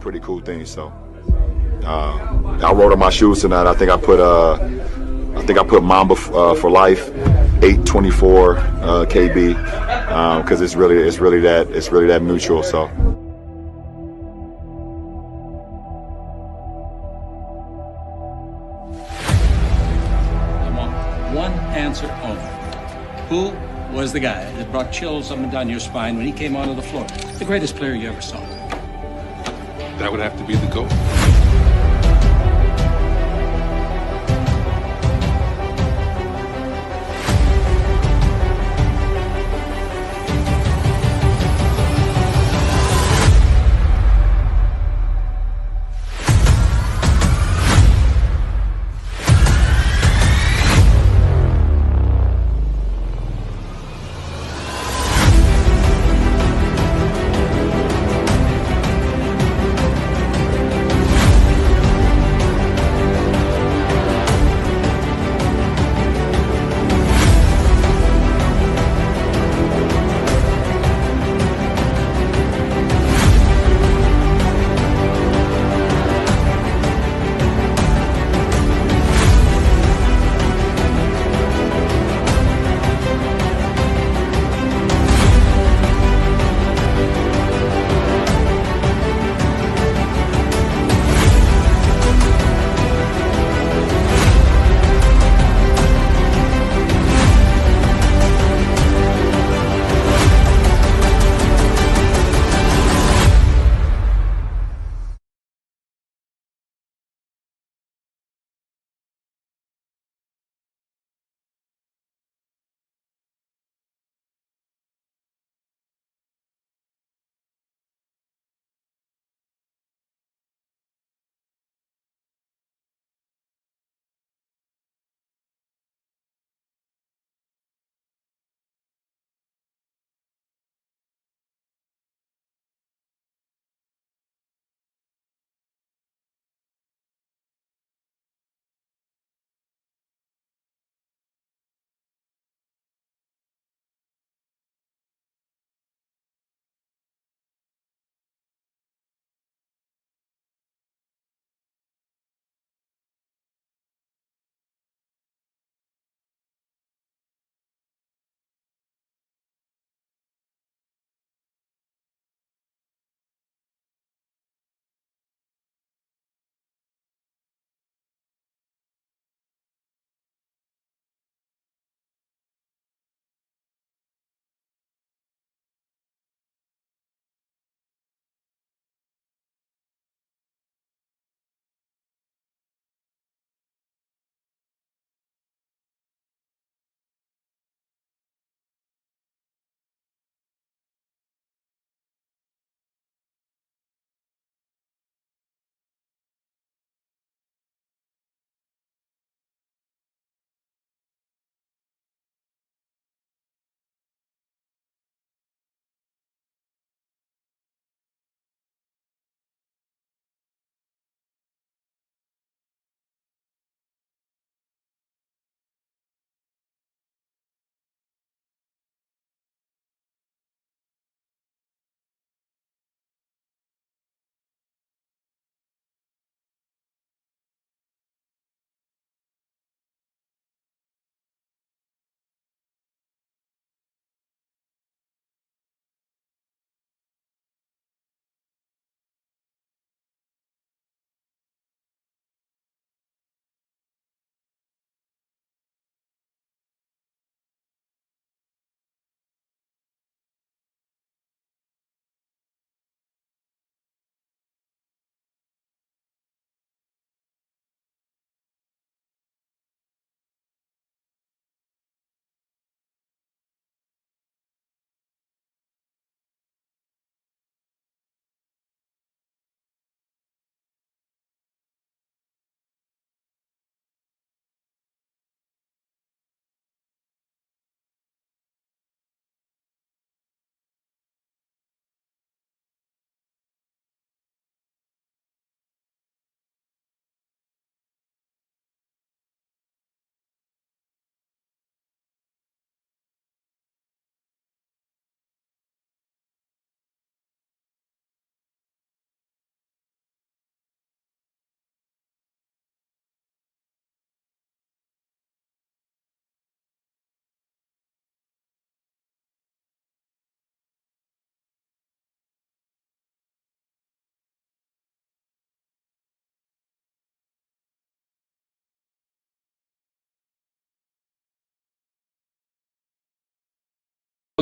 pretty cool thing. So I wrote on my shoes tonight. I think I put Mamba for life, 824 KB, because it's really that mutual. So. One answer only. Who was the guy that brought chills up and down your spine when he came onto the floor? The greatest player you ever saw. That would have to be the GOAT.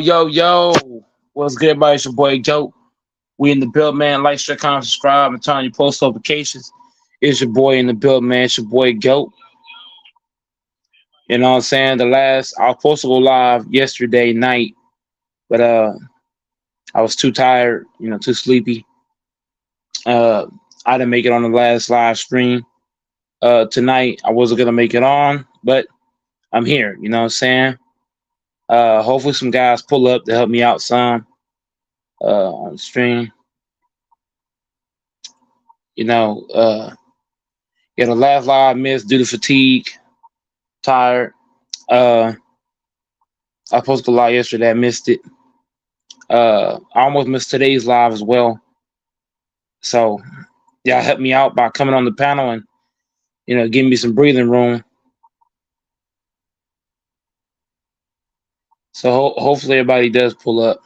Yo. What's good, everybody? It's your boy Joe. We in the build, man. Like, share, comment, subscribe, and turn on your post notifications. It's your boy in the build, man. It's your boy Goat. You know what I'm saying? I was supposed to go live yesterday night, but I was too tired, too sleepy. I didn't make it on the last live stream. Tonight I wasn't gonna make it on, but I'm here, you know what I'm saying? Hopefully some guys pull up to help me out some on the stream. The last live I missed due to fatigue, tired. I was supposed to go live yesterday, I missed it. I almost missed today's live as well. So y'all help me out by coming on the panel and giving me some breathing room. So hopefully everybody does pull up.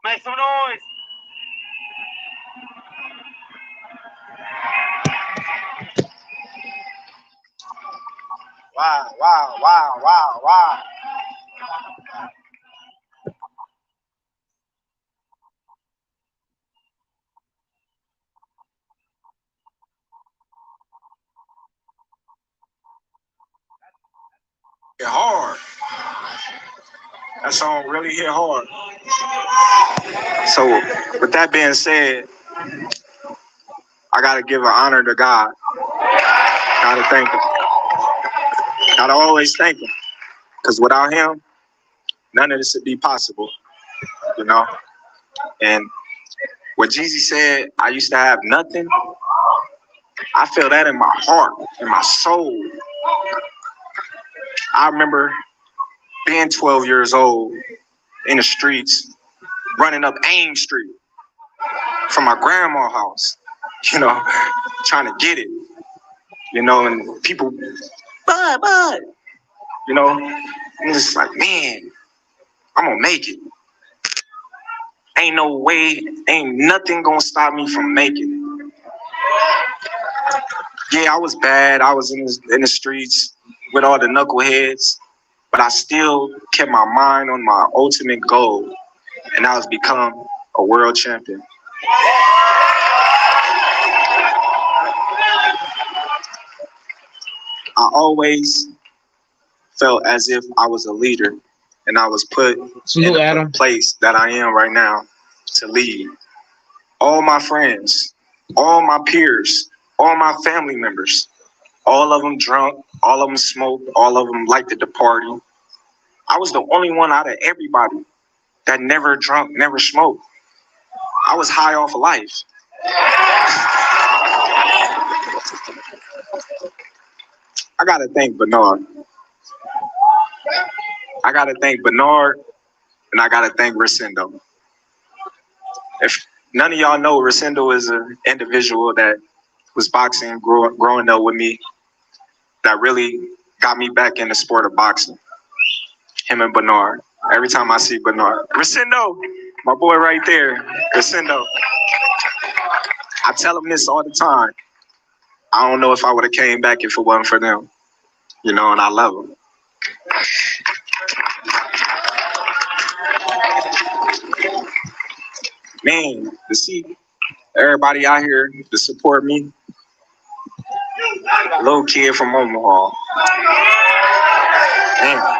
Make some noise. Wow. Hit hard. That song really hit hard. So, with that being said, I gotta give an honor to God. Gotta thank Him. Gotta always thank Him. Because without Him, none of this would be possible. And what Jeezy said, I used to have nothing. I feel that in my heart, in my soul. I remember being 12 years old in the streets, running up Ames Street from my grandma's house, trying to get it, and people, bud, and it's like, man, I'm gonna make it. Ain't no way, ain't nothing gonna stop me from making it. Yeah, I was bad. I was in the streets with all the knuckleheads, but I still kept my mind on my ultimate goal, and that was become a world champion. I always felt as if I was a leader, and I was put in the place that I am right now to lead. All my friends, all my peers, all my family members, all of them drunk, all of them smoked, all of them liked to party. I was the only one out of everybody that never drunk, never smoked. I was high off of life. I gotta thank Bernard. I gotta thank Bernard, and I gotta thank Rosendo. If none of y'all know, Rosendo is an individual that was boxing growing up with me that really got me back in the sport of boxing. Him and Bernard. Every time I see Bernard, Rosendo, my boy right there, Rosendo. I tell him this all the time. I don't know if I would have came back if it wasn't for them. You know, and I love them. Man, to see everybody out here to support me. Little kid from Omaha. Man.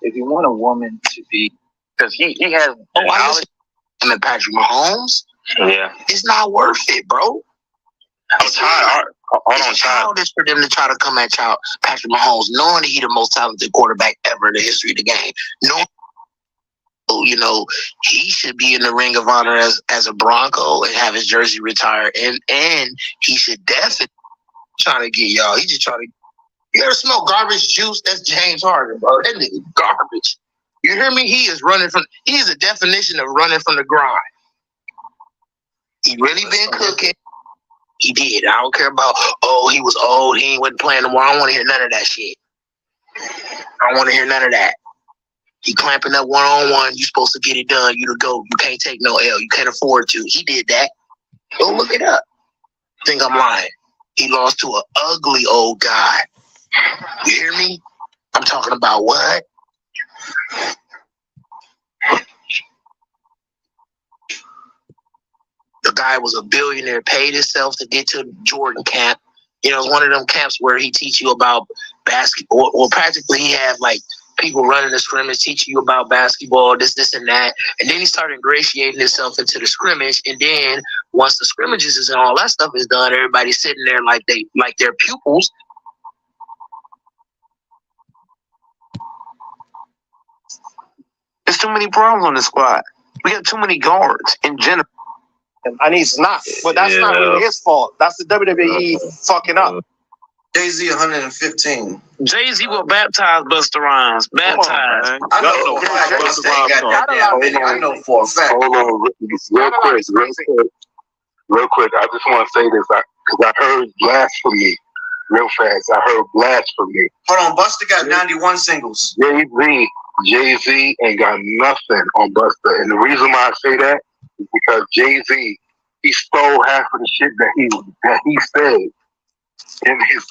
If you want a woman to be, because he has knowledge, and Patrick Mahomes, yeah, it's not worth it, bro. It's childish for them to try to come at Patrick Mahomes, knowing he's the most talented quarterback ever in the history of the game. You know, he should be in the Ring of Honor as a Bronco and have his jersey retired, and he should definitely try to get y'all. He just trying to. You ever smoke garbage juice? That's James Harden, bro. That nigga garbage. You hear me? He is a definition of running from the grind. He really been cooking. He did. I don't care about, he was old. He wasn't playing no more. I don't want to hear none of that shit. I don't want to hear none of that. He clamping up one-on-one. You supposed to get it done. You the GOAT. You can't take no L. You can't afford to. He did that. Go look it up. Think I'm lying. He lost to an ugly old guy. You hear me? I'm talking about what? The guy was a billionaire, paid himself to get to Jordan camp. You know, it's one of them camps where he teach you about basketball. Well, practically he had like people running the scrimmage, teaching you about basketball, this, and that. And then he started ingratiating himself into the scrimmage. And then once the scrimmages and all that stuff is done, everybody's sitting there like their pupils. There's too many problems on the squad. We got too many guards in general. And he's not. But that's not really his fault. That's the WWE fucking up. Jay-Z 115. Jay-Z will baptize Busta Rhymes. Baptize. I know for a fact. Hold on, real quick. I just want to say this because I heard blasphemy real fast. I heard blasphemy. Hold on, Busta got 91 singles. Jay-Z ain't got nothing on Busta. And the reason why I say that is because Jay-Z, he stole half of the shit that he said in his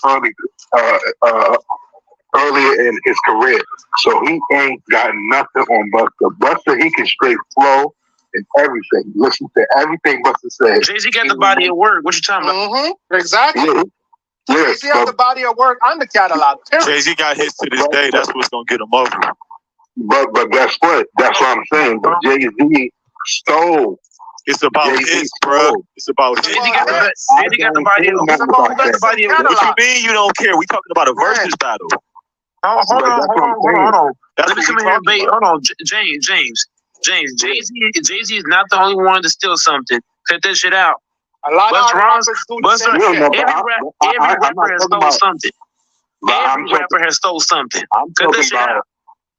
earlier in his career. So he ain't got nothing on Busta. Busta, he can straight flow and everything. Listen to everything Busta said. Jay-Z got the body of work. What you talking about? Mm-hmm. Exactly. Yeah. Jay-Z has the body of work on the catalog. Jay-Z got hits to this day. That's what's gonna get him over. But guess what? That's what I'm saying. But Jay-Z stole. It's about his, bro. It's about his. Jay-Z got the body of work. What you mean you don't care? We talking about a versus battle. Hold on. Let me come in here, babe. Hold on, James. Jay-Z is not the only one to steal something. Cut that shit out. A lot of rappers do the same shit. Every rapper has stole something. Every rapper has stole something. Cut that shit out.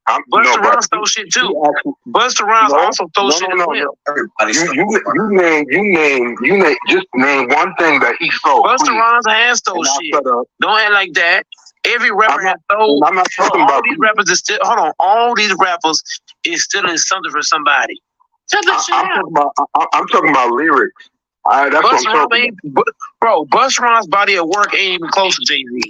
No, Busta Rhymes stole shit too. Busta Rhymes also stole shit as well. You name, just name one thing that he stole. Busta Rhymes has stole shit. Don't act like that. Every rapper has stole. I'm not talking all about these rappers is still. Hold on, all these rappers is stealing something from somebody. Shut that shit out. I'm talking about lyrics. That's what I'm talking about. Bro, Busta Rhymes' body of work ain't even close to Jay-Z.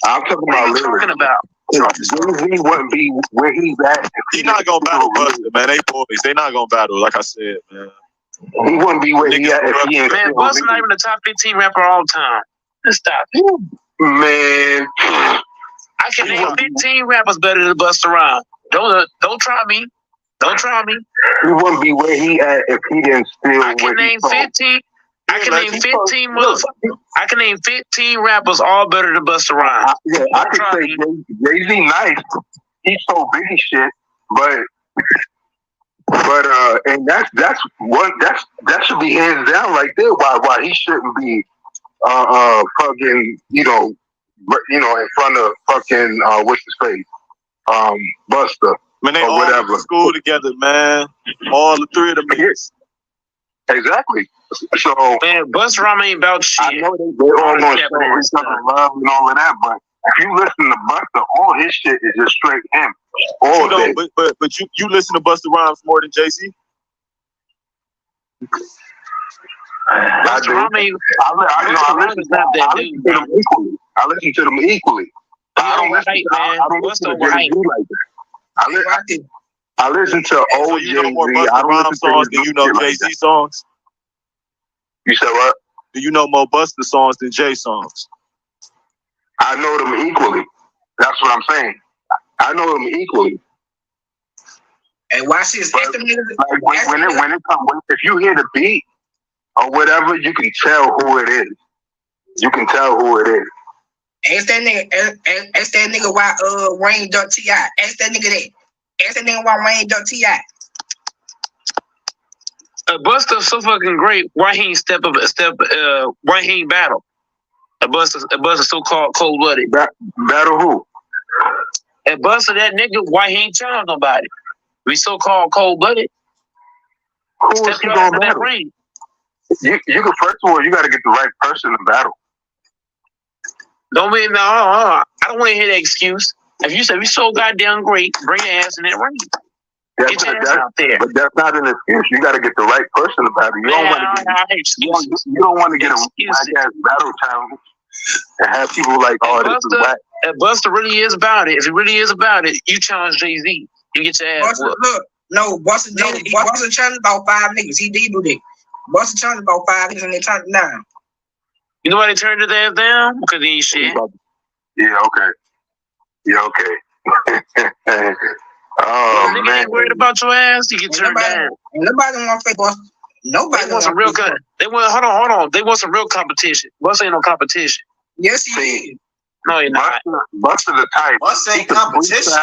I'm talking What are about you lyrics. talking about? Jay-Z wouldn't be where he's at. He's not gonna battle Busta, man. They boys. They not gonna battle. Like I said, man. He wouldn't be where he at if he ain't. Man, Busta not even the top 15 rapper all time. Let's stop. Man, I can name 15 rappers better than Busta Rhymes. Don't try me. Don't try me. he wouldn't be where he at if he didn't steal. I can name 15. I can name 15 motherfuckers. I can name 15 rappers all better than Busta Rhymes. I could say Jay-Z nice. He stole Biggie shit, but and that should be hands down right there. Why he shouldn't be fucking in front of fucking what's his face Busta. Man, they or all went whatever. to school together, man. All the three of them niggas. Exactly. So man, Busta Rhymes ain't about shit. I know they all gonna show each other love and all of that, but if you listen to Busta, all his shit is just straight him. All day. But you listen to Busta Rhymes more than Jay-Z? I do. I listen to them equally. I don't listen to Jay-Z like that. I listen to old So you know more Jay-Z. Busta Rhymes songs than you know Jay-Z songs? You said what? Do you know more Busta songs than Jay songs? I know them equally. That's what I'm saying. I know them equally. And watch this. But, when it comes, if you hear the beat or whatever, you can tell who it is. You can tell who it is. Ask that nigga why Wayne ducked T.I. Ask that nigga that. Ask that nigga why Wayne ducked T.I. Busta's so fucking great. Why he ain't why he ain't battle? Busta so-called cold-blooded. Battle who? And Busta, that nigga, why he ain't challenge nobody? We so-called cold-blooded. Who is he gonna battle? You can, first of all, you gotta get the right person to battle. Don't mean no. I don't want to hear that excuse. If you say we so goddamn great, bring your ass in that ring. Get your ass out there. But that's not an excuse. You got to get the right person to battle. You don't want to get a whack-ass battle challenge and have people like, oh, this is whack. If Busta really is about it, you challenge Jay-Z. You get your ass whooped. Look, no, Busta challenged about 5 niggas. He did do that. Busta challenged about 5 niggas and they turned him down. You know why they turned his ass down? Because he ain't shit. Yeah, okay. Oh, nigga man. ain't worried about your ass, you get turned down. Nobody want to face Busta. Nobody want some real hold on. They want some real competition. Busta ain't no competition. Yes, he is. No, you're not. Busta the type. Busta ain't competition.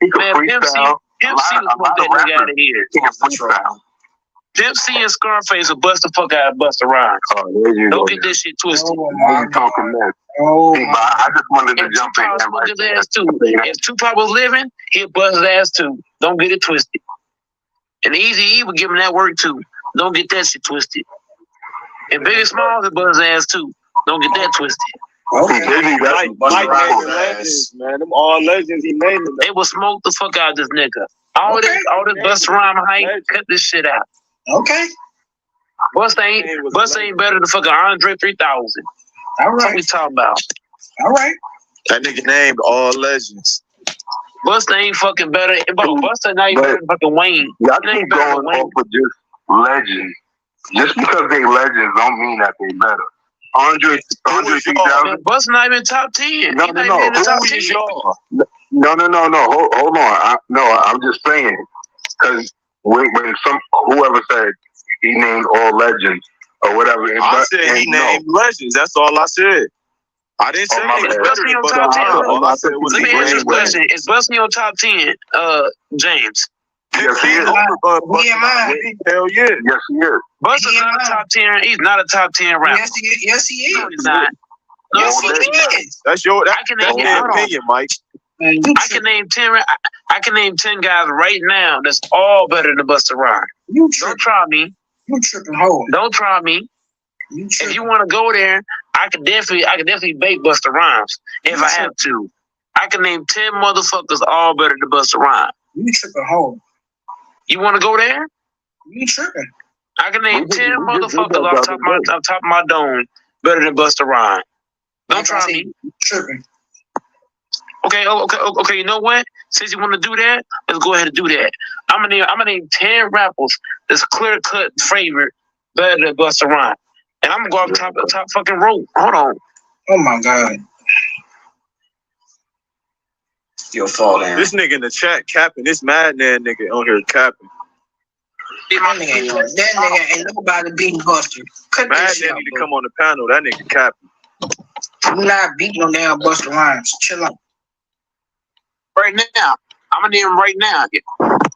He can freestyle. Pimp C was supposed that nigga out of here. He can freestyle. Pimp C and Scarface will bust the fuck out of Busta Rhymes. Oh, there you go. Don't get this shit twisted. I'm talking that. I just wanted to jump in. If Tupac was living, he'd bust his ass too. Don't get it twisted. And Eazy-E would give him that work too. Don't get that shit twisted. And Biggie Smalls would bust his ass too. Don't get that twisted. Mike named legends, man. Them all legends he named them. They will smoke the fuck out of this nigga. All this Busta Rhymes hype, cut this shit out. Okay. Busta ain't better than fucking Andre 3000. All right. What we talking about? All right. That nigga named all legends. Busta ain't fucking better. Busta not even better than fucking Wayne. Y'all keep going off of just legends. Just because they legends don't mean that they better. Andre 3000. Busta not even top 10. No. Hold on. I'm just saying. Because when whoever said he named all legends or whatever. I said he named legends. That's all I said. I didn't say he was better than Busta. All I said was let me ask you a question. Is Busta in your top 10, James? Yes, he is. Hell yeah. Yes, he is. Busta's not a top 10. He's not a top 10 rapper. Yes, he is. No, he's not. Yes, he is. That's your opinion, Mike. Man, I can name 10. I can name 10 guys right now that's all better than Busta Rhymes. Don't try me. You tripping hoe. Don't try me. If you want to go there, I could definitely bake Busta Rhymes if I have to. I can name 10 motherfuckers all better than Busta Rhymes. You tripping hoe. You want to go there? You tripping. I can name 10 motherfuckers off top of my dome better than Busta Rhymes. Don't try me. You tripping. Okay. You know what? Since you want to do that, let's go ahead and do that. I'm gonna name 10 rappers that's clear cut favorite better than Busta Rhymes, and I'm gonna go off top fucking rope. Hold on. Oh my god. Your fault, man. This nigga in the chat capping. This madman nigga on here capping. That nigga ain't nobody beating Busta. Cut that shit Madman need to come on the panel. That nigga capping. You not beating no damn Busta Rhymes. Chill out. Right now, I'm gonna name them right now.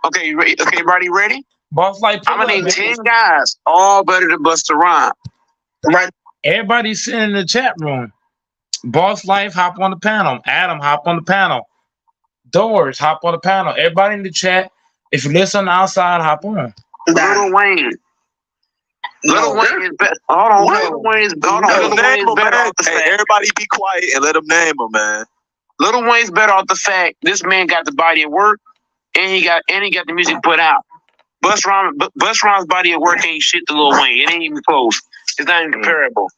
Okay, you ready? Okay, everybody ready? Boss Life. I'm gonna name 10 guys, all better than Busta Rhymes. Right. Everybody's sitting in the chat room. Boss Life, hop on the panel. Adam, hop on the panel. Doors, hop on the panel. Everybody in the chat. If you listen outside, hop on. Lil Wayne. Lil Wayne is better. Hold on. Lil Wayne is better off the fact. Everybody be quiet and let him name him, man. Lil Wayne's better off the fact this man got the body of work and he got the music put out. Busta Rhymes' body of work ain't shit to Lil Wayne. It ain't even close. It's not even comparable.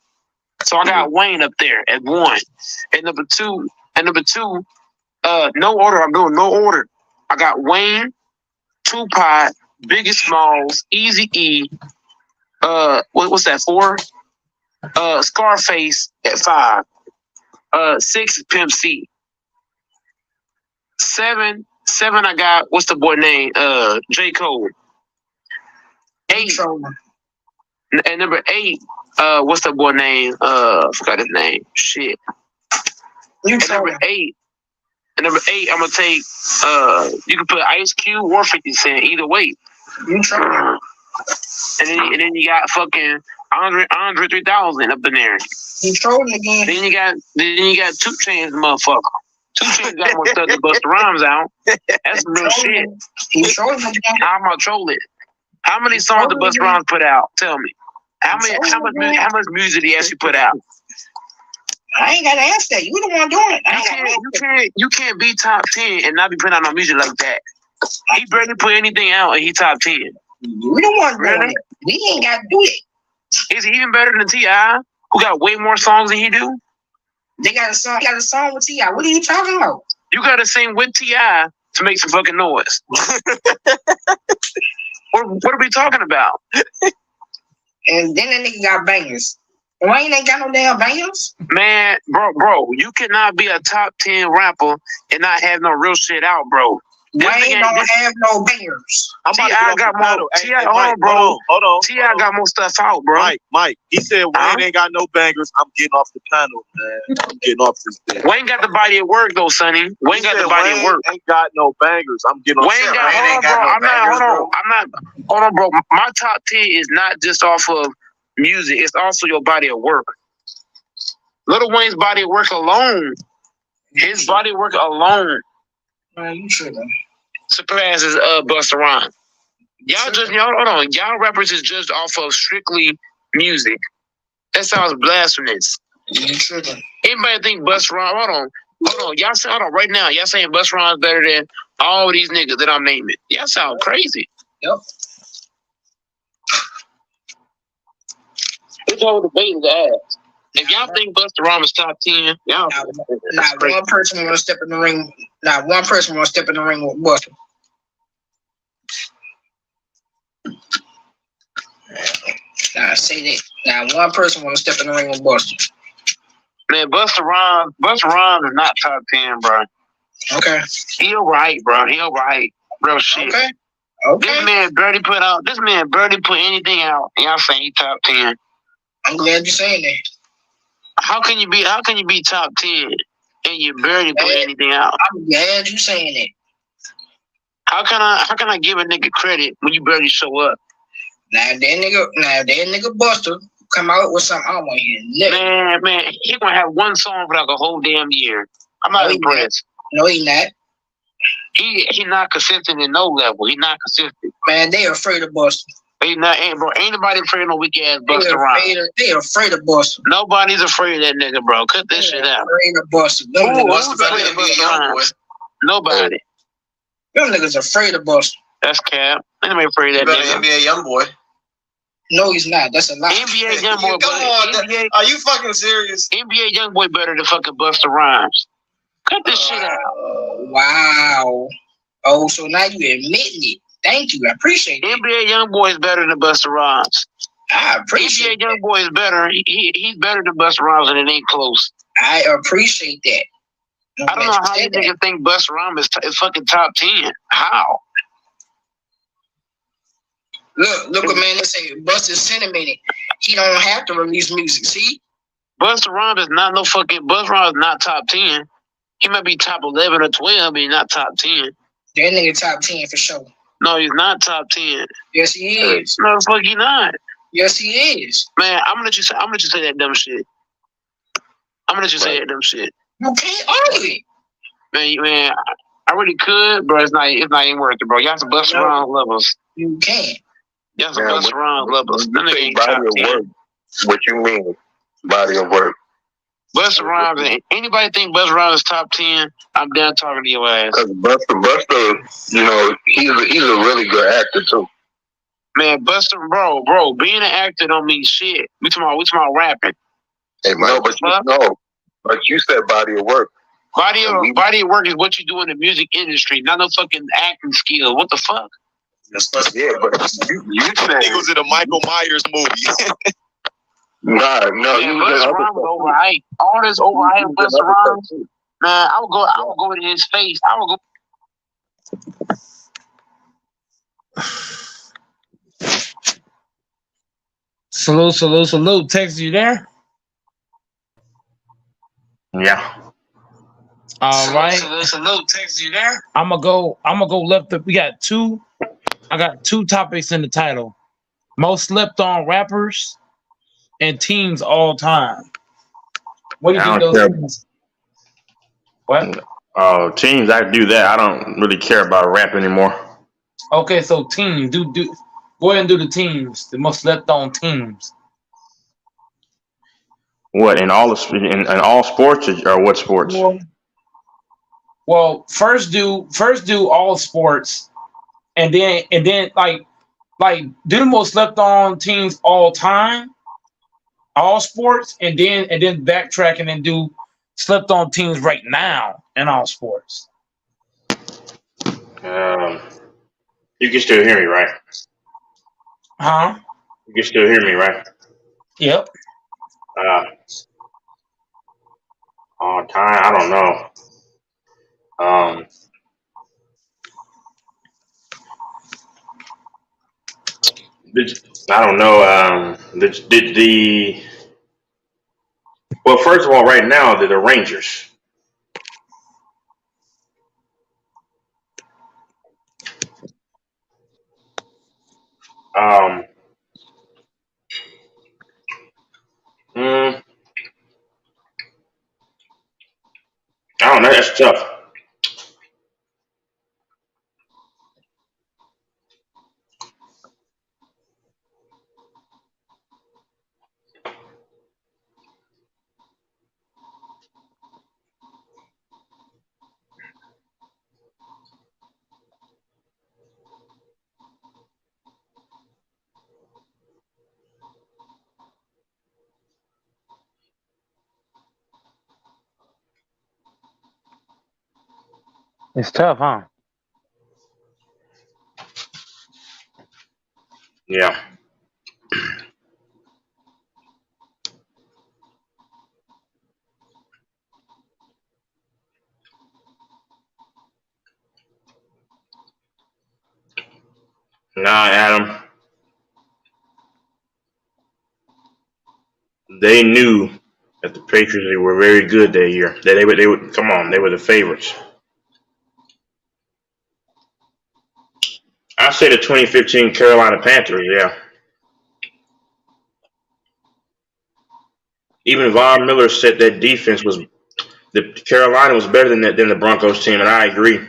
So I got Wayne up there at 1. And number two, no order. I'm doing no order. I got Wayne, Tupac, Biggie Smalls, Eazy-E. What's that? 4? Scarface at 5. 6 is Pimp C. 7 I got, what's the boy name? J. Cole. 8. And number 8, what's the boy name? Forgot his name. Shit. And number 8, I'm gonna take you can put Ice Cube or 50 Cent, either way. You trying. And then you got fucking Andre 3000 up in there. He trolling again. Then you got 2 Chainz, motherfucker. 2 Chainz got more stuff to Busta Rhymes out. That's some real shit. He trolling again. How am I trolling? How many songs did Busta Rhymes put out? Tell me. How much music did he actually put out? I ain't gotta ask that. You the one doing it. You can't be top 10 and not be putting out no music like that. He barely put anything out and he top 10. We don't want doing it. We ain't gotta do it. Is he even better than T.I., who got way more songs than he do? They got a song. Got a song with T.I. What are you talking about? You gotta sing with T.I. to make some fucking noise. What are we talking about? And then that nigga got bangers. Wayne ain't got no damn bangers. Man, bro, you cannot be a top 10 rapper and not have no real shit out, bro. Wayne don't have no bangers. T.I. got more. T.I. Hold on. T.I. got more stuff out, bro. Mike, he said Wayne ain't got no bangers. I'm getting off the panel, man. I'm getting off this thing. Wayne got the body of work though, Sonny. Wayne got the body of work. Ain't got no bangers. I'm getting off. Wayne got. Hold on, bro. My top 10 is not just off of music. It's also your body of work. Lil Wayne's body of work alone. His body of work alone. Man, you tripping. Surpasses Busta Rhymes. Y'all rappers is just off of strictly music. That sounds blasphemous. You tripping. Anybody think Busta Rhymes? Hold on. Y'all say, hold on right now. Y'all saying Busta Rhymes better than all these niggas that I'm naming. Y'all sound crazy. Yep. This whole debate is ass. If y'all think Busta Rhymes is top 10, y'all not one person want to step in the ring. Not one person want to step in the ring with Busta. Nah, say that. Not one person want to step in the ring with Busta. Man, Busta Rhymes is not top 10, bro. Okay. He alright, bro. He alright. Real shit. Okay. This man barely put anything out. Y'all saying he top 10. I'm glad you're saying that. How can you be top 10 and you barely put anything out? I'm glad you're saying that. How can I give a nigga credit when you barely show up? Now that nigga Busta come out with something I want to hear. Man, he gonna have one song for like a whole damn year. I'm not impressed. No, he not. He not consistent in no level. He not consistent. Man, they afraid of Buster. He not, bro. Ain't nobody afraid of no weak ass Buster Rhymes. They afraid of Buster. Nobody's afraid of that nigga, bro. Cut this shit out. Afraid of Buster. Buster better than NBA Youngboy. Nobody. Them niggas afraid of Buster. That's cap. Ain't nobody afraid of that Better than NBA Youngboy. No, he's not. That's a lie. NBA Youngboy. Come on, are you fucking serious? NBA Youngboy better than fucking Buster Rhymes. Cut this shit out. Wow. Oh, so now you admitting it. Thank you. I appreciate it. NBA Youngboy is better than Buster Rhymes. I appreciate NBA Youngboy is better. He's better than Buster Rhymes, and it ain't close. I appreciate that. I don't know how you niggas think Busta Rhymes is fucking top 10. How? Look what man they say. Busta's sentimented. He don't have to release music. See? Busta Rhymes is not no fucking. Busta Rhymes is not top 10. He might be top 11 or 12, but he's not top 10. That nigga top 10 for sure. No, he's not top 10. Yes, he is. No, the fuck he not. Yes, he is. Man, I'm gonna let you say that dumb shit. I'm gonna let you say that dumb shit. You can't argue it. Man, I really could, bro. It's not even worth it, bro. Y'all some Busta Rhymes levels. You can't. Y'all some Busta Rhymes levels. That nigga ain't body top of 10. work. What you mean, body of work? Busta Rhymes. Anybody think Busta Rhymes is top 10? I'm done talking to your ass. Because Busta, you know, he's a really good actor too. Man, Busta, bro, being an actor don't mean shit. We talking about rapping. Hey, but you said body of work. Body of work is what you do in the music industry, not no fucking acting skill. What the fuck? Yeah, but you said He was in a Michael Myers movie. no. Man, Busta Rhymes overhyped. All this overhyped Busta Rhymes. Man, I would go in his face. I would go. Salute. Text, you there? Yeah. All right. Salute. Text, you there? I'm gonna go left. I got two topics in the title: most slept on rappers and teams all time. What do you think those things? What? Teams, I do that. I don't really care about rap anymore. Okay, so teams. Do go ahead and do the teams. The most slept on teams. What in all sports or what sports? Well, first do all sports, and then like do the most slept on teams all time, all sports, and then backtrack and then do slept on teams right now in all sports. You can still hear me, right? Huh? You can still hear me, right? Yep. All time, I don't know. I don't know. Well, first of all, right now they're the Rangers. I don't know. That's tough. It's tough, huh? Yeah. Nah, Adam. They knew that the Patriots were very good that year. They would come on. They were the favorites. I say the 2015 Carolina Panthers. Yeah. Even Von Miller said that defense was the Carolina was better than the Broncos team, and I agree.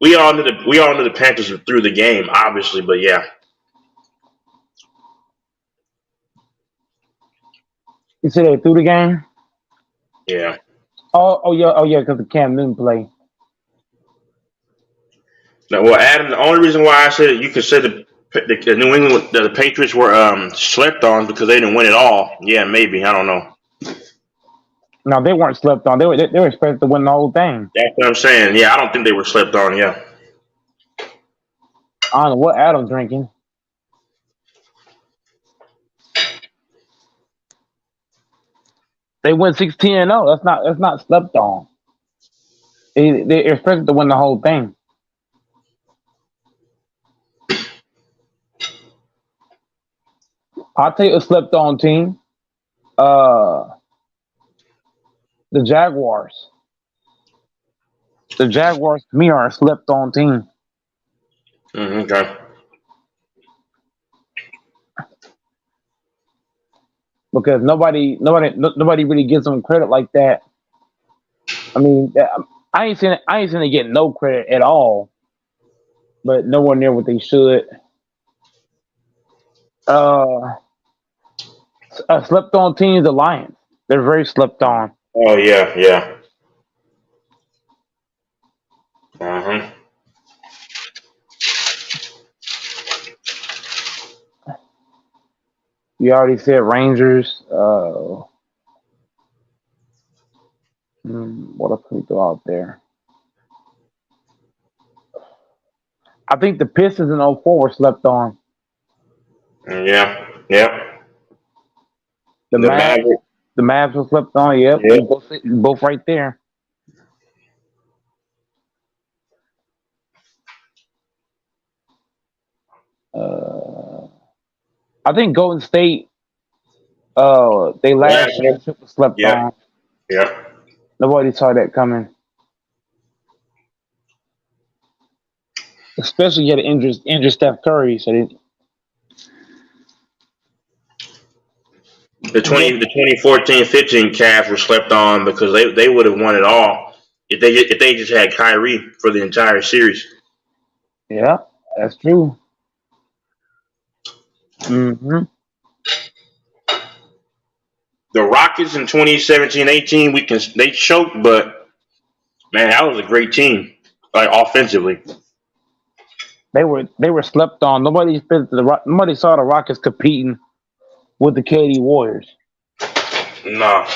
We all knew the Panthers were through the game, obviously, but yeah. You said they threw the game? Yeah. Oh yeah, because the Cam Newton play. No, well, Adam, the only reason why I said you could say the New England, the Patriots were slept on because they didn't win it all. Yeah, maybe. I don't know. No, they weren't slept on. They were expected to win the whole thing. That's what I'm saying. Yeah, I don't think they were slept on. Yeah. I don't know what Adam's drinking. They went 16-0. That's not slept on. They're expected to win the whole thing. I'll tell you a slept on team. The Jaguars. The Jaguars, to me, are a slept on team. Okay. Because nobody really gives them credit like that. I mean, I ain't seen it get no credit at all, but nowhere near what they should. Slept on teams, the Lions. They're very slept on. Oh yeah. Uh-huh. You already said Rangers. What else can we throw out there? I think the Pistons in 04 were slept on. Yeah. The Mavs were slept on. Yep. Both right there. I think Golden State, they last championship was slept on. Yeah. Nobody saw that coming. Especially you had an injured Steph Curry. So the 2014-15 Cavs were slept on because they would have won it all if they just had Kyrie for the entire series. Yeah, that's true. Mm-hmm. The Rockets in 2017-18, they choked, but man, that was a great team, like offensively. They were slept on. Nobody saw the Rockets competing with the KD Warriors. Nah.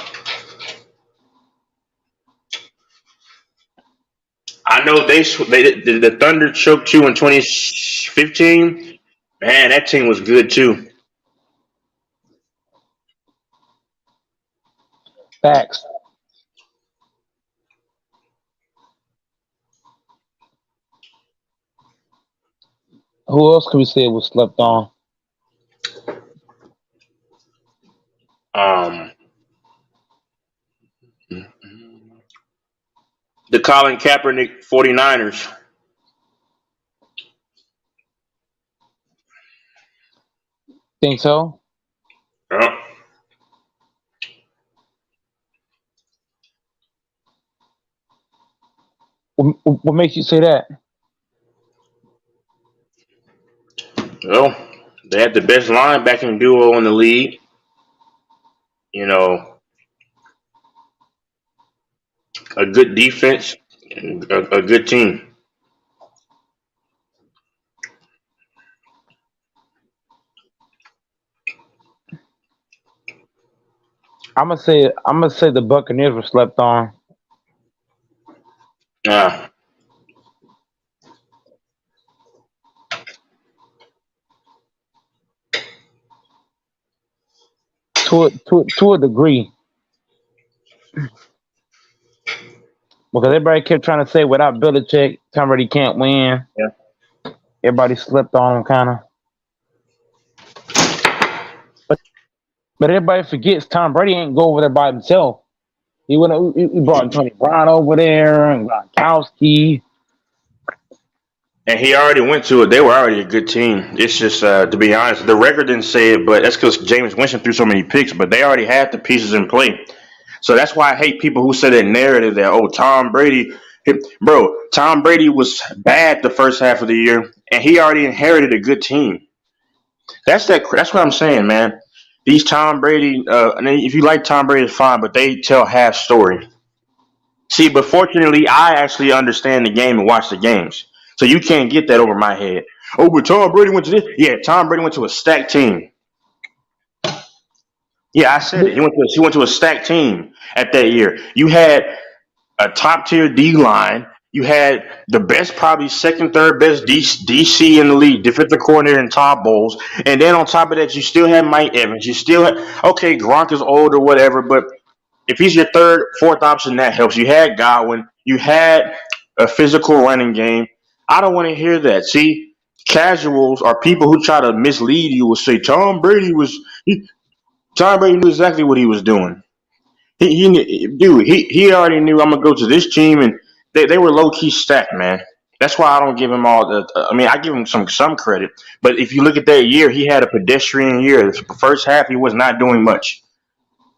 I know the Thunder choked you in 2015. Man, that team was good too. Facts. Who else could we say was slept on? The Colin Kaepernick 49ers. Think so? Yeah. What makes you say that? Well, they had the best linebacking duo in the league. You know, a good defense, and a good team. I'm gonna say the Buccaneers were slept on. Yeah. To a degree. Because everybody kept trying to say without Belichick, Tom Brady can't win. Yeah. Everybody slipped on him kind of. But everybody forgets Tom Brady ain't go over there by himself. He brought Tony Brown over there and Gronkowski. And he already went to it. They were already a good team. It's just, to be honest, the record didn't say it, but that's because Jameis Winston threw so many picks. But they already had the pieces in play. So that's why I hate people who say that narrative that, oh, Tom Brady, Tom Brady was bad the first half of the year, and he already inherited a good team. That's what I'm saying, man. These Tom Brady, and if you like Tom Brady, it's fine, but they tell half story. See, but fortunately, I actually understand the game and watch the games, so you can't get that over my head. Oh, but Tom Brady went to this. Yeah, Tom Brady went to a stacked team. Yeah, I said it. He went to a stacked team at that year. You had a top tier D line. You had the best, probably second, third best DC in the league, defensive coordinator in Todd Bowles. And then on top of that, you still had Mike Evans. You still had, okay, Gronk is old or whatever, but if he's your third, fourth option, that helps. You had Godwin. You had a physical running game. I don't want to hear that. See, casuals are people who try to mislead you will say Tom Brady knew exactly what he was doing. He already knew I'm gonna go to this team, and they were low key stacked, man. That's why I don't give him all the. I mean, I give him some credit, but if you look at that year, he had a pedestrian year. The first half, he was not doing much.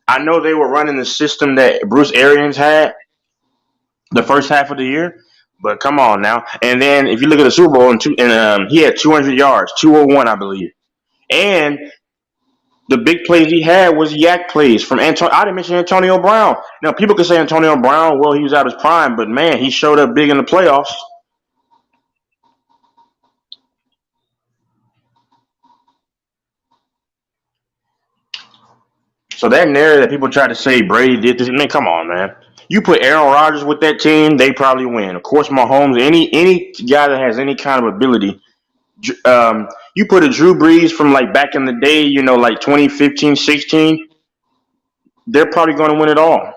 I know they were running the system that Bruce Arians had the first half of the year, but come on now. And then if you look at the Super Bowl, he had 200 yards, 201, I believe, and the big plays he had was yak plays from Antonio. I didn't mention Antonio Brown. Now, people could say Antonio Brown, well, he was out of his prime, but, man, he showed up big in the playoffs. So that narrative that people try to say Brady did this, man, come on, man. You put Aaron Rodgers with that team, they probably win. Of course, Mahomes, any guy that has any kind of ability, you put a Drew Brees from like back in the day, like 2015, 16, they're probably going to win it all.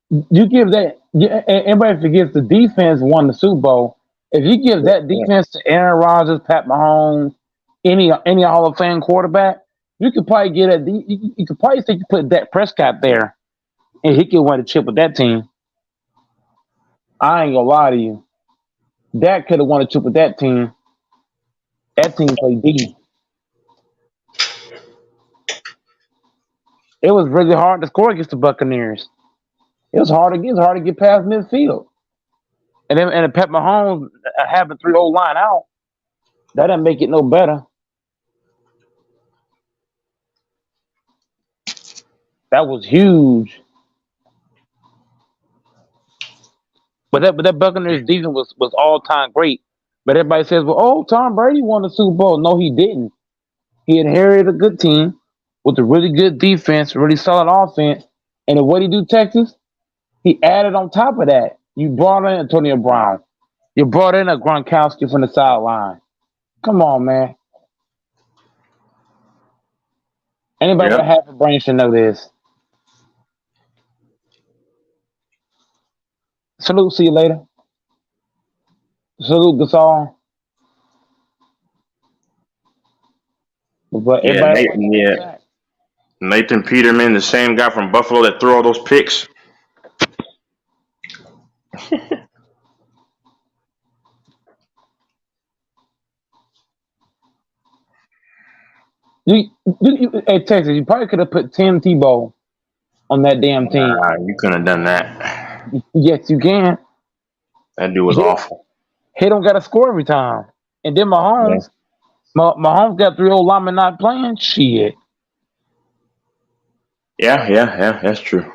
You give that. Everybody forgets the defense won the Super Bowl. If you give that defense to Aaron Rodgers, Pat Mahomes, any Hall of Fame quarterback, you could probably get you could probably think you put Dak Prescott there, and he could win a chip with that team. I ain't gonna lie to you. Dak could have won a chip with that team. That team played D. It was really hard to score against the Buccaneers. It was hard to get past midfield. And then Pat Mahomes having 3-0 line out, that didn't make it no better. That was huge. But that Buccaneers defense was all time great. But everybody says, well, oh, Tom Brady won the Super Bowl. No, he didn't. He inherited a good team with a really good defense, really solid offense. And then what did he do, Texas? He added on top of that. You brought in Antonio Brown. You brought in a Gronkowski from the sideline. Come on, man. Anybody with half a brain should know this. Salute, see you later. Salute, Gasol. But Nathan Peterman, the same guy from Buffalo that threw all those picks. Hey, Texas, you probably could have put Tim Tebow on that damn team. You couldn't have done that. Yes, you can. That dude was awful. He don't got to score every time. And then Mahomes got 3-0 linemen not playing. Shit. Yeah, that's true.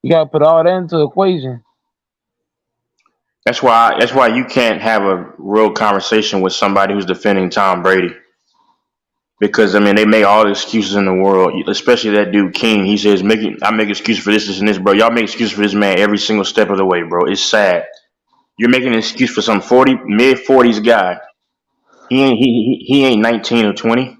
You got to put all that into the equation. That's why you can't have a real conversation with somebody who's defending Tom Brady. Because, I mean, they make all the excuses in the world, especially that dude King. He says, I make excuses for this, and this, bro. Y'all make excuses for this man every single step of the way, bro. It's sad. You're making an excuse for some mid-40s guy. He ain't 19 or 20.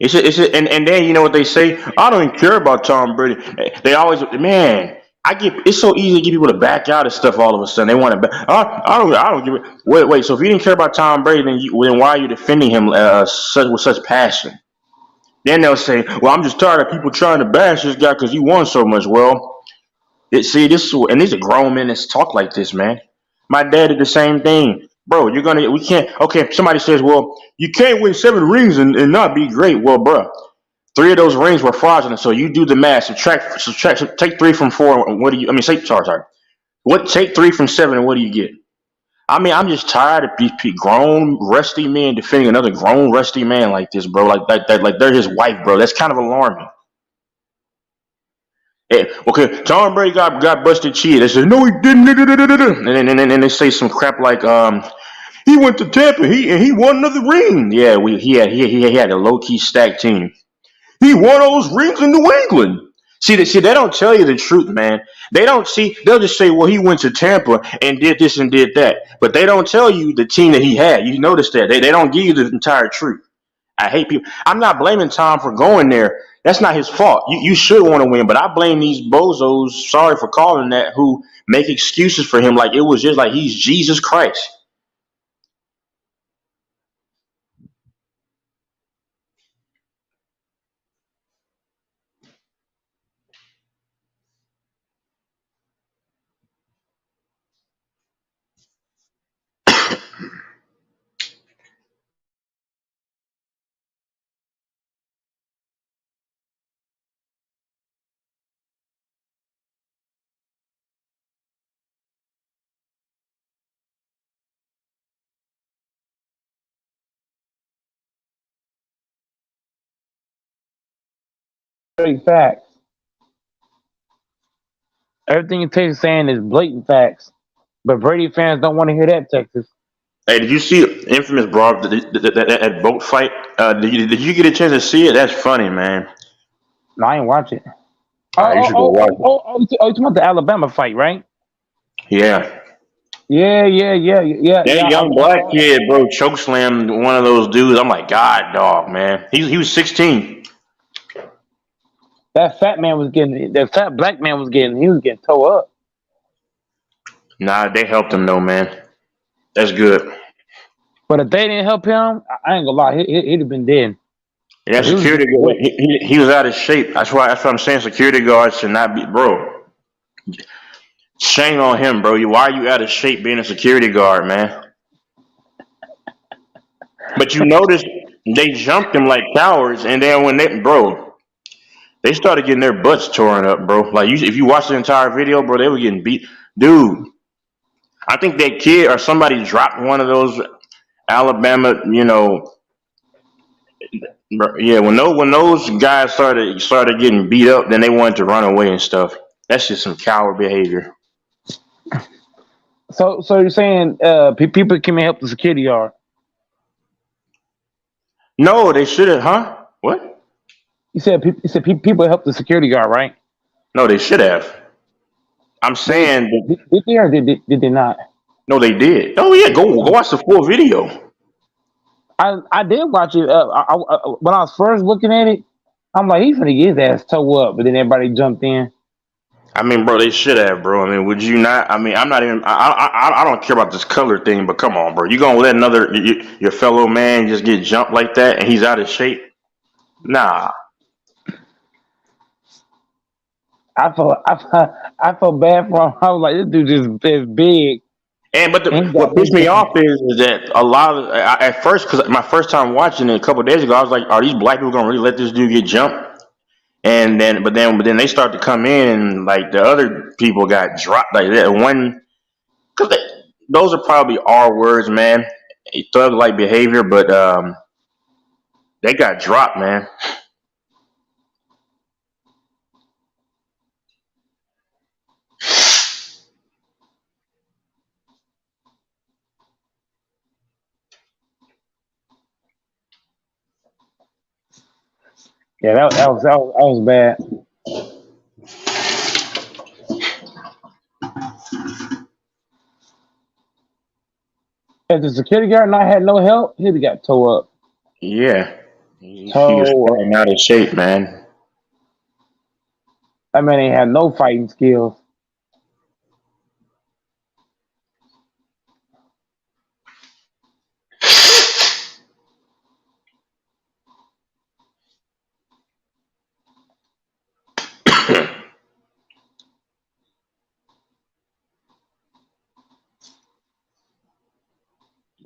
And then you know what they say? I don't even care about Tom Brady. They always, man. It's so easy to get people to back out of stuff all of a sudden. They want to I don't give it. Wait. So if you didn't care about Tom Brady, then why are you defending him with such passion? Then they'll say, "Well, I'm just tired of people trying to bash this guy because he won so much." Well, these are grown men that talk like this, man. My dad did the same thing. bro. We can't. Okay, somebody says, well, you can't win 7 rings and not be great. Well, bro, 3 of those rings were fraudulent. So you do the math. Subtract. Take 3 from 4. And what do you? I mean, sorry. What? Take 3 from 7, and what do you get? I mean, I'm just tired of grown, rusty men defending another grown, rusty man like this, bro. Like they're his wife, bro. That's kind of alarming. Yeah, okay, Tom Brady got busted cheated. They said no, he didn't. And then they say some crap like he went to Tampa. He won another ring. Yeah, he had a low key stacked team. He won all those rings in New England. See, they don't tell you the truth, man. They'll just say, well, he went to Tampa and did this and did that. But they don't tell you the team that he had. You notice that. They don't give you the entire truth. I hate people. I'm not blaming Tom for going there. That's not his fault. You should want to win, but I blame these bozos, sorry for calling that, who make excuses for him like it was just like he's Jesus Christ. Straight facts. Everything you Texas saying is blatant facts, but Brady fans don't want to hear that. Texas. Hey, did you see infamous Brock that boat fight? Did you get a chance to see it? That's funny, man. No, I ain't watch it. You should go watch it. You talking about the Alabama fight, right? Yeah. Yeah. That young black kid, bro, chokeslammed one of those dudes. I'm like, God, dog, man. He was 16. That fat man was getting. That fat black man was getting. He was getting tore up. Nah, they helped him though, man. That's good. But if they didn't help him, I ain't gonna lie, he'd have been dead. Yeah, security guard. He was out of shape. That's what I'm saying. Security guards should not be, bro. Shame on him, bro. Why are you out of shape being a security guard, man? But you notice they jumped him like cowards, and then when they started getting their butts torn up, bro. Like if you watch the entire video, bro, they were getting beat. Dude, I think that kid or somebody dropped one of those Alabama, yeah. When those guys started getting beat up, then they wanted to run away and stuff. That's just some coward behavior. So you're saying people can help the security guard? No, they shouldn't, huh? What? You said people help the security guard, right? No, they should have. I'm saying did they or did they not? No, they did. Oh yeah, go watch the full video. I did watch it. When I was first looking at it, I'm like, he's gonna get his ass toe up, but then everybody jumped in. I mean, bro, they should have, bro. I mean, would you not? I mean, I'm not even. I don't care about this color thing, but come on, bro. You gonna let your fellow man just get jumped like that, and he's out of shape? Nah. I felt bad for him. I was like, this dude is big. But what pissed me off is that a lot of at first, because my first time watching it a couple of days ago, I was like, are these black people gonna really let this dude get jumped? And then they start to come in, and like the other people got dropped like that. Because those are probably our words, man. Thug like behavior, but they got dropped, man. Yeah, that was bad. If the security guard not had no help, he'd have got tore up. Yeah, he was out of shape, man. That man ain't had no fighting skills.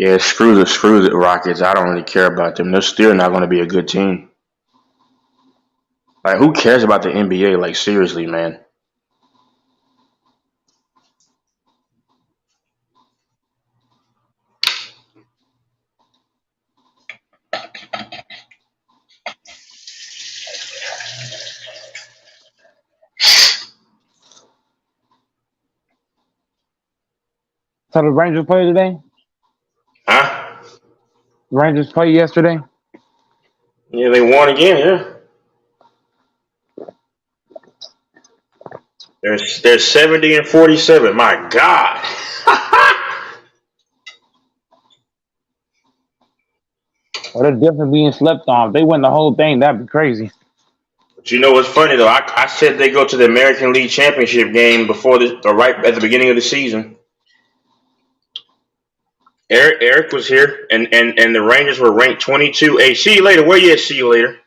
Yeah, screw the Rockets. I don't really care about them. They're still not going to be a good team. Like, who cares about the NBA? Like, seriously, man. So the Rangers played today? Huh? The Rangers played yesterday? Yeah, they won again, yeah. They're 70 and 47. My God. Well, they're definitely being slept on. If they win the whole thing, that'd be crazy. But you know what's funny though? I said they go to the American League Championship game right at the beginning of the season. Eric was here, and the Rangers were ranked 22. Hey, see you later. Where you at? See you later.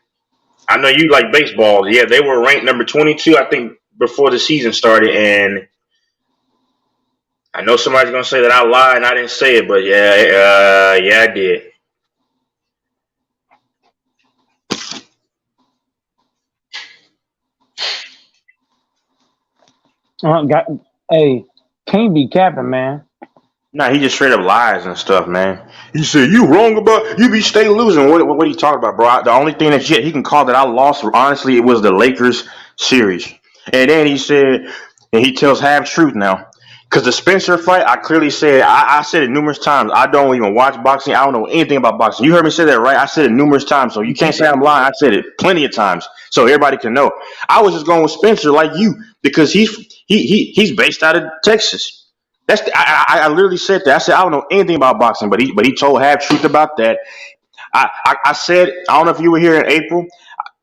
I know you like baseball. Yeah, they were ranked number 22, I think, before the season started. And I know somebody's gonna say that I lied and I didn't say it, but yeah, I did. Hey, can't be capping, man. Nah, he just straight up lies and stuff, man. He said, you wrong about, you be stay losing. What are you talking about, bro? The only thing that he can call that I lost, honestly, it was the Lakers series. And then he said, and he tells half truth now. Because the Spencer fight, I clearly said, I said it numerous times. I don't even watch boxing. I don't know anything about boxing. You heard me say that, right? I said it numerous times. So you can't say I'm lying. I said it plenty of times. So everybody can know. I was just going with Spencer like you because he's based out of Texas. I literally said that. I said I don't know anything about boxing, but he told half truth about that. I said, I don't know if you were here in April.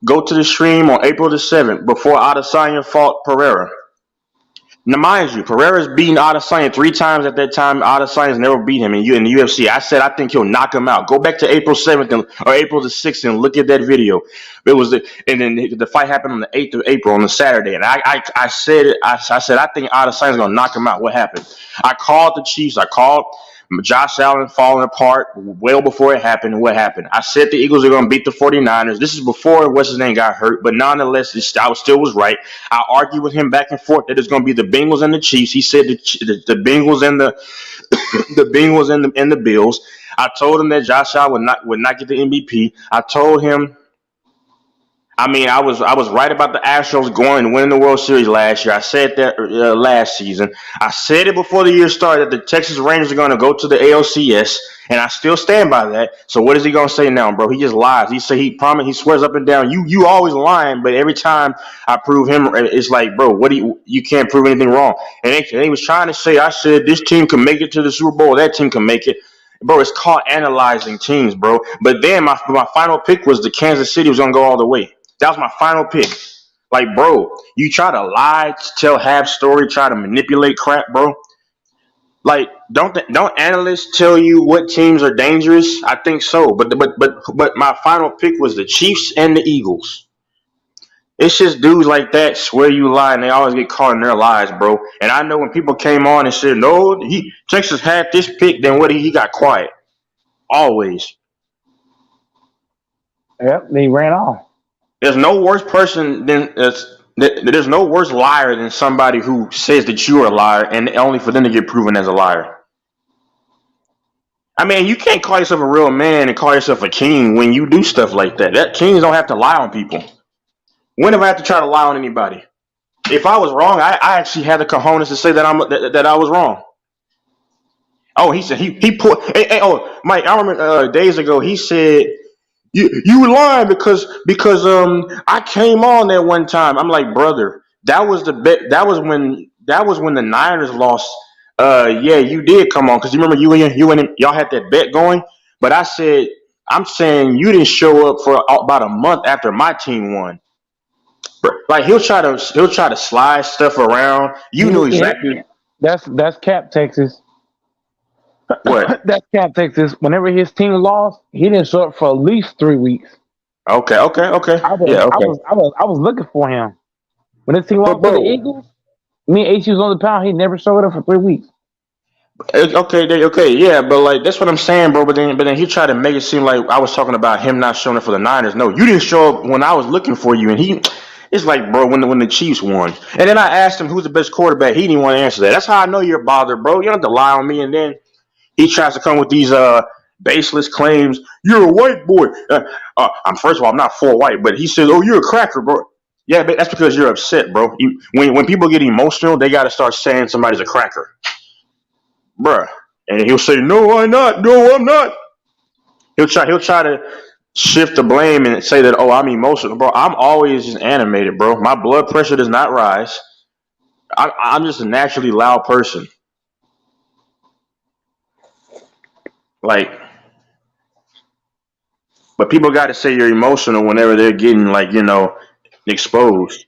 Go to the stream on April the 7th before Adesanya fought Pereira. Now, mind you, Pereira's beaten Adesanya 3 times at that time. Adesanya's never beat him in the UFC. I said I think he'll knock him out. Go back to April 7th or April the 6th and look at that video. And then the fight happened on the 8th of April on the Saturday. And I said I think Adesanya's gonna knock him out. What happened? I called the Chiefs. I called Josh Allen falling apart well before it happened. What happened? I said the Eagles are going to beat the 49ers. This is before what's his name got hurt, but nonetheless, I still was right. I argued with him back and forth that it's going to be the Bengals and the Chiefs. He said the Bengals and the Bengals and the Bills. I told him that Josh Allen would not get the MVP. I told him. I mean, I was right about the Astros going and winning the World Series last year. I said that last season. I said it before the year started that the Texas Rangers are going to go to the ALCS, and I still stand by that. So what is he going to say now, bro? He just lies. He swears up and down. You always lying, but every time I prove him, it's like, bro, you can't prove anything wrong. And he was trying to say, I said this team can make it to the Super Bowl, that team can make it. Bro, it's called analyzing teams, bro. But then my final pick was the Kansas City was going to go all the way. That was my final pick. Like, bro, you try to lie, tell half story, try to manipulate crap, bro. Like, don't analysts tell you what teams are dangerous? I think so, but my final pick was the Chiefs and the Eagles. It's just dudes like that swear you lie, and they always get caught in their lies, bro. And I know when people came on and said, no, Texas had this pick, then he got quiet. Always. Yep, they ran off. There's no worse person there's no worse liar than somebody who says that you are a liar and only for them to get proven as a liar. I mean, you can't call yourself a real man and call yourself a king when you do stuff like that. Kings don't have to lie on people. When have I had to try to lie on anybody? If I was wrong, I actually had the cojones to say that I was wrong. Oh, he said he put. Oh, Mike, I remember days ago he said. You were lying because I came on there one time. I'm like, brother, that was the bet. That was when the Niners lost. Yeah, you did come on because you remember you and y'all had that bet going. But I'm saying you didn't show up for about a month after my team won. Like he'll try to slide stuff around. You knew exactly. That's Cap Texas. What? That's Cap Texas. Whenever his team lost, he didn't show up for at least 3 weeks. Okay. I was looking for him. When his team lost to the Eagles, me and H was on the pound, he never showed up for 3 weeks. Okay, yeah, but like that's what I'm saying, bro. But then he tried to make it seem like I was talking about him not showing up for the Niners. No, you didn't show up when I was looking for you, and it's like, bro, when the Chiefs won, and then I asked him who's the best quarterback. He didn't want to answer that. That's how I know you're bothered, bro. You don't have to lie on me, and then he tries to come with these baseless claims. You're a white boy. I'm first of all, I'm not full white, but he says, "Oh, you're a cracker, bro." Yeah, but that's because you're upset, bro. When people get emotional, they got to start saying somebody's a cracker, bruh. And he'll say, "No, I'm not. No, I'm not." He'll try to shift the blame and say that, "Oh, I'm emotional, bro." I'm always just animated, bro. My blood pressure does not rise. I'm just a naturally loud person. Like, but people got to say you're emotional whenever they're getting like exposed.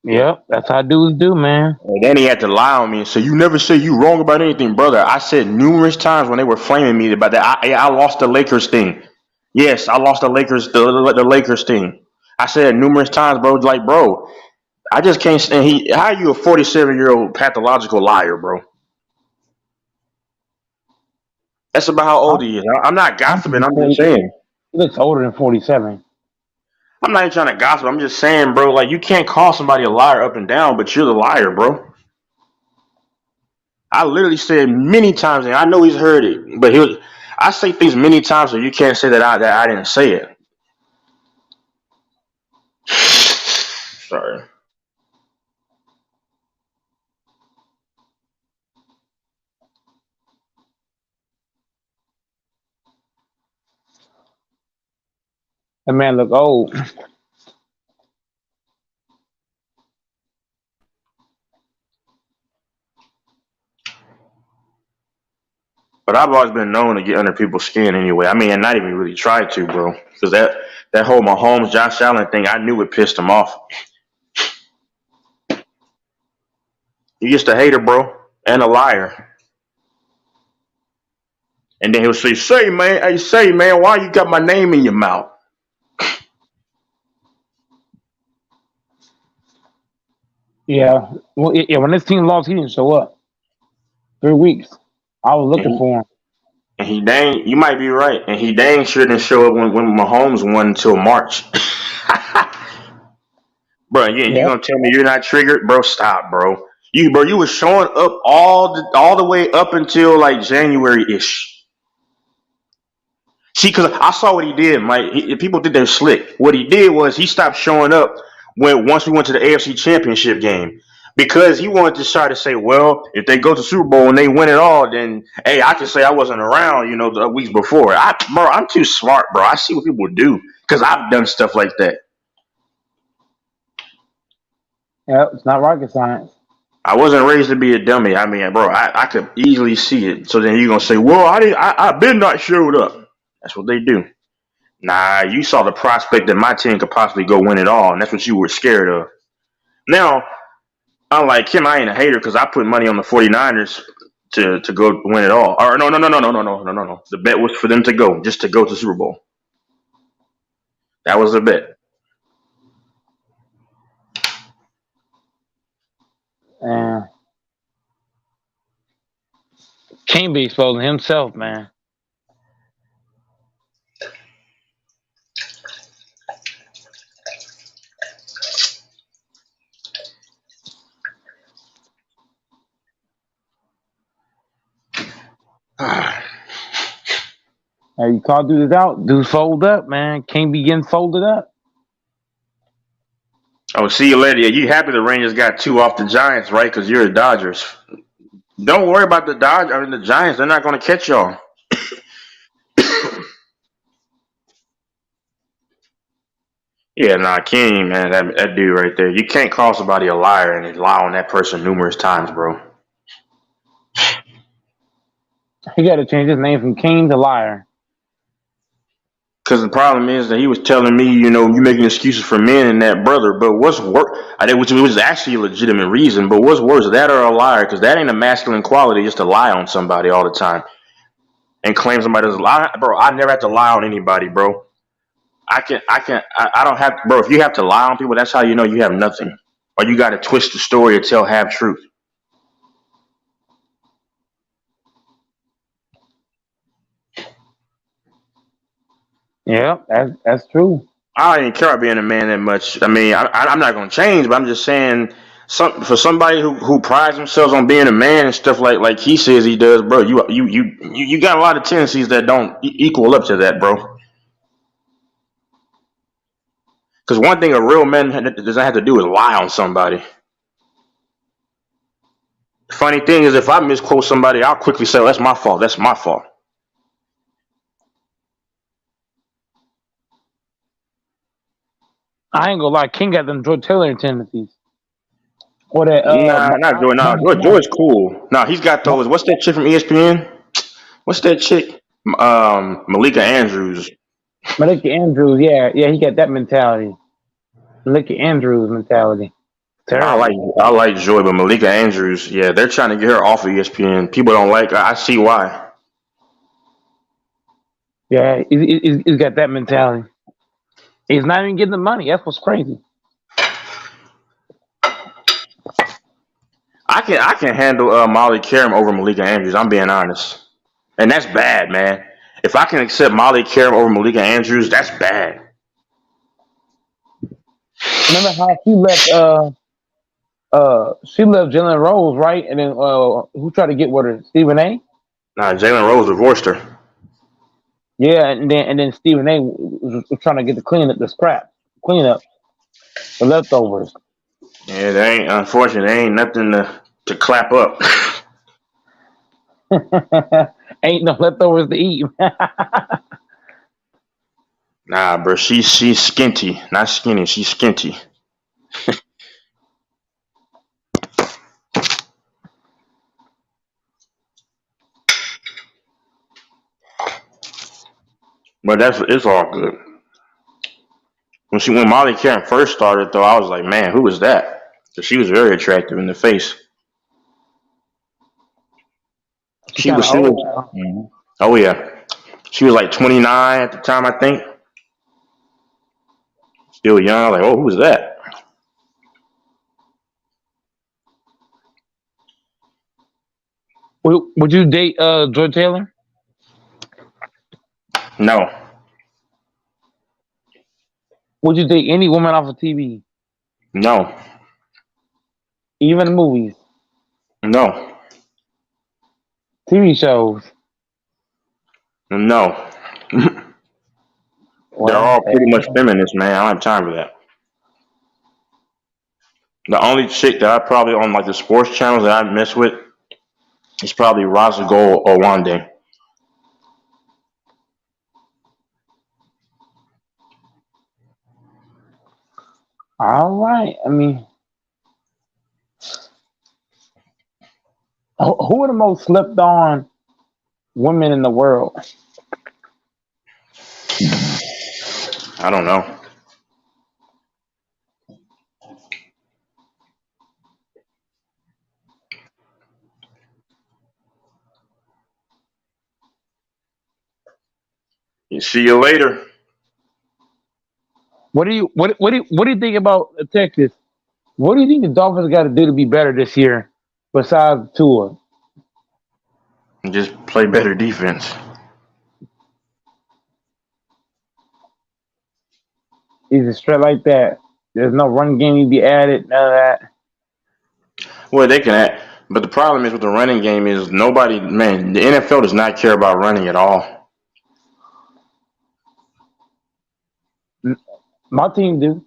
Yep, that's how dudes do, man. And then he had to lie on me and say, "You never say you wrong about anything, brother." I said numerous times when they were flaming me about that. I lost the Lakers thing. Yes, I lost the Lakers thing. I said numerous times, bro. Like, bro, I just can't stand. How are you a 47-year-old pathological liar, bro? That's about how old he is. I'm not gossiping. I'm just saying. He looks older than 47. I'm not even trying to gossip. I'm just saying, bro. Like, you can't call somebody a liar up and down, but you're the liar, bro. I literally said many times, and I know he's heard it, but I say things many times, so you can't say that I didn't say it. Sorry. That man look old. But I've always been known to get under people's skin anyway. I mean, and not even really tried to, bro. Because that whole Mahomes, Josh Allen thing, I knew it pissed him off. He's just a hater, bro, and a liar. And then he'll say, "Say, man, why you got my name in your mouth?" Yeah. Well, yeah. When this team lost, he didn't show up. 3 weeks. I was looking for him. And you might be right. And he dang sure didn't show up when Mahomes won until March. Bro, you gonna tell me you're not triggered? Bro, stop, bro. You was showing up all the way up until like January-ish. See, because I saw what he did, Mike. People think they're slick. What he did was he stopped showing up once we went to the AFC Championship game because he wanted to try to say, well, if they go to Super Bowl and they win it all, then hey, I can say I wasn't around, the weeks before. I'm too smart, bro. I see what people do because I've done stuff like that. Yeah, it's not rocket science. I wasn't raised to be a dummy. I mean, bro, I could easily see it. So then you're gonna say, well, I've been not showed up. That's what they do. Nah, you saw the prospect that my team could possibly go win it all, and that's what you were scared of. Now, unlike him, I ain't a hater because I put money on the 49ers to go win it all. Or no. The bet was for them to go, just to go to Super Bowl. That was the bet. Can't be exposing himself, man. Hey, you call dudes out. Dudes fold up, man. Can't be getting folded up. Oh, see you later. Yeah, you happy the Rangers got 2 off the Giants, right? Because you're the Dodgers. Don't worry about the Dodgers. I mean, the Giants, they're not going to catch y'all. Yeah, King, man, that dude right there. You can't call somebody a liar and lie on that person numerous times, bro. He got to change his name from King to Liar. Because the problem is that he was telling me, you making excuses for men and that brother. But what's worse? Which was actually a legitimate reason. But what's worse, that or a liar? Because that ain't a masculine quality just to lie on somebody all the time and claim somebody's a lie. Bro, I never have to lie on anybody, bro. I don't have, bro. If you have to lie on people, that's how you know you have nothing. or you got to twist the story to tell half truth. Yeah, that's true. I don't even care about being a man that much. I mean, I'm not going to change, but I'm just saying, for somebody who prides themselves on being a man and stuff like he says he does, bro. You got a lot of tendencies that don't equal up to that, bro. Because one thing a real man doesn't have to do is lie on somebody. The funny thing is, if I misquote somebody, I'll quickly say, oh, "That's my fault. That's my fault." I ain't gonna lie, King got them George Taylor tendencies. Or that Not Joy. No, Joy's cool. No, he's got those. What's that chick from ESPN? What's that chick? Malika Andrews. Malika Andrews, yeah, he got that mentality. Malika Andrews mentality. Terrible. I like Joy, but Malika Andrews, yeah, they're trying to get her off of ESPN. People don't like her. I see why. Yeah, he's got that mentality. He's not even getting the money. That's what's crazy. I can handle Molly Karam over Malika Andrews. I'm being honest, and that's bad, man. If I can accept Molly Karam over Malika Andrews, that's bad. Remember how she left Jalen Rose, right? And then who tried to get with her? Stephen A? Nah, Jalen Rose divorced her. Yeah, and then Stephen A was trying to get the clean up, the leftovers. Yeah, unfortunately, there ain't nothing to clap up. Ain't no leftovers to eat. Nah, bro, she's skinty, not skinny. She's skinty. But it's all good. When Molly Karam first started, though, I was like, man, who was that? Because she was very attractive in the face. She was. Mm-hmm. Oh yeah, she was like 29 at the time, I think. Still young. Like, oh, who's that? Would you date George Taylor? No. Would you date any woman off of TV? No. Even movies? No. TV shows? No. They're all pretty much feminist, man. I don't have time for that. The only chick that I probably on like the sports channels that I mess with is probably Razago or Wande. All right. I mean, who are the most slept on women in the world? I don't know. See you later. What do you think about Texas? What do you think the Dolphins got to do to be better this year besides Tua? Just play better defense. Is it straight like that? There's no run game to be added, none of that. Well, they can add, but the problem is with the running game is the NFL does not care about running at all. My team do.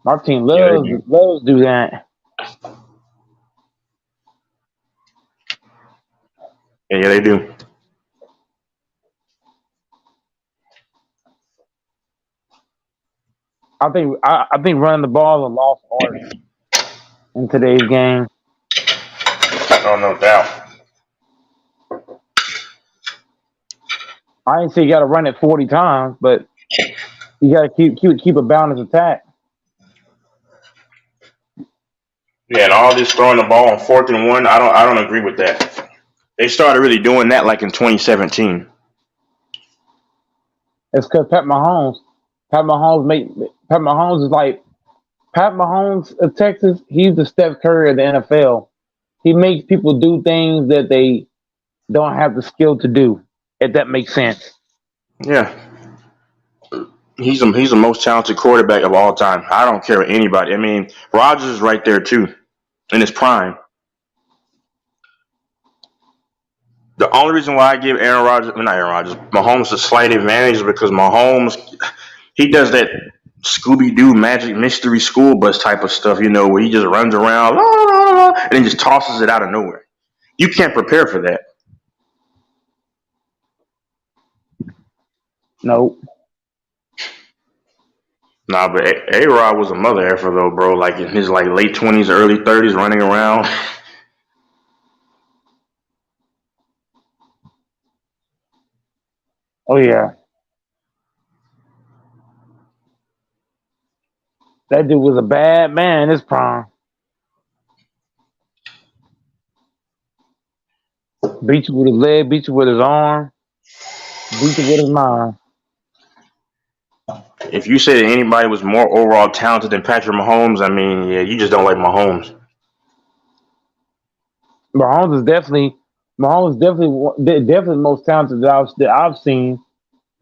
My team loves do that. Yeah, they do. I think running the ball is a lost art in today's game. Oh, no doubt. I ain't say you got to run it 40 times, but you got to keep a balanced attack. Yeah, and all this throwing the ball on 4th and 1, I don't agree with that. They started really doing that like in 2017. It's because Pat Mahomes is like Pat Mahomes of Texas, he's the Steph Curry of the NFL. He makes people do things that they don't have the skill to do, if that makes sense. Yeah. He's the most talented quarterback of all time. I don't care what anybody. I mean, Rodgers is right there too, in his prime. The only reason why I give Mahomes a slight advantage is because Mahomes, he does that Scooby-Doo magic mystery school bus type of stuff, where he just runs around la, la, la, and then just tosses it out of nowhere. You can't prepare for that. Nope. Nah, but A-Rod was a mother effer though, bro. Like in his late 20s, early 30s, running around. Oh yeah. That dude was a bad man in his prime. Beat you with his leg, beat you with his arm, beat you with his mind. If you say that anybody was more overall talented than Patrick Mahomes, I mean, yeah, you just don't like Mahomes. Mahomes is definitely the most talented that I've seen.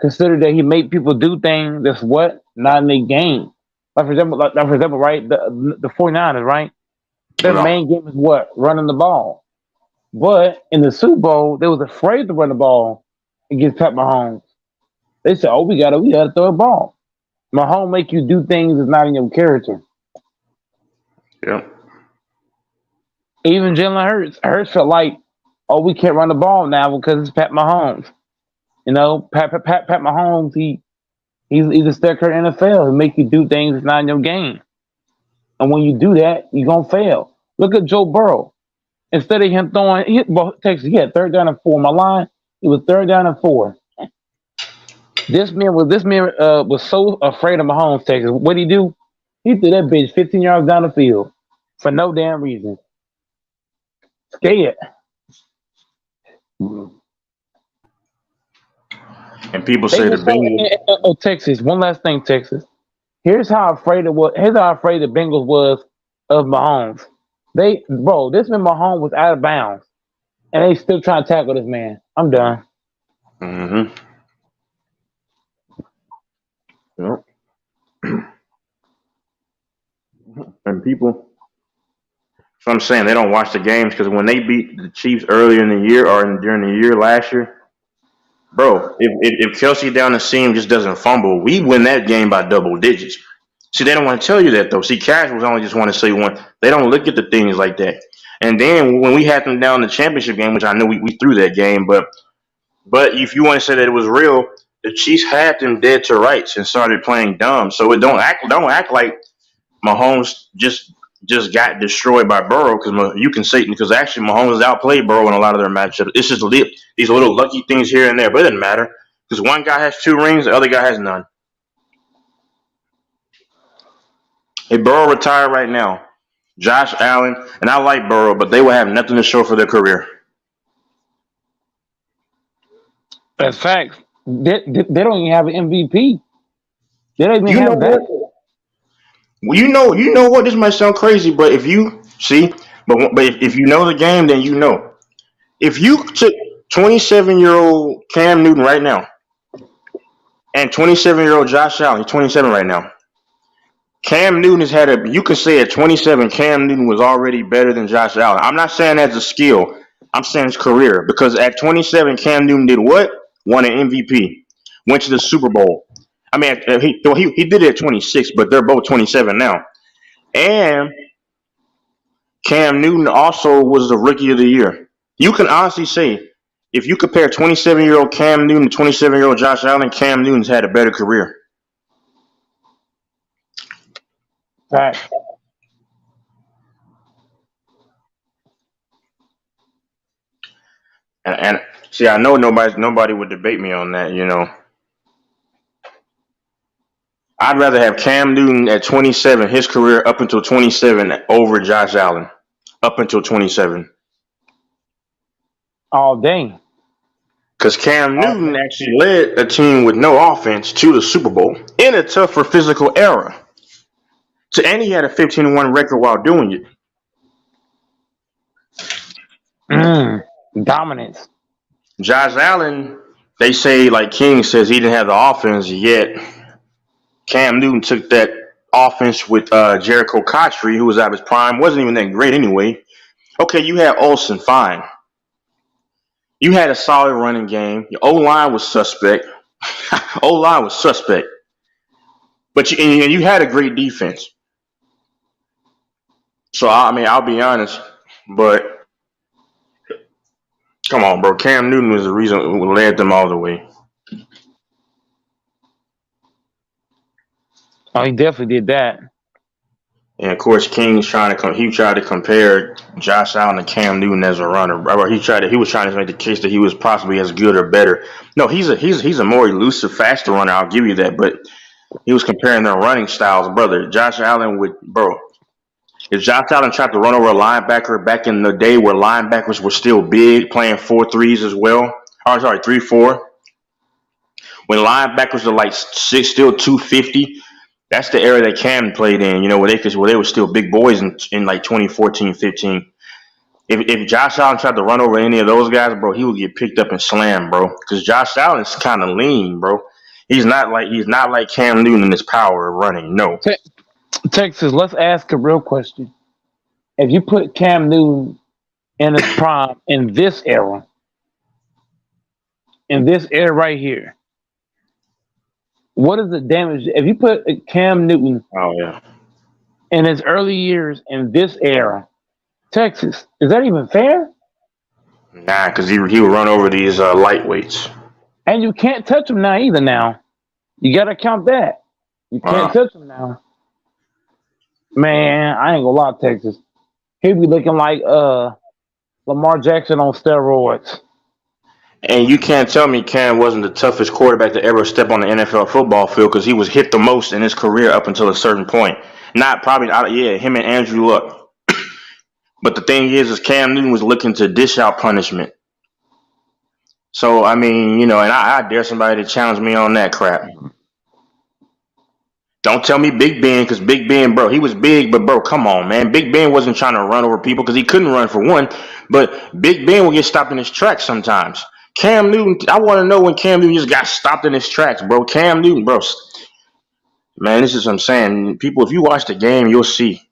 Consider that he made people do things that's not in their game. Like for example, right, the 49ers, right? Their main game is running the ball. But in the Super Bowl, they was afraid to run the ball against Pat Mahomes. They said, "Oh, we gotta throw a ball." Mahomes make you do things that's not in your character. Yeah. Even Jalen Hurts felt like, "Oh, we can't run the ball now because it's Pat Mahomes." Pat Mahomes, he's a Steph Curry NFL. He make you do things that's not in your game, and when you do that, you're gonna fail. Look at Joe Burrow. Instead of him Texas, he had 3rd down and 4. My line, it was 3rd down and 4. This man was so afraid of Mahomes, Texas. What'd he do? He threw that bitch 15 yards down the field for no damn reason. Scared. And people say the Bengals. Texas. One last thing, Texas. Here's how afraid the Bengals was of Mahomes. This man Mahomes was out of bounds, and they still trying to tackle this man. I'm done. Mm-hmm. Yep. And people, so I'm saying they don't watch the games because when they beat the Chiefs earlier in the year or during the year last year, bro, if Kelsey down the seam just doesn't fumble, we win that game by double digits. See, they don't want to tell you that though. See, Casuals only just want to say one. They don't look at the things like that. And then when we had them down the championship game, which I know we threw that game, but if you want to say that it was real, the Chiefs had them dead to rights and started playing dumb. So it don't act like Mahomes just got destroyed by Burrow because actually Mahomes outplayed Burrow in a lot of their matchups. It's just these little lucky things here and there, but it doesn't matter because one guy has 2 rings, the other guy has none. If Burrow retired right now, Josh Allen, and I like Burrow, but they will have nothing to show for their career. That's facts. They don't even have an MVP. They don't even have that. Well, you know what? This might sound crazy, but if you if you know the game, then you know. If you took 27-year-old Cam Newton right now and 27-year-old Josh Allen, he's 27 right now. Cam Newton has had you could say at 27, Cam Newton was already better than Josh Allen. I'm not saying that's a skill. I'm saying his career. Because at 27, Cam Newton did what? Won an MVP. Went to the Super Bowl. I mean, he did it at 26, but they're both 27 now. And Cam Newton also was the Rookie of the Year. You can honestly say, if you compare 27-year-old Cam Newton to 27-year-old Josh Allen, Cam Newton's had a better career. Right. And see, I know nobody would debate me on that, I'd rather have Cam Newton at 27, his career up until 27, over Josh Allen up until 27. All day. Because Cam Newton actually led a team with no offense to the Super Bowl in a tougher physical era. So, and he had a 15-1 record while doing it. Dominance. Josh Allen, they say, like King says, he didn't have the offense yet. Cam Newton took that offense with Jericho Cotchery, who was out of his prime, wasn't even that great anyway. Okay, you had Olsen, fine. You had a solid running game. Your O-line was suspect. O-line was suspect. But you had a great defense. So, I mean, I'll be honest, but come on, bro. Cam Newton was the reason who led them all the way. Oh, he definitely did that. And of course, King tried to compare Josh Allen and Cam Newton as a runner. He was trying to make the case that he was possibly as good or better. No, he's a more elusive, faster runner. I'll give you that. But he was comparing their running styles, brother. Josh Allen if Josh Allen tried to run over a linebacker back in the day where linebackers were still big, playing 4-3s as well. 3-4. When linebackers are like 6', still 250. That's the era that Cam played in, where they were still big boys in like 2014-15. If Josh Allen tried to run over any of those guys, bro, he would get picked up and slammed, bro. Because Josh Allen's kind of lean, bro. He's not like Cam Newton in his power of running. No. Texas, let's ask a real question. If you put Cam Newton in his prime in this era right here, what is the damage? If you put Cam Newton in his early years in this era, Texas, is that even fair? Nah, because he would run over these lightweights. And you can't touch him now either now. You got to count that. You can't touch him now. Man, I ain't gonna lie, Texas. He'd be looking like Lamar Jackson on steroids. And you can't tell me Cam wasn't the toughest quarterback to ever step on the NFL football field because he was hit the most in his career up until a certain point. Him and Andrew Luck. But the thing is Cam Newton was looking to dish out punishment. So, I mean, and I dare somebody to challenge me on that crap. Don't tell me Big Ben, because Big Ben, bro, he was big, but, bro, come on, man. Big Ben wasn't trying to run over people because he couldn't run for one, but Big Ben would get stopped in his tracks sometimes. Cam Newton, I want to know when Cam Newton just got stopped in his tracks, bro. Cam Newton, bro. Man, this is what I'm saying. People, if you watch the game, you'll see.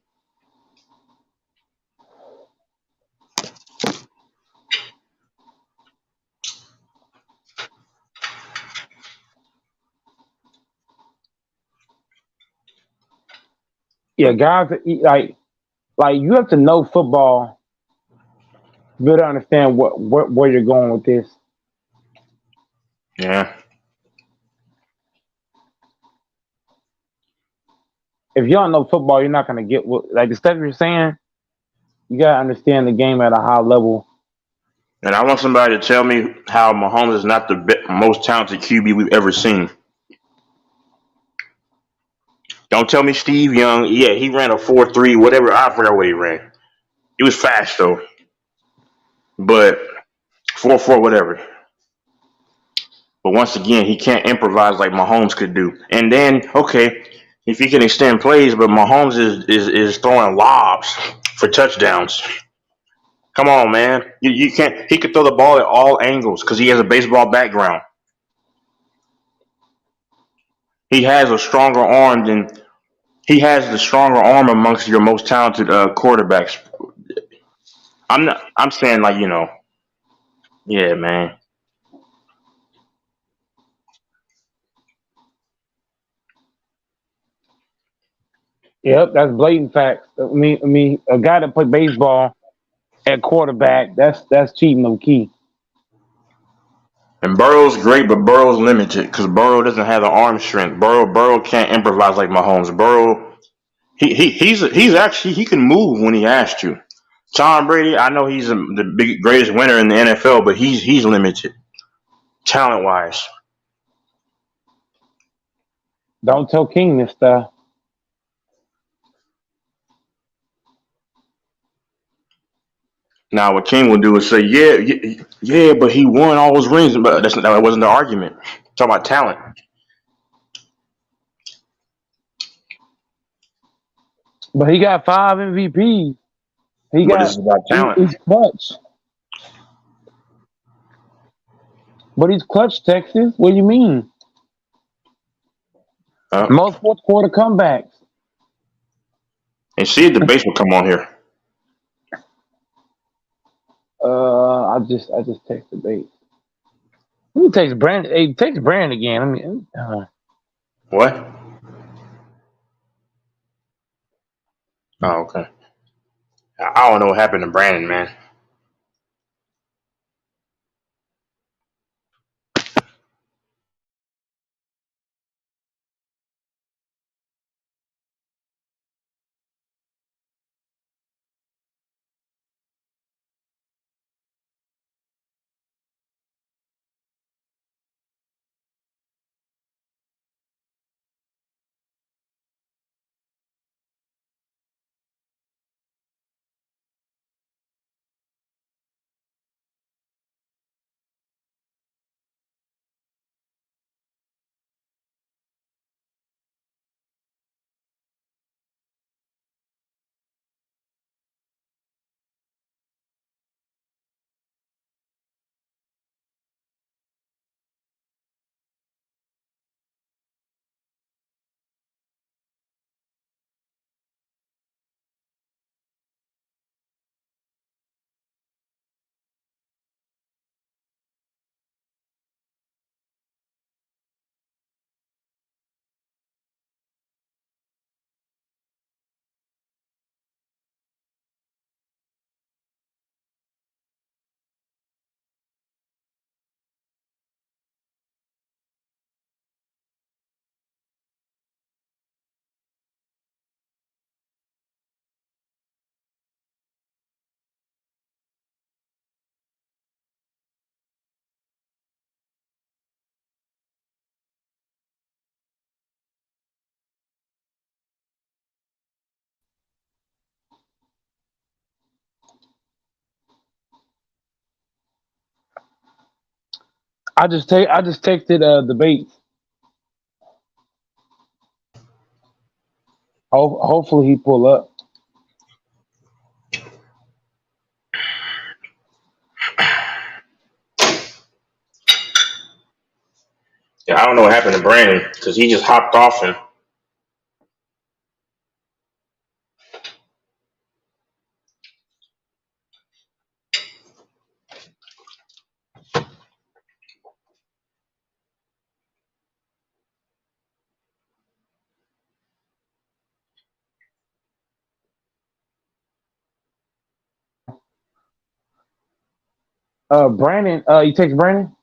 Yeah, guys, like you have to know football to better understand where you're going with this. Yeah. If you don't know football, you're not going to get the stuff you're saying. You got to understand the game at a high level. And I want somebody to tell me how Mahomes is not the most talented QB we've ever seen. Don't tell me Steve Young. Yeah, he ran a 4.3, whatever. I forgot what he ran. He was fast, though. But 4.4, whatever. But once again, he can't improvise like Mahomes could do. And then, okay, if he can extend plays, but Mahomes is throwing lobs for touchdowns. Come on, man. You can't. He could throw the ball at all angles because he has a baseball background. He has the stronger arm amongst your most talented quarterbacks. I'm saying yeah, man. Yep, that's blatant facts. I mean, a guy that played baseball at quarterback, that's cheating low key. And Burrow's great, but Burrow's limited because Burrow doesn't have the arm strength. Burrow can't improvise like Mahomes. Burrow, he can move when he has to. Tom Brady, I know he's the greatest winner in the NFL, but he's limited talent wise. Don't tell King this stuff. Now, what King will do is say, yeah, but he won all those rings. But that wasn't the argument. Talk about talent. But he got 5 MVPs. But this is about talent. He's clutch. But he's clutch, Texas. What do you mean? Most fourth quarter comebacks. And see if the base will come on here. I just text the base. Let me text Brandon. Hey, text Brandon again. I mean, What? Oh, okay. I don't know what happened to Brandon, man. I just texted the base. Hopefully he pull up. Yeah, I don't know what happened to Brandon because he just hopped off and. Brandon. You text Brandon?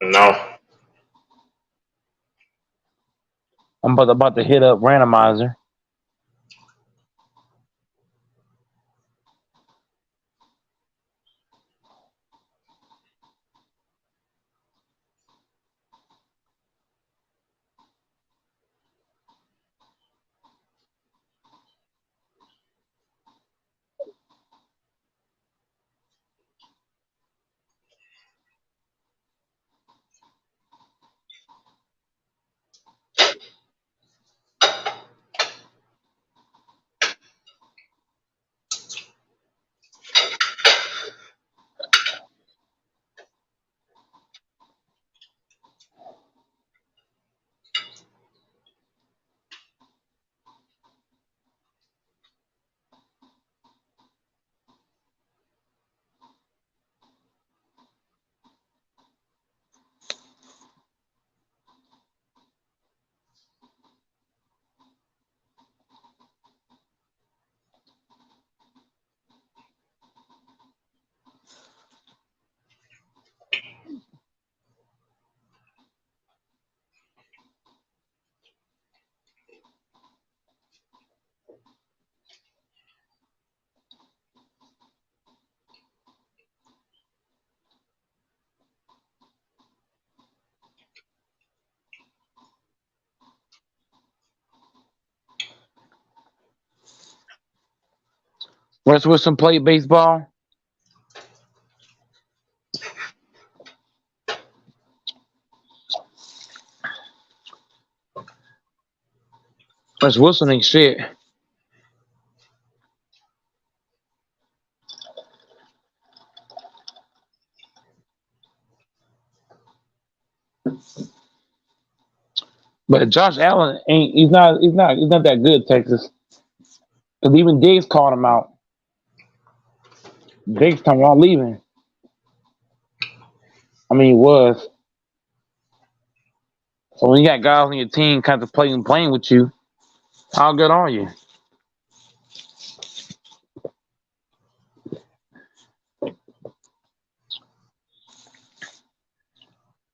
No. I'm about to hit up randomizer. West Wilson played baseball. Russ Wilson ain't shit. But Josh Allen ain't. He's not that good. Texas. Because even Diggs called him out. Diggs talking about leaving. I mean, he was. So when you got guys on your team kind of playing with you, how good are you?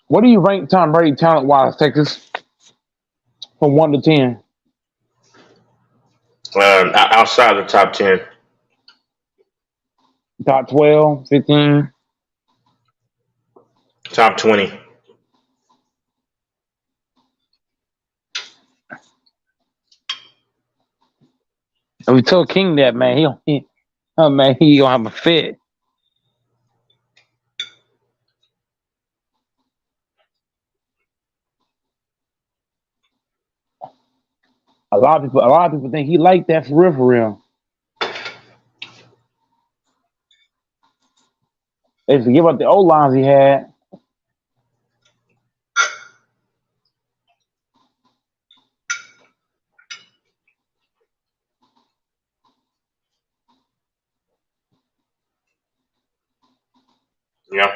What do you rank Tom Brady talent wise, Texas? From 1 to 10. Outside the top 10. Top 12, 15. Top 20. And we told King that, man. He gonna have a fit. A lot of people think he like that for real. They forget about the old lines he had. Yeah.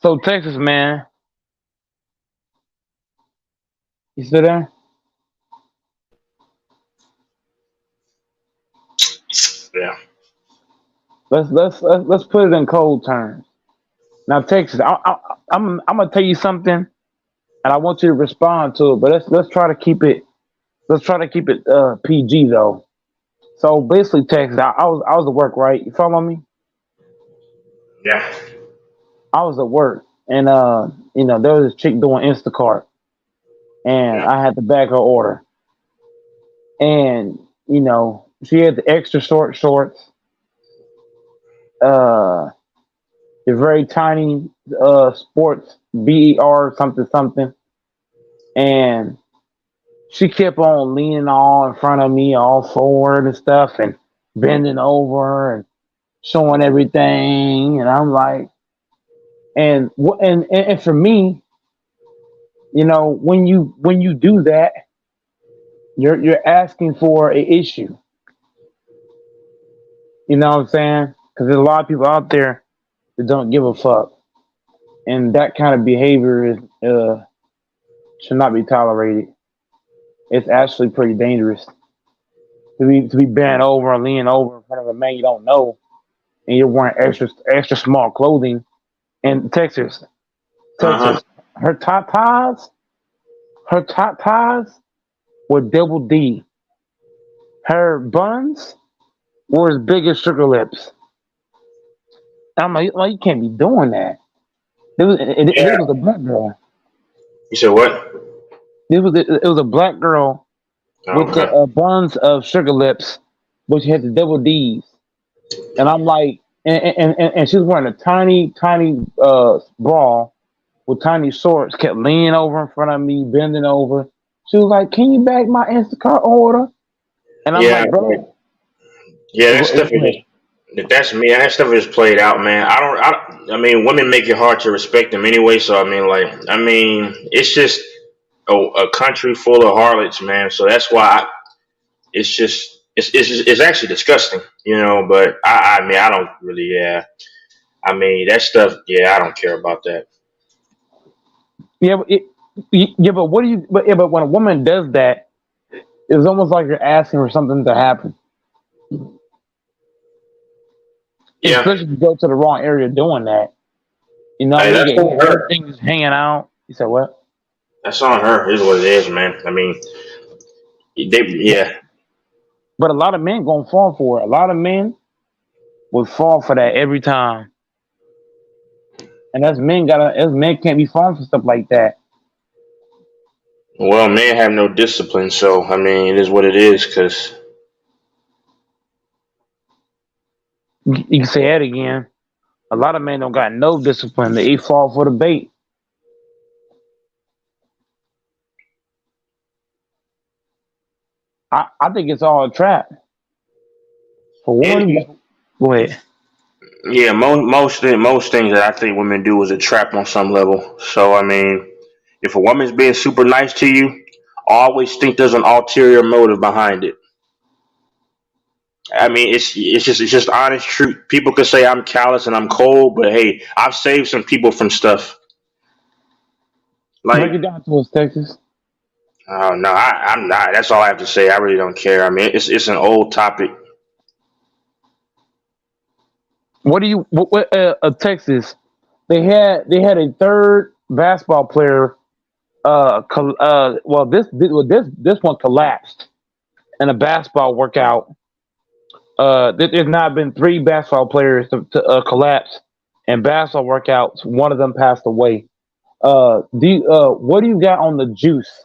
So Texas, man, you still there? Yeah. Let's put it in cold terms. Now, Texas, I'm gonna tell you something, and I want you to respond to it. But let's try to keep it. Let's try to keep it PG though. So basically, Texas, I was at work, right? You follow me? Yeah. I was at work, and there was this chick doing Instacart, and I had to bag her order, and she had the extra short shorts, the very tiny sports BER something, and she kept on leaning all in front of me, all forward and stuff, and bending over and showing everything, and I'm like, and for me, when you do that, you're asking for an issue. You know what I'm saying? Because there's a lot of people out there that don't give a fuck, and that kind of behavior should not be tolerated. It's actually pretty dangerous to be bent over and leaning over in front of a man you don't know, and you're wearing extra small clothing. And Texas, her top ties were double D. Her buns were as big as Sugar Lips. I'm like, you can't be doing that. It was a black girl. You said what? It was a black girl with the buns of Sugar Lips, but she had the double D's. And I'm like, and she was wearing a tiny bra with tiny shorts, kept leaning over in front of me, bending over. She was like, "Can you bag my Instacart order?" And I'm like, "Bro." Yeah, that stuff that's me. That stuff is played out, man. I mean, women make it hard to respect them anyway. So I mean, it's just a country full of harlots, man. So that's why it's actually disgusting, But I mean, I don't really, yeah. I mean, that stuff, yeah, I don't care about that. Yeah, but what do you? But when a woman does that, it's almost like you're asking for something to happen. Yeah. Especially if you go to the wrong area doing that. Everything is hanging out. You said what? That's on her. Is what it is, man. I mean, yeah. But a lot of men gonna fall for it. A lot of men would fall for that every time. And as men can't be falling for stuff like that. Well, men have no discipline, so I mean, it is what it is. Because you can say that again. A lot of men don't got no discipline. They fall for the bait. I think it's all a trap. For one, go ahead. Yeah, most things that I think women do is a trap on some level. So I mean, if a woman's being super nice to you, always think there's an ulterior motive behind it. I mean, it's just honest truth. People could say I'm callous and I'm cold, but hey, I've saved some people from stuff. Like, break it down to us, Texas. Oh no, I'm not. That's all I have to say. I really don't care. I mean, it's an old topic. What Texas? They had a third basketball player. This one collapsed in a basketball workout. There's now been 3 basketball players to collapse in basketball workouts. One of them passed away. What do you got on the juice?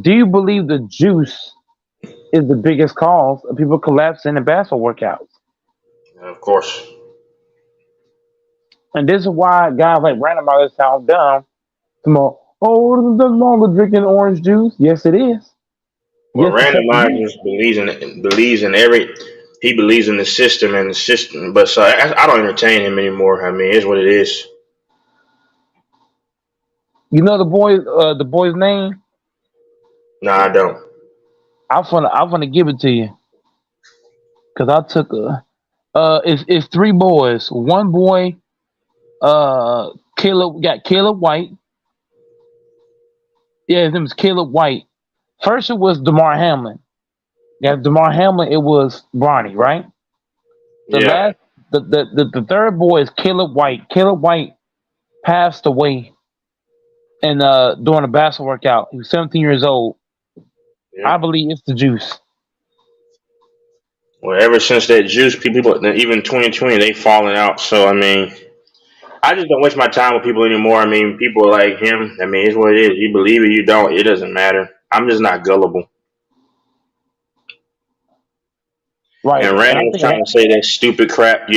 Do you believe the juice is the biggest cause of people collapsing in basketball workouts? Of course. And this is why guys like Randomizer sound dumb. Oh, there's no longer drinking orange juice. Yes, it is. Well, Randomizer believes in he believes in the system and the system. But so I don't entertain him anymore. I mean, it's what it is. You know the boy's name? No, I don't. I'm gonna give it to you because I took it's 3 boys. One boy, Caleb White. Yeah, his name is Caleb White. First it was DeMar Hamlin. Yeah, DeMar Hamlin. It was Bronny, right? The third boy is Caleb White. Caleb White passed away and doing a basketball workout. He was 17 years old. Yeah. I believe it's the juice. Well, ever since that juice, people, even 2020, they falling out. So I mean, I just don't waste my time with people anymore. I mean, people like him. I mean, it's what it is. You believe it, you don't. It doesn't matter. I'm just not gullible. Right. And And I Random think trying to say that stupid crap.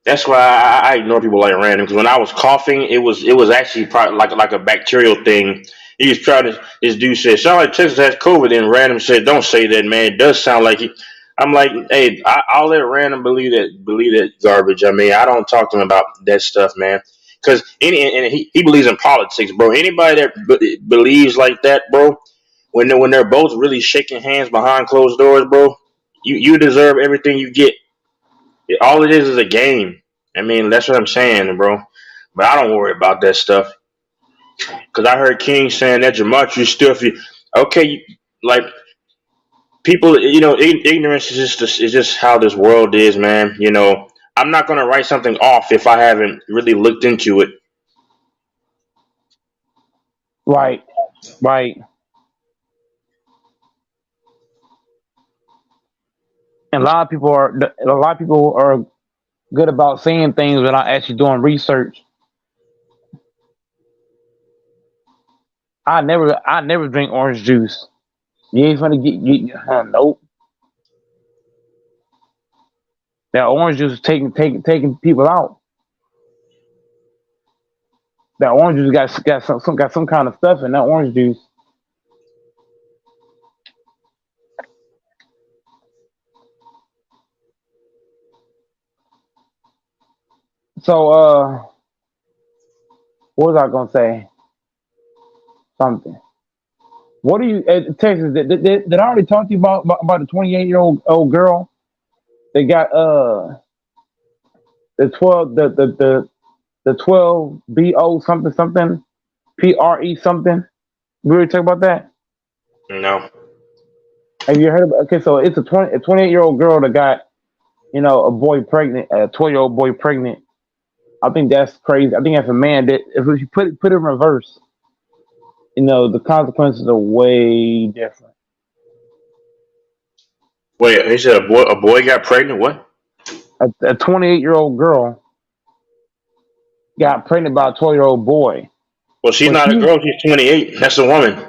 That's why I ignore people like Random. Because when I was coughing, it was actually probably like a bacterial thing. He was trying to. This dude said, "Sound like Texas has COVID." And Random said, "Don't say that, man. It does sound like it." I'm like, hey, I'll let Random believe that garbage. I mean, I don't talk to him about that stuff, man. Because he believes in politics, bro. Anybody that believes like that, bro, when they're both really shaking hands behind closed doors, bro, you deserve everything you get. All it is a game. I mean, that's what I'm saying, bro. But I don't worry about that stuff. Because I heard King saying that gematria stuff. Okay, like people, ignorance is just how this world is, man. I'm not gonna write something off if I haven't really looked into it. right. And a lot of people are good about saying things without actually doing research. I never drink orange juice. You ain't gonna nope. That orange juice is taking people out. That orange juice got some kind of stuff in that orange juice. So what was I gonna say? Something. What do you Texas? Did I already talk to you about the 28-year-old girl? They got the 12 BO something PRE something. We already talked about that. No. Have you heard about? Okay, so it's a 28-year-old girl that got a boy pregnant, a 12-year-old boy pregnant. I think that's crazy. I think that's a man that if you put it in reverse, the consequences are way different. Wait, he said a boy got pregnant. What? A 28-year-old girl got pregnant by a 12-year-old boy. Well, she's not a girl. She's 28. That's a woman.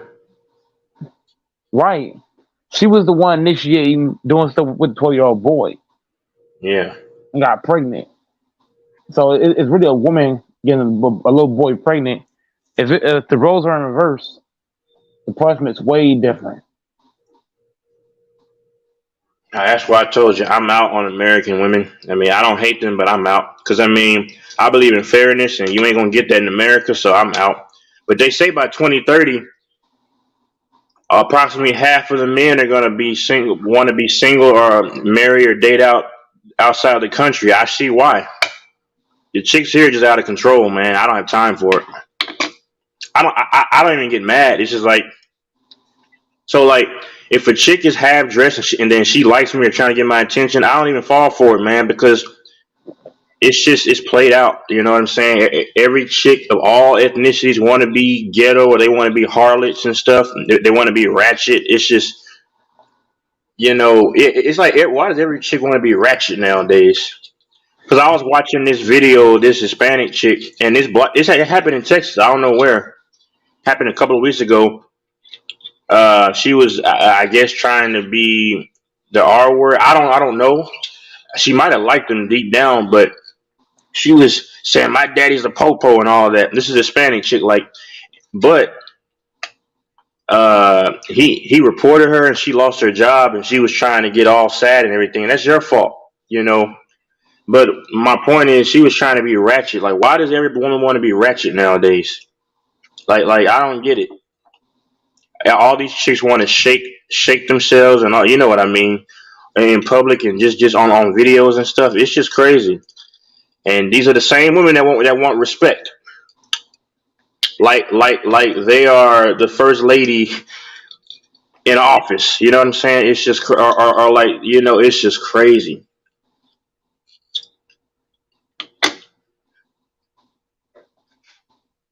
Right. She was the one initiating doing stuff with the 12-year-old boy. Yeah. And got pregnant. So it's really a woman getting a little boy pregnant. If the roles are in reverse, the punishment's way different. That's why I told you I'm out on American women. I mean, I don't hate them, but I'm out. Because, I mean, I believe in fairness, and you ain't going to get that in America, so I'm out. But they say by 2030, approximately half of the men are going to be single, want to be single or marry or date outside of the country. I see why. The chicks here are just out of control, man. I don't have time for it. I don't even get mad. It's just like, so like, if a chick is half dressed and then she likes me or trying to get my attention, I don't even fall for it, man, because it's played out. You know what I'm saying? Every chick of all ethnicities want to be ghetto or they want to be harlots and stuff. They want to be ratchet. It's just, it's like, why does every chick want to be ratchet nowadays? Because I was watching this video, this Hispanic chick, and this happened in Texas. I don't know where. Happened a couple of weeks ago. She was, I guess, trying to be the R word. I don't know. She might have liked him deep down, but she was saying my daddy's a popo and all that. This is a Hispanic chick, but he reported her and she lost her job and she was trying to get all sad and everything. And that's your fault, But my point is, she was trying to be ratchet. Like, why does every woman want to be ratchet nowadays? Like I don't get it. All these chicks want to shake themselves and all, you know what I mean, in public and just on videos and stuff. It's just crazy. And these are the same women that want respect. Like they are the first lady in office. You know what I'm saying? It's just or like, it's just crazy.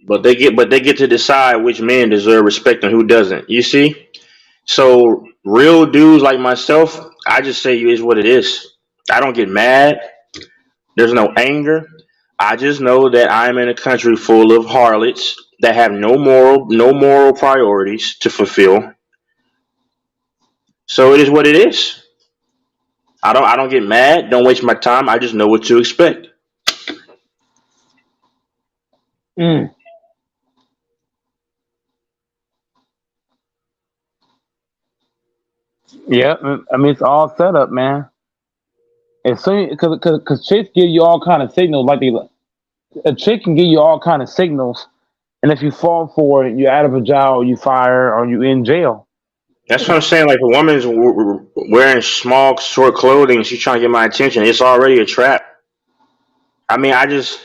But they get to decide which men deserve respect and who doesn't. You see? So real dudes like myself, I just say it is what it is. I don't get mad. There's no anger. I just know that I'm in a country full of harlots that have no moral priorities to fulfill. So it is what it is. I don't get mad. Don't waste my time. I just know what to expect. Mm. Yeah, I mean it's all set up, man. As soon because chicks give you all kind of signals, like a chick can give you all kind of signals, and if you fall for it, you're out of a job, or you fire, or you in jail. That's what I'm saying. Like, if a woman's wearing small, short clothing, she's trying to get my attention. It's already a trap. I mean, I'm just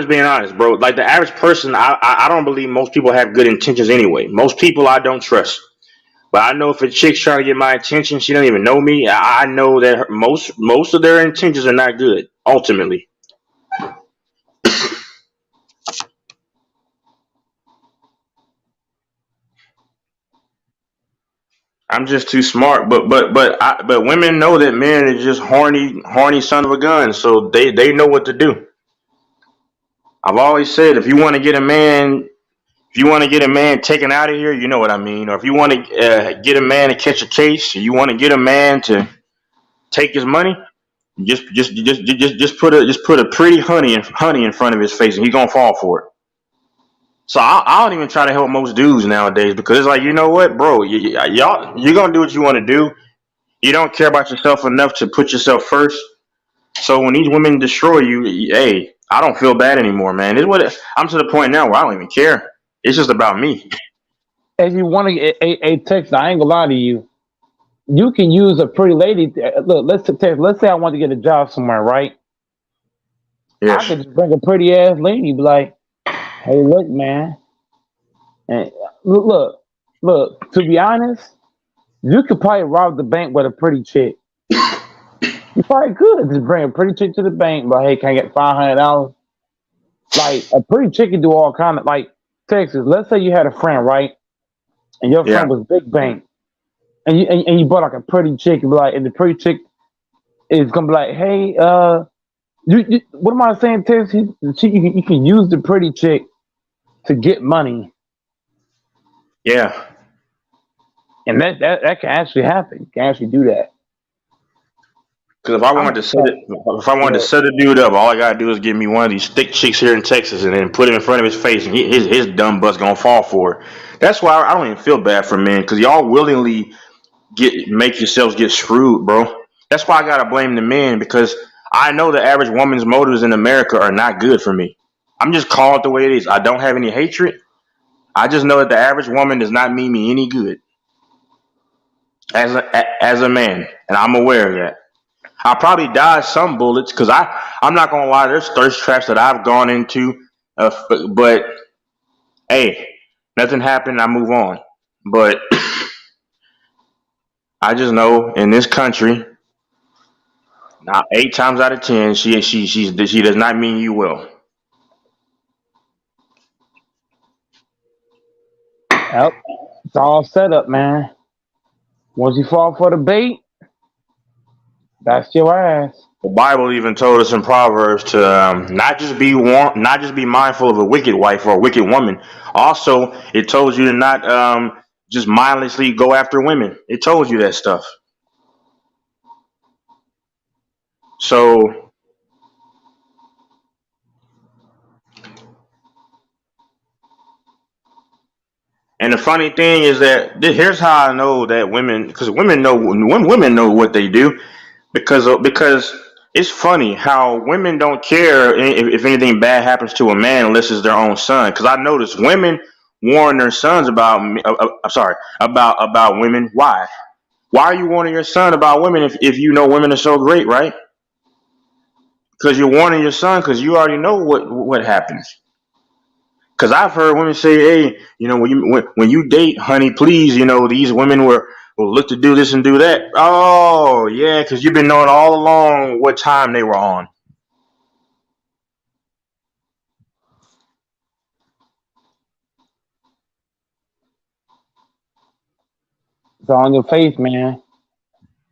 being honest, bro. Like the average person, I don't believe most people have good intentions anyway. Most people I don't trust. But I know if a chick's trying to get my attention, she don't even know me. I know that most of their intentions are not good. Ultimately, I'm just too smart. But women know that men are just horny son of a gun. So they know what to do. I've always said if you want to get a man taken out of here, you know what I mean. Or if you want to get a man to catch a case, or you want to get a man to take his money, just put a pretty honey in front of his face, and he's gonna fall for it. So I don't even try to help most dudes nowadays because it's like, you know what, bro, you're gonna do what you want to do. You don't care about yourself enough to put yourself first. So when these women destroy you, hey, I don't feel bad anymore, man. I'm to the point now where I don't even care. It's just about me. If you want to get a text, I ain't gonna lie to you. You can use a pretty lady. Look, let's say I want to get a job somewhere, right? Yes. I could just bring a pretty ass lady, be like, "Hey, look, man, and look. To be honest, you could probably rob the bank with a pretty chick. You probably could just bring a pretty chick to the bank, but hey, can I get $500? Like a pretty chick can do all kind of like Texas. Let's say you had a friend, right, and your friend was big bank, and you bought like a pretty chick, and be like, and the pretty chick is gonna be like, hey, what am I saying, Texas? You can use the pretty chick to get money. Yeah. And that can actually happen. You can actually do that. Because if I wanted to set a dude up, all I gotta do is give me one of these thick chicks here in Texas, and then put him in front of his face, and his dumb butt's gonna fall for it. That's why I don't even feel bad for men, because y'all willingly make yourselves get screwed, bro. That's why I gotta blame the men, because I know the average woman's motives in America are not good for me. I'm just calling it the way it is. I don't have any hatred. I just know that the average woman does not mean me any good as a man, and I'm aware of that. I probably dodged some bullets because I'm not gonna lie. There's thirst traps that I've gone into, but hey, nothing happened. I move on. But I just know in this country, now 8 times out of 10, she does not mean you well. Yep, it's all set up, man. Once you fall for the bait, that's your ass. The Bible even told us in Proverbs to not just be mindful of a wicked wife or a wicked woman. Also, it told you to not just mindlessly go after women. It told you that stuff. So, and the funny thing is that here's how I know that women, because women know what they do, because it's funny how women don't care if anything bad happens to a man unless it's their own son. Because I noticed women warn their sons about women. Why? Why are you warning your son about women if you know women are so great, right? Because you're warning your son because you already know what happens. Because I've heard women say, "Hey, when you date, honey, please, these women will look to do this and do that." Oh, yeah, because you've been knowing all along what time they were on. It's all in your face, man.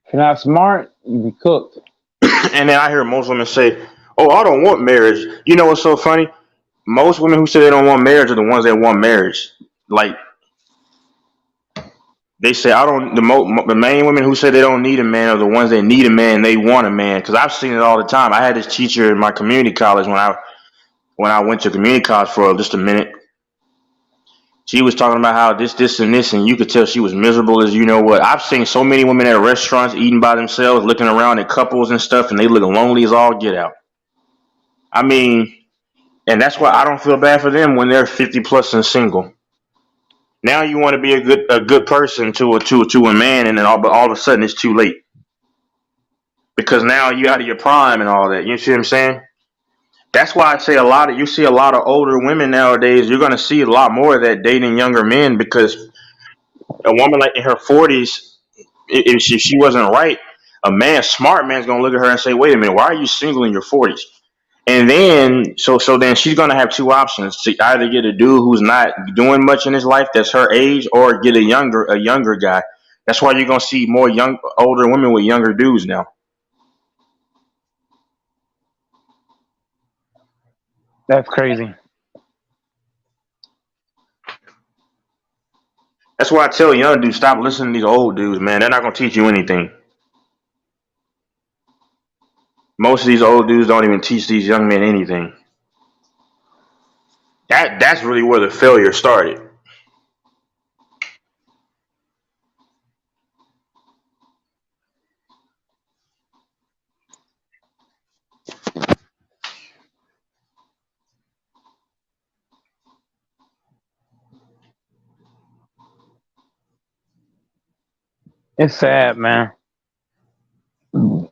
If you're not smart, you be cooked. And then I hear most women say, "Oh, I don't want marriage." You know what's so funny? Most women who say they don't want marriage are the ones that want marriage. Like they say, I don't. The main women who say they don't need a man are the ones that need a man. They want a man because I've seen it all the time. I had this teacher in my community college when I went to community college for just a minute. She was talking about how this, and this, and you could tell she was miserable as you know what. I've seen so many women at restaurants eating by themselves, looking around at couples and stuff, and they look lonely as all get out. I mean, and that's why I don't feel bad for them when they're 50 plus and single. Now you want to be a good person to a man, and then but all of a sudden it's too late because now you out of your prime and all that. You see what I'm saying? That's why I say you see a lot of older women nowadays. You're going to see a lot more of that dating younger men because a woman like in her 40s, if she wasn't right, smart man's going to look at her and say, "Wait a minute, why are you single in your 40s?" And then so then she's going to have two options: to either get a dude who's not doing much in his life that's her age, or get a younger guy. That's why you're going to see more older women with younger dudes now. That's crazy. That's why I tell young dudes, stop listening to these old dudes, man. They're not going to teach you anything. Most of these old dudes don't even teach these young men anything. That's really where the failure started. It's sad, man. And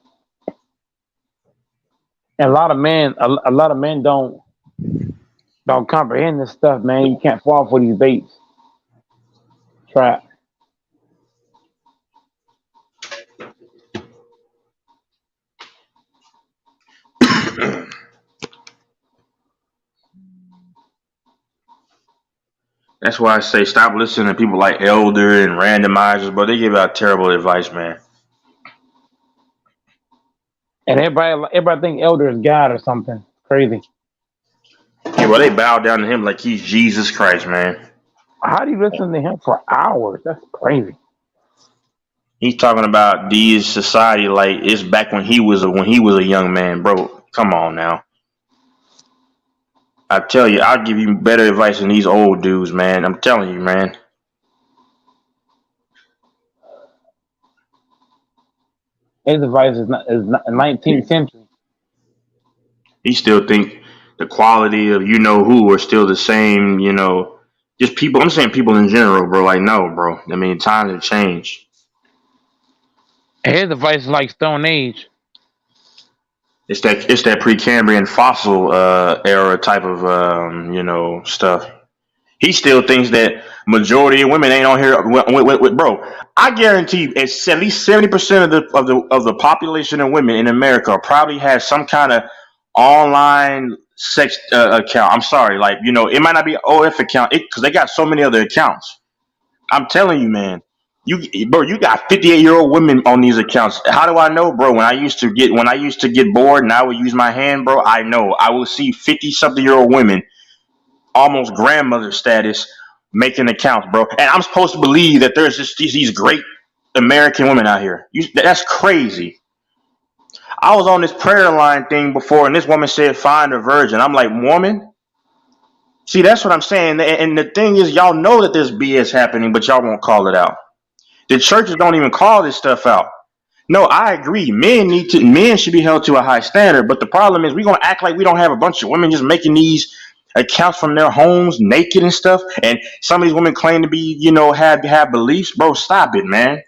a lot of men don't comprehend this stuff, man. You can't fall for these baits. Trap. That's why I say stop listening to people like Elder and randomizers, but they give out terrible advice, man. And everybody think Elder is God or something crazy. Yeah, well, they bow down to him like he's Jesus Christ, man. How do you listen to him for hours? That's crazy. He's talking about these society like it's back when he was a young man, bro. Come on now. I tell you, I'll give you better advice than these old dudes, man. I'm telling you, man. His advice is 19th century. He still think the quality of you know who are still the same, you know. Just people. I'm saying people in general, bro. Like, no, bro. I mean, times have changed. His advice is like Stone Age. It's that Precambrian fossil era type of stuff. He still thinks that majority of women ain't on here with bro. I guarantee it's at least 70% of the population of women in America probably has some kind of online sex account. I'm sorry, like it might not be an OF account because they got so many other accounts. I'm telling you, man. You got 58-year-old women on these accounts. How do I know, bro? When I used to get bored and I would use my hand, bro, I know. I will see 50-something-year-old women, almost grandmother status, making accounts, bro. And I'm supposed to believe that there's just these great American women out here. That's crazy. I was on this prayer line thing before, and this woman said, "Find a virgin." I'm like, woman? See, that's what I'm saying. And the thing is, y'all know that there's BS happening, but y'all won't call it out. The churches don't even call this stuff out. No, I agree. Men should be held to a high standard. But the problem is we're gonna act like we don't have a bunch of women just making these accounts from their homes naked and stuff. And some of these women claim to be, have beliefs. Bro, stop it, man.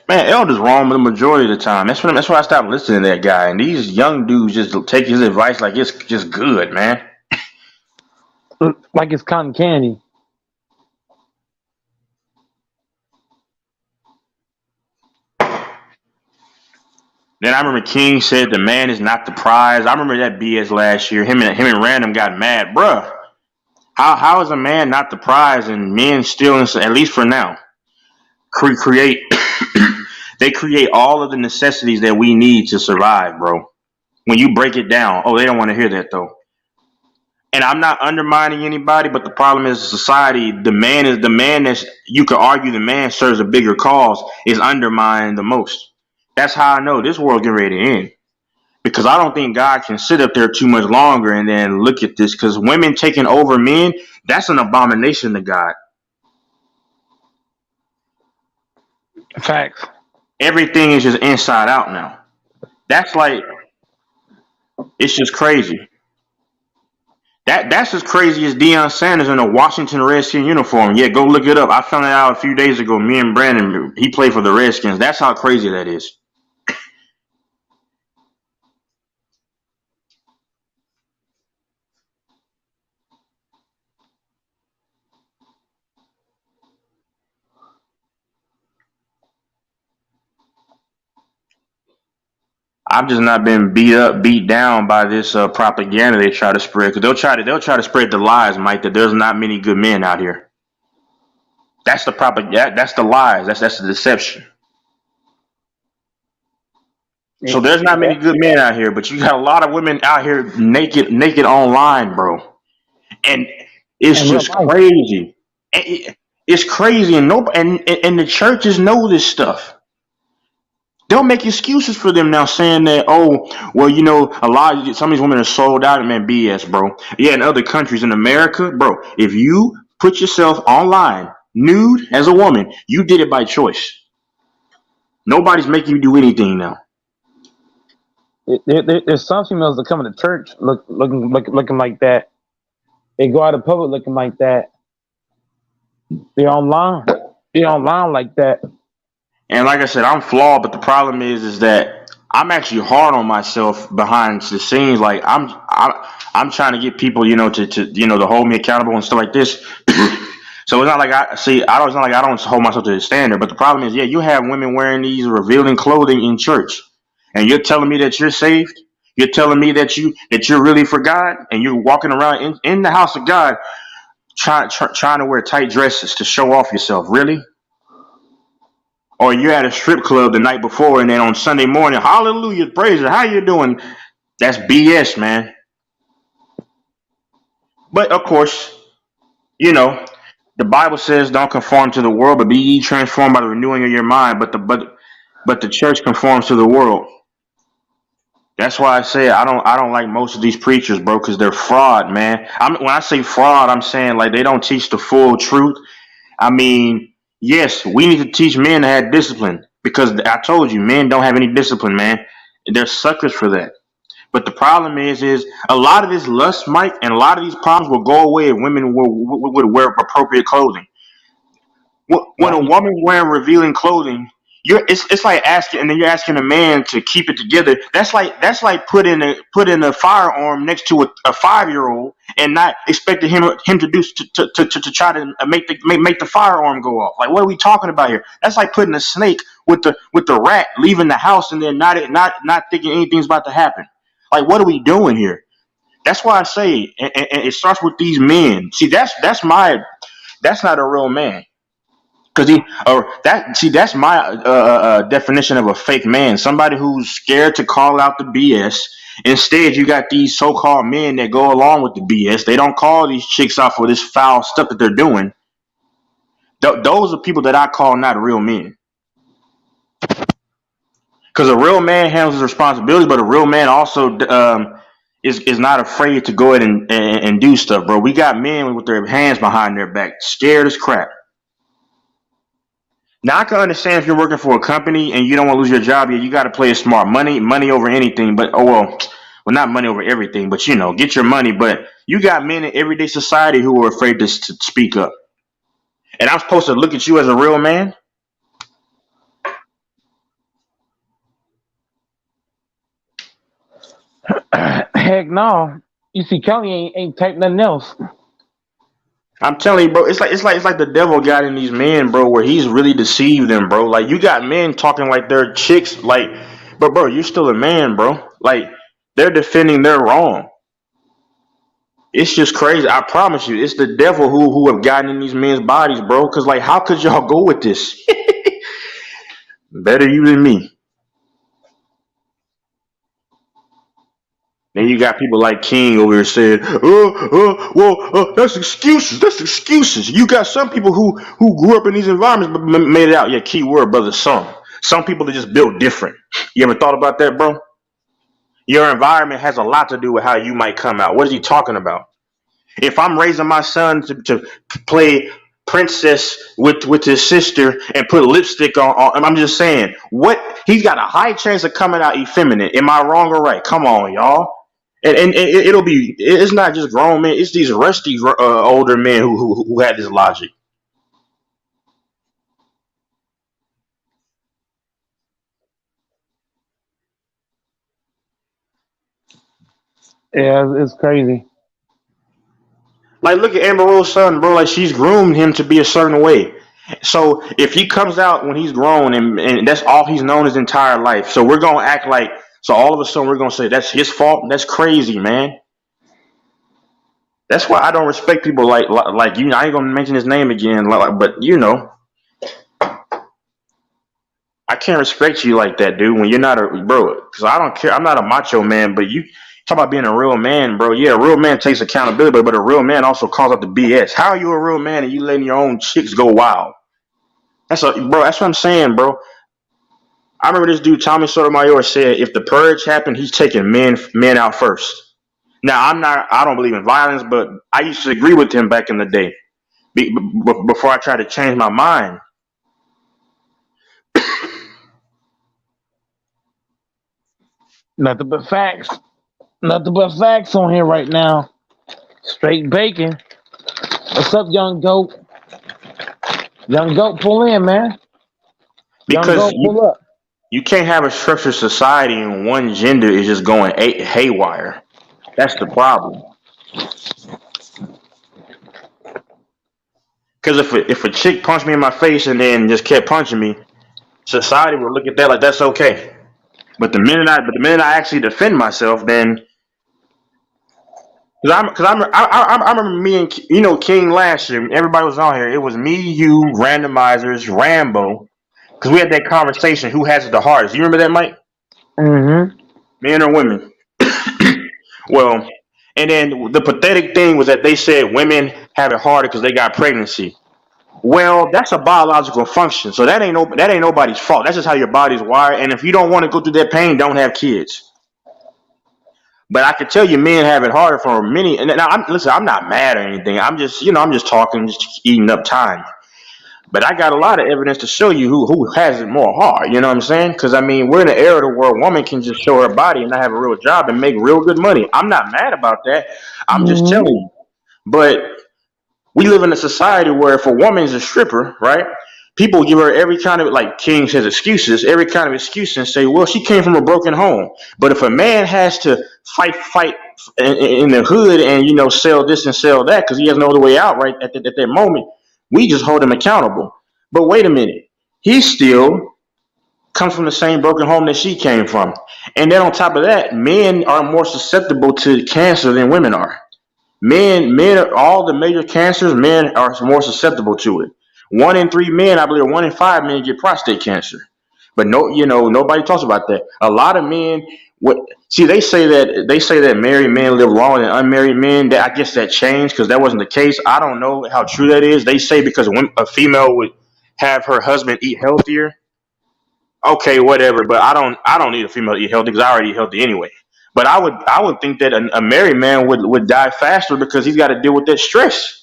Man, Elder's wrong the majority of the time. That's why I stopped listening to that guy. And these young dudes just take his advice like it's just good, man. Like it's cotton candy. Then I remember King said the man is not the prize. I remember that BS last year. Him and Random got mad, bruh. How is a man not the prize and men still, at least for now, create they create all of the necessities that we need to survive, bro. When you break it down, they don't want to hear that though. And I'm not undermining anybody, but the problem is society. The man that you could argue the man serves a bigger cause is undermined the most. That's how I know this world getting ready to end. Because I don't think God can sit up there too much longer and then look at this. Because women taking over men, that's an abomination to God. Facts. Everything is just inside out now. That's like, it's just crazy. That's as crazy as Deion Sanders in a Washington Redskin uniform. Yeah, go look it up. I found it out a few days ago. Me and Brandon, he played for the Redskins. That's how crazy that is. I've just not been beat down by this propaganda they try to spread. Because they'll try to spread the lies, Mike, that there's not many good men out here. That's the propaganda. That's the lies. That's the deception. So there's not many good men out here, but you got a lot of women out here naked online, bro. And it's just crazy. It's crazy, and the churches know this stuff. They'll make excuses for them now, saying that, some of these women are sold out. Man, BS, bro. Yeah, in other countries, in America, bro, if you put yourself online nude as a woman, you did it by choice. Nobody's making you do anything now. There's some females that come into church looking like that. They go out in public looking like that. They're online like that. And like I said, I'm flawed, but the problem is that I'm actually hard on myself behind the scenes. Like I'm trying to get people, to hold me accountable and stuff like this. So it's not like I don't hold myself to the standard. But the problem is, you have women wearing these revealing clothing in church, and you're telling me that you're saved. You're telling me that you're really for God, and you're walking around in the house of God, trying to wear tight dresses to show off yourself. Really? Or you're at a strip club the night before, and then on Sunday morning, hallelujah, praise her, how you doing? That's BS, man. But of course, the Bible says don't conform to the world, but be ye transformed by the renewing of your mind. But the church conforms to the world. That's why I say I don't like most of these preachers, bro, because they're fraud, man. When I say fraud, I'm saying like they don't teach the full truth. I mean, yes, we need to teach men to have discipline, because I told you, men don't have any discipline, man. They're suckers for that. But the problem is a lot of this lust, Mike, and a lot of these problems will go away if women would wear appropriate clothing. When a woman wearing revealing clothing, it's like you're asking a man to keep it together. That's like putting a firearm next to a 5-year-old and not expecting him to do to try to make the firearm go off. Like, what are we talking about here? That's like putting a snake with the rat, leaving the house and then not thinking anything's about to happen. Like, what are we doing here? That's why I say, and it starts with these men. See, that's not a real man. That's my definition of a fake man. Somebody who's scared to call out the BS. Instead, you got these so-called men that go along with the BS. They don't call these chicks out for this foul stuff that they're doing. Those are people that I call not real men. Because a real man handles his responsibilities, but a real man also is not afraid to go ahead and do stuff, bro. We got men with their hands behind their back, scared as crap. Now, I can understand if you're working for a company and you don't want to lose your job, you got to play it smart. Money over anything, but not money over everything, but get your money. But you got men in everyday society who are afraid to speak up. And I'm supposed to look at you as a real man? Heck no. You see, Kelly ain't typed nothing else. I'm telling you, bro, it's like the devil got in these men, bro, where he's really deceived them, bro. Like, you got men talking like they're chicks, like, But bro, you're still a man, bro. Like they're defending their wrong. It's just crazy. I promise you, it's the devil who have gotten in these men's bodies, bro. Cause like, how could y'all go with this? Better you than me. Then you got people like King over here saying, that's excuses. That's excuses. You got some people who grew up in these environments but made it out. Yeah, key word, brother, some. Some people are just built different. You ever thought about that, bro? Your environment has a lot to do with how you might come out. What is he talking about? If I'm raising my son to play princess with his sister and put lipstick on, I'm just saying, what he's got a high chance of coming out effeminate. Am I wrong or right? Come on, y'all. And it's not just grown men, it's these rusty older men who had this logic. Yeah, it's crazy. Like, look at Amber Rose's son, bro. Like, she's groomed him to be a certain way. So if he comes out when he's grown and that's all he's known his entire life, so we're gonna act like, so all of a sudden we're gonna say that's his fault. That's crazy, man. That's why I don't respect people like you. I ain't gonna mention his name again, but you know, I can't respect you like that, dude. When you're not a bro, because I don't care. I'm not a macho man, but you talk about being a real man, bro. Yeah, a real man takes accountability, but a real man also calls out the BS. How are you a real man and you letting your own chicks go wild? That's what I'm saying, bro. I remember this dude Tommy Sotomayor said, if the purge happened, he's taking men out first. Now I don't believe in violence, but I used to agree with him back in the day. Before I tried to change my mind. Nothing but facts. Nothing but facts on here right now. Straight bacon. What's up, young goat? Young goat, pull in, man. Because you can't have a structured society and one gender is just going haywire. That's the problem. Because if a chick punched me in my face and then just kept punching me, society would look at that like that's okay. But the minute I actually defend myself, then because I remember me and King last year. Everybody was on here. It was me, you, randomizers, Rambo. Because we had that conversation. Who has it the hardest? You remember that, Mike? Mm-hmm. Men or women? Well, and then the pathetic thing was that they said women have it harder because they got pregnancy. Well, that's a biological function, so that ain't nobody's fault. That's just how your body's wired. And if you don't want to go through that pain, don't have kids. But I can tell you, men have it harder for many. And now, I'm not mad or anything. I'm just talking, just eating up time. But I got a lot of evidence to show you who has it more hard. You know what I'm saying? Because I mean, we're in an era where a woman can just show her body and not have a real job and make real good money. I'm not mad about that. I'm just telling you. But we live in a society where if a woman's a stripper, right? People give her every kind of, like King says, excuses, every kind of excuse and say, well, she came from a broken home. But if a man has to fight in the hood and, sell this and sell that because he has no other way out right at that moment, we just hold him accountable. But wait a minute. He still comes from the same broken home that she came from. And then on top of that, men are more susceptible to cancer than women are. Men, all the major cancers, men are more susceptible to it. 1 in 3 men, I believe, 1 in 5 men get prostate cancer. But nobody talks about that. A lot of men, they say that married men live longer than unmarried men. That I guess that changed because that wasn't the case. I don't know how true that is. They say because a female would have her husband eat healthier. Okay, whatever. But I don't need a female to eat healthy because I already eat healthy anyway. But I would think that a married man would die faster because he's got to deal with that stress.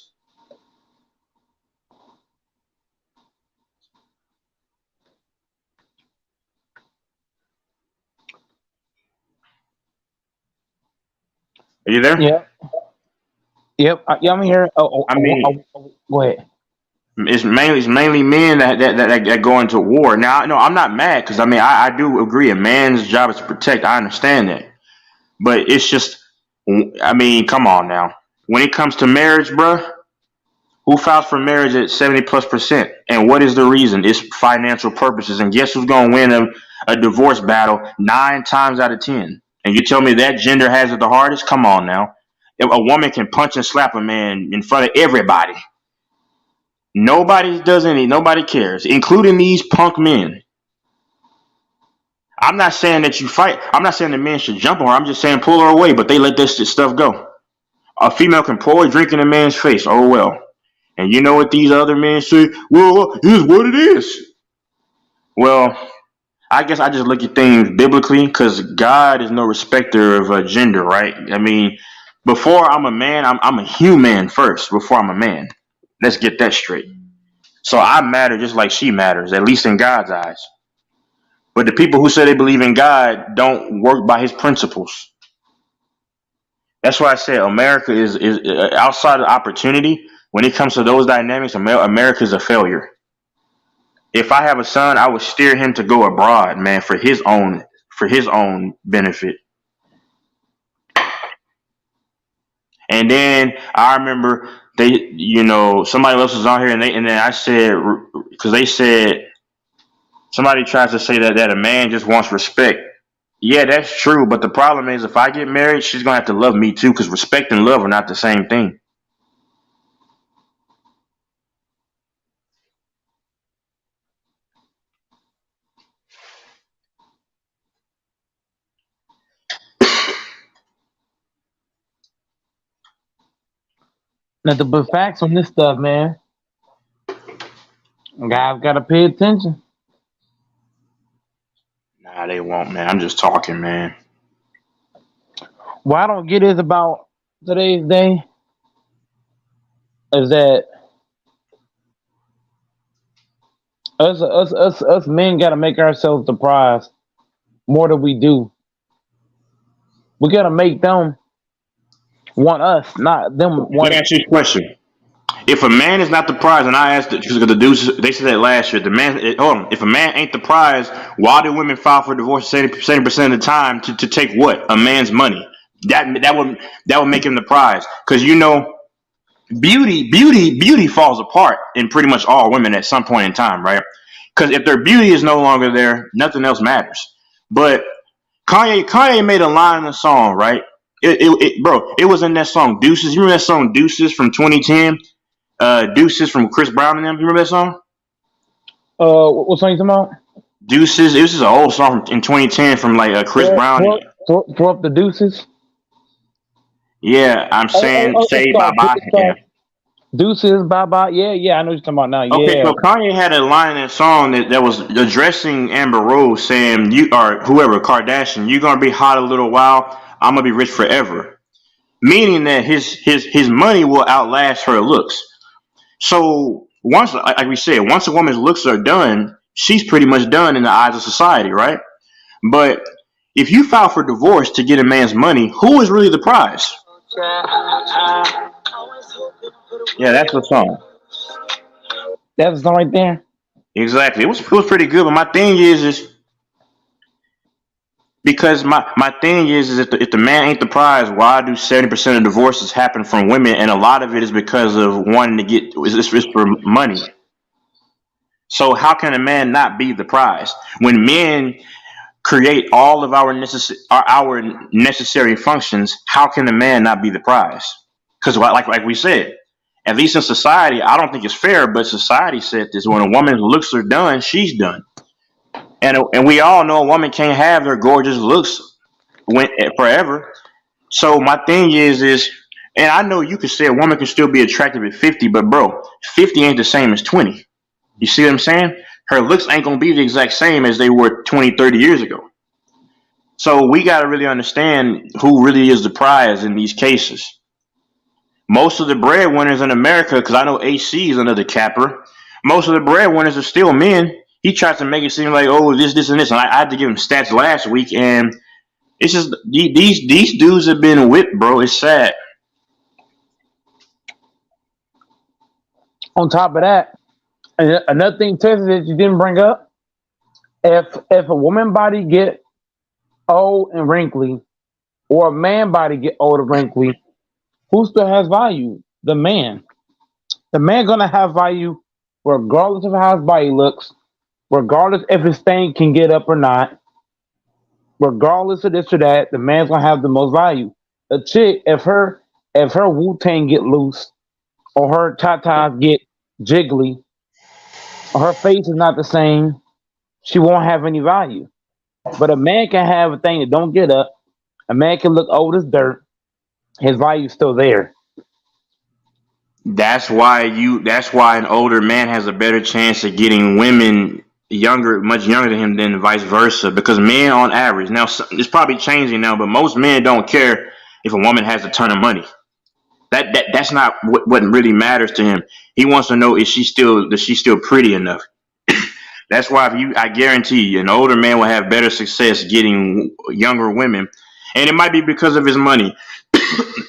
Are you there? Yeah. Yep. Yeah, I'm here. Go ahead. It's mainly men that go into war. Now, no, I'm not mad because I do agree. A man's job is to protect. I understand that. But it's just, come on now. When it comes to marriage, bruh, who files for marriage at 70+%? And what is the reason? It's financial purposes. And guess who's going to win a divorce battle 9 times out of 10. And you tell me that gender has it the hardest? Come on now. If a woman can punch and slap a man in front of everybody, nobody does any, nobody cares, including these punk men. I'm not saying that you fight. I'm not saying the men should jump on her. I'm just saying pull her away, but they let this stuff go. A female can pour a drink in a man's face. Oh, well. And you know what these other men say? Well, here's what it is. Well, I guess I just look at things biblically because God is no respecter of gender, right? I mean, before I'm a man, I'm a human first before I'm a man. Let's get that straight. So I matter just like she matters, at least in God's eyes. But the people who say they believe in God don't work by his principles. That's why I said America is outside of opportunity. When it comes to those dynamics, America is a failure. If I have a son, I would steer him to go abroad, man, for his own benefit. And then I remember somebody else was on here, and then I said, because they said somebody tries to say that a man just wants respect. Yeah, that's true. But the problem is, if I get married, she's gonna have to love me too, because respect and love are not the same thing. Now to put facts on this stuff, man. Guys gotta pay attention. Nah, they won't, man. I'm just talking, man. What I don't get is about today's day is that us men gotta make ourselves the prize more than we do. We gotta make them want us, not them want. Let me ask you a question. If a man is not the prize, and I asked it because the dudes, they said that last year. If a man ain't the prize, why do women file for divorce 70% of the time to take what? A man's money. That would make him the prize. Because beauty falls apart in pretty much all women at some point in time, right? Because if their beauty is no longer there, nothing else matters. But Kanye made a line in the song, right? It was in that song Deuces. You remember that song Deuces from 2010? Deuces from Chris Brown and them. You remember that song? What song you talking about? Deuces. It was just an old song in 2010 from like Chris Brown. Throw up the deuces. Yeah, I'm saying say bye bye. Yeah. Deuces, bye bye. Yeah, I know what you're talking about now. Okay, Yeah. so Kanye had a line in that song that was addressing Amber Rose, saying you or whoever Kardashian, you're gonna be hot a little while. I'm gonna be rich forever, meaning that his money will outlast her looks. So once, like we said, once a woman's looks are done, she's pretty much done in the eyes of society, right? But if you file for divorce to get a man's money, who is really the prize? Yeah, that's the song. That's the song right there. Exactly. It was pretty good, but my thing is because my thing is if the man ain't the prize, why do 70% of divorces happen from women? And a lot of it is because of wanting to get it's for money. So how can a man not be the prize when men create all of our necessary functions? How can a man not be the prize? Because like we said, at least in society, I don't think it's fair, but society said this: when a woman's looks are done, she's done. And we all know a woman can't have their gorgeous looks forever. So my thing is, and I know you could say a woman can still be attractive at 50, but bro, 50 ain't the same as 20. You see what I'm saying? Her looks ain't going to be the exact same as they were 20, 30 years ago. So we got to really understand who really is the prize in these cases. Most of the breadwinners in America, because I know AC is another capper, most of the breadwinners are still men. He tries to make it seem like, oh, this, and this. And I had to give him stats last week, and it's just these dudes have been whipped, bro. It's sad. On top of that, another thing, Texas, that you didn't bring up, if a woman body get old and wrinkly, or a man body get old and wrinkly, who still has value? The man. The man gonna have value regardless of how his body looks. regardless if his thing can get up or not, regardless of this or that, the man's gonna have the most value. A chick, if her Wu Tang get loose or her tatas get jiggly or her face is not the same, she won't have any value. But a man can have a thing that don't get up. A man can look old as dirt. His value's still there. That's why an older man has a better chance of getting women much younger than him than vice versa. Because men on average, now it's probably changing now, but most men don't care if a woman has a ton of money. That's not what really matters to him. He wants to know is she still pretty enough. That's why I guarantee you, an older man will have better success getting younger women, and it might be because of his money,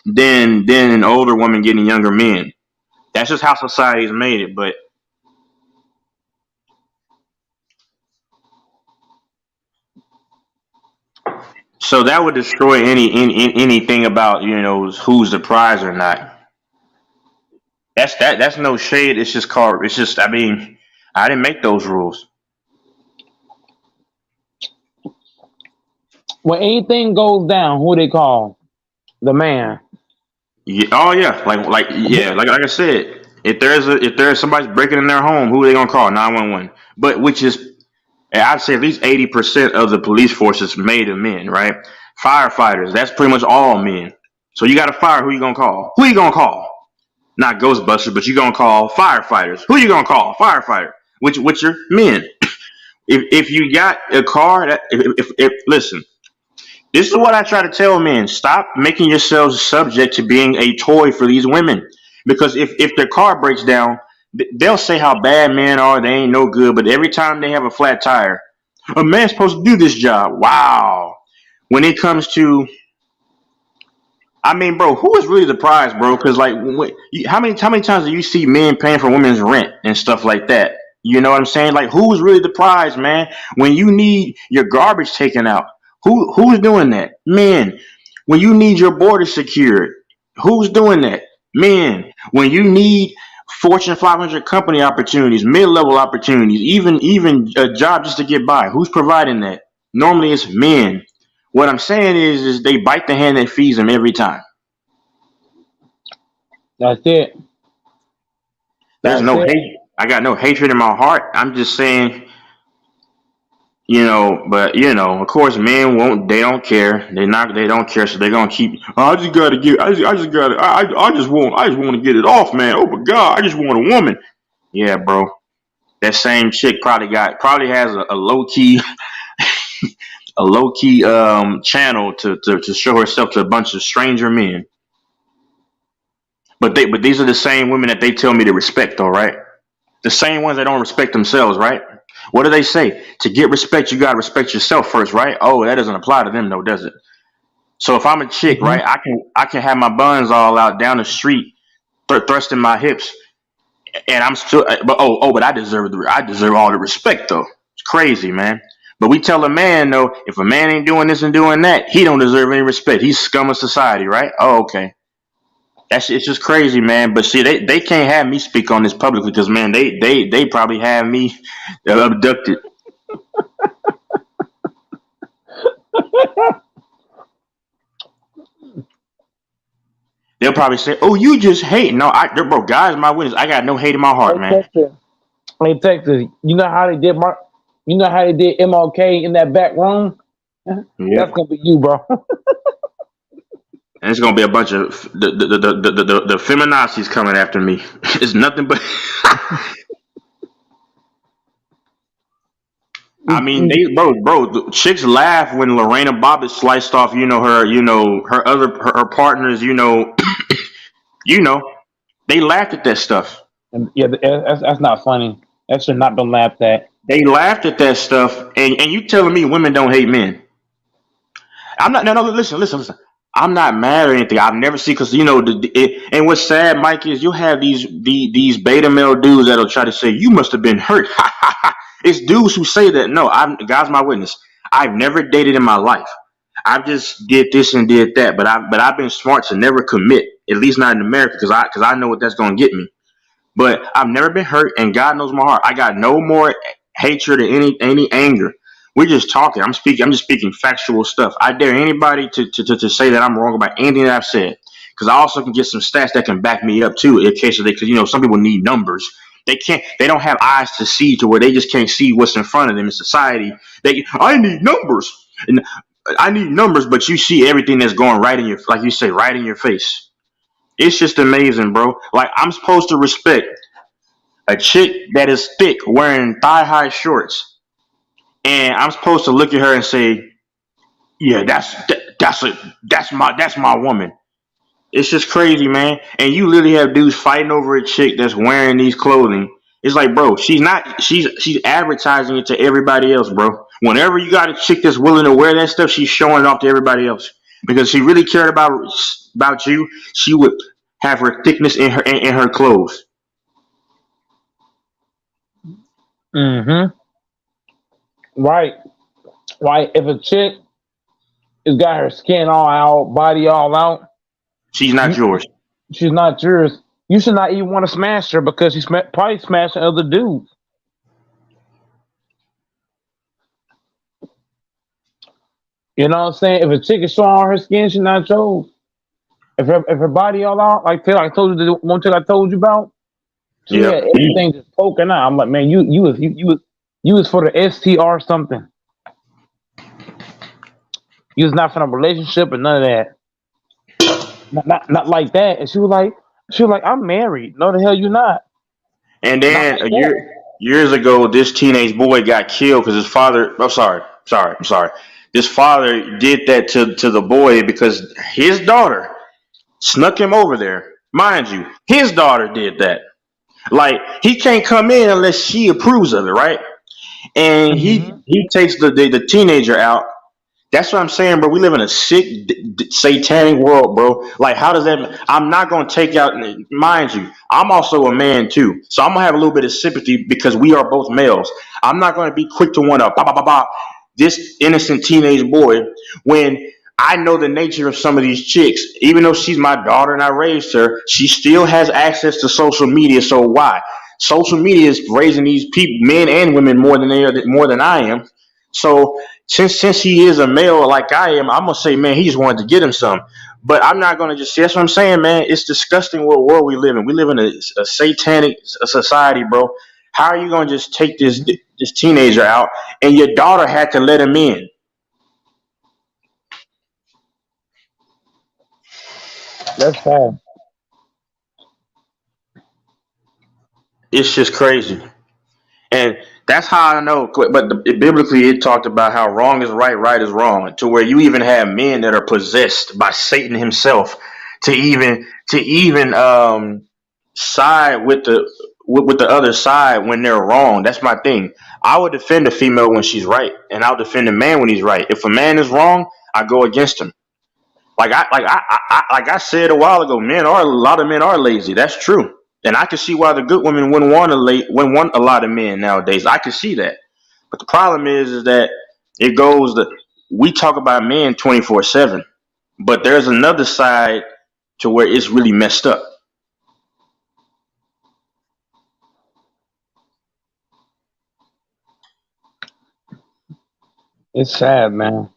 than an older woman getting younger men. That's just how society's made it. But so that would destroy anything about who's the prize or not. That's no shade. It's just I mean, I didn't make those rules. When anything goes down, who they call? The man. Yeah, oh yeah, like I said, if there's somebody breaking in their home, who are they gonna call? 911. But which is, I'd say at least 80% of the police force is made of men, right? Firefighters, that's pretty much all men. So you got a fire, who you gonna call? Who you gonna call? Not Ghostbusters, but you gonna call firefighters. Who you gonna call? Firefighter. Which are men. If you got a car, if listen. This is what I try to tell men. Stop making yourselves subject to being a toy for these women. Because if their car breaks down, they'll say how bad men are, they ain't no good, but every time they have a flat tire, a man's supposed to do this job. Wow. When it comes to, I mean, bro, who is really the prize, bro? Because how many times do you see men paying for women's rent and stuff like that? You know what I'm saying? Like, who's really the prize, man? When you need your garbage taken out, who's doing that? Men. When you need your border secured, who's doing that? Men. When you need Fortune 500 company opportunities, mid-level opportunities, even a job just to get by, who's providing that? Normally it's men. What I'm saying is they bite the hand that feeds them every time. That's it. There's no hate. I got no hatred in my heart. I'm just saying, but of course, men won't. They don't care. They don't care. So they're gonna keep. I just want to get it off, man. Oh my God, I just want a woman. Yeah, bro. That same chick probably has a low key, channel to show herself to a bunch of stranger men. But these are the same women that they tell me to respect, though, right? The same ones that don't respect themselves, right? What do they say? To get respect, you gotta respect yourself first, right? Oh, that doesn't apply to them, though, does it? So if I'm a chick, right, I can have my buns all out down the street, thrusting my hips, and I'm still, but I deserve all the respect, though. It's crazy, man. But we tell a man, though, if a man ain't doing this and doing that, he don't deserve any respect. He's scum of society, right? Oh, okay. It's just crazy, man. But see, they can't have me speak on this publicly because, man, they probably have me abducted. They'll probably say, "Oh, you just hate." No, bro, God's my witness. I got no hate in my heart, man. Hey, Texas, you know how they did MLK in that back room? Yeah. That's gonna be you, bro. And it's gonna be a bunch of the feminazis coming after me. It's nothing but. I mean, the chicks laugh when Lorena Bobbitt sliced off, her partners, they laughed at that stuff. Yeah, that's not funny. That should not been laughed at. They laughed at that stuff, and you telling me women don't hate men? I'm not. No, listen. I'm not mad or anything. I've never seen because and what's sad, Mike, is you'll have these beta male dudes that'll try to say you must have been hurt. It's dudes who say that. No, God's my witness. I've never dated in my life. I just did this and did that, but I've been smart to never commit, at least not in America, because I know what that's gonna get me. But I've never been hurt, and God knows my heart. I got no more hatred or any anger. We're just talking. I'm just speaking factual stuff. I dare anybody to say that I'm wrong about anything that I've said, because I also can get some stats that can back me up too. In case of because some people need numbers. They don't have eyes to see to where they just can't see what's in front of them in society. I need numbers, and I need numbers, but you see everything that's going right in your, like you say, right in your face. It's just amazing, bro. Like, I'm supposed to respect a chick that is thick wearing thigh-high shorts, and I'm supposed to look at her and say, "Yeah, that's my woman." It's just crazy, man. And you literally have dudes fighting over a chick that's wearing these clothing. It's like, bro, she's advertising it to everybody else, bro. Whenever you got a chick that's willing to wear that stuff, she's showing it off to everybody else. Because she really cared about you, she would have her thickness in her clothes. Mm-hmm. Right. If a chick has got her skin all out, body all out, she's not yours. She's not yours. You should not even want to smash her because she's probably smashing other dudes. You know what I'm saying? If a chick is showing her skin, she's not yours. If her body all out, like I told you, the one chick I told you about, she had everything just poking out. I'm like, man, you was for the STR something. You was not for a relationship and none of that. Not like that. And she was like, I'm married. No, the hell you're not. And then years ago, this teenage boy got killed because his father. I'm sorry. This father did that to the boy because his daughter snuck him over there. Mind you, his daughter did that. Like, he can't come in unless she approves of it, right? And he takes the teenager out. That's what I'm saying, bro. We live in a sick, satanic world, bro. Like, how does that? I'm not going to take out, mind you, I'm also a man too. So I'm going to have a little bit of sympathy because we are both males. I'm not going to be quick to want to this innocent teenage boy when I know the nature of some of these chicks. Even though she's my daughter and I raised her, she still has access to social media. So why? Social media is raising these people, men and women, more than I am. So since he is a male like I am, I'm gonna say, man, he just wanted to get him some. But I'm not gonna just say. That's what I'm saying, man. It's disgusting what world we live in. We live in a satanic society, bro. How are you gonna just take this teenager out and your daughter had to let him in? That's sad. It's just crazy. And that's how I know. But biblically, it talked about how wrong is right, right is wrong. To where you even have men that are possessed by Satan himself to even side with the other side when they're wrong. That's my thing. I would defend a female when she's right, and I'll defend a man when he's right. If a man is wrong, I go against him. Like I said a while ago, a lot of men are lazy. That's true. And I can see why the good women wouldn't want a lot of men nowadays. I can see that. But the problem is that we talk about men 24/7, but there's another side to where it's really messed up. It's sad, man.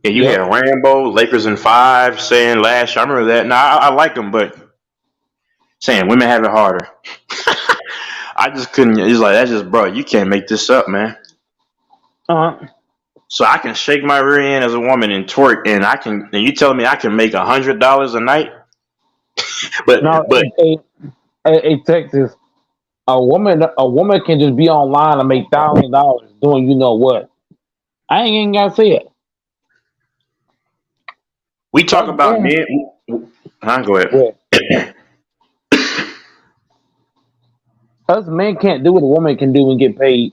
Yeah, you had Rambo, Lakers in 5 saying last year. I remember that. Now I like them, but saying women have it harder. I just couldn't. It's like, that's just, bro, you can't make this up, man. So I can shake my rear end as a woman and twerk, and you telling me I can make $100 a night? but hey, Texas, a woman can just be online and make $1,000 doing you know what. I ain't even gotta say it. We talk about men. Go ahead. Us men can't do what a woman can do and get paid.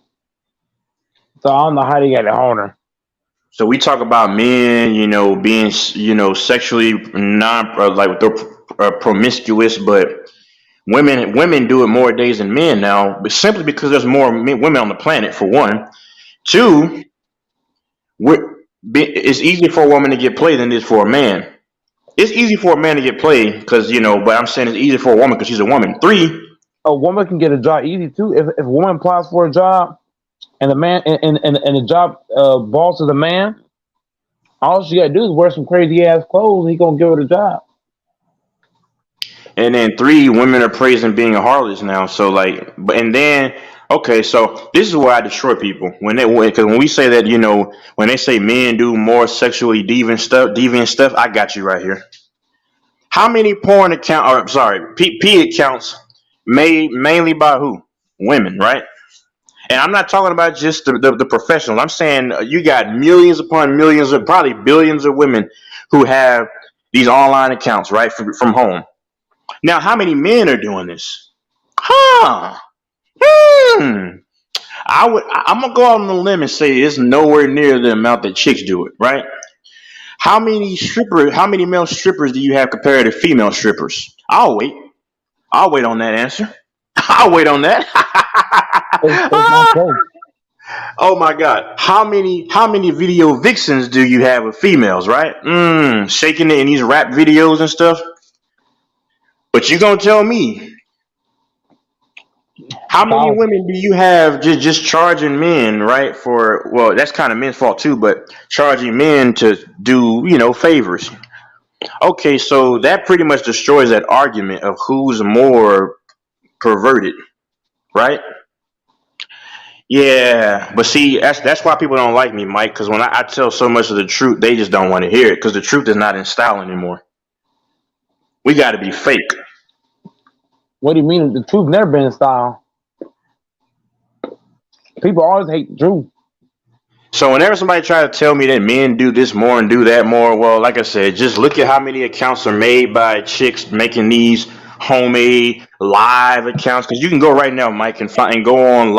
So I don't know how they got it harder. So we talk about men, being, sexually promiscuous, but women do it more days than men now, but simply because there's more women on the planet, for one. Two, It's easier for a woman to get played than it is for a man. It's easy for a man to get played because but I'm saying it's easier for a woman because she's a woman. Three, A woman can get a job easy too. If a woman applies for a job and the man and the job boss is a man, all she gotta do is wear some crazy ass clothes. He gonna give her the job. and then three, women are praising being a harlots now. So like, and then okay, so this is where I destroy people because when we say that when they say men do more sexually deviant stuff, I got you right here. How many P accounts made mainly by who? Women, right? And I'm not talking about just the professionals. I'm saying you got millions upon millions of probably billions of women who have these online accounts, right, from home. Now, how many men are doing this? Huh? Hmm. I'm gonna go out on a limb and say it's nowhere near the amount that chicks do it, right? How many male strippers do you have compared to female strippers? I'll wait. I'll wait on that answer. I'll wait on that. It's not close. Oh my God! How many video vixens do you have with females? Right? Shaking it in these rap videos and stuff. But you gonna tell me how many Thousands. women do you have just charging men, right? That's kind of men's fault too, but charging men to do favors. Okay, so that pretty much destroys that argument of who's more perverted, right? Yeah, but see, that's why people don't like me, Mike. Because when I tell so much of the truth, they just don't want to hear it. Because the truth is not in style anymore. We got to be fake. What do you mean? The truth never been in style. People always hate the truth. So whenever somebody try to tell me that men do this more and do that more, well, like I said, just look at how many accounts are made by chicks making these homemade live accounts. Because you can go right now, Mike, and go on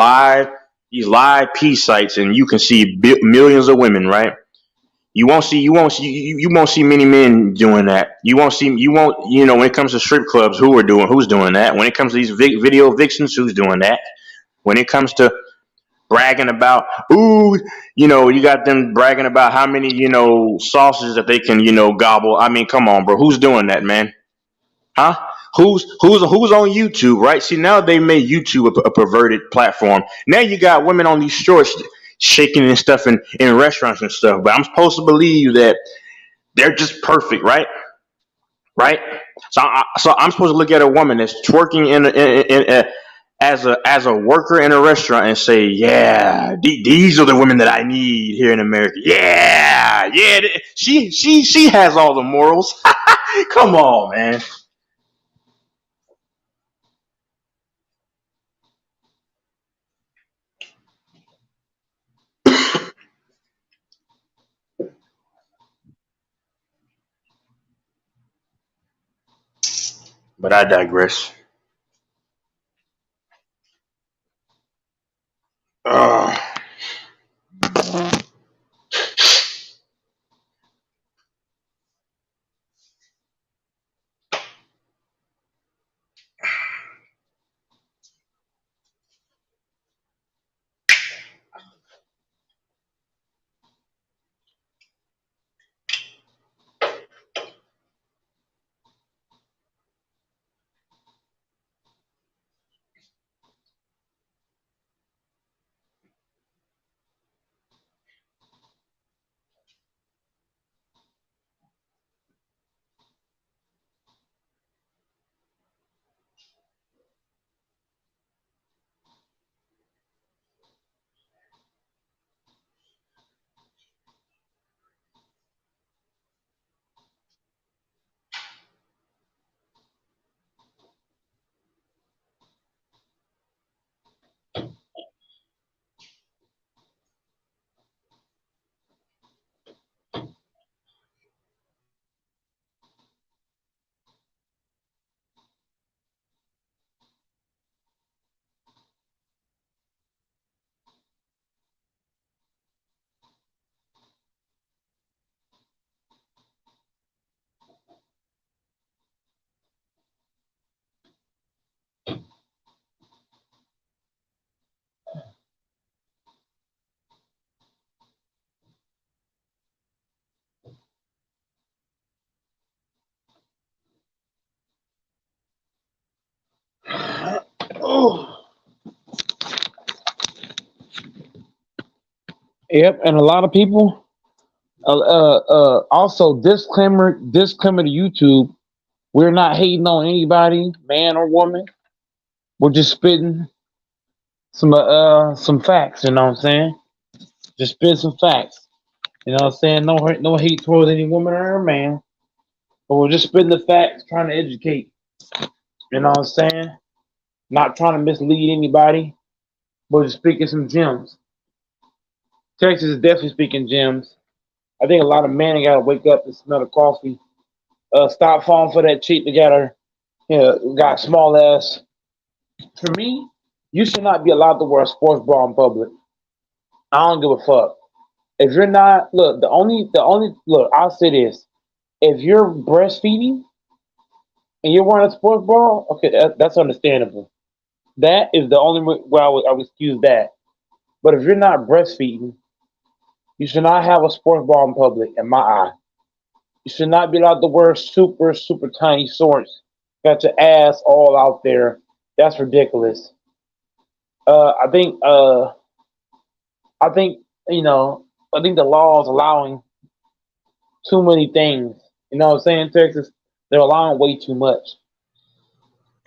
these live P sites, and you can see millions of women, right? You won't see many men doing that. When it comes to strip clubs, who's doing that? When it comes to these video vixens, who's doing that? When it comes to bragging about, you got them bragging about how many, sausages that they can, gobble. I mean, come on, bro. Who's doing that, man? Huh? Who's on YouTube, right? See, now they made YouTube a perverted platform. Now you got women on these shorts shaking and stuff in restaurants and stuff. But I'm supposed to believe that they're just perfect, right? Right? So I'm supposed to look at a woman that's twerking as a worker in a restaurant and say, yeah, these are the women that I need here in America. Yeah, she has all the morals. Come on, man. But I digress. Uh, Yep, and a lot of people. Also, disclaimer to YouTube. We're not hating on anybody, man or woman. We're just spitting some facts. You know what I'm saying? Just spitting some facts. You know what I'm saying? No hate towards any woman or man. But we're just spitting the facts, trying to educate. You know what I'm saying? Not trying to mislead anybody, but just speaking some gems. Texas is definitely speaking gems. I think a lot of men got to wake up and smell the coffee. Stop falling for that chick that got small ass. For me, you should not be allowed to wear a sports bra in public. I don't give a fuck. If you're not, look, the only look, I'll say this. If you're breastfeeding and you're wearing a sports bra, okay, that's understandable. That is the only way I would excuse that. But if you're not breastfeeding, you should not have a sports bra in public, in my eye. You should not be allowed to wear super, super tiny shorts. Got your ass all out there. That's ridiculous. I think the law is allowing too many things. You know what I'm saying, Texas? They're allowing way too much.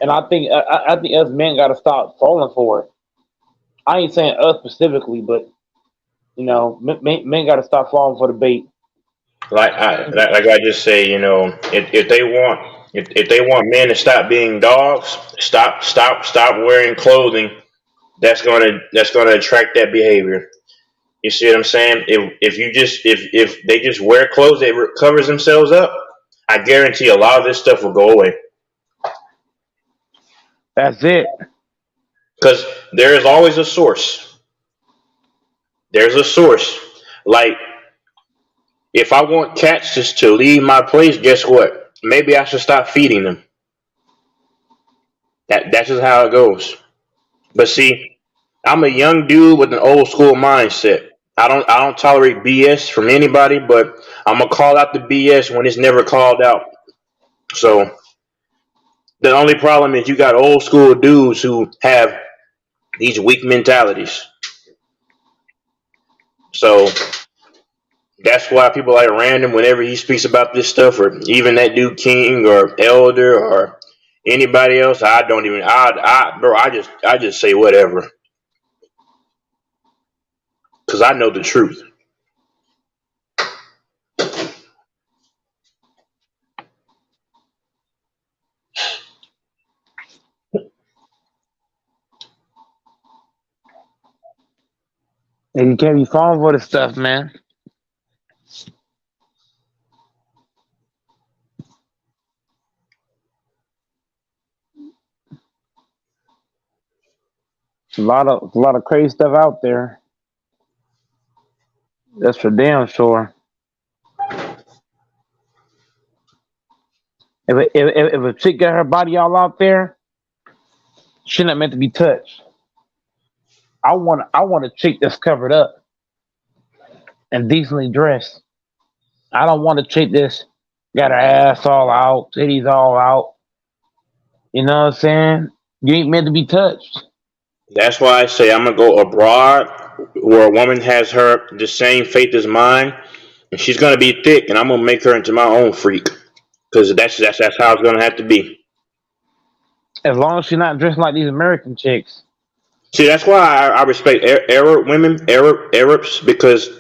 And I think us men got to stop falling for it. I ain't saying us specifically, but men got to stop falling for the bait. Like I just say, if they want men to stop being dogs, stop wearing clothing that's gonna attract that behavior. You see what I'm saying? If they just wear clothes that covers themselves up, I guarantee a lot of this stuff will go away. That's it. Because there is always a source. There's a source. Like, if I want cats just to leave my place, guess what? Maybe I should stop feeding them. That's just how it goes. But see, I'm a young dude with an old school mindset. I don't tolerate BS from anybody, but I'm gonna call out the BS when it's never called out. So the only problem is you got old school dudes who have these weak mentalities. So that's why people like Random, whenever he speaks about this stuff, or even that dude King or Elder or anybody else, I just say whatever. Because I know the truth. And you can't be falling for this stuff, man. A lot of crazy stuff out there. That's for damn sure. If a chick got her body all out there, she not meant to be touched. I want a chick that's covered up and decently dressed. I don't want a chick that's got her ass all out, titties all out. You know what I'm saying? You ain't meant to be touched. That's why I say I'm gonna go abroad where a woman has the same faith as mine, and she's gonna be thick, and I'm gonna make her into my own freak, because that's how it's gonna have to be. As long as she's not dressed like these American chicks. See, that's why I respect Arabs, because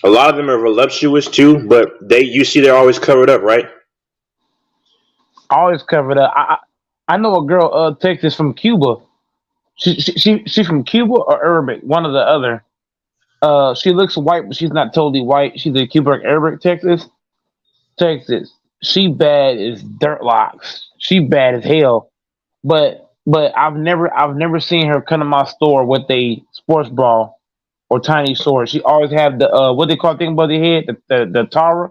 a lot of them are voluptuous too, but they're always covered up, right? Always covered up. I know a girl, Texas, from Cuba. She from Cuba or Arabic, one or the other. She looks white, but she's not totally white. She's a Cuba or Arabic, Texas. She bad as dirt locks. She bad as hell. But I've never seen her come to my store with a sports bra or tiny shorts. She always have the what they call thing above the head, the Tara.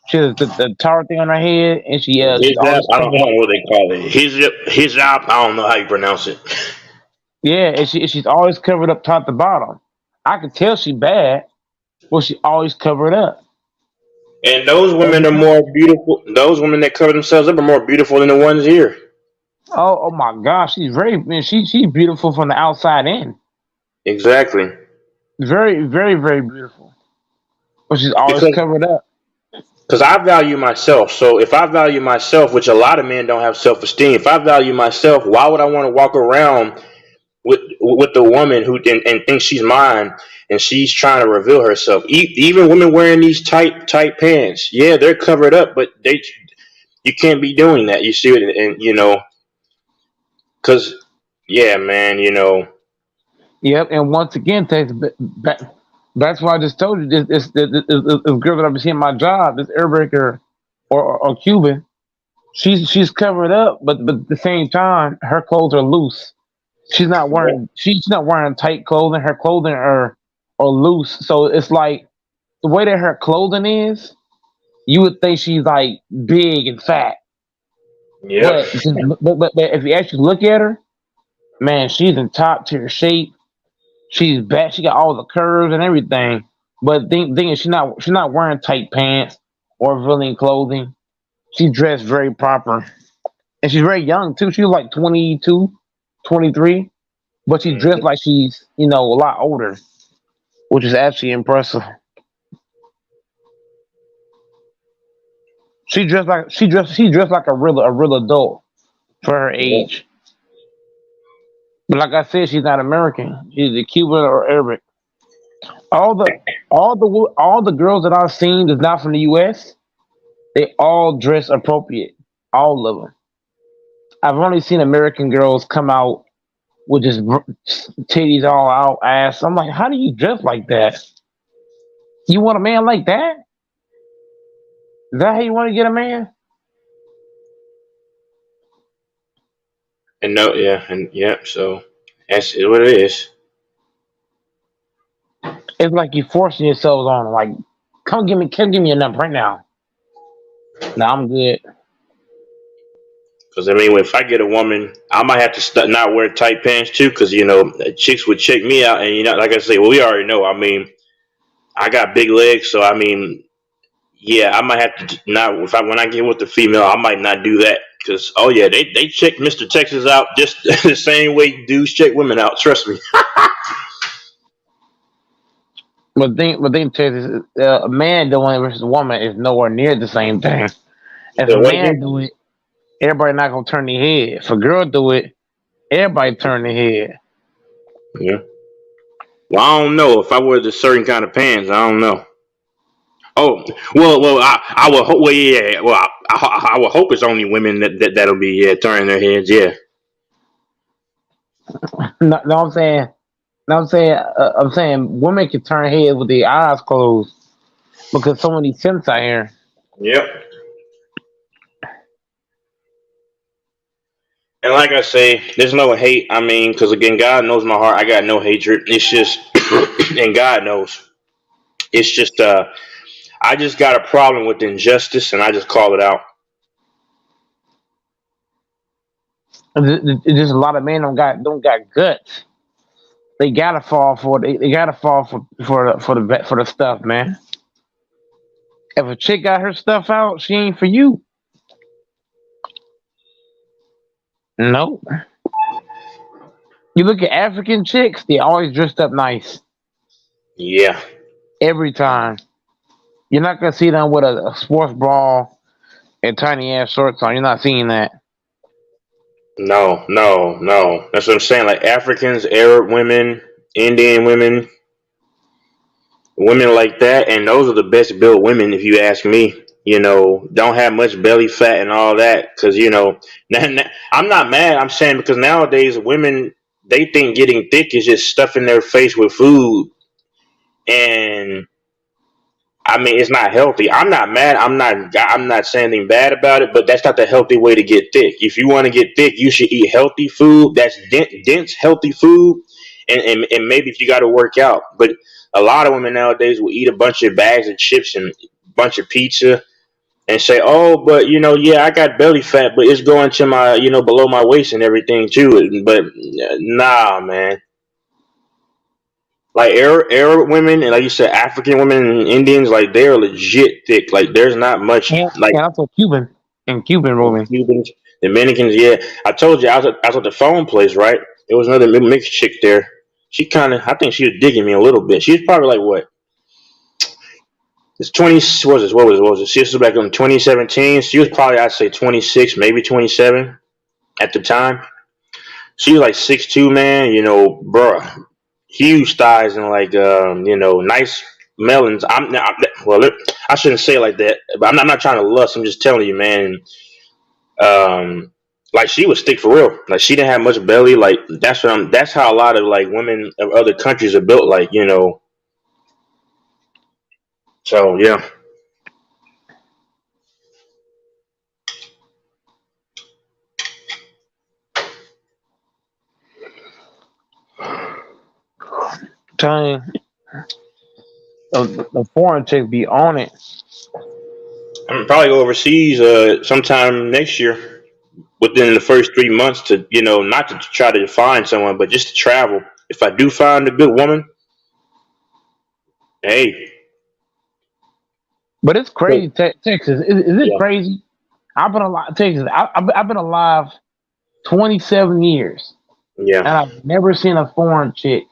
She has the Tara thing on her head, and she I don't know what they call it. Hijab. I don't know how you pronounce it. Yeah, and she's always covered up top to bottom. I can tell she bad, but she always covered up. And those women are more beautiful. Those women that cover themselves up are more beautiful than the ones here. Oh my gosh, she's beautiful from the outside in. Exactly. Very, very, very beautiful. But she's always because covered up. I value myself. So if I value myself, which a lot of men don't have self esteem, if I value myself, why would I want to walk around with the woman who and thinks she's mine and she's trying to reveal herself? Even women wearing these tight pants, yeah, they're covered up, but you can't be doing that. You see it, and because yeah, man, Yep, and once again, that's why I just told you this girl that I've been seeing at my job, this Arabic or Cuban, she's covered up, but at the same time, her clothes are loose. She's not wearing tight clothing. Her clothing are loose, so it's like the way that her clothing is, you would think she's like big and fat. yeah. But if you actually look at her, man, she's in top tier shape. She's back. She got all the curves and everything. But thing is, she's not wearing tight pants or revealing clothing. She's dressed very proper, and she's very young too. She's like 22, 23, but she's dressed like she's a lot older, which is actually impressive. She dressed like a real adult for her age. But like I said, she's not American. She's a Cuban or Arabic. All the girls that I've seen that's not from the U.S., they all dress appropriate. All of them. I've only seen American girls come out with just titties all out, ass. I'm like, how do you dress like that? You want a man like that? Is that how you want to get a man? And no, yeah, and yeah, so that's what it is. It's like you forcing yourselves on. Like, come give me a number right now. No, I'm good. Because I mean, if I get a woman, I might have to not wear tight pants too. Because chicks would check me out, and like I say, well, we already know. I mean, I got big legs, so I mean, yeah, I might have to not. When I get with the female, I might not do that. Because oh yeah, they check Mr. Texas out just the same way dudes check women out. Trust me. But then, Texas, a man doing it versus a woman is nowhere near the same thing. If a man do it, everybody not gonna turn their head. If a girl do it, everybody turn their head. Yeah. Well, I don't know if I wear the certain kind of pants. I don't know. Oh well, I would hope. Well, yeah. Well, I would hope it's only women that'll be turning their heads. Yeah. No, I'm saying. I'm saying women can turn heads with their eyes closed because so many simps out here. Yep. And like I say, there's no hate. I mean, because again, God knows my heart. I got no hatred. It's just, and God knows. It's just, I just got a problem with injustice, and I just call it out. There's a lot of men don't got guts. They gotta fall for it. They gotta fall for the stuff, man. If a chick got her stuff out, she ain't for you. No. You look at African chicks; they always dressed up nice. Yeah. Every time. You're not gonna see them with a sports bra and tiny ass shorts on. You're not seeing that. No. That's what I'm saying. Like Africans, Arab women, Indian women, women like that, and those are the best built women, if you ask me. Don't have much belly fat and all that. Because I'm not mad. I'm saying because nowadays women, they think getting thick is just stuffing their face with food, and I mean, it's not healthy. I'm not mad. I'm not saying anything bad about it, but that's not the healthy way to get thick. If you want to get thick, you should eat healthy food. That's dense, healthy food, and maybe if you got to work out. But a lot of women nowadays will eat a bunch of bags of chips and a bunch of pizza and say, "Oh, but yeah, I got belly fat, but it's going to my, below my waist and everything too." But nah, man. Like Arab women and like you said, African women and Indians, like they're legit thick. Like there's not much like also Cuban women. Cubans, Dominicans. Yeah, I told you I was at the phone place, right? There was another mixed chick there, She kind of, I think she was digging me a little bit. She was probably like what? It's 20. What was it? She was back in 2017. She was probably, I'd say 26, maybe 27 at the time. She was like 6'2", man. You know, bruh, huge thighs and like you know, nice melons. I shouldn't say it like that, but I'm not trying to lust. I'm just telling you, man. Like she was thick for real. Like she didn't have much belly. Like that's how a lot of like women of other countries are built. Like, you know. So yeah. Telling you, the foreign chick be on it. I'm gonna probably go overseas sometime next year, within the first 3 months, to, you know, not to try to find someone, but just to travel. If I do find a good woman, hey. But it's crazy, Texas. Is it crazy? I've been alive, Texas. I've been alive 27 years. Yeah. And I've never seen a foreign chick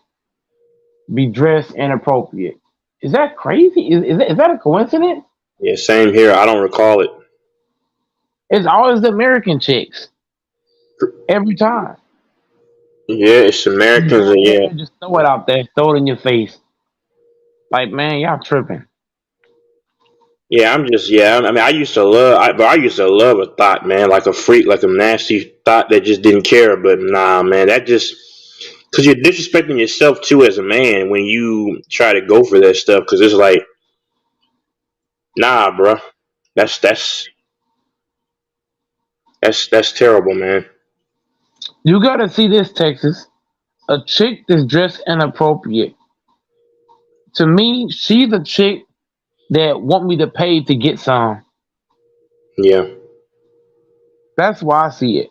be dressed inappropriate. Is that crazy? Is that a coincidence? Yeah, same here. I don't recall it. It's always the American chicks. Every time. Yeah, it's Americans. Yeah. Just throw it out there. Throw it in your face. Like, man, y'all tripping. Yeah, I mean, I used to love a thought, man, like a freak, like a nasty thought that just didn't care. But nah, man, that just, because you're disrespecting yourself too as a man when you try to go for that stuff. Because it's like, nah, bro, that's terrible, man. You gotta see this, Texas. A chick that's dressed inappropriate. To me, she's a chick that want me to pay to get some. Yeah. That's why I see it.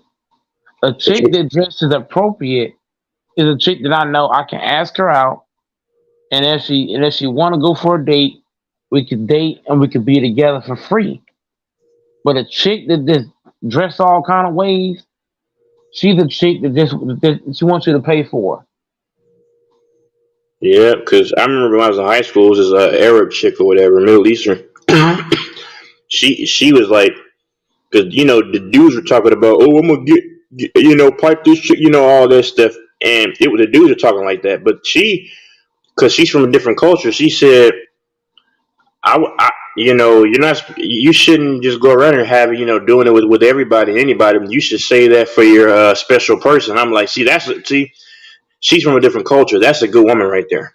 A chick that dresses appropriate is a chick that I know I can ask her out, and if she want to go for a date, we could date and we could be together for free. But a chick that just dress all kind of ways, she's a chick that she wants you to pay for. Yeah, because I remember when I was in high school, it was this Arab chick or whatever, Middle Eastern. she was like, because, you know, the dudes were talking about, oh, I'm gonna get you know, pipe this chick, you know, all that stuff, and the dudes were talking like that. But because she's from a different culture, she said, I you know, you shouldn't just go around and have, you know, doing it with everybody, anybody. You should say that for your special person. I'm like, see, she's from a different culture. That's a good woman right there.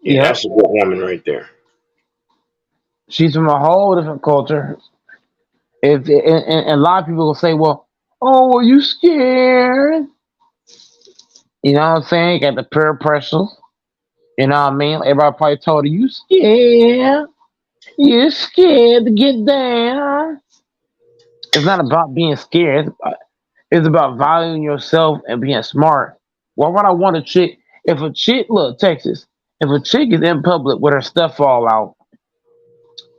Yeah, that's a good woman right there. She's from a whole different culture. And a lot of people will say, well, oh, are you scared? You know what I'm saying? Got the peer pressure. You know what I mean? Everybody probably told her, you scared. You're scared to get down. It's not about being scared. It's about valuing yourself and being smart. Why would I want a chick? Look, Texas, if a chick is in public with her stuff all out,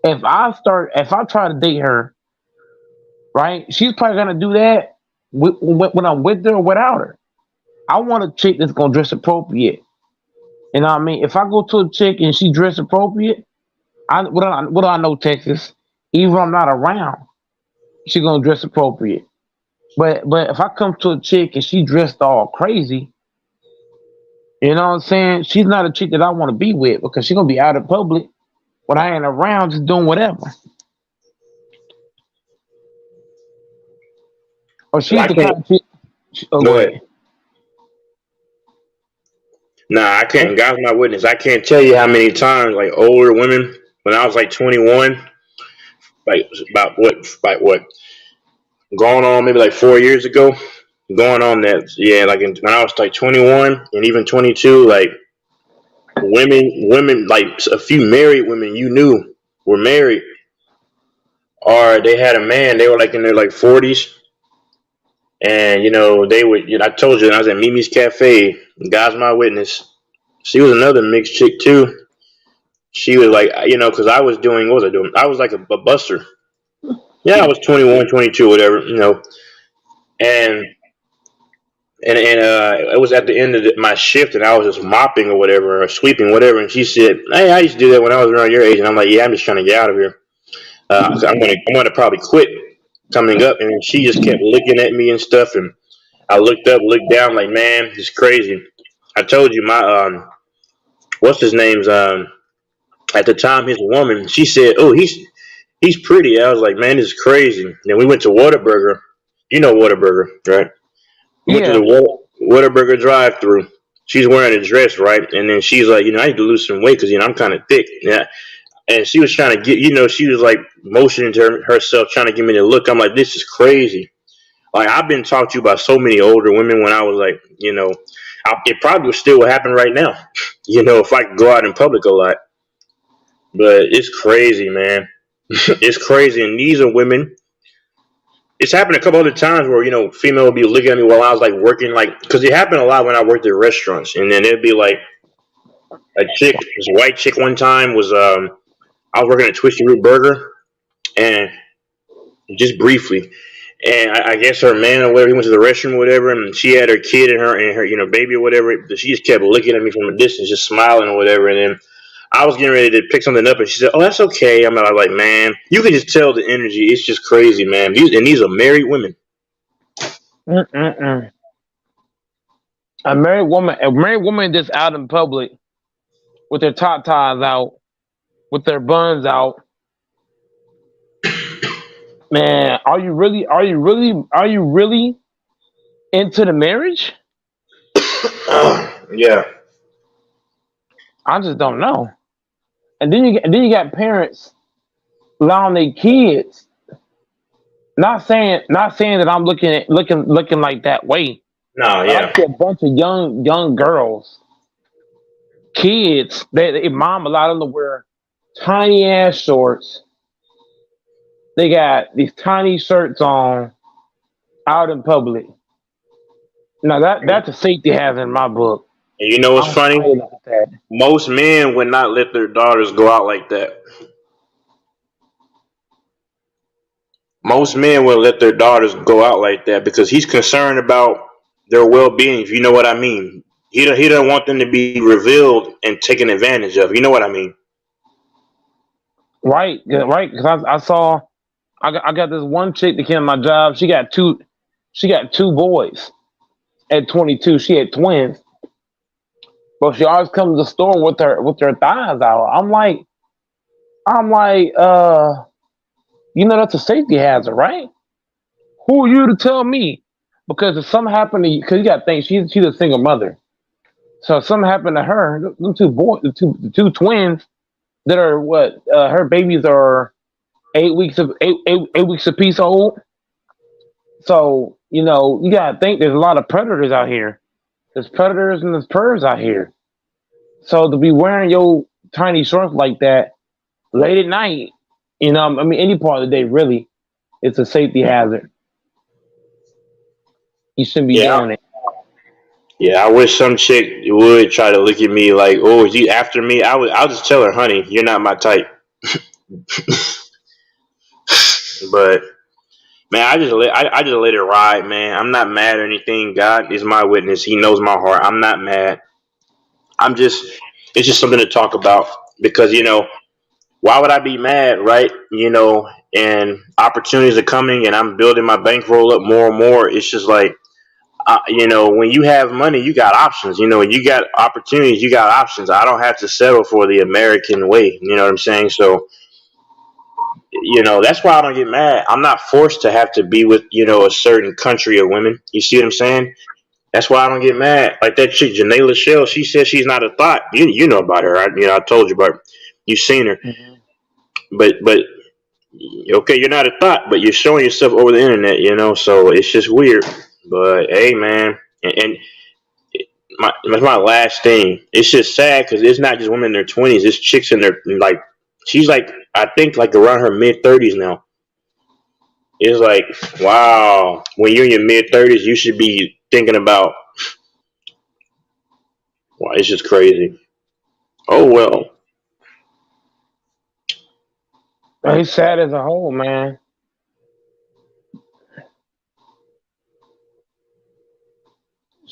if I try to date her, right, she's probably gonna do that when I'm with her or without her. I want a chick that's gonna dress appropriate. You know what I mean? If I go to a chick and she dress appropriate, what do I know, Texas? Even if I'm not around, she gonna dress appropriate. But if I come to a chick and she dressed all crazy, you know what I'm saying? She's not a chick that I want to be with because she's gonna be out in public when I ain't around, just doing whatever. Or she's the kind of chick. Go ahead. Nah, I can't. God's my witness. I can't tell you how many times, like, older women, when I was like 21, like about what, going on maybe like 4 years ago, going on that, yeah, like when I was like 21 and even 22, like women, like a few married women you knew were married, or they had a man, they were like in their like 40s, and, you know, they would, you know, I told you, I was at Mimi's Cafe, God's my witness. She was another mixed chick too. She was like, you know, because I was doing, what was I doing? I was like a buster. Yeah, I was 21, 22, whatever, you know, and it was at the end of my shift, and I was just mopping or whatever, or sweeping, whatever. And she said, "Hey, I used to do that when I was around your age." And I'm like, "Yeah, I'm just trying to get out of here. So I'm gonna probably quit coming up." And she just kept looking at me and stuff, and I looked up, looked down, like, man, it's crazy. I told you my what's his name's at the time his woman. She said, "Oh, he's pretty." I was like, "Man, this is crazy." Then we went to Whataburger. You know Whataburger, right? We went to Yeah. the Whataburger drive-through. She's wearing a dress, right? And then she's like, I need to lose some weight because I'm kind of thick. Yeah. And she was trying to get, she was like motioning to herself, trying to give me the look. I'm like, this is crazy. Like, I've been talked to by so many older women when I was like, it probably would still happen right now, if I could go out in public a lot. But it's crazy, man. It's crazy. And these are women. It's happened a couple other times where, female would be looking at me while I was like working, like, because it happened a lot when I worked at restaurants. And then it'd be like a chick, this white chick one time was, I was working at Twisty Root Burger, and just briefly, and I guess her man or whatever, he went to the restroom or whatever, and she had her kid and her baby or whatever. She just kept looking at me from a distance, just smiling or whatever. And then I was getting ready to pick something up, and she said, "Oh, that's okay." I'm like, man, you can just tell the energy. It's just crazy, man. These are married women. Mm-mm-mm. A married woman that's out in public with their top ties out, with their buns out. Man, are you really into the marriage? Yeah. I just don't know. And then you got parents allowing their kids. Not saying that I'm looking like that way. No, yeah. I see a bunch of young girls, kids. They mom allowed them to wear tiny ass shorts. They got these tiny shirts on out in public. Now that's a safety hazard in my book. And you know what's funny? Most men would not let their daughters go out like that. Most men will let their daughters go out like that because he's concerned about their well-being, if you know what I mean. He doesn't want them to be revealed and taken advantage of. You know what I mean? Right. Because I got this one chick that came to my job. She got two boys at 22. She had twins, but she always comes to the store with her thighs out. I'm like, that's a safety hazard, right? Who are you to tell me? Because if something happened to you, because you got to think she's a single mother. So if something happened to her, them two boys, the two twins that are her babies are 8 weeks apiece old. So you gotta think there's a lot of predators out here. There's predators and there's pervs out here. So to be wearing your tiny shorts like that late at night, any part of the day, really, it's a safety hazard. You shouldn't be doing it. Yeah, I wish some chick would try to look at me like, "Oh, is he after me?" I'll just tell her, "Honey, you're not my type." But man, I just let it ride, man. I'm not mad or anything. God is my witness. He knows my heart. I'm not mad. It's just something to talk about because why would I be mad, right? And opportunities are coming, and I'm building my bankroll up more and more. It's just like, when you have money, you got options. When you got opportunities, you got options. I don't have to settle for the American way. You know what I'm saying? So, that's why I don't get mad. I'm not forced to have to be with, a certain country of women. You see what I'm saying? That's why I don't get mad. Like that chick, Janae Lachelle, she says she's not a thought. You know about her. I told you about her. You've seen her. Mm-hmm. But okay, you're not a thought, but you're showing yourself over the internet, so it's just weird. But hey, man, and that's my last thing. It's just sad because it's not just women in their 20s. It's chicks in their she's I think around her mid-30s now. It's like, wow, when you're in your mid-30s, you should be thinking about. Wow, it's just crazy. Oh well. He's sad as a whole, man.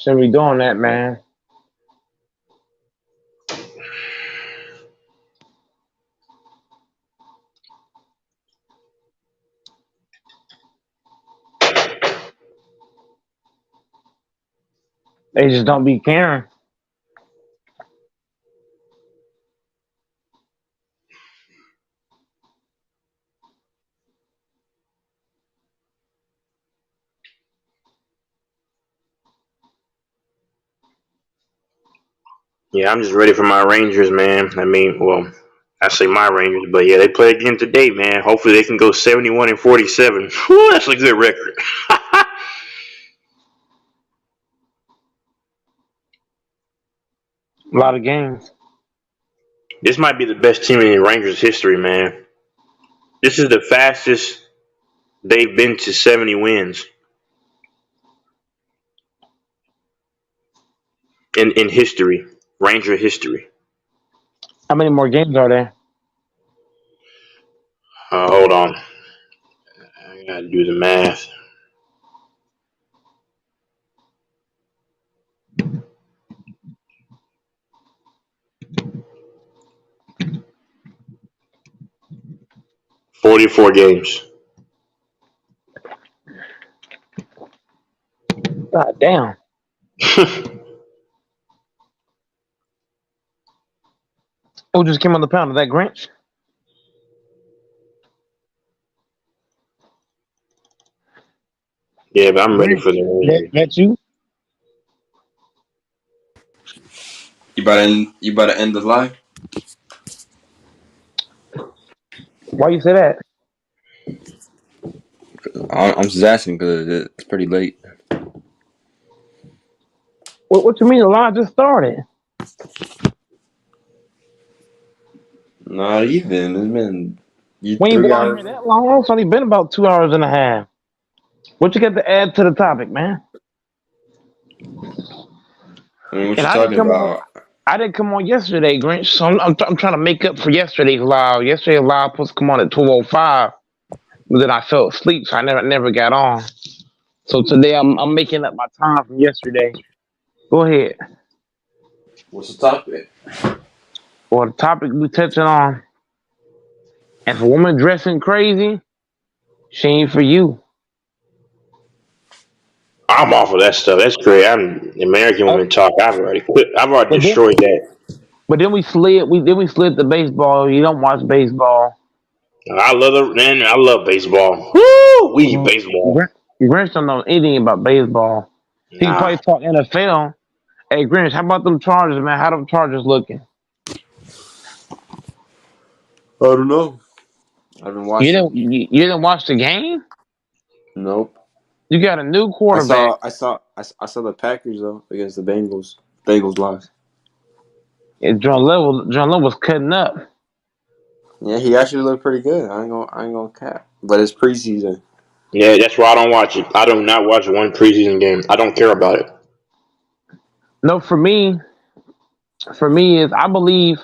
Shouldn't be doing that, man. They just don't be caring. Yeah, I'm just ready for my Rangers, man. I mean, well, I say my Rangers, but yeah, they play again today, man. Hopefully they can go 71-47. Whew, that's a good record. A lot of games. This might be the best team in Rangers history, man. This is the fastest they've been to 70 wins in history, Ranger history. How many more games are there? Hold on. I gotta do the math. $44 games. God damn. Who just came on the pound? Is that Grinch? Yeah, but I'm ready for the Rangers. That's you? You about to end the live? Why you say that? I'm just asking because it's pretty late. What you mean? The line just started. Not even. It's been We ain't 3 been on hours. here that long. It's only been about 2 hours and a half. What you got to add to the topic, man? I mean, what And you I talking didn't come on. about? I didn't come on yesterday, Grinch. So I'm trying to make up for yesterday's live. Yesterday's live supposed to come on at 12:05, but then I fell asleep, so I never got on. So today I'm making up my time from yesterday. Go ahead. What's the topic? Well, the topic we touching on: if a woman dressing crazy, she ain't for you. I'm off of that stuff. That's great. I'm American Women Talk. I've already quit. I've already destroyed that. But then we slid. We slid the baseball. You don't watch baseball. I love baseball. Woo! We baseball. Grinch don't know anything about baseball. He can probably talk NFL. Hey, Grinch, how about them Chargers, man? How them Chargers looking? I don't know. I've been watching. You didn't watch the game? Nope. You got a new quarterback. I saw the Packers though against the Bengals. Bengals lost. And John Love was cutting up. Yeah, he actually looked pretty good. I ain't gonna cap. But it's preseason. Yeah, that's why I don't watch it. I do not watch one preseason game. I don't care about it. No, for me is I believe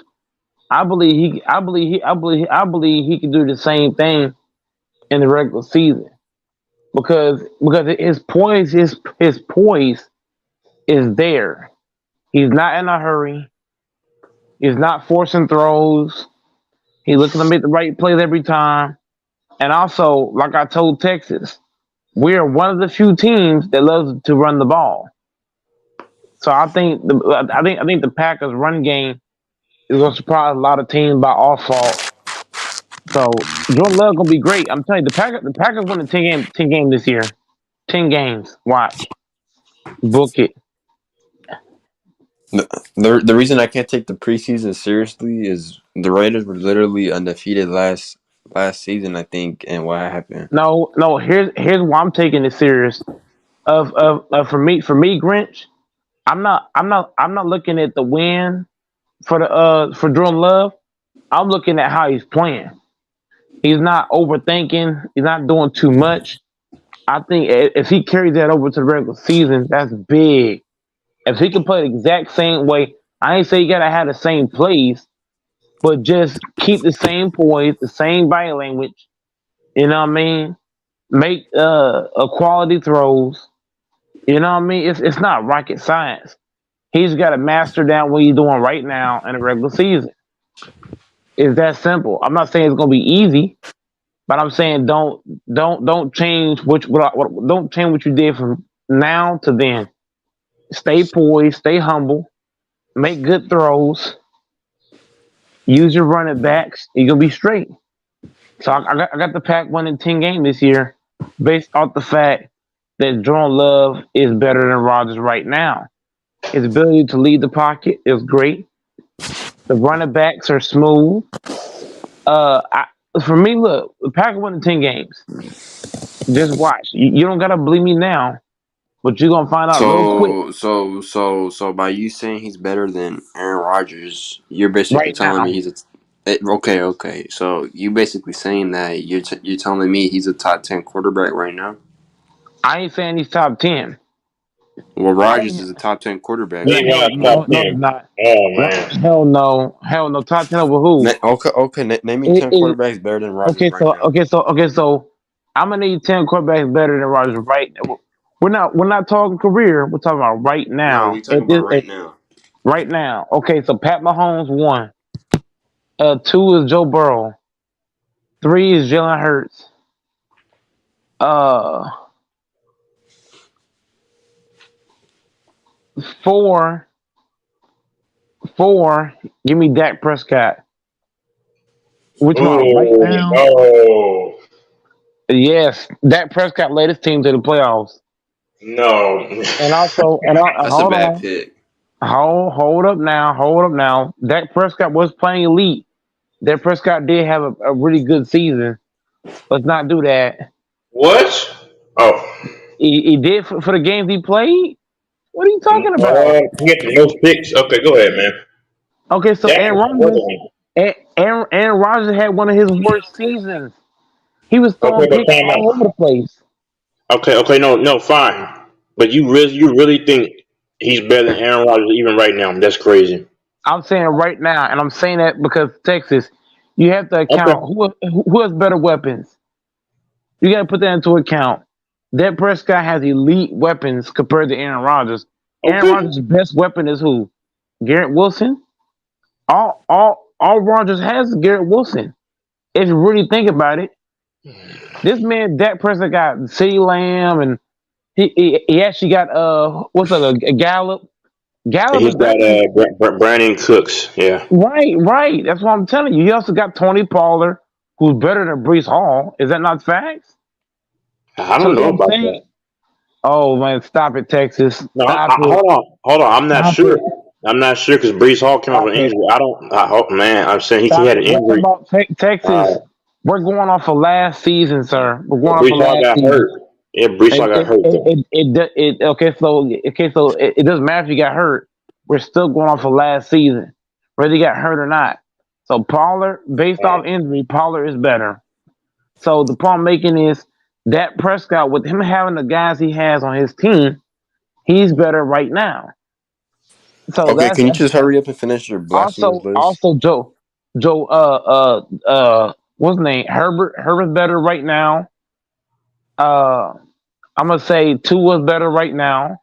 he can do the same thing in the regular season because his poise is there. He's not in a hurry. He's not forcing throws. He's looking to make the right plays every time. And also, like I told Texas, we are one of the few teams that loves to run the ball. So I think the Packers' run game is going to surprise a lot of teams by our fault. So Jordan Love gonna be great. I'm telling you, the Packers win a 10 game this year. 10 games. Watch. Book it. The reason I can't take the preseason seriously is the Raiders were literally undefeated last season, I think, and what happened. No. Here's why I'm taking it serious. For me, Grinch, I'm not looking at the win for Jordan Love. I'm looking at how he's playing. He's not overthinking. He's not doing too much. I think if he carries that over to the regular season, that's big. If he can play the exact same way, I ain't say you gotta have the same plays, but just keep the same poise, the same body language. You know what I mean? Make quality throws. You know what I mean? It's not rocket science. He's got to master down what he's doing right now in the regular season. It's that simple. I'm not saying it's gonna be easy, but I'm saying don't change don't change what you did from now to then. Stay poised, stay humble, make good throws, use your running backs. You're gonna be straight. So I got the Pack winning 10 game this year, based off the fact that Jordan Love is better than Rodgers right now. His ability to lead the pocket is great. The running backs are smooth. For me, look, the Packers winning 10 games. Just watch. You don't gotta believe me now, but you're gonna find out real quick. So by you saying he's better than Aaron Rodgers, you're basically Right telling now, me okay. So you basically saying that you're telling me he's a top 10 quarterback right now. I ain't saying he's top 10. Well, Rodgers is a top 10 quarterback. He No, not top no, 10. not. Oh No, man. hell no. Top 10 over who? Okay. Name me 10 quarterbacks better than Rodgers right now. So I'm gonna need 10 quarterbacks better than Rodgers right now. We're not talking career. We're talking about right No, now. we talking about right now. Right now. Okay, so Pat Mahomes 1. 2 is Joe Burrow. 3 is Jalen Hurts. 4. Give me Dak Prescott. Which one? Right now? No. Yes, Dak Prescott led his team to the playoffs. No. And also, That's hold a bad on. pick. Hold up now. Dak Prescott was playing elite. Dak Prescott did have a really good season. Let's not do that. What? Oh. He did for the games he played. What are you talking about? He got the most picks. Okay, go ahead, man. Okay, so Dak Aaron was Rodgers, Aaron Rodgers had one of his worst seasons. He was Okay, throwing but picks time all out. over the place. Okay, no, fine. But you really think he's better than Aaron Rodgers even right now? That's crazy. I'm saying right now, and I'm saying that because Texas, you have to Okay. account who has better weapons. You got to put that into account. Dak Prescott has elite weapons compared to Aaron Rodgers. Aaron Rodgers' best weapon is who? Garrett Wilson. All Rodgers has is Garrett Wilson. If you really think about it, this man Dak Prescott got CeeDee Lamb, and he actually got what's up, a Gallup. Gallup He's is got better. Brandon Cooks. Yeah. Right. That's what I'm telling you. He also got Tony Pollard, who's better than Brees Hall. Is that not facts? I don't know about that. Oh man, stop it, Texas. No, Stop it. hold on. I'm not Stop sure. it. I'm not sure because Brees Hall came off an injury. I'm saying he had an injury. About Texas. We're going off of last season, sir. We're going off Brees of Hall last got season. hurt. Yeah, Brees Hall got hurt. It doesn't matter if you got hurt. We're still going off of last season, whether you got hurt or not. So Pollard, based off injury, Pollard is better. So the point I'm making is that Prescott, with him having the guys he has on his team, he's better right now. So Okay, can you just hurry up and finish your blasphemous list? Also Joe, what's his name? Herbert's better right now. I'm gonna say Tua's better right now.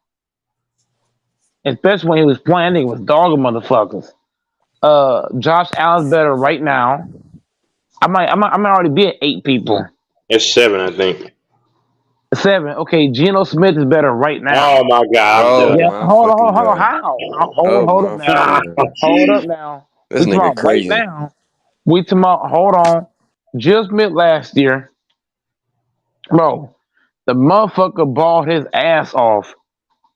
Especially when he was playing, he was dogging motherfuckers. Josh Allen's better right now. I might already be at 8 people. It's 7, I think. 7. Okay, Geno Smith is better right now. Oh my God! Hold on. How? Hold up now. Hold up now. This nigga crazy. Right now. We talking about. Hold on. Jill Smith last year, bro. The motherfucker balled his ass off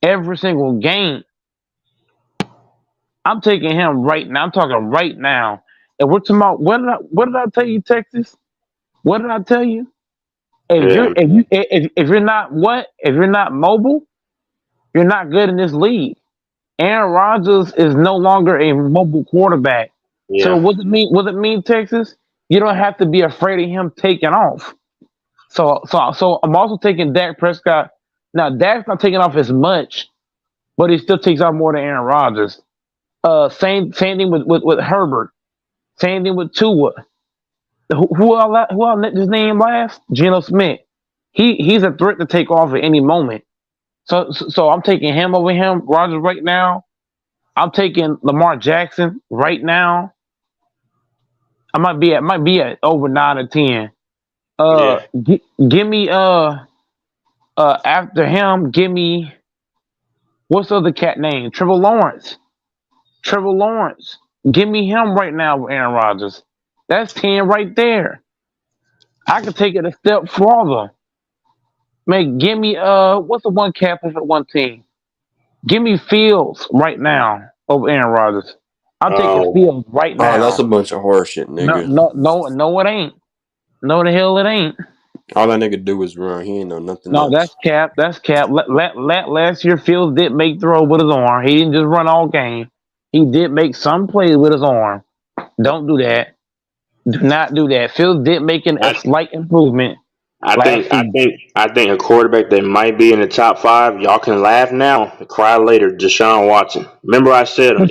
every single game. I'm taking him right now. I'm talking right now. And we're talking about what did I tell you, Texas? What did I tell you? If you're not mobile, you're not good in this league. Aaron Rodgers is no longer a mobile quarterback. Yeah. So what does it mean, Texas? You don't have to be afraid of him taking off. So I'm also taking Dak Prescott. Now Dak's not taking off as much, but he still takes off more than Aaron Rodgers. Same thing with Herbert. Same thing with Tua. Who let his name last? Geno Smith. He's a threat to take off at any moment. So I'm taking him over him, Rodgers right now. I'm taking Lamar Jackson right now. I might be at over 9 or 10. Give me after him, give me what's the other cat name? Trevor Lawrence. Trevor Lawrence. Give me him right now with Aaron Rodgers. That's 10 right there. I could take it a step further. Man, give me what's the one cat for the one team? Give me Fields right now over Aaron Rodgers. I'm taking Fields right now. Oh, that's a bunch of horse shit, nigga. No, it ain't. No, the hell it ain't. All that nigga do is run. He ain't know nothing No, else. that's cap. That's cap. Last year, Fields did make throw with his arm. He didn't just run all game. He did make some plays with his arm. Don't do that. Do not do that. Fields did make a slight improvement. I think a quarterback that might be in the top 5. Y'all can laugh now, cry later. Deshaun Watson. Remember I said him.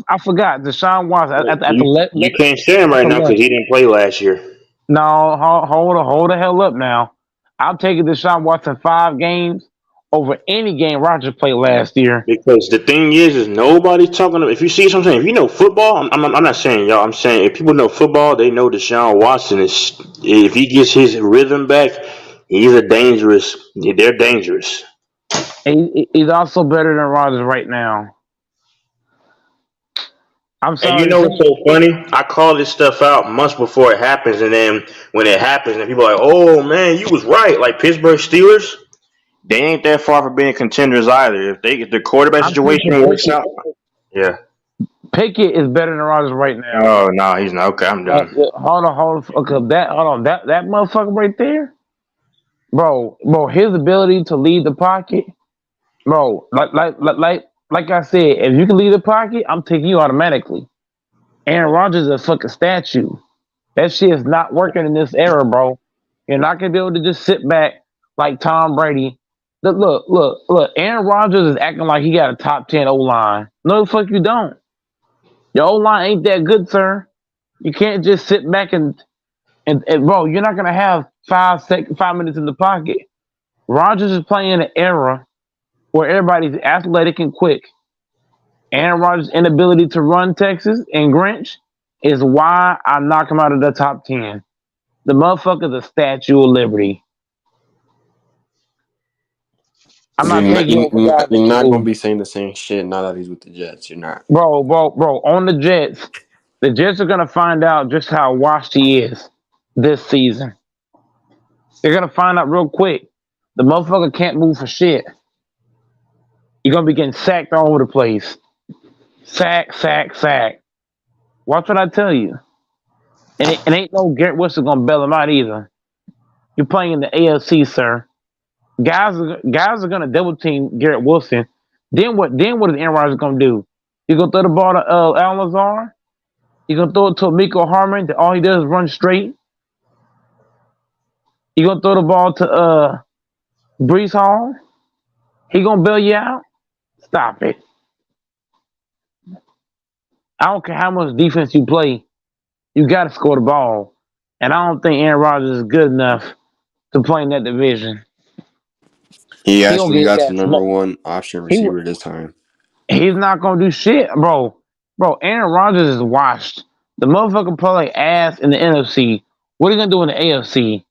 I forgot Deshaun Watson. You can't say him right now because he didn't play last year. No, hold the hell up now. I'm taking Deshaun Watson 5 games over any game Rodgers played last year. Because the thing is nobody's talking about. If you see something, if you know football, I'm not saying y'all. I'm saying if people know football, they know Deshaun Watson is. If he gets his rhythm back, they're dangerous. He's also better than Rodgers right now. I'm sorry. And you know what's so funny? I call this stuff out months before it happens, and then when it happens, and people are like, "Oh man, you was right." Like Pittsburgh Steelers, they ain't that far from being contenders either. If the quarterback situation works out, yeah. Pickett is better than Rodgers right now. Oh no, he's not. Okay, I'm done. Hold on. That motherfucker right there, bro. His ability to lead the pocket, bro. Like I said, if you can lead the pocket, I'm taking you automatically. Aaron Rodgers is a fucking statue. That shit is not working in this era, bro. You're not gonna be able to just sit back like Tom Brady. Look. Aaron Rodgers is acting like he got a top 10 O-line. No, the fuck you don't. Your O-line ain't that good, sir. You can't just sit back and bro, you're not gonna have 5 minutes in the pocket. Rodgers is playing in an era where everybody's athletic and quick. Aaron Rodgers' inability to run Texas and Grinch is why I knock him out of the top 10. The motherfucker's a Statue of Liberty. I'm not taking You're not gonna be saying the same shit now that he's with the Jets. You're not. Bro, on the Jets are gonna find out just how washed he is this season. They're gonna find out real quick. The motherfucker can't move for shit. You're gonna be getting sacked all over the place. Sack. Watch what I tell you. And it ain't no Garrett Wilson gonna bail him out either. You're playing in the AFC, sir. Guys are gonna double team Garrett Wilson. Then what is Aaron Rodgers gonna do? You gonna throw the ball to Alan Lazar? You gonna throw it to Miko Harmon that all he does is run straight? You gonna throw the ball to Breece Hall? He gonna bail you out? Stop it. I don't care how much defense you play, you gotta score the ball. And I don't think Aaron Rodgers is good enough to play in that division. He actually got the number 1 option receiver this time. He's not gonna do shit, bro. Bro, Aaron Rodgers is washed. The motherfucker play ass in the NFC. What are you gonna do in the AFC?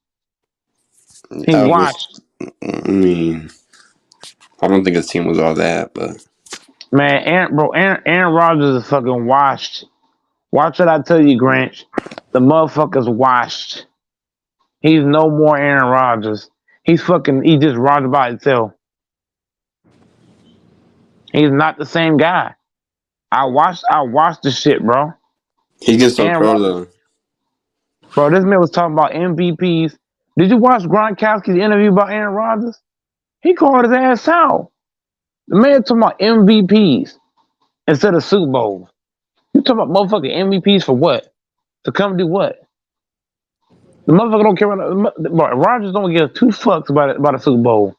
He's washed. I mean, I don't think his team was all that, but man, Aaron Rodgers is fucking washed. Watch what I tell you, Grinch. The motherfucker's washed. He's no more Aaron Rodgers. He just Rodgers by himself. He's not the same guy. I watched the shit, bro. He gets so pro though. Bro, this man was talking about MVPs. Did you watch Gronkowski's interview about Aaron Rodgers? He called his ass out. The man talking about MVPs instead of Super Bowls. You talking about motherfucking MVPs for what? To come do what? The motherfucker don't care about Rodgers don't give 2 fucks about a Super Bowl.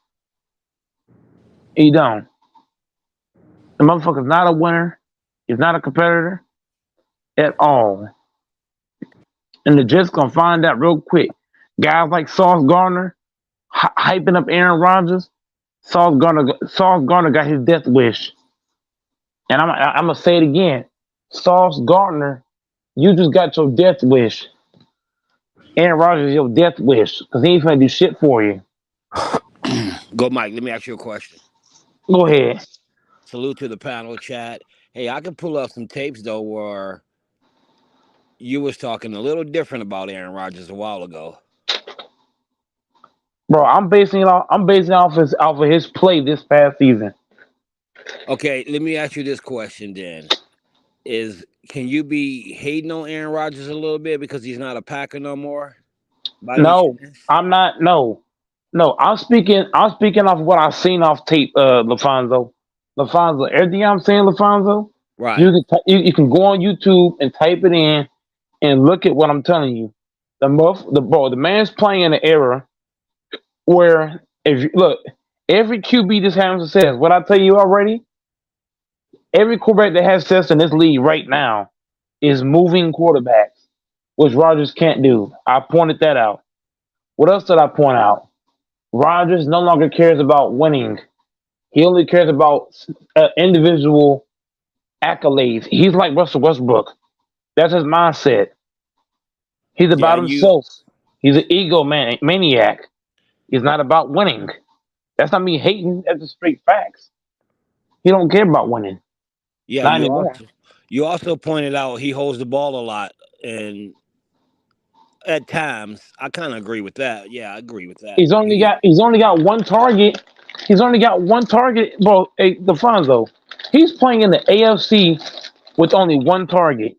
He don't. The motherfucker's not a winner. He's not a competitor at all. And the Jets gonna find out real quick. Guys like Sauce Gardner hyping up Aaron Rodgers. Sauce Gardner got his death wish, and I'm gonna say it again. Sauce Gardner, you just got your death wish. Aaron Rodgers is your death wish because he ain't gonna do shit for you. Go, Mike. Let me ask you a question. Go ahead. Salute to the panel chat. Hey, I can pull up some tapes though where you was talking a little different about Aaron Rodgers a while ago. Bro, I'm basing off of his play this past season. Okay, let me ask you this question then. Can you be hating on Aaron Rodgers a little bit because he's not a Packer no more? No, I'm not. No, I'm speaking off what I've seen off tape. LaFonso, everything I'm saying, LaFonso. Right. You can go on YouTube and type it in and look at what I'm telling you. The man's playing in an era where if you look, every QB just has success. What I tell you already, every quarterback that has success in this league right now is moving quarterbacks, which Rodgers can't do. I pointed that out. What else did I point out? Rodgers no longer cares about winning. He only cares about individual accolades. He's like Russell Westbrook. That's his mindset. He's about himself. He's an ego maniac. He's not about winning. That's not me hating. That's just straight facts. He don't care about winning. Yeah, Not anymore. You also pointed out he holds the ball a lot, and at times I kind of agree with that. Yeah, I agree with that. He's only got one target. He's only got one target, bro. Hey, DeFonso, he's playing in the AFC with only one target.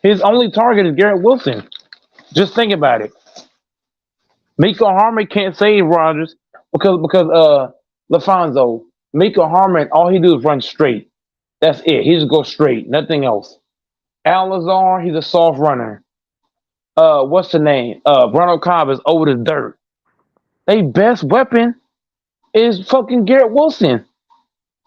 His only target is Garrett Wilson. Just think about it. Miko Harmon can't save Rodgers because LaFonso, Miko Harmon, all he do is run straight. That's it. He just goes straight, nothing else. Al Lazar, he's a soft runner. What's the name? Ronald Cobb is over the dirt. Their best weapon is fucking Garrett Wilson.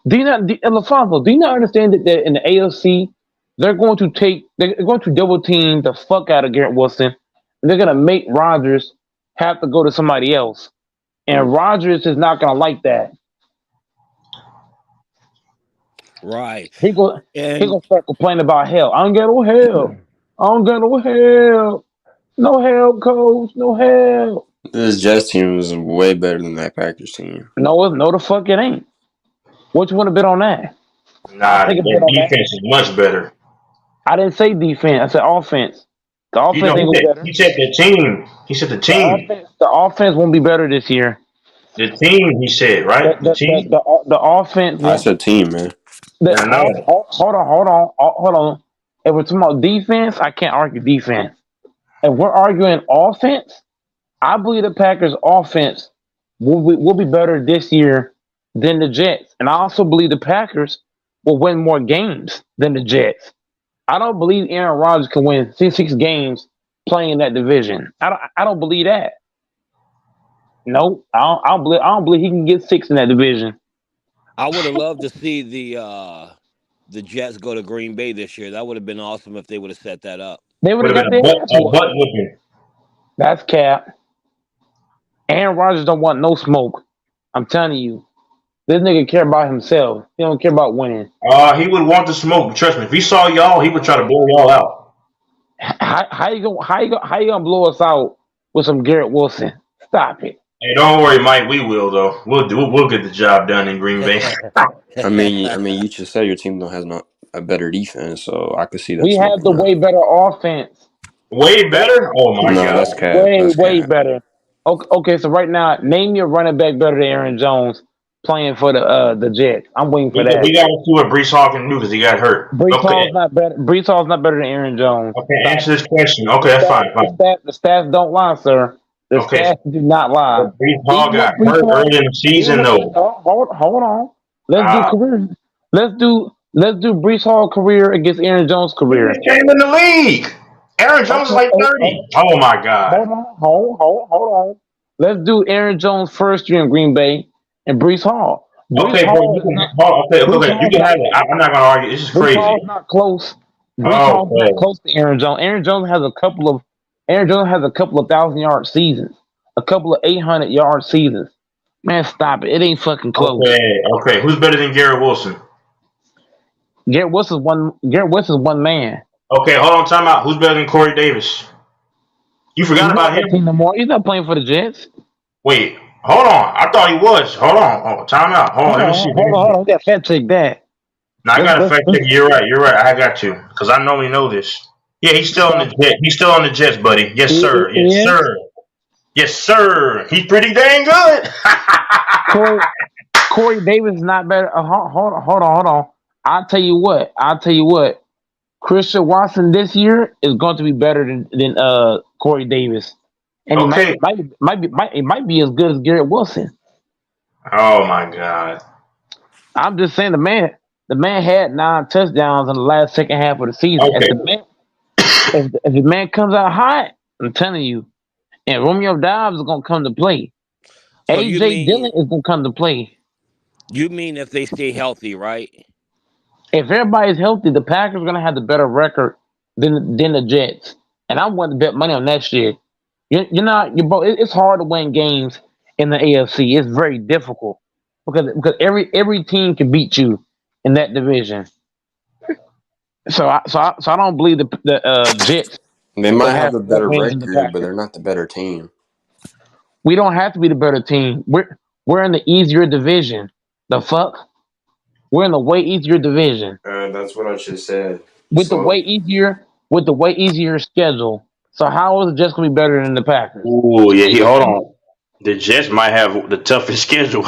LaFonso, do you not understand that in the AFC, they're going to double team the fuck out of Garrett Wilson, and they're gonna make Rodgers have to go to somebody else. And Rodgers is not gonna like that. Right. He gonna start complaining about hell. I don't get no help. I don't get no help. No help, coach. No help. This Jets team is way better than that Packers team. No, the fuck it ain't. What you want to bet on that? Nah, the defense is much better. I didn't say defense. I said offense. The offense ain't better. He said the team. He said the team. The offense won't be better this year. The team, he said, right? The team. The offense. I said team, man. Hold on. If we're talking about defense, I can't argue defense. If we're arguing offense, I believe the Packers' offense will be better this year than the Jets. And I also believe the Packers will win more games than the Jets. I don't believe Aaron Rodgers can win 6 games playing in that division. I don't believe that. No, I don't believe he can get 6 in that division. I would have loved to see the Jets go to Green Bay this year. That would have been awesome if they would have set that up. They would have got their butt whooping. That's cap. Aaron Rodgers don't want no smoke. I'm telling you. This nigga care about himself. He don't care about winning. He would want the smoke. Trust me. If he saw y'all, he would try to blow y'all out. How you gonna blow us out with some Garrett Wilson? Stop it. Hey, don't worry, Mike. We will though. We'll get the job done in Green Bay. I mean, you just said your team has not a better defense, so I could see that. We have the way better offense. Way better? Oh my God, that's cap. Way better. Okay, so right now, name your running back better than Aaron Jones playing for the Jets. I'm waiting for that. We got to see what Breece Hall can do because he got hurt. Breece Hall's not better. Breece Hall's not better than Aaron Jones. Okay, answer this question. Okay, that's fine. The stats don't lie, sir. The stats do not lie. Breece Hall got hurt early in the season, though. Hold on. Let's do career. Let's do Breece Hall career against Aaron Jones career. He came in the league. Aaron Jones is like 30. Oh my God. Hold on. Let's do Aaron Jones first year in Green Bay and Breece Hall. Okay, bro. You can have it. I'm not gonna argue. It's just crazy. Breece Hall's not close. Breece Hall's not close to Aaron Jones. Aaron Jones has a couple of 1,000-yard seasons, a couple of 800-yard seasons. Man, stop it. It ain't fucking close. Okay. Who's better than Garrett Wilson? Garrett Wilson's one man. Okay, hold on, time out. Who's better than Corey Davis? You forgot about him? No more. He's not playing for the Jets. Wait, hold on. I thought he was. Hold on. Time out. Hold on. Let me see. Hold on. We got to fact check that. No, I got to fact check. You're right. I got you. Because I normally know this. Yeah, he's still on the Jets. He's still on the Jets, buddy. Yes, sir. Yes, sir. Yes, sir. He's pretty dang good. Corey Davis is not better. Hold on. I'll tell you what. Christian Watson this year is going to be better than Corey Davis, and he might be as good as Garrett Wilson. Oh my God! I'm just saying the man had 9 touchdowns in the last second half of the season. Okay. If the man comes out hot, I'm telling you, and Romeo Doubs is going to come to play. So AJ Dillon is going to come to play. You mean if they stay healthy, right? If everybody's healthy, the Packers are going to have the better record than the Jets. And I want to bet money on that shit. It's hard to win games in the AFC. It's very difficult because every team can beat you in that division. So I don't believe the Jets. They might have a better record, but they're not the better team. We don't have to be the better team. We're in the easier division. The fuck? We're in the way easier division. That's what I just said. With the way easier schedule. So how is the Jets gonna be better than the Packers? Ooh, yeah. Hold on. The Jets might have the toughest schedule.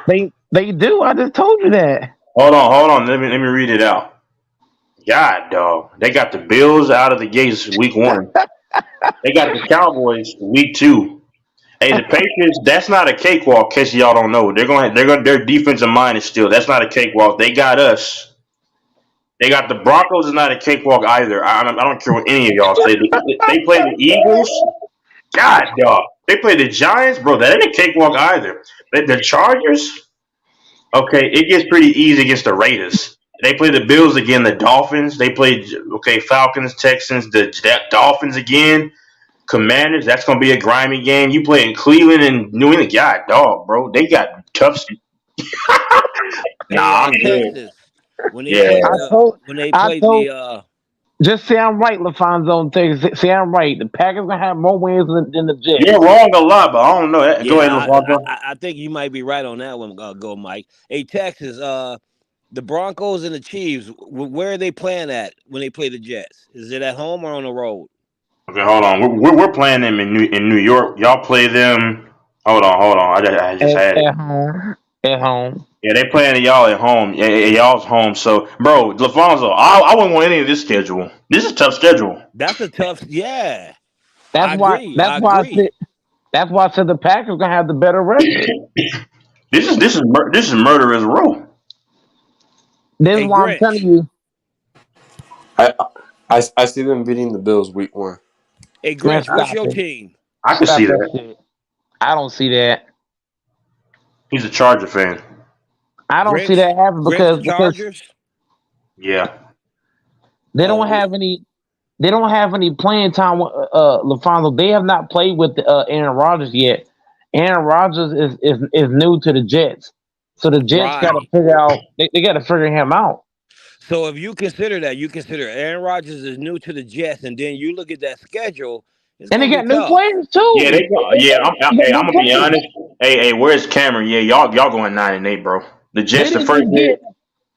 They do. I just told you that. Hold on. Let me read it out. God, dog. They got the Bills out of the gates week 1. They got the Cowboys week 2. Hey, the Patriots, that's not a cakewalk, in case y'all don't know. Their defensive mind is still, that's not a cakewalk. They got us. They got the Broncos, is not a cakewalk either. I don't care what any of y'all say. They play the Eagles. God, dog. They play the Giants. Bro, that ain't a cakewalk either. The Chargers, okay, it gets pretty easy against the Raiders. They play the Bills again, the Dolphins. They play, Falcons, Texans, the Dolphins again. Commanders, that's going to be a grimy game. You play in Cleveland and New England. God, dog, bro. They got tough. I'm good. Just say I'm right, LaFonso. Say I'm right. The Packers going to have more wins than the Jets. You're wrong a lot, but I don't know. Go ahead, LaFonso. I think you might be right on that one. Go, Mike. Hey, Texas, the Broncos and the Chiefs, where are they playing at when they play the Jets? Is it at home or on the road? Okay, hold on. We're playing them in New York. Y'all play them. Hold on. I just had it. At home. Yeah, they playing y'all at home. Yeah, y'all's home. So, bro, LaFonso, I wouldn't want any of this schedule. This is a tough schedule. That's a tough. Yeah. That's why I said the Packers gonna have the better record. This is murderous row. This is why I'm telling you. I see them beating the Bills week 1. Hey, Grinch, what's your team? I can see that. I don't see that. He's a Charger fan. I don't see that happen because Chargers. Yeah. They don't have any playing time with LaFonso. They have not played with Aaron Rodgers yet. Aaron Rodgers is new to the Jets. So the Jets got to figure out they got to figure him out. So if you consider that, you consider Aaron Rodgers is new to the Jets, and then you look at that schedule, and they got new players too. Yeah, I'm gonna be honest. Hey, where's Cameron? Yeah, y'all going 9-8, bro. The Jets the first year.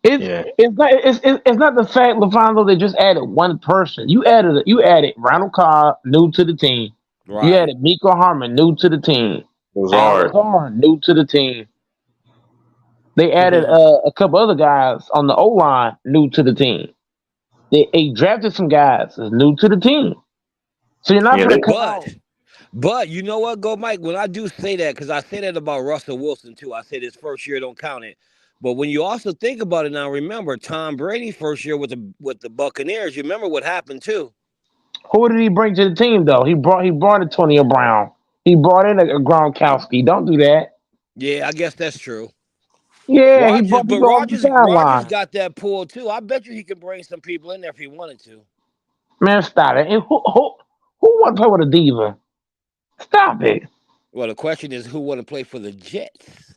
It's not the fact, LaFonso, they just added one person. You added Ronald Cobb, new to the team. Right. You added Miko Harmon, new to the team. Lazard, new to the team. They added a couple other guys on the O-line, new to the team. They drafted some guys that's new to the team. So you're not going to come out. But you know what, Go Mike, when I do say that, because I say that about Russell Wilson too. I said his first year don't count it. But when you also think about it now, remember Tom Brady first year with the Buccaneers. You remember what happened too. Who did he bring to the team though? He brought Antonio Brown. He brought in a Gronkowski. Don't do that. Yeah, I guess that's true. Yeah, Rodgers got that pull too. I bet you he could bring some people in there if he wanted to. Man, stop it. And who want to play with a diva? Stop it. Well, the question is, who want to play for the Jets?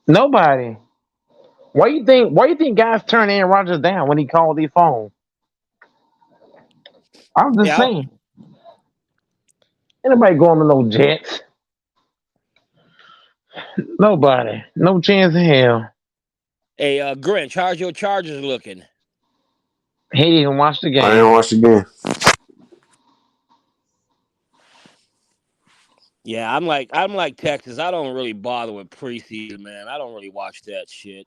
Nobody. Why you think guys turn Aaron Rodgers down when he called their phone? I'm just Yeah. saying. Anybody going to no Jets? Nobody. No chance in hell. Hey, Grinch, how's your Chargers looking? He didn't even watch the game. I didn't watch the game. Yeah, I'm like Texas. I don't really bother with preseason, man. I don't really watch that shit.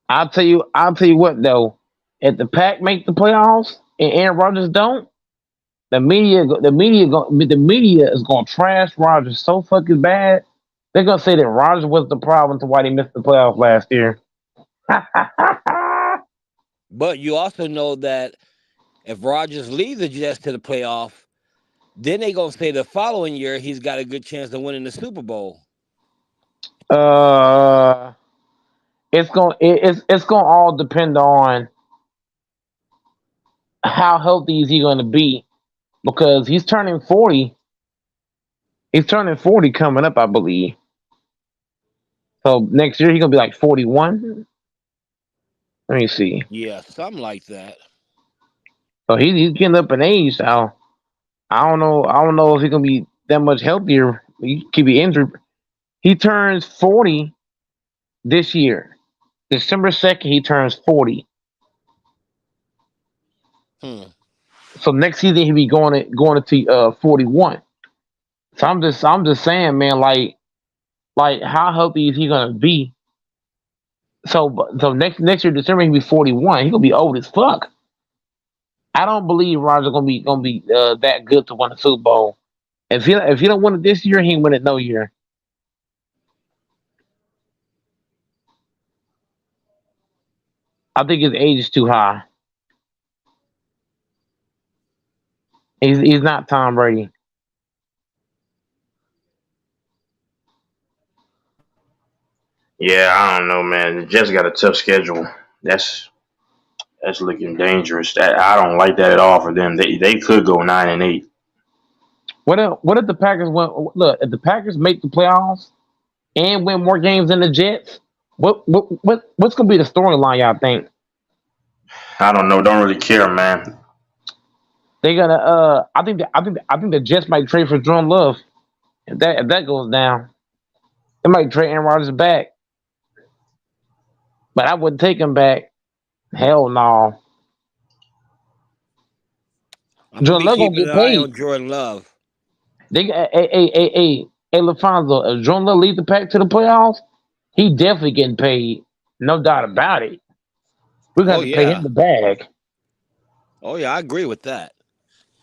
I'll tell you what though. If the Pack make the playoffs and Aaron Rodgers don't, the media is gonna trash Rodgers so fucking bad. They're gonna say that Rodgers was the problem to why they missed the playoffs last year. But you also know that if Rodgers leaves the Jets to the playoff, then they gonna say the following year he's got a good chance of winning the Super Bowl. It's gonna all depend on how healthy is he gonna be, because he's turning 40. He's turning 40 coming up, I believe. So next year he's gonna be like 41. Let me see. Yeah, something like that. So he's getting up in age. So I don't know if he's gonna be that much healthier. He could be injured. He turns 40 this year. December 2nd, he turns 40. So next season he'll be going to 41. So I'm just saying, man, like how healthy is he gonna be? So next year December he'll be 41. He's gonna be old as fuck. I don't believe Rodgers gonna be that good to win the Super Bowl. If he don't win it this year, he ain't win it no year. I think his age is too high. He's not Tom Brady. Yeah, I don't know, man. The Jets got a tough schedule. That's looking dangerous. I don't like that at all for them. They could go 9-8. What if the Packers if the Packers make the playoffs and win more games than the Jets? What's gonna be the storyline, y'all think? I don't know. Don't really care, man. They gotta. I think the Jets might trade for Jordan Love. If that goes down, they might trade Aaron Rodgers back. But I wouldn't take him back. Hell no. Jordan Love gonna get paid. On Jordan Love. They hey LaFonso, if Jordan Love leads the Pack to the playoffs, he definitely getting paid. No doubt about it. We're gonna pay him the bag. Oh yeah, I agree with that.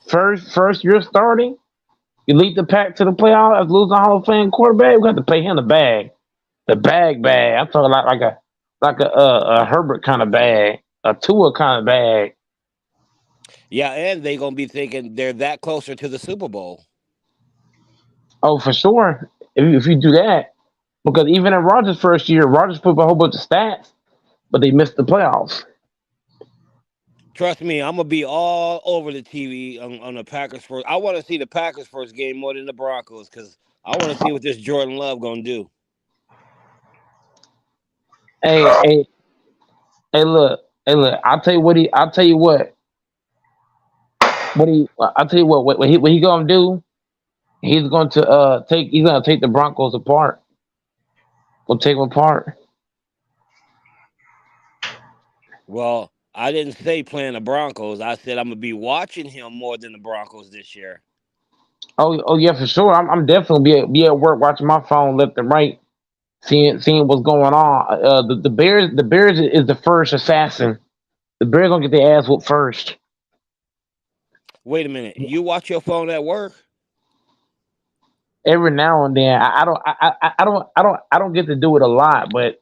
First year starting, you lead the Pack to the playoffs as losing a Hall of Fame quarterback. We got to pay him the bag, the bag. I'm talking like a Herbert kind of bag, a Tua kind of bag. Yeah, and they gonna be thinking they're that closer to the Super Bowl. Oh, for sure. If you do that, because even in Rodgers' first year, Rodgers put up a whole bunch of stats, but they missed the playoffs. Trust me, I'm gonna be all over the TV on the Packers first. I want to see the Packers first game more than the Broncos because I want to see what this Jordan Love gonna do. Hey, look. I'll tell you what. I'll tell you what he gonna do. He's going to take the Broncos apart. We'll take them apart. Well, I didn't say playing the Broncos. I said I'm gonna be watching him more than the Broncos this year. Oh yeah, for sure. I'm definitely be at work watching my phone left and right, seeing what's going on. The Bears is the first assassin. The Bears gonna get their ass whooped first. Wait a minute. You watch your phone at work? Every now and then. I don't get to do it a lot, but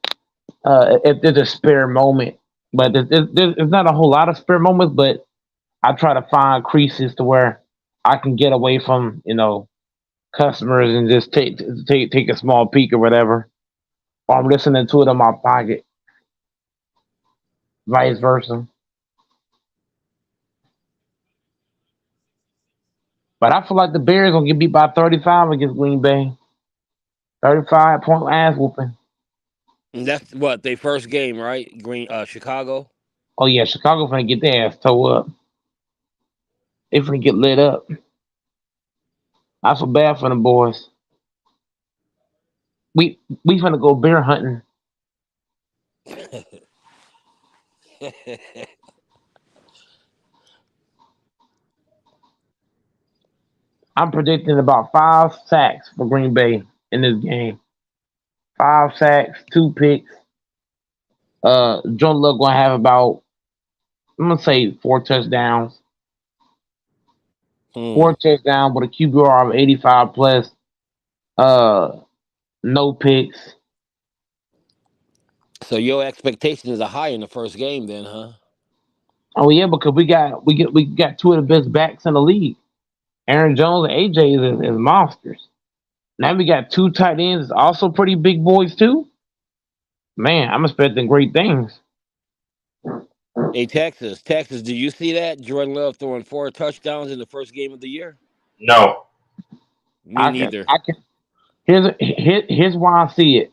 if there's a spare moment. But there's not a whole lot of spare moments, but I try to find creases to where I can get away from, customers and just take a small peek or whatever. Or I'm listening to it in my pocket. Vice versa. But I feel like the Bears gonna get beat by 35 against Green Bay. 35-point ass whooping. And that's what their first game, right? Chicago. Oh yeah, Chicago finna get their ass toe up. They finna get lit up. I feel bad for them boys. We finna go bear hunting. I'm predicting about 5 sacks for Green Bay in this game. 5 sacks, 2 picks. Joe Luck gonna have about, I'm gonna say 4 touchdowns. 4 touchdowns with a QBR of 85 plus. No picks. So your expectations are high in the first game, then, huh? Oh yeah, because we got 2 of the best backs in the league. Aaron Jones and AJ is monsters. Now we got 2 tight ends, also pretty big boys too. Man, I'm expecting great things. Hey, Texas, did you see that? Jordan Love throwing 4 touchdowns in the first game of the year? No. Me neither. Here's why I see it.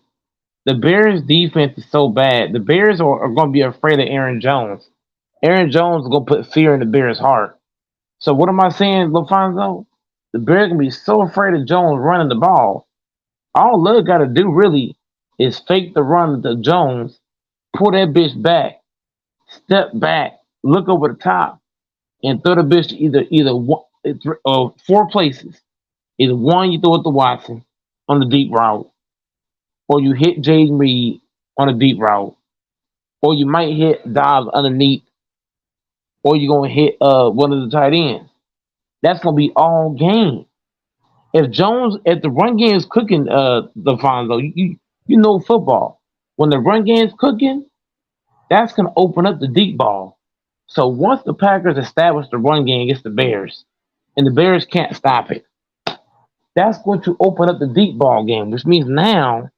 The Bears' defense is so bad. The Bears are going to be afraid of Aaron Jones. Aaron Jones is going to put fear in the Bears' heart. So what am I saying, LaFonso? The Bears going to be so afraid of Jones running the ball. All Love got to do really is fake the run to Jones, pull that bitch back, step back, look over the top, and throw the bitch to either 4 places. Either one, you throw it to Watson on the deep route, or you hit Jaden Reed on a deep route, or you might hit Dobbs underneath, or you're going to hit one of the tight ends. That's going to be all game. If the run game is cooking, LaFonso, you know football. When the run game is cooking, that's going to open up the deep ball. So once the Packers establish the run game against the Bears, and the Bears can't stop it, that's going to open up the deep ball game, which means now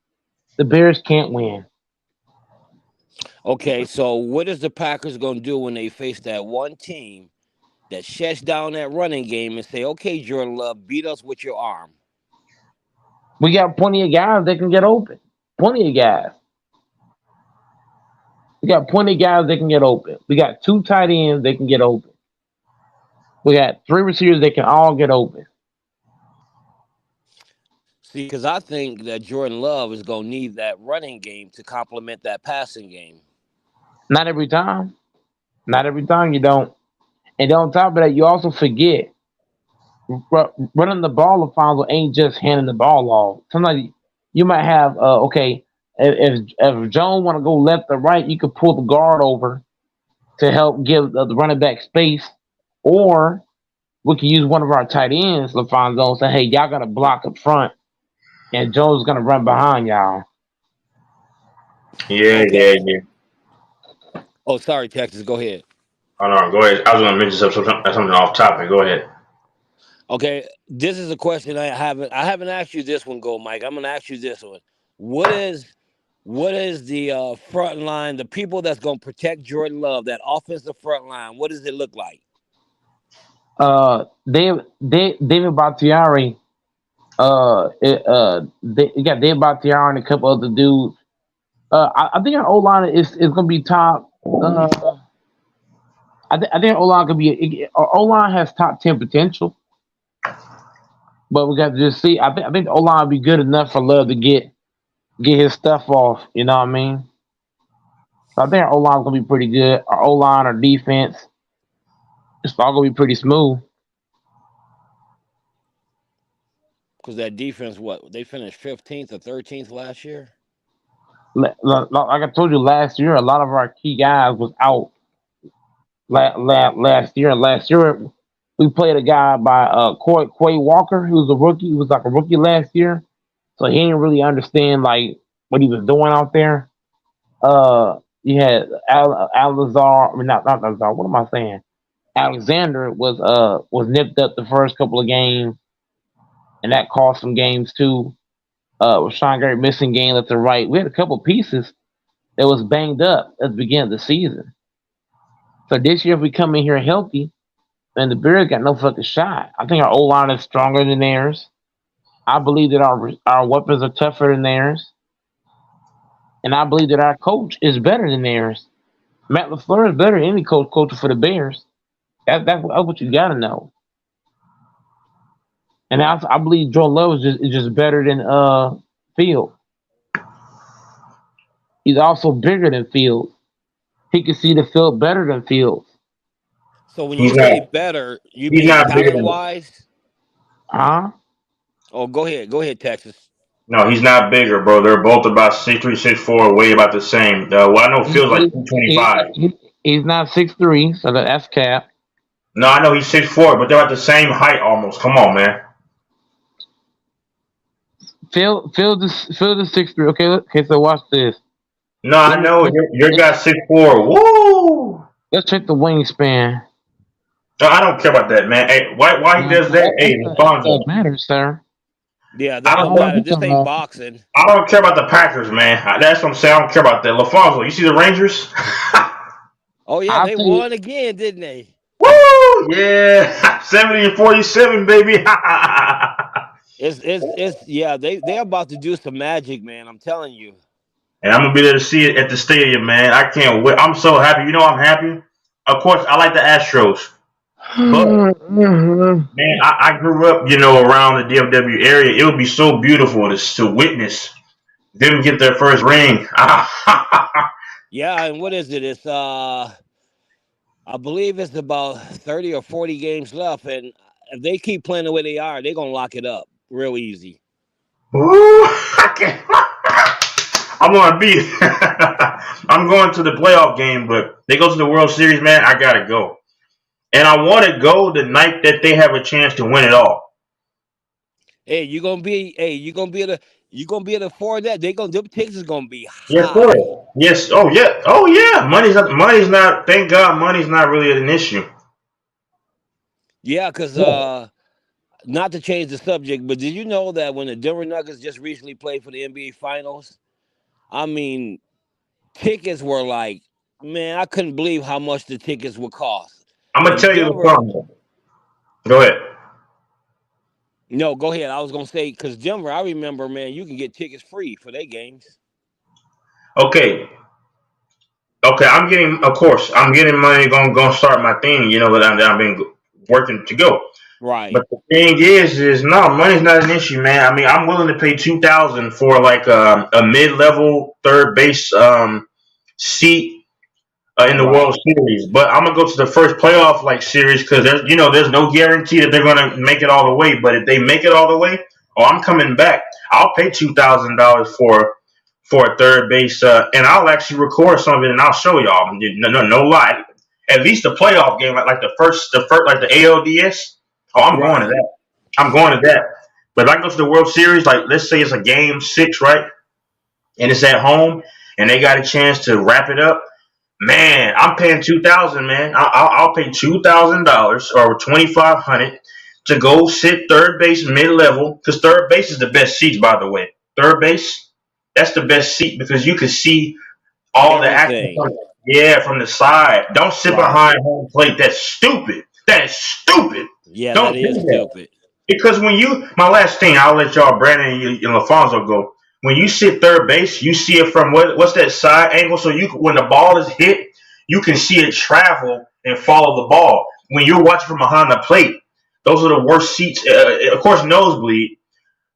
the Bears can't win. Okay, so what is the Packers going to do when they face that one team that shuts down that running game and say, okay, Jordan Love, beat us with your arm? We got plenty of guys that can get open. Plenty of guys. We got plenty of guys that can get open. We got 2 tight ends that can get open. We got 3 receivers that can all get open. See, because I think that Jordan Love is going to need that running game to complement that passing game. Not every time. Not every time you don't. And on top of that, you also forget running the ball, LaFonso, ain't just handing the ball off. Sometimes you might have, if Jones want to go left or right, you could pull the guard over to help give the running back space. Or we can use one of our tight ends, LaFonso, and say, hey, y'all got to block up front. And Jones is going to run behind y'all. Yeah. Oh, sorry, Texas. Go ahead. Oh, no, go ahead. I was going to mention something off topic. Go ahead. Okay, this is a question I haven't asked you this one, Go Mike. I'm going to ask you this one. What is the front line, the people that's going to protect Jordan Love, that offensive front line, what does it look like? David Bakhtiari. You got David Bakhtiari and a couple other dudes. I think our O-line is going to be top. I think our O-line could be. Our O-line has top 10 potential, but we got to just see. I think the O-line will be good enough for Love to get his stuff off. You know what I mean? So I think our O-line is going to be pretty good. Our O-line, our defense, it's all going to be pretty smooth. Because that defense, they finished 15th or 13th last year? Like I told you last year, a lot of our key guys was out last year. Last year, we played a guy by Quay Walker, who was a rookie. He was like a rookie last year. So he didn't really understand like what he was doing out there. You had Alazar. I mean, not Alazar. What am I saying? Alexander was nipped up the first couple of games, and that cost some games too. Rashawn Gary missing game left and right. We had a couple pieces that was banged up at the beginning of the season. So this year, if we come in here healthy, and the Bears got no fucking shot. I think our O line is stronger than theirs. I believe that our weapons are tougher than theirs, and I believe that our coach is better than theirs. Matt LaFleur is better than any coach for the Bears. That's what you got to know. And I believe Joe Love is just better than Field. He's also bigger than Field. He can see the field better than Field. So when you say better, you mean talent wise? Huh? Oh, go ahead, Texas. No, he's not bigger, bro. They're both about 6'3", 6'4", weigh about the same. Well, I know Phil's like 225. He's not 6'3", so that's cap. No, I know he's 6'4", but they're at the same height almost. Come on, man. Phil is 6'3". Okay, so watch this. No, I know your guy's 6'4". Woo! Let's check the wingspan. No, I don't care about that, man. Hey, why he does that? Hey, that matters, sir. Yeah, that don't matter. This ain't boxing. I don't care about the Packers, man. That's what I'm saying. I don't care about that. LaFonso, you see the Rangers? Oh yeah, they won again, didn't they? Woo! Yeah, 70-47, baby. They're about to do some magic, man. I'm telling you. And I'm gonna be there to see it at the stadium, man. I can't wait. I'm so happy. You know I'm happy. Of course, I like the Astros. But man, I grew up, around the DFW area. It would be so beautiful to witness them get their first ring. Yeah, and what is it? It's I believe it's about 30 or 40 games left, and if they keep playing the way they are, they're gonna lock it up real easy. Ooh, I'm gonna be. I'm going to the playoff game, but they go to the World Series, man. I gotta go. And I want to go the night that they have a chance to win it all. Hey, you're gonna be able to afford that. Them tickets is gonna be high. Yes, sir. Yes. Oh yeah. Money's not. Thank God, money's not really an issue. Yeah, because not to change the subject, but did you know that when the Denver Nuggets just recently played for the NBA Finals, I mean, tickets were like, man, I couldn't believe how much the tickets would cost. I'm gonna tell you the problem. Go ahead. No, go ahead. I was gonna say because Denver, I remember, man, you can get tickets free for their games. Okay. I'm getting money. Gonna start my thing. But I've been working to go. Right. But the thing is no, money's not an issue, man. I mean, I'm willing to pay $2,000 for like a mid-level third base seat. In the World Series, but I'm gonna go to the first playoff series because there's no guarantee that they're gonna make it all the way. But if they make it all the way, I'm coming back. I'll pay $2,000 for a third base, and I'll actually record some of it and I'll show y'all. No lie. At least the playoff game, like the first, like the ALDS. I'm going to that. I'm going to that. But if I go to the World Series, like let's say it's a game 6, right, and it's at home, and they got a chance to wrap it up. Man, I'm paying $2,000, man. I'll pay $2,000 or $2,500 to go sit third base mid-level because third base is the best seats, by the way. Third base, that's the best seat because you can see all the action. From the side. Don't sit behind home plate. That's stupid. That is stupid. Yeah, Don't that is stupid. Because my last thing, I'll let y'all, Brandon and LaFonso go. When you sit third base, you see it from what's that side angle? So when the ball is hit, you can see it travel and follow the ball. When you're watching from behind the plate, those are the worst seats. Of course, nosebleed.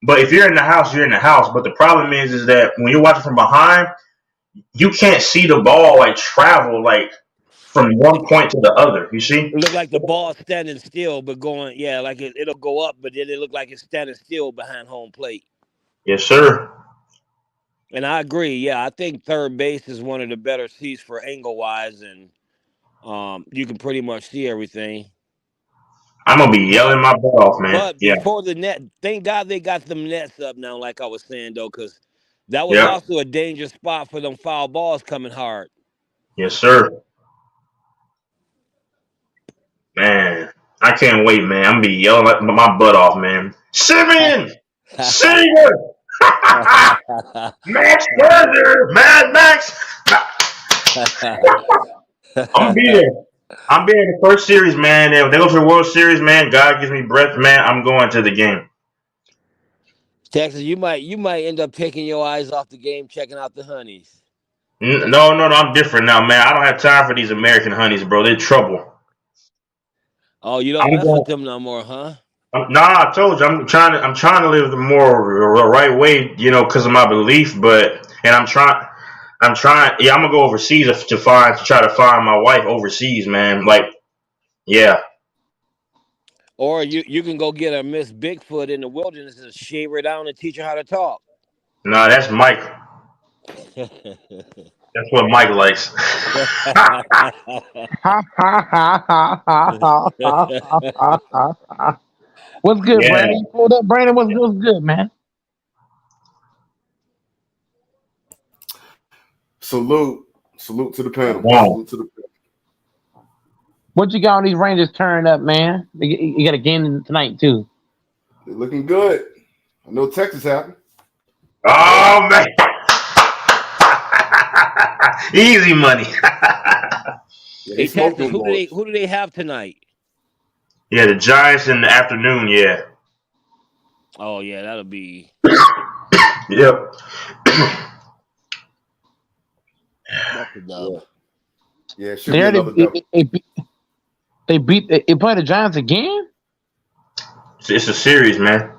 But if you're in the house, you're in the house. But the problem is that when you're watching from behind, you can't see the ball travel from one point to the other. You see? It look like the ball standing still, but going it'll go up, but then it look like it's standing still behind home plate. Yes, sir. And I agree. Yeah, I think third base is one of the better seats for angle wise, and you can pretty much see everything. I'm gonna be yelling my butt off, man. But before the net, thank God they got them nets up now, like I was saying though, because that was also a dangerous spot for them foul balls coming hard. Yes, sir. Man, I can't wait, man. I'm gonna be yelling my butt off, man. Simeon! Singer! Max Scherzer! Mad Max! I'm gonna be there. I'm being in the first series, man. If they go to the World Series, man, God gives me breath, man. I'm going to the game. Texas, you might end up taking your eyes off the game, checking out the honeys. No, I'm different now, man. I don't have time for these American honeys, bro. They're trouble. Oh, you don't mess with them no more, huh? Nah, I told you I'm trying to live the more right way, because of my belief. And I'm trying. Yeah, I'm gonna go overseas to try to find my wife overseas, man. Like, yeah. Or you can go get a Miss Bigfoot in the wilderness and shave her down and teach her how to talk. Nah, that's Mike. That's what Mike likes. What's good, Yeah. Brandon? You pulled up, Brandon. What's good, man? Salute to the panel. Wow. Salute to the panel. What you got on these Rangers turning up, man? You got a game tonight too. They're looking good. I know Texas happy. Oh man, easy money. Hey, Texas, who do they have tonight? Yeah, the Giants in the afternoon. Yeah. Oh yeah, that'll be. Yep. That's a dub. Yeah, should be another dub. They play the Giants again? It's a series, man.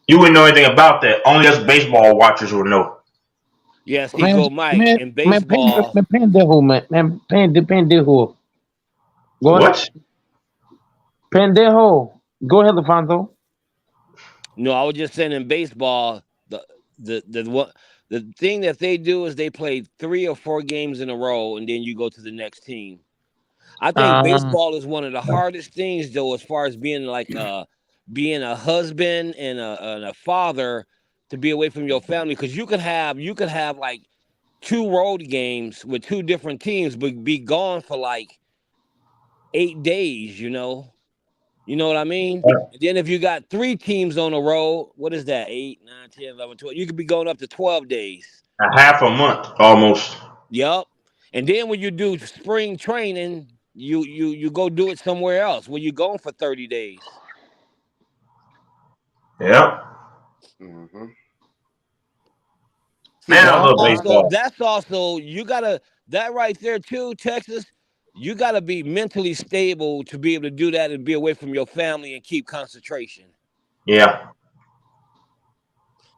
You wouldn't know anything about that. Only us baseball watchers would know. Yes, he go Mike in baseball. Man, pendejo. What? Pendejo. Go ahead, Alfonso. No, I was just saying in baseball, the thing that they do is they play 3 or 4 games in a row, and then you go to the next team. I think baseball is one of the hardest things, though, as far as being like being a husband and a father, to be away from your family, because you could have like 2 road games with 2 different teams, but be gone for like 8 days. You know what I mean? And then if you got 3 teams on a road, what is that? 8, 9, 10, 11, 12. You could be going up to 12 days. A half a month almost. Yep. And then when you do spring training, you go do it somewhere else where you're going for 30 days. Yep. Mm-hmm. Man, I love baseball. That's also, you gotta, that right there too, Texas, you gotta be mentally stable to be able to do that and be away from your family and keep concentration. Yeah.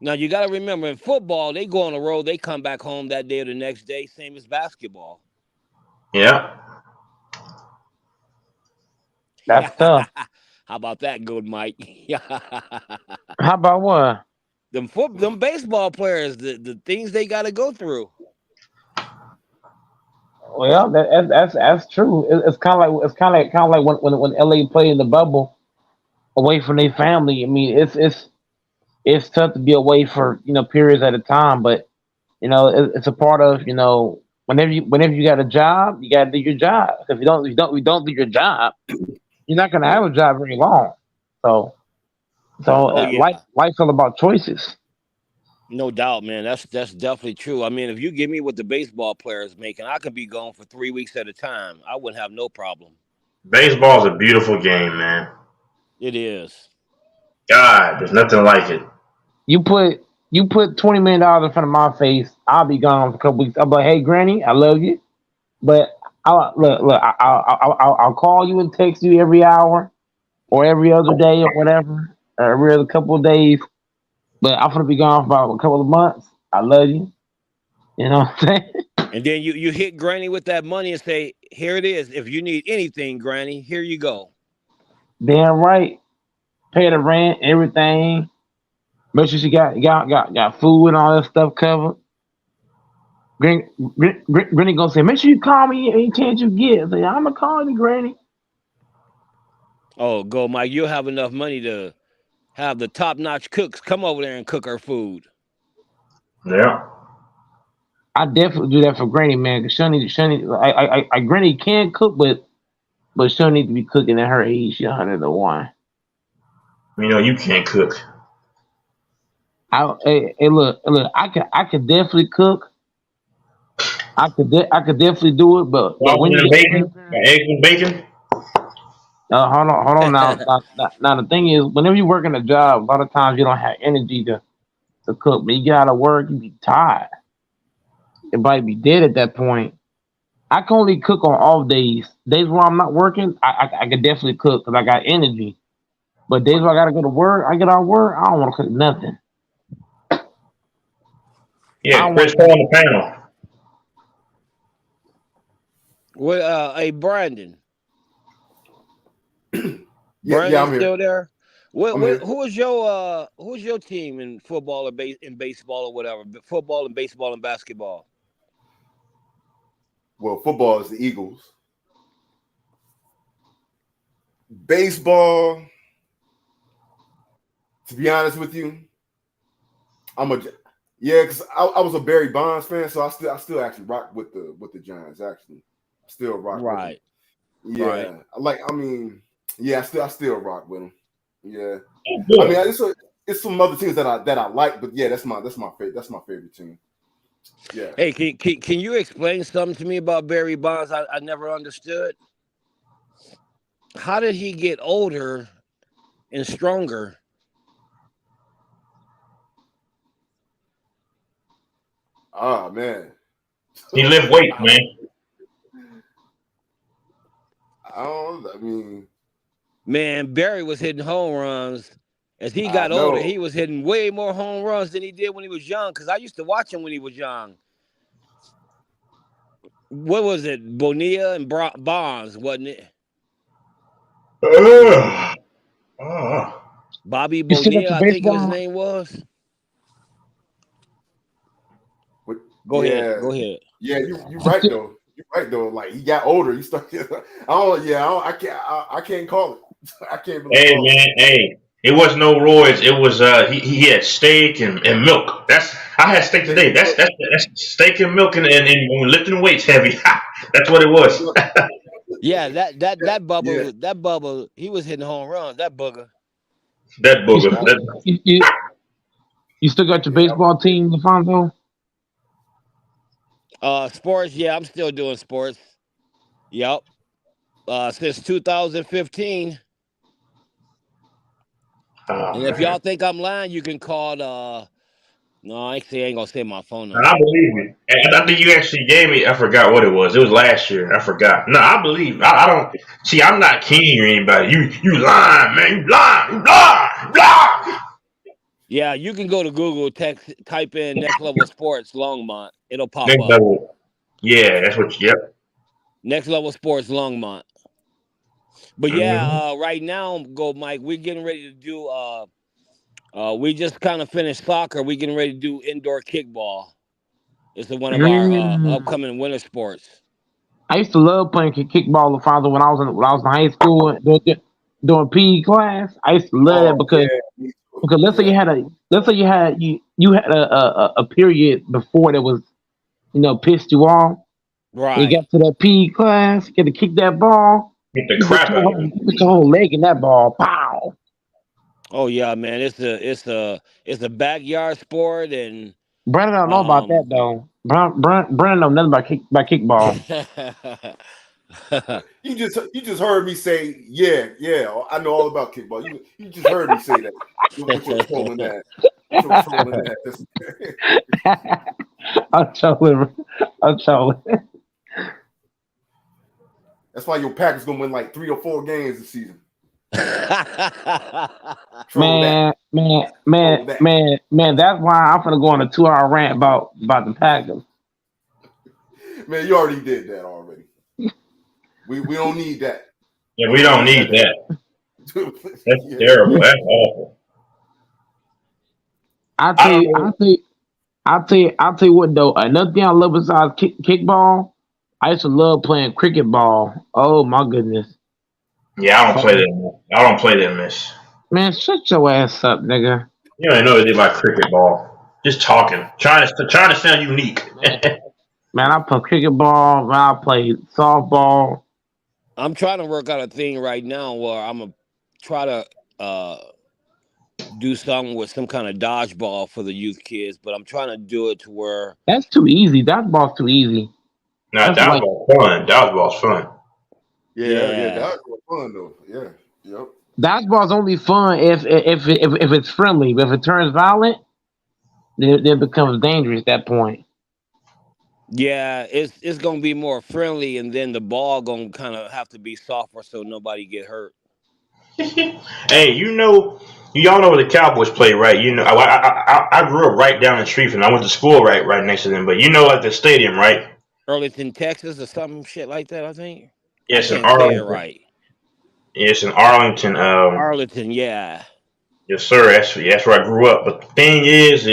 Now you gotta remember, in football, they go on the road, they come back home that day or the next day, same as basketball. Yeah. That's tough. How about that, good Mike? How about what? Them baseball players, the things they got to go through. Well, that's true. It's kind of like when LA played in the bubble, away from their family. I mean, it's tough to be away for periods at a time, but it's a part of whenever you got a job, you got to do your job. If you don't do your job, you're not gonna have a job very long. So life's all about choices. No doubt, man. That's definitely true. I mean, if you give me what the baseball players making, I could be gone for 3 weeks at a time. I wouldn't have no problem. Baseball is a beautiful game, man. It is. God, there's nothing like it. You put $20 million in front of my face, I'll be gone for a couple weeks. I'll be like, hey, Granny, I love you, but I'll call you and text you every hour or every other day or whatever, or every other couple of days. But I'm gonna be gone for about a couple of months. I love you. You know what I'm saying? And then you hit Granny with that money and say, here it is. If you need anything, Granny, here you go. Damn right. Pay the rent, everything. Make sure she got food and all that stuff covered. Granny gonna say, make sure you call me any chance you get. I say, I'm gonna call you, Granny. Oh, go, Mike. You'll have enough money to have the top-notch cooks come over there and cook her food. Yeah. I definitely do that for Granny, man. Cause Granny can cook, but she'll need to be cooking at her age. She's 101. You can't cook. Hey, look. I can definitely cook, I could definitely do it, but when Waffles you and got bacon, eggs and bacon. hold on now. Now the thing is, whenever you work in a job, a lot of times you don't have energy to cook. But you get out of work, you be tired. Your body be dead at that point. I can only cook on off days. Days where I'm not working, I can definitely cook because I got energy. But days where I gotta go to work, I get out of work, I don't want to cook nothing. Yeah, Chris Paul on the panel. Well, hey, Brandon. Yeah, I'm here. Still there? I'm here. Who's your team in football or baseball or whatever? Football and baseball and basketball. Well, football is the Eagles. Baseball, to be honest with you, because I was a Barry Bonds fan, so I still actually rock with the Giants. Actually, I still rock. Right. With them. Yeah, right. I still rock with them. Yeah, I mean, it's some other teams that I like, but yeah, that's my favorite team. Yeah. Hey, can you explain something to me about Barry Bonds? I never understood. How did he get older and stronger? Oh man, he lift weights, man. Man, Barry was hitting home runs. As he got older, he was hitting way more home runs than he did when he was young. Because I used to watch him when he was young. What was it? Bonilla and Bonds, wasn't it? Bobby Bonilla, I think his name was. Go ahead. Yeah, you're right though. You're right though. Like he got older, he started. I can't call it. I can't believe. Hey man, hey. It was no roids. It was he had steak and milk. I had steak today. That's steak and milk and lifting weights heavy. That's what it was. Yeah, that bubble, he was hitting home runs. That booger. You still got your baseball team, LaFonso? Sports, yeah, I'm still doing sports. Yep. Since 2015. And if y'all think I'm lying, you can call no, actually I ain't gonna say my phone number. I believe you. And I think you actually gave me, I forgot what it was. It was last year. I forgot. No, I believe. I don't see, I'm not King or anybody. You lying, man. You lying. Yeah, you can go to Google, type in Next Level Sports Longmont. It'll pop Next up. Level. Yeah, that's what Next Level Sports Longmont. But yeah, right now, Mike, we're getting ready to do we just kind of finished soccer. We're getting ready to do indoor kickball. It's one of our upcoming winter sports. I used to love playing kickball, LaFonso, when I was in high school doing PE class. I used to love that because let's say you had a period before that was pissed you off. Right. You got to that PE class, you get to kick that ball. Get the crap out of it. Put your whole leg in that ball. Pow. Oh yeah, man. It's a backyard sport, and Brandon don't know about that though. Brandon know nothing about kickball. You just heard me say yeah. I know all about kickball. You just heard me say that. With your trolling that. I'm trolling. That's why your Packers gonna win like 3 or 4 games this season. Man, that's why I'm gonna go on a 2-hour rant about the Packers. Man, you already did that already. We don't need that. Yeah, we don't need that. That's terrible. That's awful. I'll tell you what though. Another thing I love besides kickball, I used to love playing cricket ball. Oh my goodness. Yeah, I don't play that. I don't play that mess. Man, shut your ass up, nigga. You don't know anything about cricket ball. Just talking, trying to sound unique. Man, I play cricket ball. Man, I play softball. I'm trying to work out a thing right now where I'm gonna try to do something with some kind of dodgeball for the youth kids, but I'm trying to do it to where that's too easy. Dodgeball's too easy. Nah, dodgeball's fun. Dodgeball's fun. Yeah, that was fun though. Yeah, yep. Dodgeball's only fun if it's friendly. But if it turns violent, then it becomes dangerous at that point. Yeah, it's gonna be more friendly, and then the ball gonna kind of have to be softer so nobody get hurt. Hey, y'all know where the Cowboys play, right? I grew up right down the street from them. I went to school right next to them. But like the stadium, right? Arlington, Texas, or some shit like that. I think. Yes, I in can't say it Arlington. right. Yes, in Arlington. Arlington, yeah. Yes, sir. That's where I grew up. But the thing is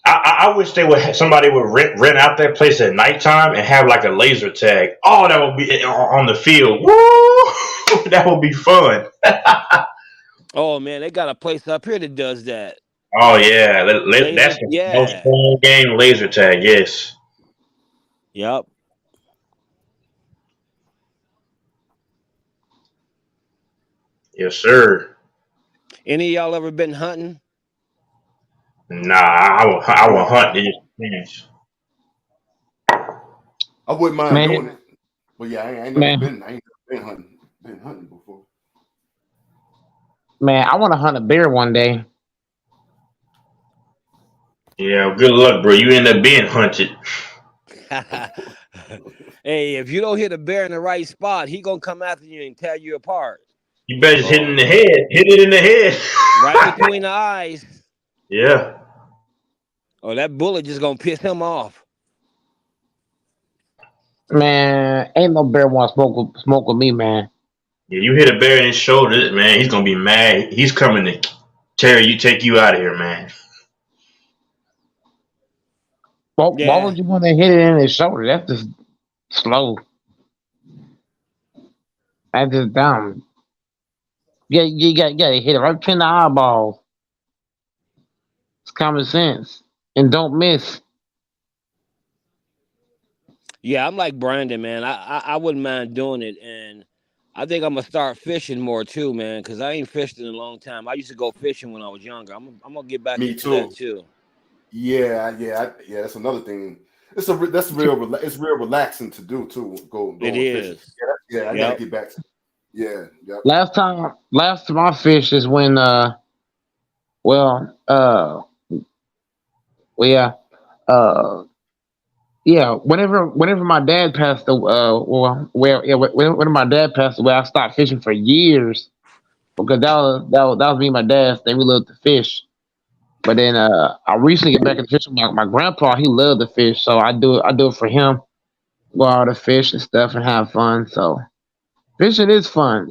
I wish somebody would rent out that place at nighttime and have like a laser tag. Oh, that would be on the field. Woo! That would be fun. Oh man, they got a place up here that does that. Oh yeah, that's the most fun game. Laser tag, yes. Yep. Yes, sir. Any of y'all ever been hunting? Nah, I will hunt these. I wouldn't mind doing it. But yeah, I ain't never been hunting before. Man, I want to hunt a bear one day. Yeah, good luck, bro. You end up being hunted. Hey, if you don't hit a bear in the right spot, he gonna come after you and tear you apart. You better hit it in the head. Hit it in the head. Right between the eyes. Yeah. Oh, that bullet just gonna piss him off. Man, ain't no bear want to smoke with me, man. Yeah, you hit a bear in his shoulder, man. He's gonna be mad. He's coming to take you out of here, man. Why would you want to hit it in his shoulder? That's just slow. That's just dumb. You got to hit it right between the eyeballs. It's common sense. And don't miss. Yeah, I'm like Brandon, man. I wouldn't mind doing it, and I think I'm gonna start fishing more too, man, because I ain't fished in a long time. I used to go fishing when I was younger. I'm gonna get back into that too. Yeah. That's another thing. It's real relaxing to do too. Go it is. Fishing. Yeah, I gotta get back to. Yeah. Yep. Last time I fished is when whenever my dad passed away, when my dad passed away, I stopped fishing for years because that was me and my dad. We loved to fish, but then I recently get back into fishing. My grandpa, he loved to fish, so I do it for him. Go out to fish and stuff and have fun. So fishing is fun,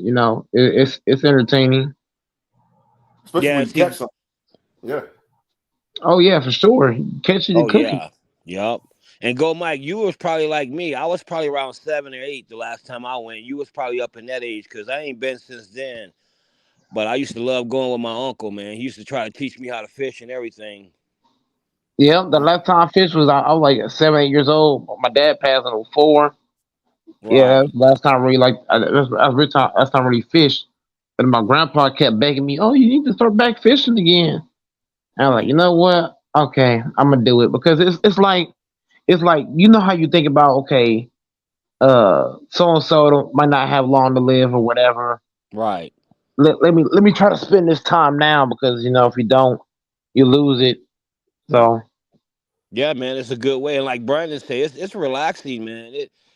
it's entertaining. Especially when you catch something. Yeah. Oh yeah, for sure. Catching and cooking. Yeah. Yep. And Go Mike, you was probably like me. I was probably around 7 or 8 the last time I went. You was probably up in that age because I ain't been since then. But I used to love going with my uncle, man. He used to try to teach me how to fish and everything. Yeah, the last time I fished was I was like 7, 8 years old. My dad passed at 4. Right. Yeah, that's the last time I really last time I really fished. But my grandpa kept begging me, "Oh, you need to start back fishing again." And I'm like, you know what? Okay, I'm gonna do it because it's like you know how you think about so and so might not have long to live or whatever. Right. Let me try to spend this time now because if you don't, you lose it. So. Yeah, man, it's a good way, and like Brandon said, it's relaxing, man.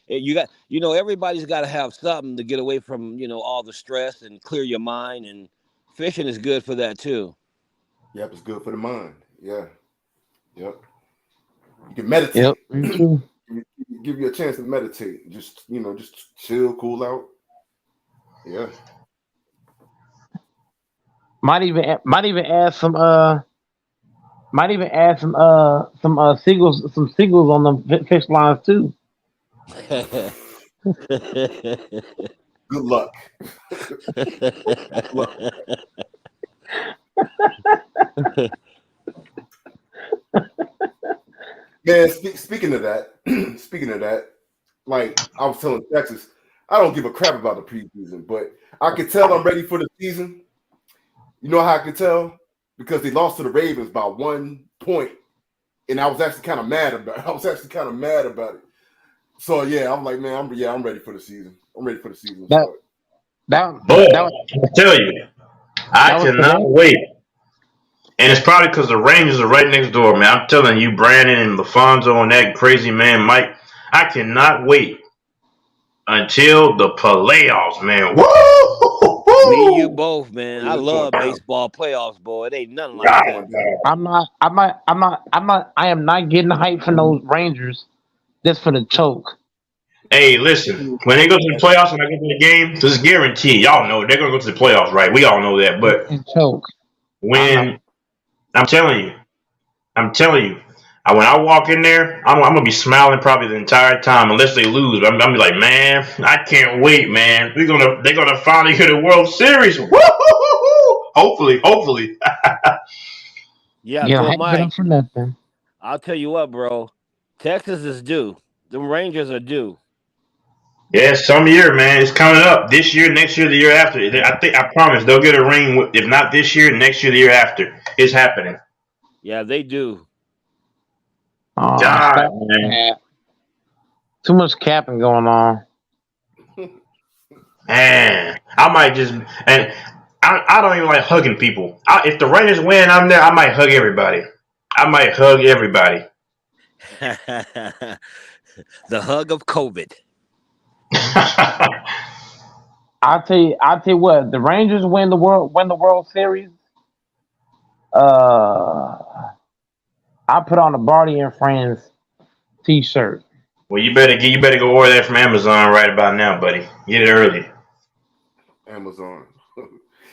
You got everybody's got to have something to get away from all the stress and clear your mind, and fishing is good for that too. Yep, it's good for the mind. Yeah. Yep. You can meditate. Yep. Give you a chance to meditate. Just chill, cool out. Yeah. Might even add some seagulls on the fish lines too. Good luck. Man, speaking of that, like I was telling Texas, I don't give a crap about the preseason, but I can tell I'm ready for the season. You know how I can tell? Because they lost to the Ravens by 1 point and I was actually kind of mad about it. So yeah, I'm like, man, I'm ready for the season. I'm ready for the season. But I tell you, I cannot wait. And it's probably because the Rangers are right next door, man. I'm telling you, Brandon and LaFonso and that crazy man Mike, I cannot wait until the playoffs, man. Woo! Me and you both, man. I love baseball playoffs, boy. It ain't nothing like that. I am not getting hyped for those Rangers just for the choke. Hey, listen, when they go to the playoffs and I go to the game, just guarantee y'all know they're gonna go to the playoffs, right? We all know that. But choke. When I'm telling you, when I walk in there, I'm gonna be smiling probably the entire time unless they lose. I'm gonna be like, man, I can't wait, man. They're gonna finally get a World Series. Woo-hoo-hoo-hoo! Hopefully. Yeah, Yeah, go hype Mike. them for nothing. I'll tell you what, bro. Texas is due. The Rangers are due. Yeah, some year, man. It's coming up. This year, next year, the year after. I promise they'll get a ring. If not this year, next year, the year after. It's happening. Yeah, they do. Oh, God, man. Too much capping going on. Man, I might just and I don't even like hugging people. If the Rangers win, I'm there. I might hug everybody. The hug of COVID. I'll tell you what. The Rangers win the World Series. I put on a Barty and Friends T-shirt. Well, you better go order that from Amazon right about now, buddy. Get it early. Amazon.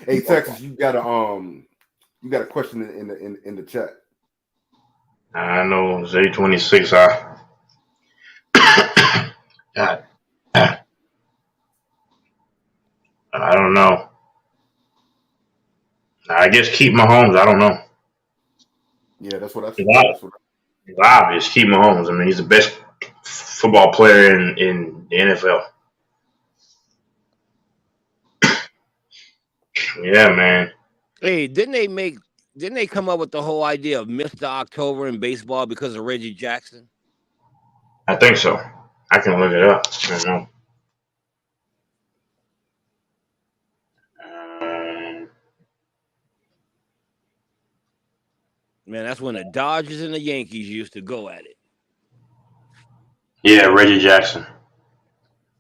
Hey, Texas, you got a question in the chat. I know it's 8:26. God. I don't know. I guess keep Mahomes. I don't know. Yeah, that's what I think. It's obvious. Keep Mahomes. I mean, he's the best football player in the NFL. Yeah, man. Hey, didn't they come up with the whole idea of Mr. October in baseball because of Reggie Jackson? I think so. I can look it up. I don't know. Man, that's when the Dodgers and the Yankees used to go at it. Yeah, Reggie Jackson.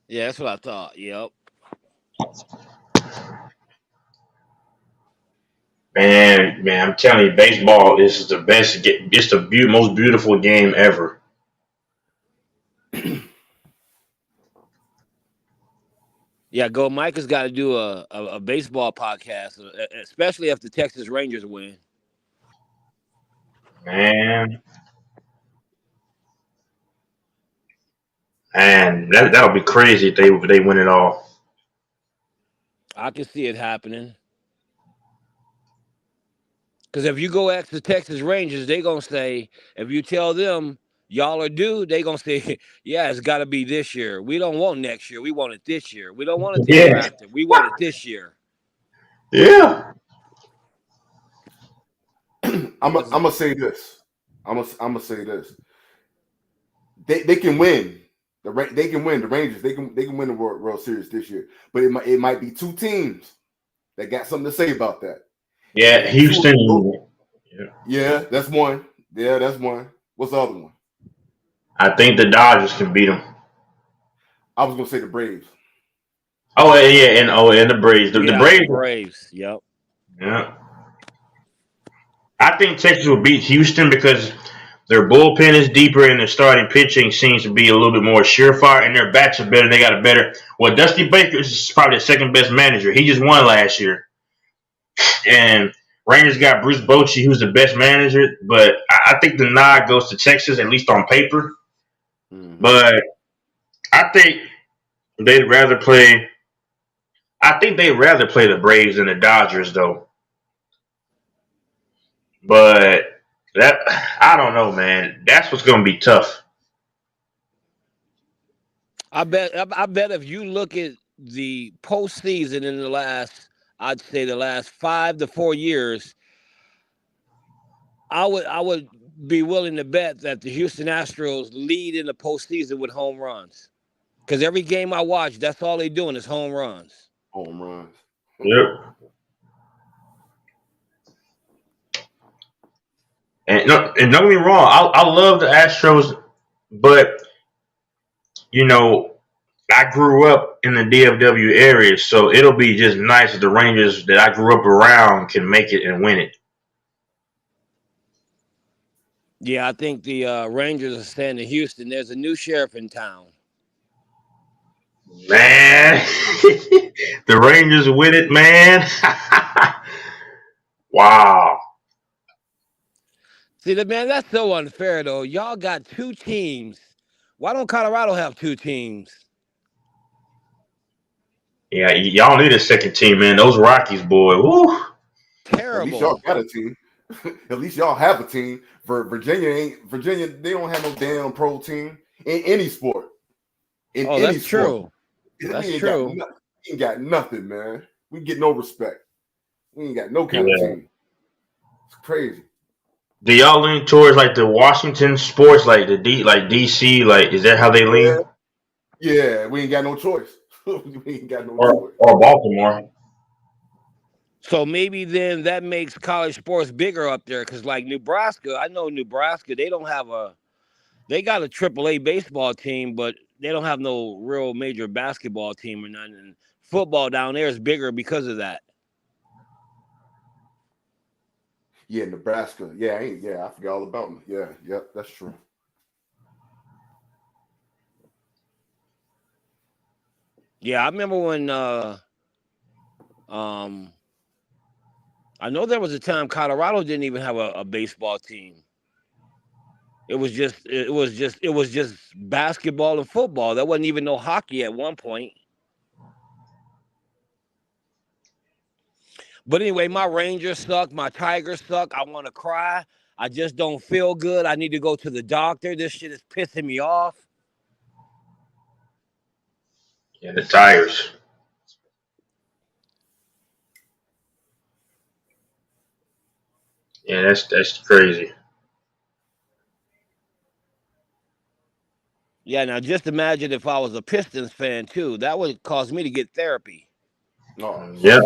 Yeah, that's what I thought. Yep. Man, I'm telling you, baseball is the best. It's the most beautiful game ever. Yeah, Go Mike has got to do a baseball podcast, especially if the Texas Rangers win. Man, that'll be crazy if they win it all. I can see it happening. Because if you go ask the Texas Rangers, they're going to say, if you tell them y'all are due, they're going to say, yeah, it's got to be this year. We don't want next year. We want it this year. We don't want it the year after. We want it this year. Yeah. I'm gonna say this. I'm gonna say this. They can win. They can win. The Rangers. They can win the World Series this year. But it might be two teams that got something to say about that. Yeah, Houston. Yeah, that's one. Yeah, that's one. What's the other one? I think the Dodgers can beat them. I was gonna say the Braves. Oh yeah, and the Braves. The Braves. Braves. Yep. Yeah. I think Texas will beat Houston because their bullpen is deeper and their starting pitching seems to be a little bit more surefire, and their bats are better. They got a better. Well, Dusty Baker is probably the second best manager. He just won last year, and Rangers got Bruce Bochy, who's the best manager. But I think the nod goes to Texas, at least on paper. Mm-hmm. But I think they'd rather play. I think they'd rather play the Braves than the Dodgers, though. But that I don't know, man. That's what's going to be tough. I bet if you look at the postseason in the last 5 to 4 years, I would be willing to bet that the Houston Astros lead in the postseason with home runs. Because every game I watch, that's all they're doing is home runs. Home runs. Yep. And don't get me wrong, I love the Astros, but you know, I grew up in the DFW area, so it'll be just nice if the Rangers that I grew up around can make it and win it. Yeah, I think the Rangers are saying to Houston, there's a new sheriff in town. Man, the Rangers win it, man. Wow. See, man, that's so unfair, though. Y'all got two teams. Why don't Colorado have two teams? Yeah, y'all need a second team, man. Those Rockies, boy. Woo. Terrible. At least y'all got a team. At least y'all have a team. Virginia, they don't have no damn pro team in any sport. In any that's sport. True. That's true. We ain't got nothing, man. We get no respect. We ain't got no kind of team. It's crazy. Do y'all lean towards like the Washington sports, like DC? Like, is that how they lean? Yeah, we ain't got no choice. We ain't got no choice. Or Baltimore. So maybe then that makes college sports bigger up there, because like Nebraska, I know Nebraska, they got a AAA baseball team, but they don't have no real major basketball team or nothing. And football down there is bigger because of that. Yeah, Nebraska. Yeah, I forgot all about them. Yeah, yep, that's true. Yeah, I remember when I know there was a time Colorado didn't even have a baseball team. It was just basketball and football. There wasn't even no hockey at one point. But anyway, my Rangers suck. My Tigers suck. I want to cry. I just don't feel good. I need to go to the doctor. This shit is pissing me off. Yeah, the Tigers. Yeah, that's crazy. Yeah, now just imagine if I was a Pistons fan too. That would cause me to get therapy. Oh, yeah.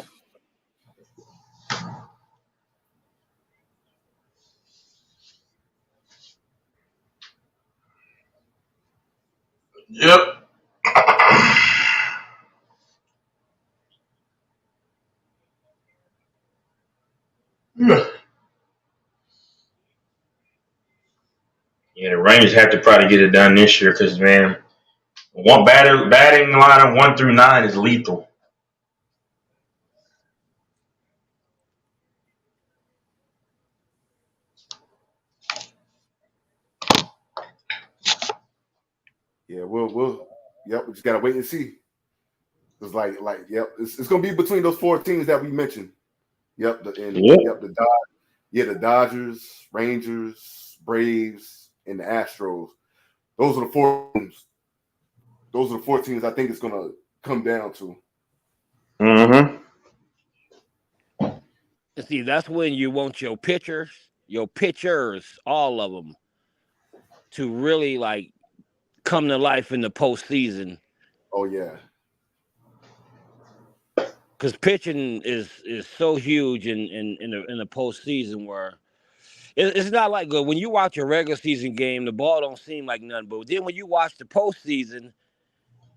Yep. Yeah, the Rangers have to probably get it done this year because, man, one batting line of 1 through 9 is lethal. Yeah, we just gotta wait and see. It's it's gonna be between those four teams that we mentioned. The Dodgers, Rangers, Braves, and the Astros. Those are the four teams. Those are the four teams I think it's gonna come down to. Mm-hmm. See, that's when you want your pitchers, all of them, to really like come to life in the postseason. Oh yeah. Because pitching is so huge in the postseason, where it's not like good when you watch a regular season game, the ball don't seem like nothing. But then when you watch the postseason,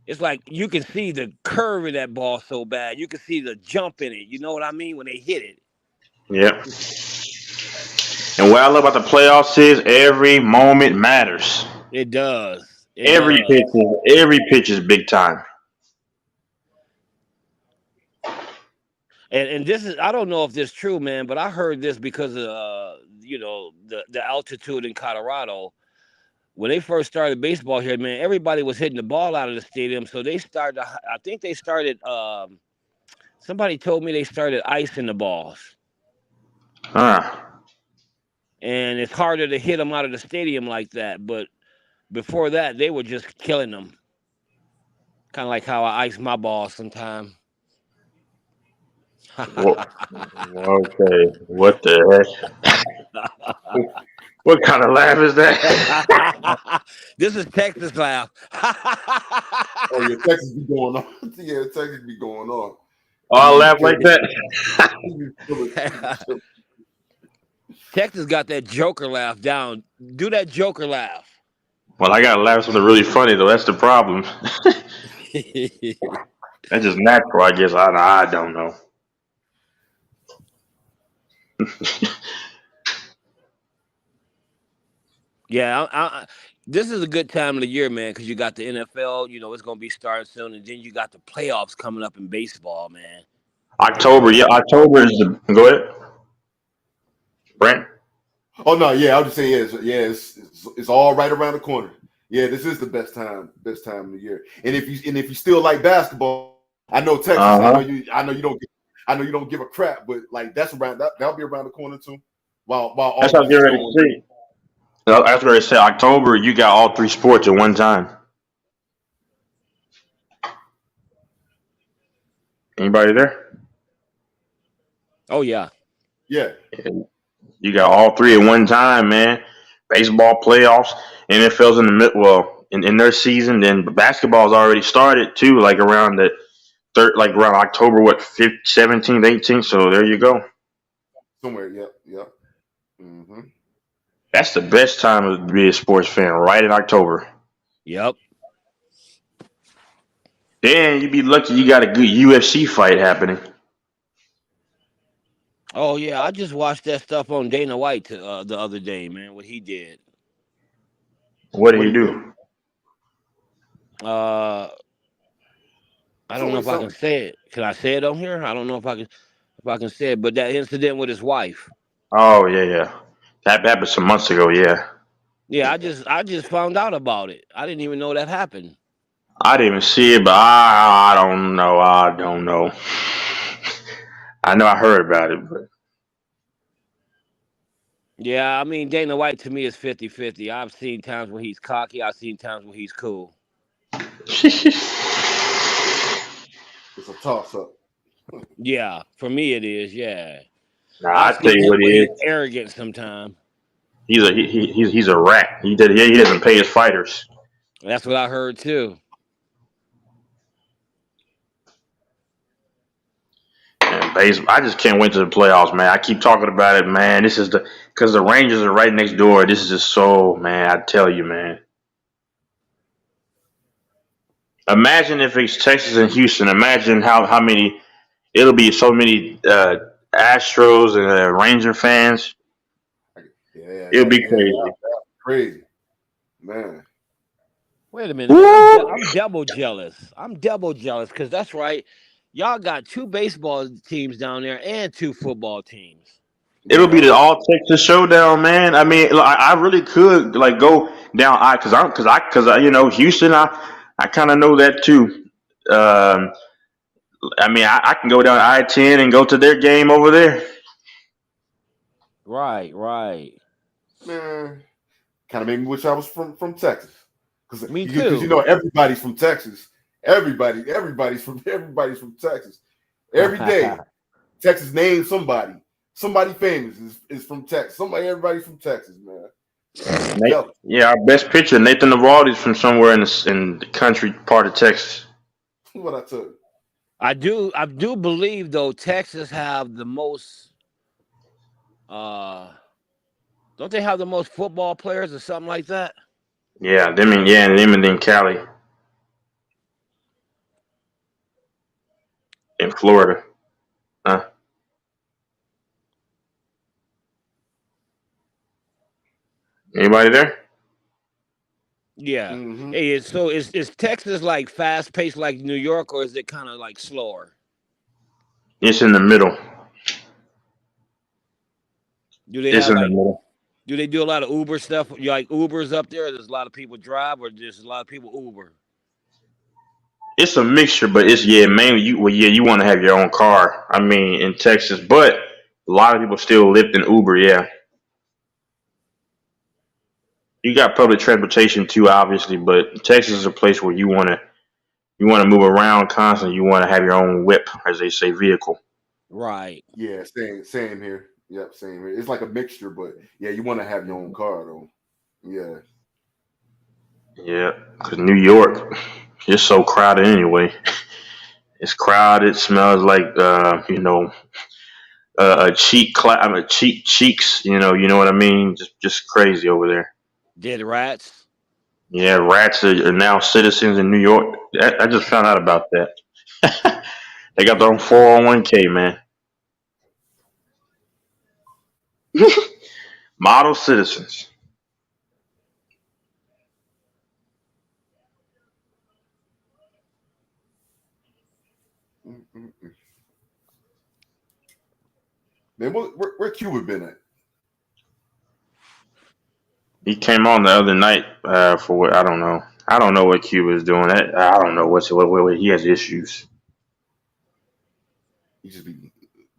it's like you can see the curve of that ball so bad. You can see the jump in it. You know what I mean? When they hit it. Yep. And what I love about the playoffs is every moment matters. It does. Every pitch is big time. And this is, I don't know if this is true, man, but I heard this because of the altitude in Colorado. When they first started baseball here, man, everybody was hitting the ball out of the stadium. So they started, I think they started, somebody told me they started icing the balls. Huh. And it's harder to hit them out of the stadium like that. But before that, they were just killing them. Kind of like how I ice my balls sometimes. Okay, what the heck? What kind of laugh is that? This is Texas laugh. Oh yeah, Texas be going on. Yeah, Texas be going on. Oh, I laugh like that. Texas got that Joker laugh down. Do that Joker laugh. Well, I gotta laugh something really funny though. That's the problem. That's just natural, I guess. I don't know. Yeah, this is a good time of the year, man, because you got the NFL. You know, it's going to be starting soon, and then you got the playoffs coming up in baseball, man. October is the. Go ahead, Brent. Oh no, yeah, I'll just say it's all right around the corner. Yeah, this is the best time of the year. And if you still like basketball, I know Texas. I know you don't give a crap, but like that'll be around the corner too. While That's what I was ready to say. I was ready to say October. You got all three sports at one time. Anybody there? Oh yeah. Yeah. You got all three at one time, man. Baseball playoffs, NFL's in the mid. Well, in their season, then basketball's already started too. Like around the around October, 5th, 17th, 18th. So there you go. Somewhere, yep. Mm-hmm. That's the best time to be a sports fan, right in October. Yep. Then you'd be lucky you got a good UFC fight happening. Oh yeah, I just watched that stuff on Dana White the other day, man. What he did. What did he do? I don't know if I can say it. Can I say it on here? I don't know if I can say it. But that incident with his wife. Oh yeah. That happened some months ago. Yeah. Yeah, I just found out about it. I didn't even know that happened. I didn't even see it, but I don't know. I don't know. I know I heard about it, but yeah, I mean Dana White to me is 50-50. I've seen times where he's cocky. I've seen times where he's cool. It's a toss up. Yeah, for me it is. Yeah. Nah, I tell you what he is. Arrogant sometimes. He's a rat. He doesn't pay his fighters. That's what I heard too. Man, I just can't wait to the playoffs, man. I keep talking about it, man. This is because the Rangers are right next door. This is just so, man. I tell you, man. Imagine if it's Texas and Houston. Imagine how many. It'll be so many Astros and Ranger fans. Yeah, it'll be crazy. Crazy, man. Wait a minute. I'm double jealous. Because that's right. Y'all got 2 baseball teams down there and 2 football teams. It'll be the all Texas showdown, man. I mean, I really could like go down because Houston. I kind of know that too. I mean, I can go down I-10 and go to their game over there. Right. Man, kind of made me wish I was from Texas. Me too. Because everybody's from Texas. Everybody's from Texas. Every day, Texas names somebody. Somebody famous is from Texas. Everybody's from Texas, man. Yeah, our best pitcher, Nathan Eovaldi's from somewhere in the country part of Texas. What I took. I do believe though Texas have the most. Don't they have the most football players or something like that? Yeah, them and then Cali in Florida. Huh? Anybody there? Yeah. Mm-hmm. Hey, so is Texas like fast paced like New York, or is it kind of like slower? It's in the middle. Do they do a lot of Uber stuff? You like Ubers up there? There's a lot of people drive, or just a lot of people Uber? It's a mixture, but it's mainly you want to have your own car. I mean, in Texas, but a lot of people still Lyft and Uber. Yeah. You got public transportation too, obviously, but Texas is a place where you want to move around constantly. You want to have your own whip, as they say, vehicle. Right. Yeah, same here. Yep, same. It's like a mixture, but yeah, you want to have your own car though. Yeah. Yeah, because New York is so crowded anyway. It's crowded. Smells like cheap cheeks. You know what I mean. Just crazy over there. Dead rats. Yeah, rats are now citizens in New York. I just found out about that. They got their own 401k, man. Model citizens. Man, where Cuba been at? He came on the other night for what I don't know. I don't know what Cuba is doing. I don't know what he has issues. He just be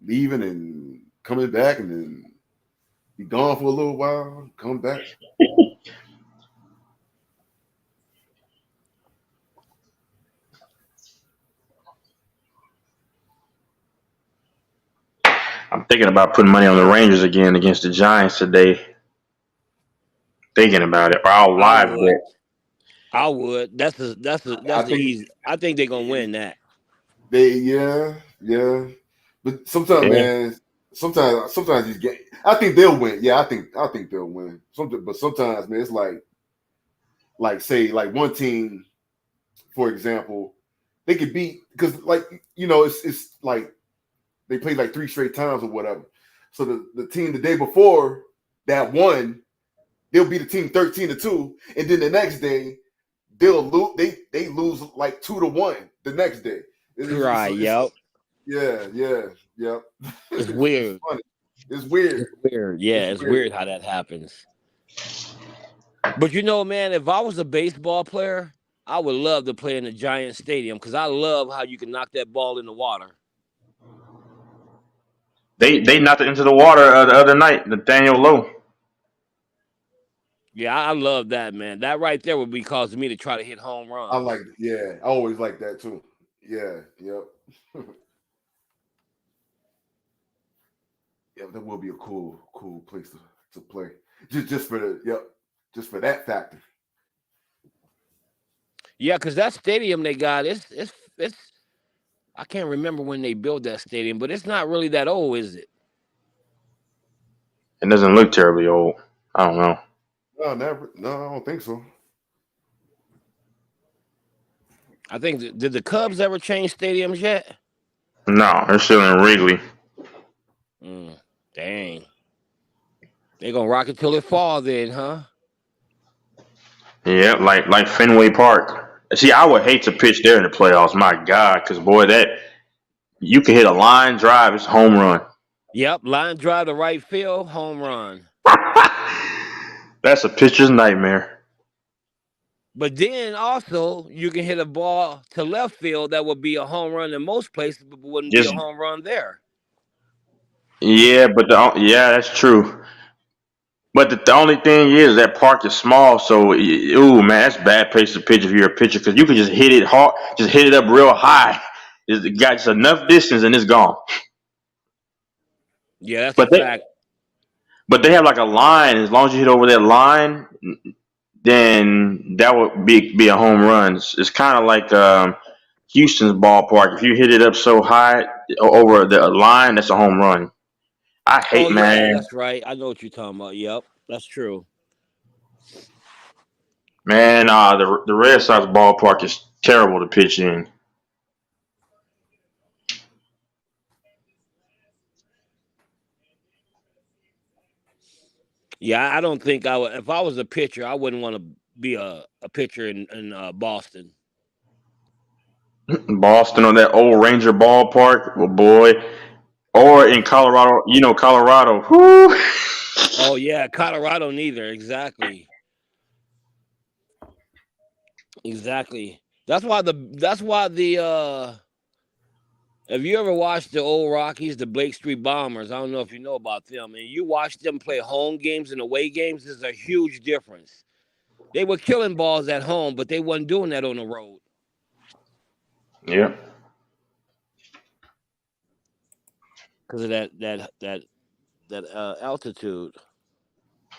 leaving and coming back, and then be gone for a little while, come back. I'm thinking about putting money on the Rangers again against the Giants today. Thinking about it, or I'll live bet. I would. That's the easy. I think they're gonna win that. Yeah. But sometimes, man, sometimes you get. I think they'll win. Yeah, I think they'll win. But sometimes, man, it's like say like one team, for example, they could beat because it's like they played like 3 straight times or whatever. So the team the day before that won, they'll beat the team 13-2, and then the next day they'll lose. They lose like 2-1 the next day. Right. Yep. Yep. It's weird. It's weird. It's weird. Yeah, it's weird how that happens. But man, if I was a baseball player, I would love to play in the Giant Stadium because I love how you can knock that ball in the water. They knocked it into the water the other night, Nathaniel Lowe. Yeah, I love that, man. That right there would be causing me to try to hit home runs. I like it. Yeah, I always like that too. Yeah, yep. Yeah, that will be a cool place to play. Just for that factor. Yeah, because that stadium they got, it's I can't remember when they built that stadium, but it's not really that old, is it? It doesn't look terribly old. I don't know. No, never. No, I don't think so. I think did the Cubs ever change stadiums yet? No, they're still in Wrigley. Dang. They're gonna rock it till it falls then, huh? Yeah, like Fenway Park. See, I would hate to pitch there in the playoffs. My God, because boy, that you can hit a line drive, it's a home run. Yep, line drive to right field, home run. That's a pitcher's nightmare. But then also you can hit a ball to left field that would be a home run in most places, but wouldn't be a home run there. Yeah, that's true. But the only thing is that park is small, so man, that's a bad place to pitch if you're a pitcher because you can just hit it hard, just hit it up real high. It's got just enough distance and it's gone. Yeah, that's a fact. But they have like a line. As long as you hit over that line, then that would be a home run. It's kind of like Houston's ballpark. If you hit it up so high over the line, that's a home run. I hate, man. Yeah, that's right. I know what you're talking about. Yep, that's true. Man, the Red Sox ballpark is terrible to pitch in. Yeah, I don't think I would. If I was a pitcher, I wouldn't want to be a pitcher in Boston. Boston on that old Ranger ballpark, well, boy. Or in Colorado, Colorado. Whoo. Oh yeah, Colorado neither. Exactly. That's why the have you ever watched the old Rockies, the Blake Street Bombers? I don't know if you know about them. And you watch them play home games and away games, there's a huge difference. They were killing balls at home, but they wasn't doing that on the road. Yeah. Because of that altitude.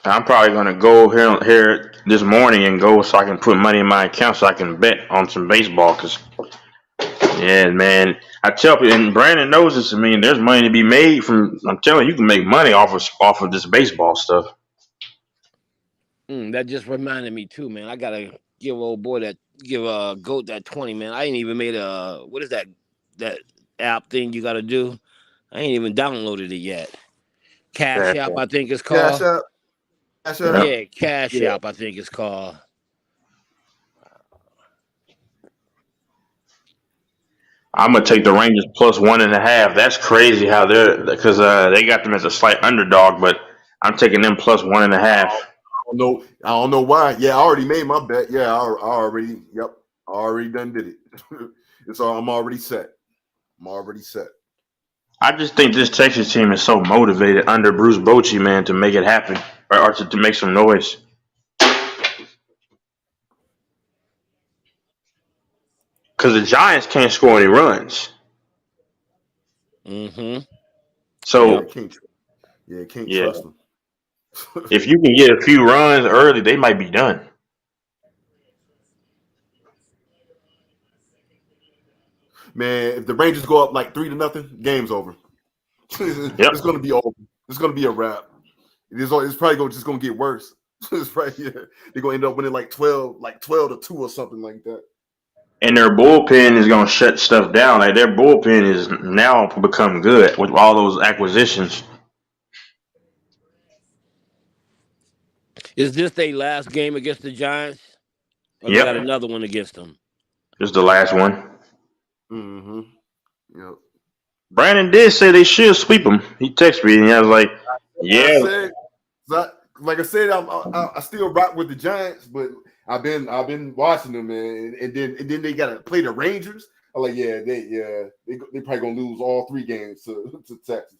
I'm probably gonna go here this morning and go so I can put money in my account so I can bet on some baseball. Cause yeah, man, I tell people, and Brandon knows this. I mean, there's money to be made from. I'm telling you, you can make money off of this baseball stuff. That just reminded me too, man. I gotta give old boy Goat that 20, man. I ain't even made what is that app thing you gotta do? I ain't even downloaded it yet. Cash App, I think it's called. Cash App. Yeah, Cash App, I think it's called. I'm gonna take the Rangers plus 1.5. That's crazy how because they got them as a slight underdog, but I'm taking them plus 1.5. I don't know why. Yeah, I already made my bet. Yeah, I already done did it. So I'm already set. I just think this Texas team is so motivated under Bruce Bochy, man, to make it happen or to make some noise. Because the Giants can't score any runs. Mm-hmm. So can't trust them. If you can get a few runs early, they might be done. Man, if the Rangers go up like 3-0, game's over. It's gonna be over. It's gonna be a wrap. It's probably just gonna get worse. They're gonna end up winning like 12-2 or something like that. And their bullpen is going to shut stuff down. Like their bullpen is now become good with all those acquisitions. Is this their last game against the Giants? Or they got another one against them? This is the last one. Mm-hmm. Yep. Brandon did say they should sweep them. He texted me and I was like, "Yeah." Like I said, I still rock with the Giants, but I've been watching them, man, and then they gotta play the Rangers. I'm like, they probably gonna lose all 3 games to Texas.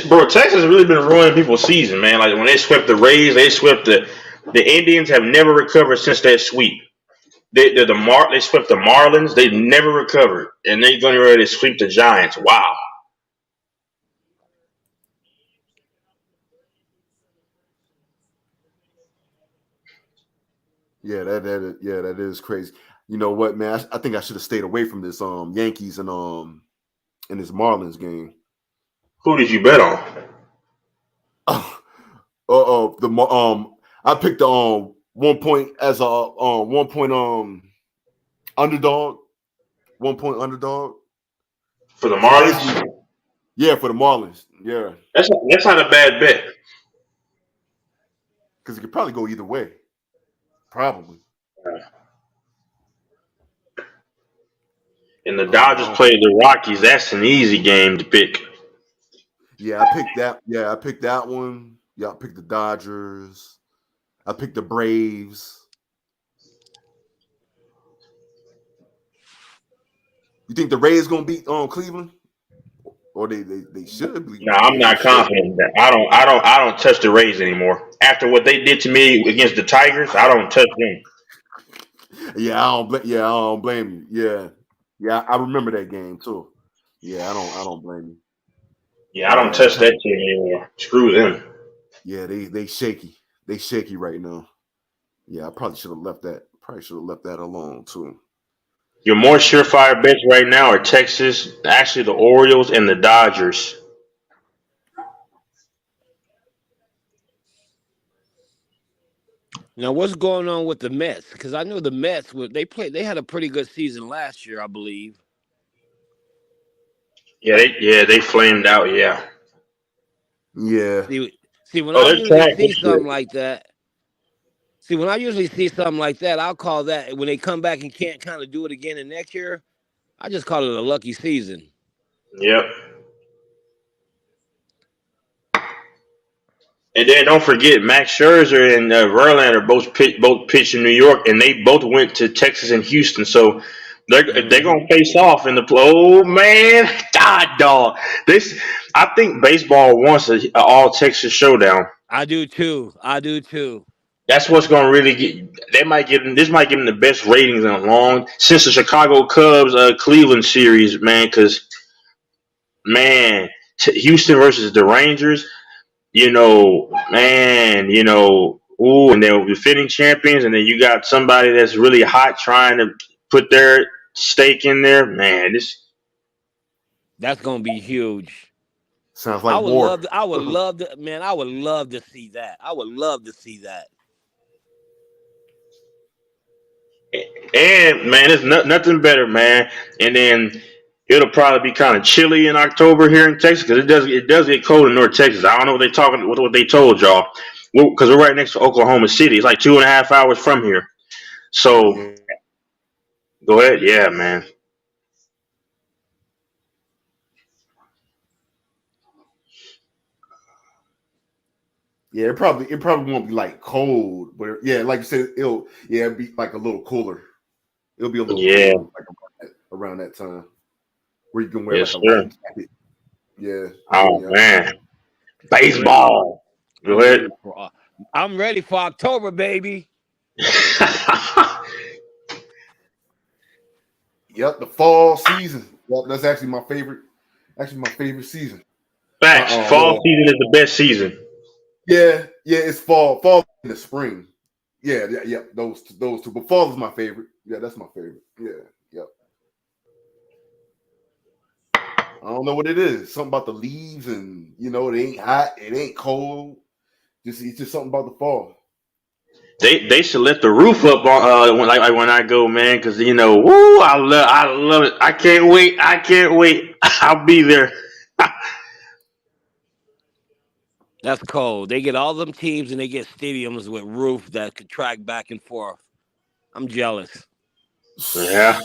Bro, Texas has really been ruining people's season, man. Like when they swept the Rays, they swept the Indians. Have never recovered since that sweep. They swept the Marlins. They've never recovered, and they're going to ready to sweep the Giants. Wow. Yeah, that is crazy. You know what, man? I think I should have stayed away from this Yankees and this Marlins game. Who did you bet on? I picked the 1 point as a 1 point underdog. 1 point underdog for the Marlins. Yeah, for the Marlins. Yeah, that's not a bad bet because it could probably go either way. Probably. And the Dodgers played the Rockies. That's an easy game to pick. Yeah, I picked that. Yeah, I picked that one. Yeah, I picked the Dodgers. I picked the Braves. You think the Rays gonna beat Cleveland? Or they should be. No, I'm not confident that I don't touch the Rays anymore. After what they did to me against the Tigers, I don't touch them. Yeah, I don't blame you. Yeah, I remember that game too. Yeah, I don't blame you. Yeah, I don't touch that team anymore. Screw them. Yeah, they shaky. They shaky right now. Yeah, I probably should have left that. Alone too. Your more surefire bets right now are Texas, actually the Orioles and the Dodgers. Now, what's going on with the Mets? Because I know the Mets they had a pretty good season last year, I believe. Yeah, they flamed out. Yeah. See, when I usually see something like that. When I usually see something like that, I'll call that when they come back and can't kind of do it again in next year. I just call it a lucky season. Yep. And then don't forget, Max Scherzer and Verlander both pitched in New York, and they both went to Texas and Houston. So they're gonna face off in the play. Oh man, God, dog! I think baseball wants an all Texas showdown. I do too. That's what's gonna really get. This might give them the best ratings in a long since the Chicago Cubs Cleveland series, man. Because man, Houston versus the Rangers. Man, ooh, and they're defending champions, and then you got somebody that's really hot trying to put their stake in there. Man, That's gonna be huge. Sounds like war. I would love to, man. I would love to see that. I would love to see that. And man, it's nothing better, man. And then it'll probably be kind of chilly in October here in Texas because it does get cold in North Texas. I don't know what they told y'all because we're right next to Oklahoma City. It's like 2.5 hours from here. So go ahead, yeah, man. Yeah, it probably won't be like cold, but yeah, like you said, it'll be like a little cooler. It'll be a little cooler, like around that time where you can wear like a light jacket. Yeah. Oh man, baseball. Go ahead. I'm ready for October, baby. Yep, the fall season. Yep, that's actually my favorite. Actually, my favorite season. Facts. Fall season is the best season. Yeah, it's fall in the spring. Yeah, those two. But fall is my favorite. Yeah, that's my favorite. Yeah, yep. I don't know what it is. Something about the leaves, and it ain't hot, it ain't cold. It's just something about the fall. They should let the roof up on when I go, man, because woo, I love it. I can't wait. I'll be there. That's cold. They get all them teams and they get stadiums with roof that could track back and forth. I'm jealous. Yeah.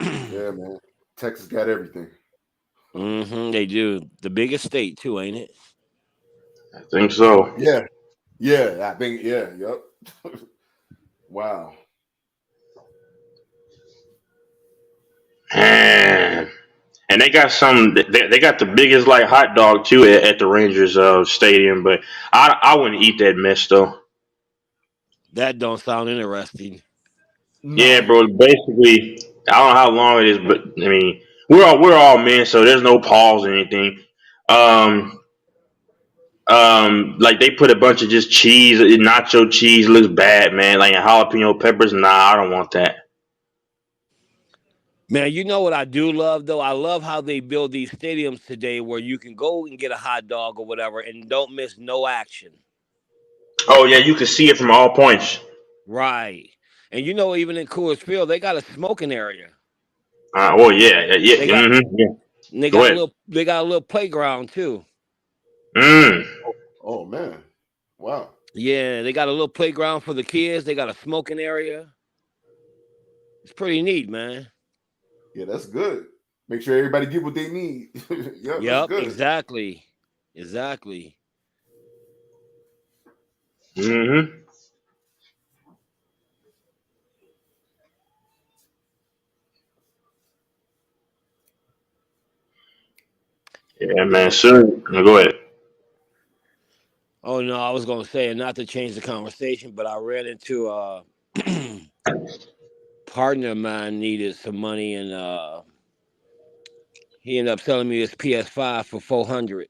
Yeah, man. Texas got everything. They do. The biggest state too, ain't it? I think so. Yeah. I think yep. Wow. And they got they got the biggest like hot dog too at the Rangers stadium, but I wouldn't eat that mess though. That don't sound interesting. No. Yeah, bro. Basically, I don't know how long it is, but I mean, we're all men, so there's no pause or anything. Like they put a bunch of just cheese, nacho cheese looks bad, man. Like jalapeno peppers, nah, I don't want that. Man, you know what I do love though? I love how they build these stadiums today where you can go and get a hot dog or whatever and don't miss no action. Oh yeah, you can see it from all points. Right. And even in Coors Field, they got a smoking area. Well, yeah. They got, they got a little playground too. Oh man. Wow. Yeah, they got a little playground for the kids. They got a smoking area. It's pretty neat, man. Yeah, that's good. Make sure everybody get what they need. Yep, exactly. Mm-hmm. Yeah, man. Soon. Go ahead. Oh no, I was gonna say, not to change the conversation, but I ran into a partner of mine needed some money, and he ended up selling me his PS5 for $400.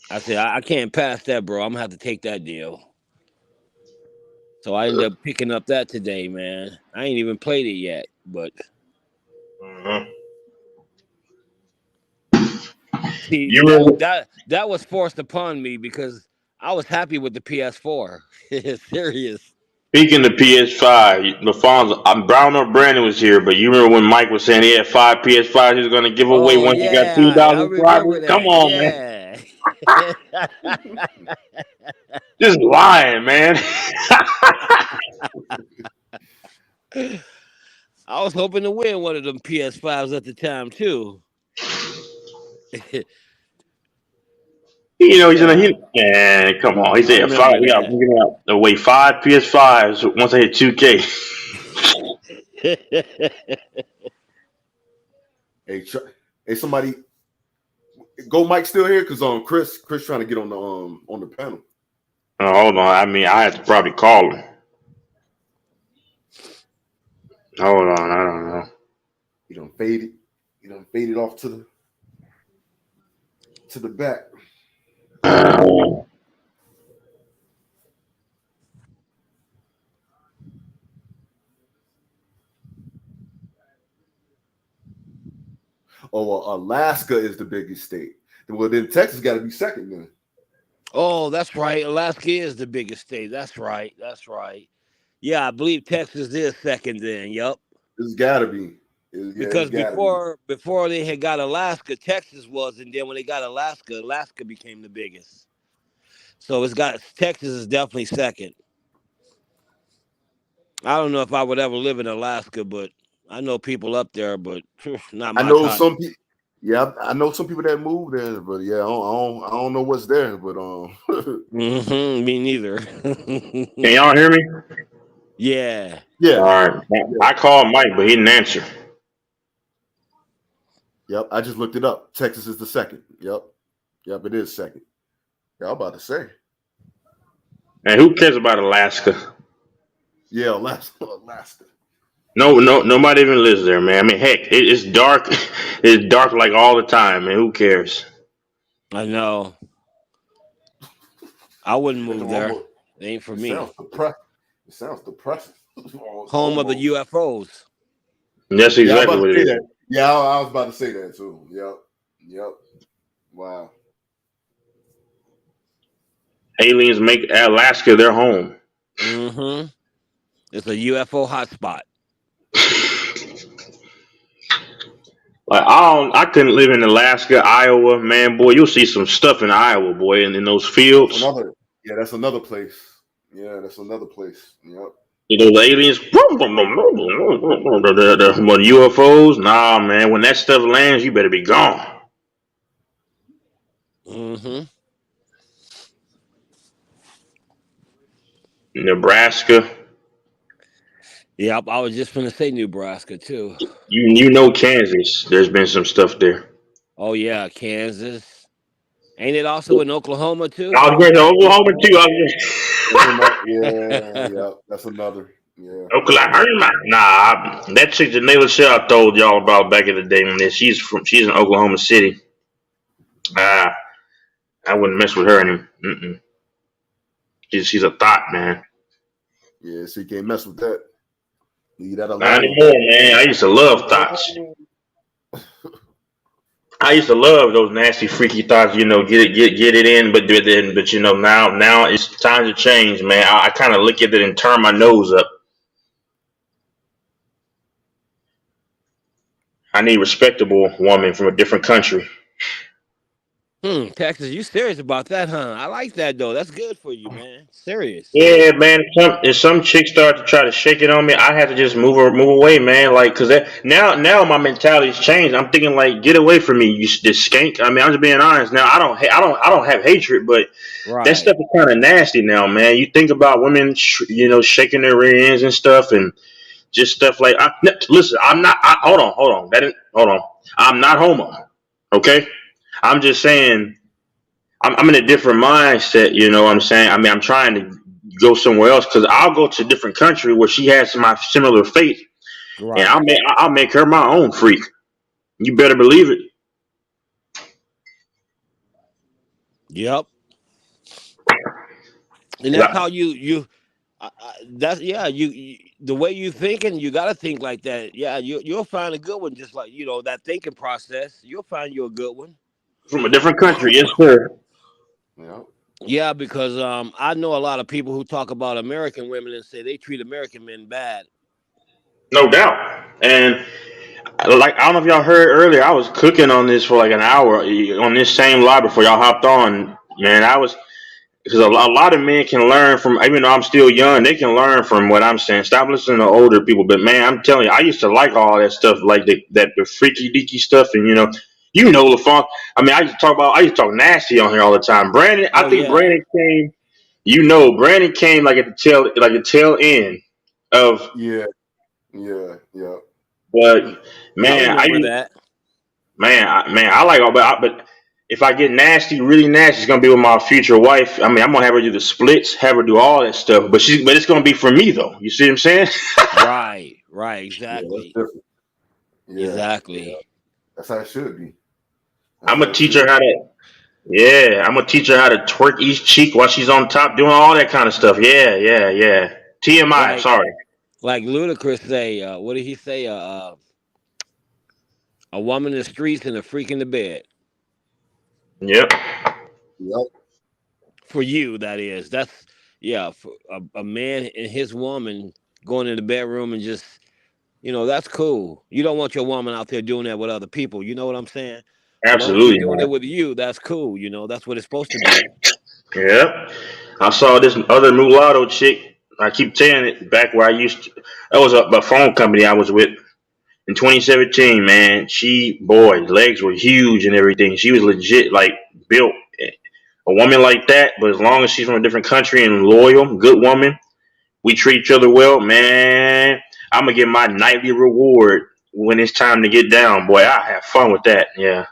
I said, I can't pass that, bro. I'm gonna have to take that deal. So I ended up picking up that today, man. I ain't even played it yet, but see, that was forced upon me because I was happy with the PS4. Serious. Speaking of PS5, LaFonso, Brown or Brandon was here, but you remember when Mike was saying he had 5 PS5s he was going to give away once he got 2,000 subscribers? Come on, man. Just lying, man. I was hoping to win one of them PS5s at the time, too. Man, come on. He said 5. We got away 5 PS5s once I hit 2K. Hey, somebody, Go Mike still here? Cause Chris trying to get on the panel. Hold on. I mean, I have to probably call him. Hold on, I don't know. He done faded. He done faded off to the back. Oh, well, Alaska is the biggest state. Well, then Texas got to be second then. Oh, that's right. Alaska is the biggest state. That's right. That's right. Yeah, I believe Texas is second then. Yep. It's got to be. Because before they had got Alaska, Texas was, and then when they got Alaska, Alaska became the biggest. So Texas is definitely second. I don't know if I would ever live in Alaska, but I know people up there, but not my I know type. some people. Yeah, I know some people that moved there, but yeah, I don't know what's there, but Me neither. Can y'all hear me? Yeah. Yeah. All right. I called Mike, but he didn't answer. Yep, I just looked it up. Texas is the second. Yep, it is second. Yeah, I'm about to say. And who cares about Alaska? Yeah, Alaska. No, nobody even lives there, man. I mean, heck, it's dark. It's dark like all the time, man. Who cares? I know. I wouldn't move there. It ain't for me. It sounds depressing. Home of the UFOs. That's exactly what it is. Yeah, I was about to say that too. Yep. Wow. Aliens make Alaska their home. Mm-hmm. It's a UFO hotspot. Like I couldn't live in Alaska, Iowa, man, boy. You'll see some stuff in Iowa, boy, in those fields. That's another place. Yeah, that's another place. Yep. You know, the aliens, the UFOs. Nah, man. When that stuff lands, you better be gone. Mm-hmm. Nebraska. Yep, I was just going to say Nebraska too. You know Kansas. There's been some stuff there. Oh yeah, Kansas. Ain't it also in Oklahoma too? I was going to Oklahoma too. Yeah, that's another. Yeah. Oklahoma. Nah, that chick Janela Shell I told y'all about back in the day, man. She's in Oklahoma City. I wouldn't mess with her anymore. She's a thought, man. Yeah, so you can't mess with that. Leave that alone. Not anymore, man. I used to love thoughts. I used to love those nasty, freaky thoughts. You know, get it in, but you know, now it's time to change, man. I kind of look at it and turn my nose up. I need a respectable woman from a different country. Texas, you serious about that, huh? I like that though. That's good for you, man. Serious. Yeah, man. If some chick start to try to shake it on me, I have to just move away, man. Like, cause now my mentality's changed. I'm thinking like, get away from me, you this skank. I mean, I'm just being honest. Now I don't have hatred, but that stuff is kind of nasty now, man. You think about women, shaking their rear ends and stuff, and just stuff like. Listen, I'm not. Hold on. Hold on. I'm not homo. Okay. I'm just saying, I'm in a different mindset. You know what I'm saying? I mean, I'm trying to go somewhere else because I'll go to a different country where she has my similar faith, and I'll make her my own freak. You better believe it. Yep. And that's how you the way you thinking, you got to think like that. Yeah, you'll find a good one, just like that thinking process. You'll find you a good one. From a different country, yes, sir. Yeah, because I know a lot of people who talk about American women and say they treat American men bad. No doubt. And like, I don't know if y'all heard earlier, I was cooking on this for like an hour on this same live before y'all hopped on. Man, because a lot of men can learn from, even though I'm still young, they can learn from what I'm saying. Stop listening to older people. But man, I'm telling you, I used to like all that stuff, like the freaky deaky stuff, and LaFonk. I mean, I used to talk nasty on here all the time. Brandon, I think Brandon came. Brandon came like at the tail end of. Yeah. But man, I like all, but if I get nasty, really nasty, it's gonna be with my future wife. I mean, I'm gonna have her do the splits, have her do all that stuff, but it's gonna be for me though. You see what I'm saying? Right, Yeah, that's exactly. different. Yeah, Exactly. that's how it should be. I'm gonna teach her how to. Yeah, I'm gonna teach her how to twerk each cheek while she's on top, doing all that kind of stuff. Yeah. TMI. Like Sorry. like Ludacris say, what did he say? A woman in the streets and a freak in the bed. Yep. Yep. For you, that is. That's for a man and his woman going in the bedroom and just, that's cool. You don't want your woman out there doing that with other people. You know what I'm saying? As long as she's Absolutely, doing man. it with you, that's cool. That's what it's supposed to be. Yep. I saw this other mulatto chick. I keep saying it back where I used to. That was a phone company I was with in 2017. Man, legs were huge and everything. She was legit, like built. A woman like that, but as long as she's from a different country and loyal, good woman, we treat each other well, man. I'm gonna get my nightly reward when it's time to get down. Boy, I have fun with that. Yeah.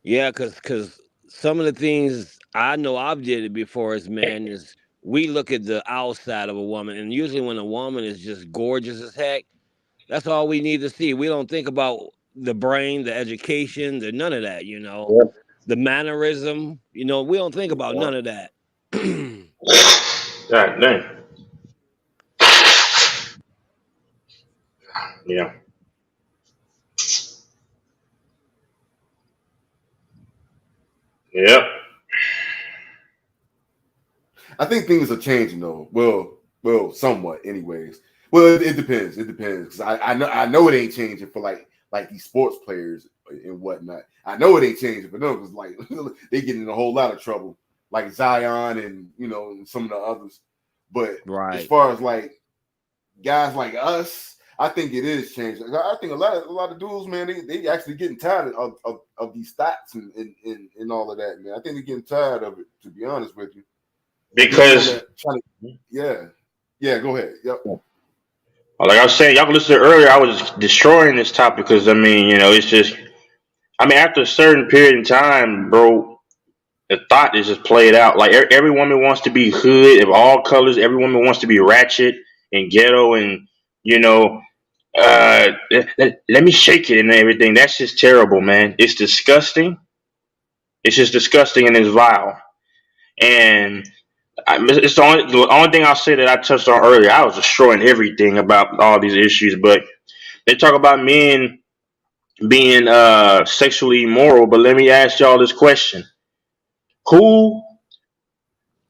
Yeah, because some of the things I know I've did it before as men is we look at the outside of a woman, and usually when a woman is just gorgeous as heck, that's all we need to see. We don't think about the brain, the education, none of that, the mannerism, we don't think about none of that. God dang. Yeah. Yep. I think things are changing though. Well, somewhat, anyways. Well, it depends. It depends because I know it ain't changing for like these sports players and whatnot. I know it ain't changing for them because like they get in a whole lot of trouble, like Zion and and some of the others. But as far as like guys like us, I think it is changing. I think a lot of dudes, man, they actually getting tired of these stats and all of that, man. I think they're getting tired of it, to be honest with you. Because yeah, go ahead. Yep. Like I was saying, y'all can listen to earlier. I was destroying this topic because it's just. After a certain period in time, bro, the thought is just played out. Like every woman wants to be hood of all colors. Every woman wants to be ratchet and ghetto, and let me shake it and everything. That's just terrible, man. It's disgusting. It's just disgusting and it's vile. And it's the only thing I'll say that I touched on earlier. I was destroying everything about all these issues, but they talk about men being sexually immoral. But let me ask y'all this question: who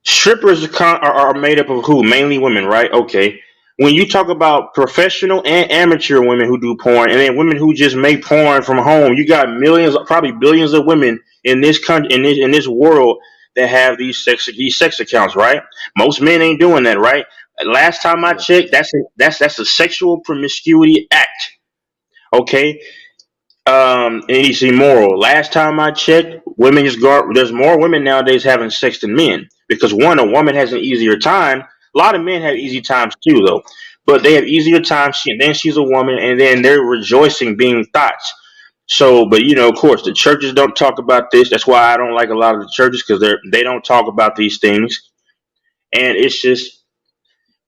strippers are made up of? Who? Mainly women, right? Okay. When you talk about professional and amateur women who do porn, and then women who just make porn from home, you got millions, probably billions of women in this country, in this world, that have these sex accounts, right? Most men ain't doing that, right? Last time I checked, that's a sexual promiscuity act. Okay, and it's immoral. Last time I checked, there's more women nowadays having sex than men because a woman has an easier time. A lot of men have easy times too, though, but they have easier times. Then she's a woman, and then they're rejoicing being thoughts. So, but of course, the churches don't talk about this. That's why I don't like a lot of the churches because they don't talk about these things, and it's just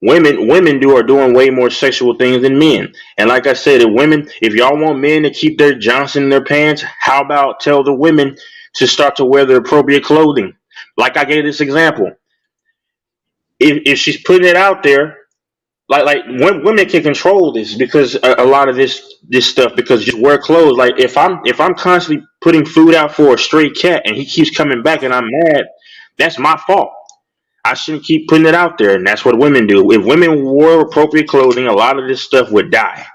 women are doing way more sexual things than men. And like I said, if y'all want men to keep their Johnson in their pants, how about tell the women to start to wear the appropriate clothing? Like I gave this example. If she's putting it out there, like women can control this because a lot of this stuff, because just wear clothes. Like if I'm constantly putting food out for a stray cat and he keeps coming back and I'm mad, that's my fault. I shouldn't keep putting it out there, and that's what women do. If women wore appropriate clothing, a lot of this stuff would die.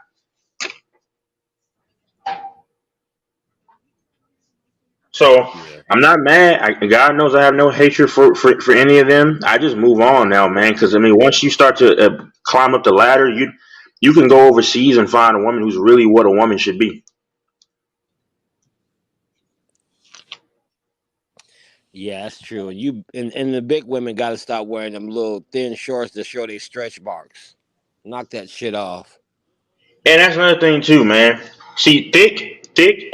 So I'm not mad. God knows I have no hatred for any of them. I just move on now, man. Because once you start to climb up the ladder, you can go overseas and find a woman who's really what a woman should be. Yeah, that's true. And the big women got to stop wearing them little thin shorts that show their stretch marks. Knock that shit off. And that's another thing too, man. See, thick,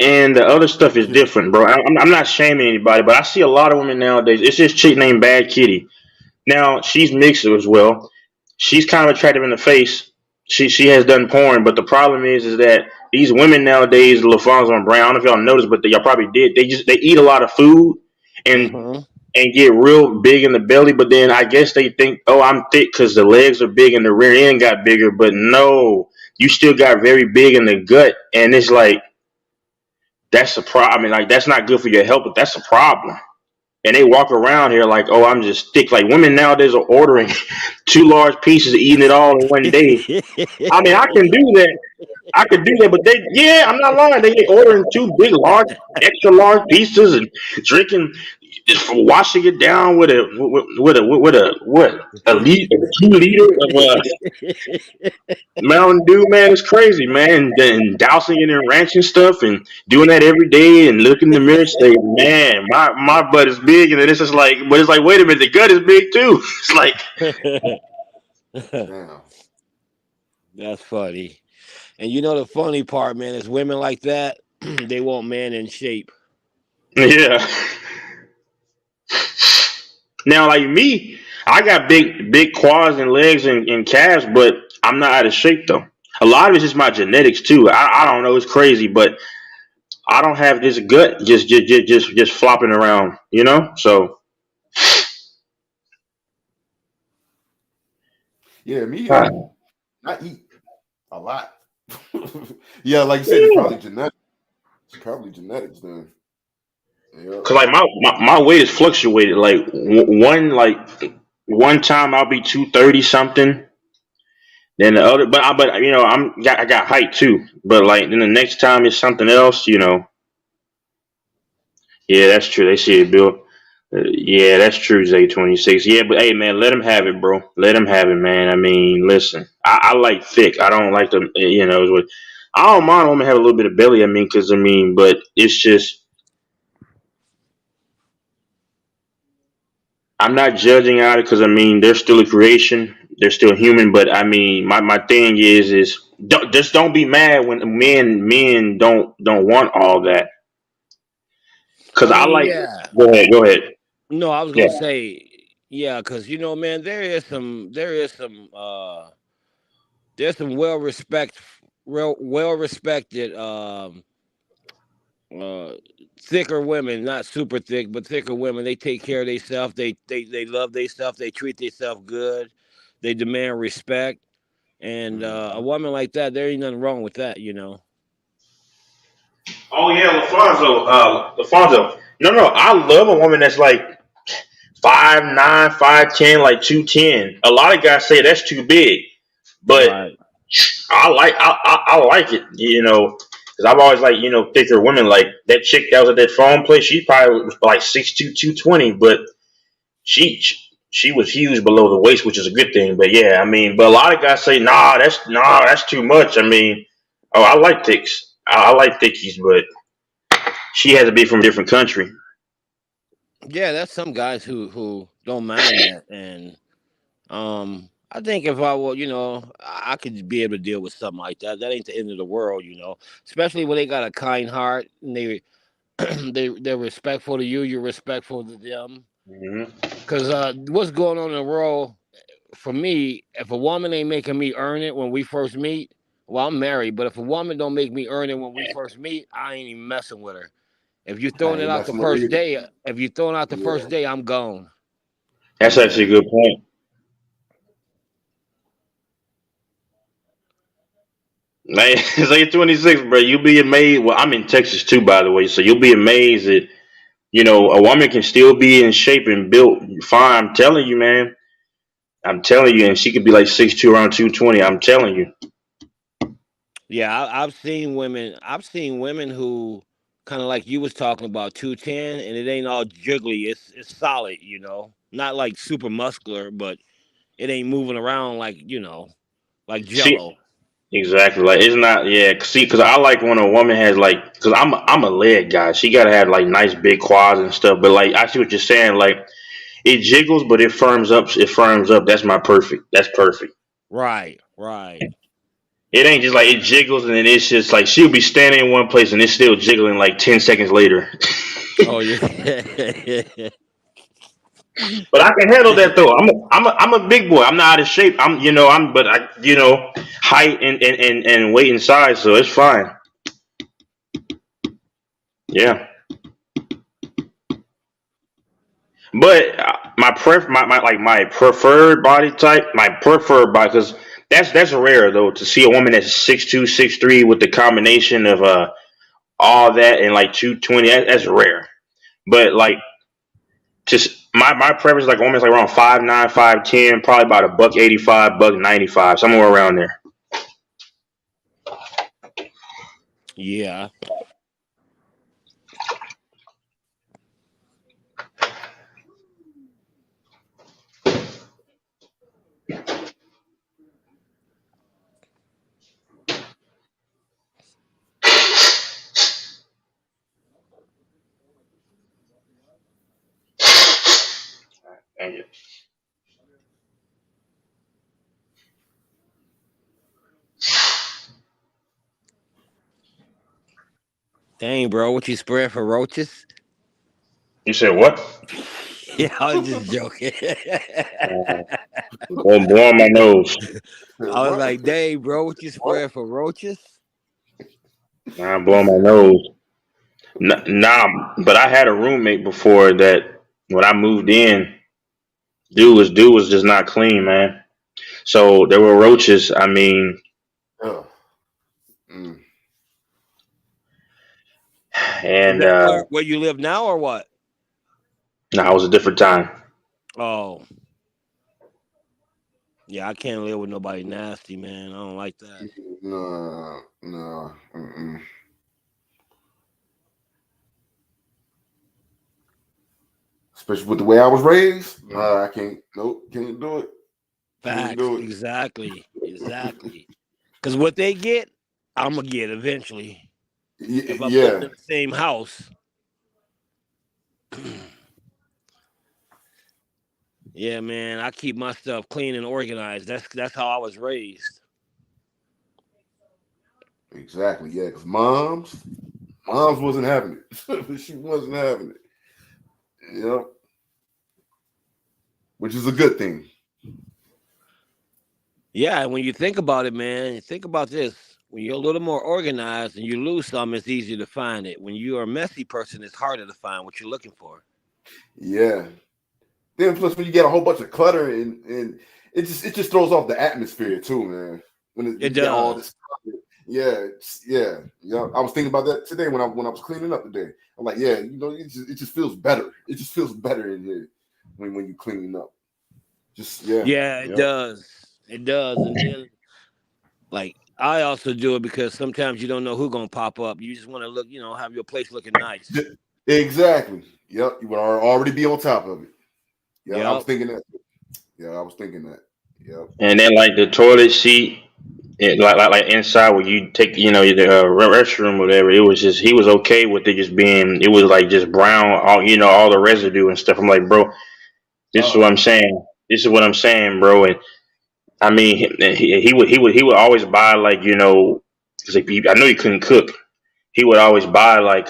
and the other stuff is different, bro. I'm not shaming anybody, but I see a lot of women nowadays. It's this chick named Bad Kitty. Now she's mixed as well. she's kind of attractive in the face. She has done porn, but the problem is that these women nowadays, LaFonso and Brown, I don't know if y'all noticed, but y'all probably did. They eat a lot of food and get real big in the belly, but then I guess they think, oh, I'm thick because the legs are big and the rear end got bigger. But no, you still got very big in the gut, and it's like that's a problem. I mean, like that's not good for your health, but that's a problem. And they walk around here like, oh, I'm just thick. Like women nowadays are ordering 2 large pieces, eating it all in one day. I mean, I can do that. I could do that, but I'm not lying. They ordering 2 big, large, extra large pieces and drinking, washing it down with a 2 liter of Mountain Dew, man. It's crazy, man. And then dousing it in ranch and stuff, and doing that every day, and looking in the mirror, and say, man, my butt is big, and then it's just like, but it's like, wait a minute, the gut is big too. It's like, Damn. That's funny. And you know the funny part, man, is women like that, they want man in shape. yeah. Now, like me, I got big quads and legs and calves, but I'm not out of shape though. A lot of it's just my genetics too. I don't know, it's crazy, but I don't have this gut just flopping around, you know. So Yeah, me. I eat a lot. Yeah, like you said, it's probably genetics. It's probably genetics then. Yeah. Cause like my weight is fluctuated. Like one time I'll be 230 something. Then the other, but you know I got height too. But like then the next time it's something else. You know. Yeah, that's true. They see it, Bill. Yeah, that's true. Zay26. Yeah, but hey, man, let him have it, bro. Let him have it, man. I mean, listen, I like thick. I don't like them. You know, I don't mind women have a little bit of belly. I mean, but it's just. I'm not judging out it because I mean they're still a creation, they're still human. But I mean, my thing is don't be mad when men don't want all that. Because I like. Yeah. Go ahead. No, I was gonna say, yeah, because you know, man, there's some well respected thicker women, not super thick, but thicker women. They take care of themselves. They love themselves. They treat themselves good. They demand respect. And a woman like that, there ain't nothing wrong with that, you know. Oh yeah, LaFonso. No, I love a woman that's like 5'9", 5'10", like 210. A lot of guys say that's too big, but I like it, you know. Because I've always like, you know, thicker women. Like that chick that was at that phone place, she probably was like 6'2", 220, but she was huge below the waist, which is a good thing. But yeah, I mean, but a lot of guys say, that's too much. I mean, I like thicks. I like thickies, but she has to be from a different country. Yeah, that's some guys who don't mind that. And I think if I were, you know, I could be able to deal with something like that. That ain't the end of the world, you know. Especially when they got a kind heart and they're respectful to you. You're respectful to them. Because what's going on in the world for me? If a woman ain't making me earn it when we first meet, well, I'm married. But if a woman don't make me earn it when we first meet, I ain't even messing with her. If you're throwing it out the first day, I'm gone. That's actually a good point. Man, it's 26, bro. You'll be amazed. Well, I'm in Texas too, by the way, so you'll be amazed that, you know, a woman can still be in shape and built fine. I'm telling you, man. I'm telling you, and she could be like 6'2", around 220. I'm telling you. Yeah, I've seen women who kind of like you was talking about 210, and it ain't all jiggly. It's solid, you know, not like super muscular, but it ain't moving around like, you know, like Jello. Exactly. Like it's not. Yeah. See, because I like when a woman has like, because I'm a leg guy. She gotta have like nice big quads and stuff. But like I see what you're saying. Like it jiggles, but it firms up. That's perfect. That's perfect. Right. It ain't just like it jiggles and then it's just like she'll be standing in one place and it's still jiggling like 10 seconds later. Oh yeah. But I can handle that though. I'm a big boy. I'm not out of shape. But height and weight and size, so it's fine. Yeah. But my preferred body type, because that's rare though to see a woman that's 6'2", 6'3" with the combination of all that and like 220. That's rare. But like just my preference like a woman's like around 5'9", 5'10", probably about a $185, $195, somewhere around there. Yeah. Thank you. Dang, bro, what you spread for roaches? You said what? Yeah, I was just joking. Going blow my nose. I was like, dang, bro, what you spread for roaches? Nah, I'm blowing my nose. Nah, but I had a roommate before that when I moved in, dude was just not clean, man. So there were roaches. I mean, Mm. and Is that where you live now or what? nah, it was a different time. Oh. Yeah, I can't live with nobody nasty, man. I don't like that. No. Especially with the way I was raised. Nah, I can't. Nope, can't do it. Facts. Can't do it. Exactly. Because what they get, I'm gonna get eventually. If I'm living in the same house. Yeah, man, I keep my stuff clean and organized. That's how I was raised. Exactly. Yeah, because moms wasn't having it. She wasn't having it. Yep. Which is a good thing. Yeah, and when you think about it, man, think about this. When you're a little more organized and you lose something, it's easier to find it. When you're a messy person, it's harder to find what you're looking for. Yeah. Then plus when you get a whole bunch of clutter and it just throws off the atmosphere too, man. When it does. All this clutter. Yeah. I was thinking about that today when I was cleaning up today. I'm like, yeah, it just feels better. It just feels better in here when you clean up. Yeah, it does. It does. And then like I also do it because sometimes you don't know who's gonna pop up. You just want to look, have your place looking nice. Exactly. Yep. You would already be on top of it. Yeah, Yep. I was thinking that. Yeah, I was thinking that. Yep. And then like the toilet seat, like inside where you take, the restroom or whatever. It was just he was okay with it just being. It was like just brown, all the residue and stuff. I'm like, bro, this is what I'm saying. This is what I'm saying, bro. And I mean, he would always buy like because I know he couldn't cook. He would always buy like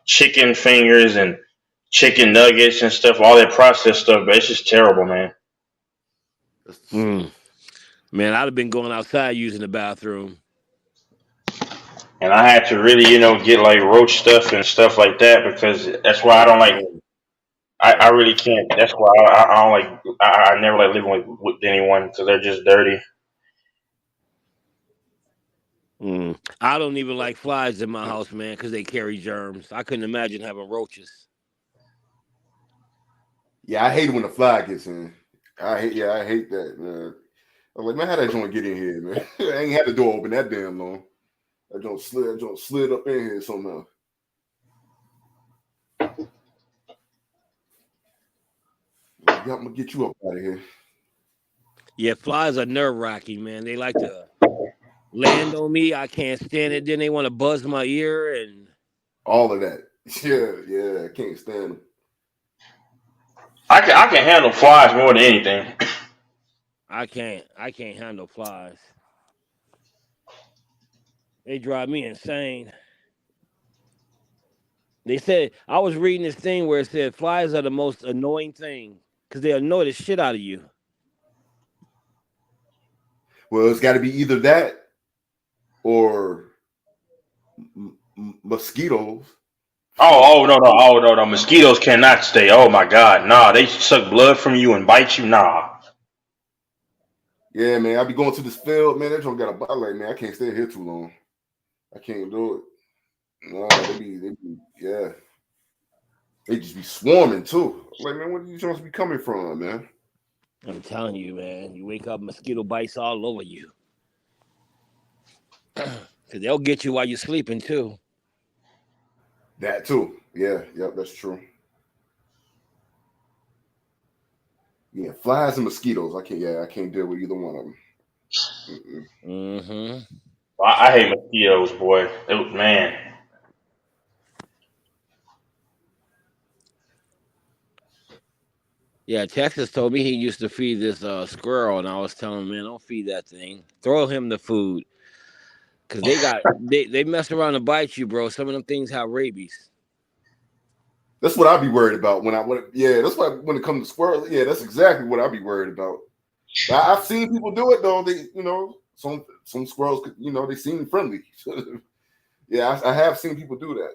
chicken fingers and chicken nuggets and stuff, all that processed stuff. But it's just terrible, man. Man, I'd have been going outside using the bathroom. And I had to really, get like roach stuff and stuff like that because that's why I don't like. I really can't. That's why I don't like. I never like living with anyone because they're just dirty. I don't even like flies in my house, man, because they carry germs. I couldn't imagine having roaches. Yeah, I hate it when the fly gets in. I hate that, man. I'm like, man, how that joint get in here, man? I ain't had the door open that damn long. That joint slid up in here somehow. I'm gonna get you up out of here. Yeah, flies are nerve-wracking, man. They like to land on me. I can't stand it. Then they want to buzz my ear and all of that. Yeah, I can't stand them. I can handle flies more than anything. I can't handle flies. They drive me insane. They said I was reading this thing where it said flies are the most annoying thing because they annoy the shit out of you. Well, it's got to be either that or mosquitoes. Oh no. Mosquitoes cannot stay. Oh my God, nah. They suck blood from you and bite you. Nah. Yeah, man. I be going to this field, man. That joint got a bite. Like, man, I can't stay here too long. I can't do it. No, yeah. They just be swarming too. Like, man, where do these joints be coming from, man? I'm telling you, man. You wake up, mosquito bites all over you. Because they'll get you while you're sleeping too. That too. Yeah, yep, that's true. Yeah, flies and mosquitoes. I can't deal with either one of them. Mm-hmm. I hate mosquitoes, boy. Man. Yeah, Texas told me he used to feed this squirrel, and I was telling him, man, don't feed that thing. Throw him the food. Because they mess around and bite you, bro. Some of them things have rabies. That's what I'd be worried about that's why when it comes to squirrels, that's exactly what I'd be worried about. I've seen people do it though. They, some squirrels, they seem friendly. Yeah, I have seen people do that.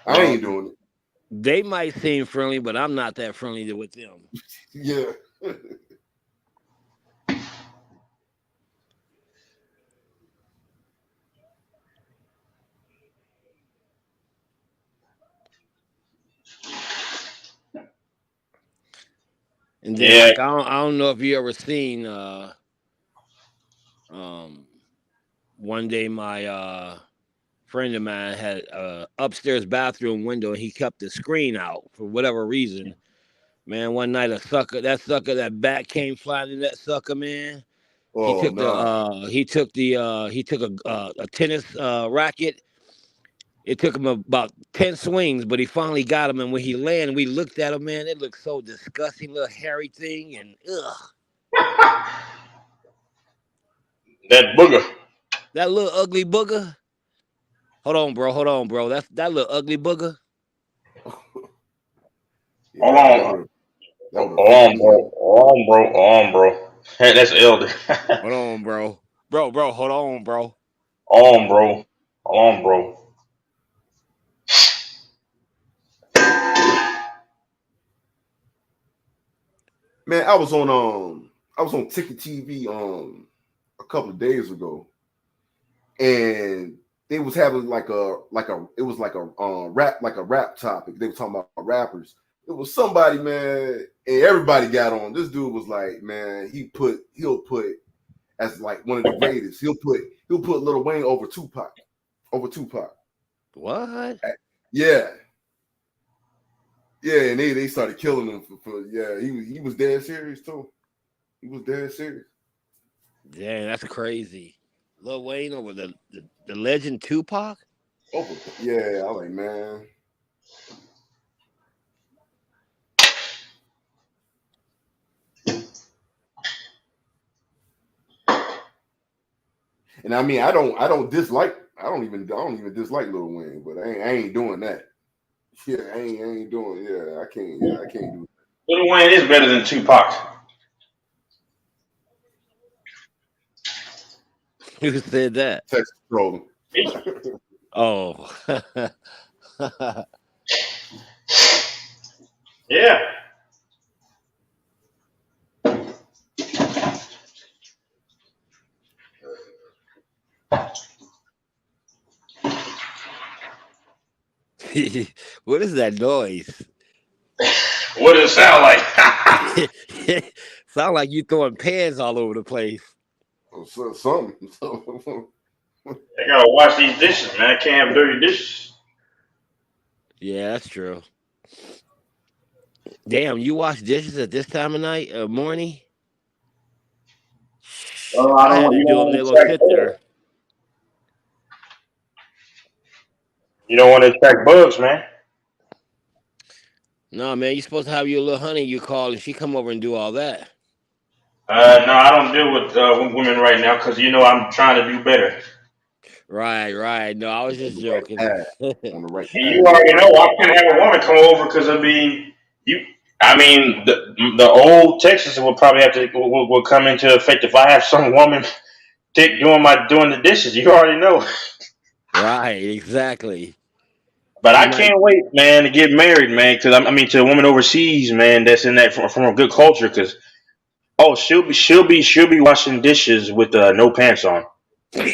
I ain't doing it. They might seem friendly, but I'm not that friendly with them. Yeah. And then like, I don't know if you ever seen one day my friend of mine had upstairs bathroom window and he kept the screen out for whatever reason. Man, one night that bat came flying in that sucker, man. Oh, he took a tennis racket. It took him about 10 swings, but he finally got him. And when he landed, we looked at him, man. It looked so disgusting, little hairy thing, and ugh. That booger. That little ugly booger. Hold on, bro. That's that little ugly booger. Hold on, bro. Hey, that's Elder. Hold on, bro. Bro, hold on, bro. Hold on, bro. Man, I was on Ticket TV a couple of days ago, and they was having like a rap topic. They were talking about rappers. It was somebody, man, and everybody got on. This dude was like, man, he'll put as like one of the greatest. He'll put Lil Wayne over Tupac. What? Yeah. Yeah, and they started killing him for he was dead serious too. He was dead serious. Damn, that's crazy. Lil Wayne over the legend Tupac? Yeah, I like, man. And I mean, I don't even dislike Lil Wayne, but I ain't doing that. Yeah, I ain't doing. Yeah, I can't do that. Lil Wayne is better than Tupac. Who said that? Texas trolling. Oh. Yeah. What is that noise? What does it sound like? Sound like you throwing pans all over the place. Something. I gotta wash these dishes, man. I can't have dirty dishes. Yeah, that's true. Damn, you wash dishes at this time of night, morning? I had to do them. They're gonna sit there. You don't want to attract bugs, man. No, man, you're supposed to have your little honey you call and she come over and do all that. No, I don't deal with women right now because I'm trying to do better. Right. No, I was just joking. On the right And you already know I couldn't have a woman come over because the old Texas will probably have to will come into effect if I have some woman doing the dishes. You already know. Right, exactly. But She I might. can't wait, man, to get married, man. Because to a woman overseas, man, that's in that from a good culture. Because she'll be washing dishes with no pants on. You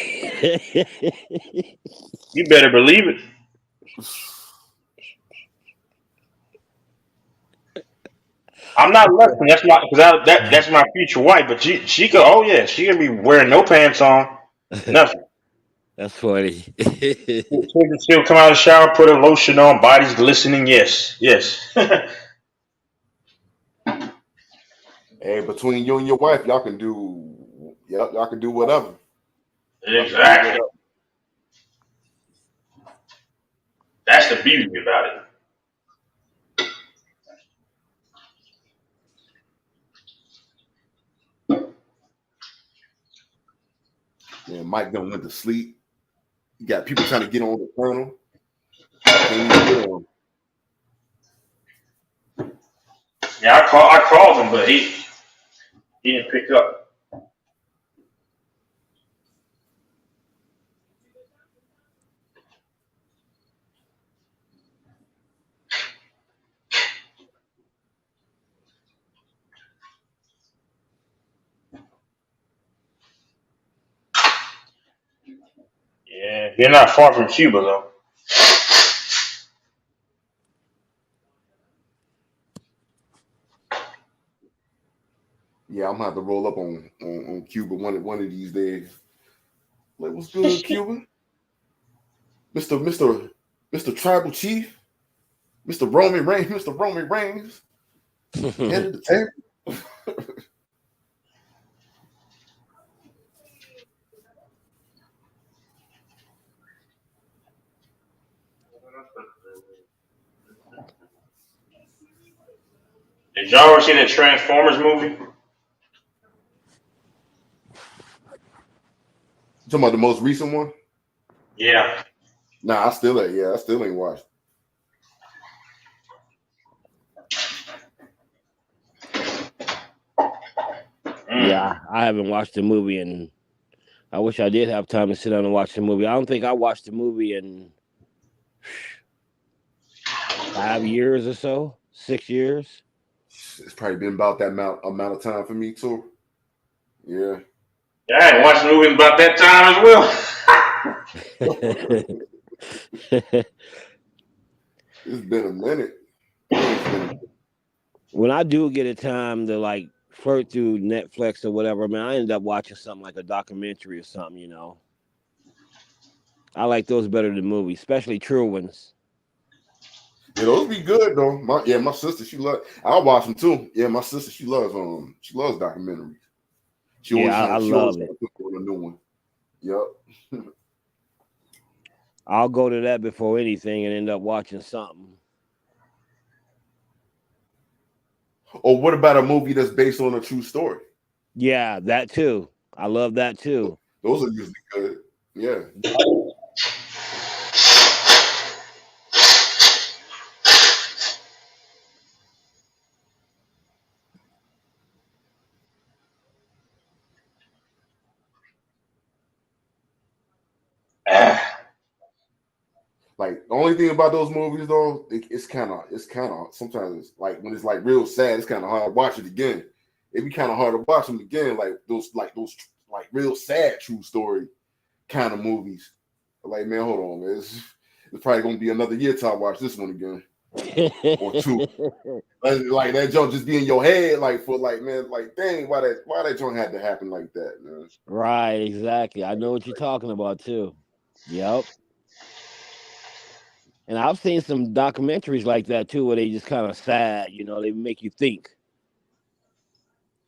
better believe it. I'm not looking. That's my future wife. But she could. Oh yeah, she could be wearing no pants on, nothing. That's funny. She'll come out of the shower, put her lotion on, body's glistening. Yes. Hey, between you and your wife, y'all can do. Yep, y'all can do whatever. Exactly. That's the beauty about it. Man, Mike done went to sleep. You got people trying to get on the panel. Yeah, I called him, but he didn't pick up. Yeah, you're not far from Cuba though. Yeah, I'm gonna have to roll up on Cuba one of these days. Like, what's good, Cuba? Mr. Tribal Chief, Mr. Roman Reigns, head of the table. Did y'all ever see that Transformers movie? You talking about the most recent one? Yeah. Nah, I still ain't watched. Yeah, I haven't watched the movie, and I wish I did have time to sit down and watch the movie. I don't think I watched the movie in 5 years or so, 6 years. It's probably been about that amount of time for me too. Yeah. Yeah, I ain't watched the movie in about that time as well. It's been a minute. When I do get a time to like flirt through Netflix or whatever, man, I end up watching something like a documentary or something, you know. I like those better than movies, especially true ones. Yeah, those be good though. My sister, I'll watch them too. Yeah, my sister, she loves documentaries. She always I love it. put on a new one. Yep. I'll go to that before anything and end up watching something. Or what about a movie that's based on a true story? Yeah, that too. I love that too. Those are usually good. Yeah. Like the only thing about those movies though, it's kind of sometimes it's like when it's like real sad, it's kind of hard to watch it again. It'd be kind of hard to watch them again, like those real sad true story kind of movies. Like, man, hold on, man. It's probably gonna be another year till I watch this one again. Or two. Like that joke just be in your head, like for like, man, like dang, why that joke had to happen like that, man. Right, exactly. I know what you're talking about too. Yep. And I've seen some documentaries like that too, where they just kind of sad, you know, they make you think.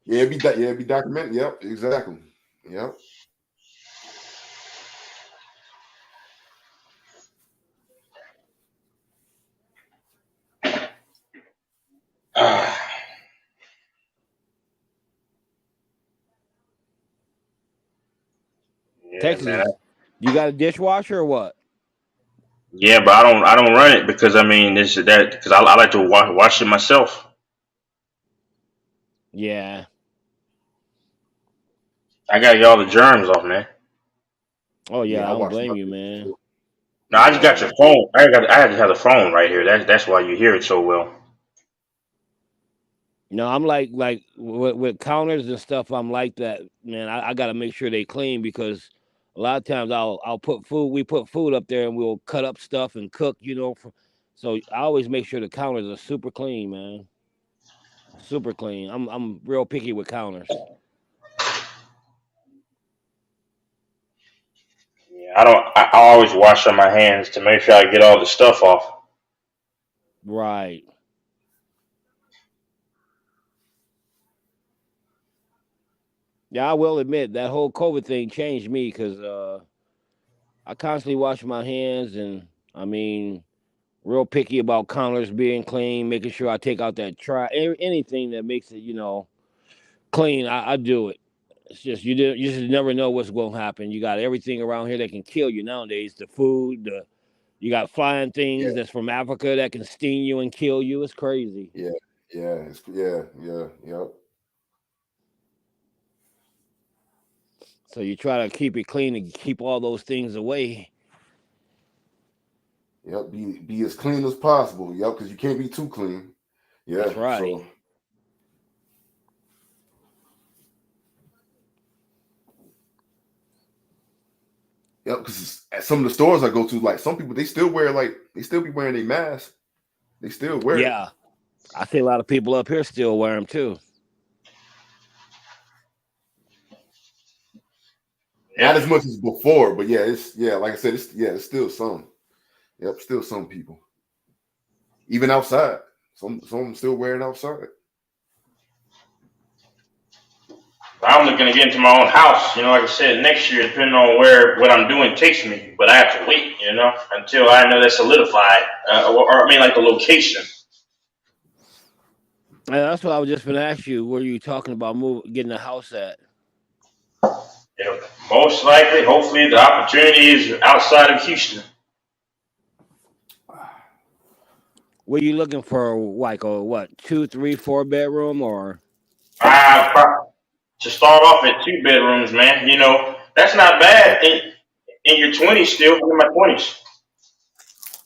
Yeah, it'd be documented. Yep, exactly. Yep. Texas, You got a dishwasher or what? Yeah, but I don't run it because I mean this that because I like to wash it myself. Yeah. I gotta get all the germs off, man. Oh yeah, Yeah, I I don't watched blame my you, pictures man. too. No, I just got your phone. I had to have the phone right here. That's why you hear it so well. No, I'm like with counters and stuff. I'm like that, man. I got to make sure they clean because a lot of times I'll put food. We put food up there and we'll cut up stuff and cook. So I always make sure the counters are super clean, man. Super clean. I'm real picky with counters. Yeah, I always wash on my hands to make sure I get all the stuff off. Right. Yeah, I will admit that whole COVID thing changed me because I constantly wash my hands and I mean real picky about counters being clean, making sure I take out that anything that makes it, clean. I do it. It's just you just never know what's going to happen. You got everything around here that can kill you nowadays. The food, you got flying things Yeah, that's from Africa that can sting you and kill you. It's crazy. yeah, yep. So you try to keep it clean and keep all those things away. Yep, be as clean as possible. Yep, because you can't be too clean. Yeah, That's right. so yep, because at some of the stores I go to, like some people, they still be wearing a mask. They still wear it. Yeah, I see a lot of people up here still wear them too. Not as much as before, but yeah, like I said, it's still some. Yep, still some people. Even outside. Some still wearing outside. I'm looking to get into my own house. Like I said, next year, depending on what I'm doing takes me. But I have to wait, until I know that's solidified, or I mean, like the location. That's what I was just going to ask you. Where you talking about getting a house at? Most likely, hopefully, the opportunity is outside of Houston. What you looking for? Like a what? 2, 3, 4 bedroom or? To start off at 2 bedrooms, man. That's not bad in your 20s. Still in my 20s.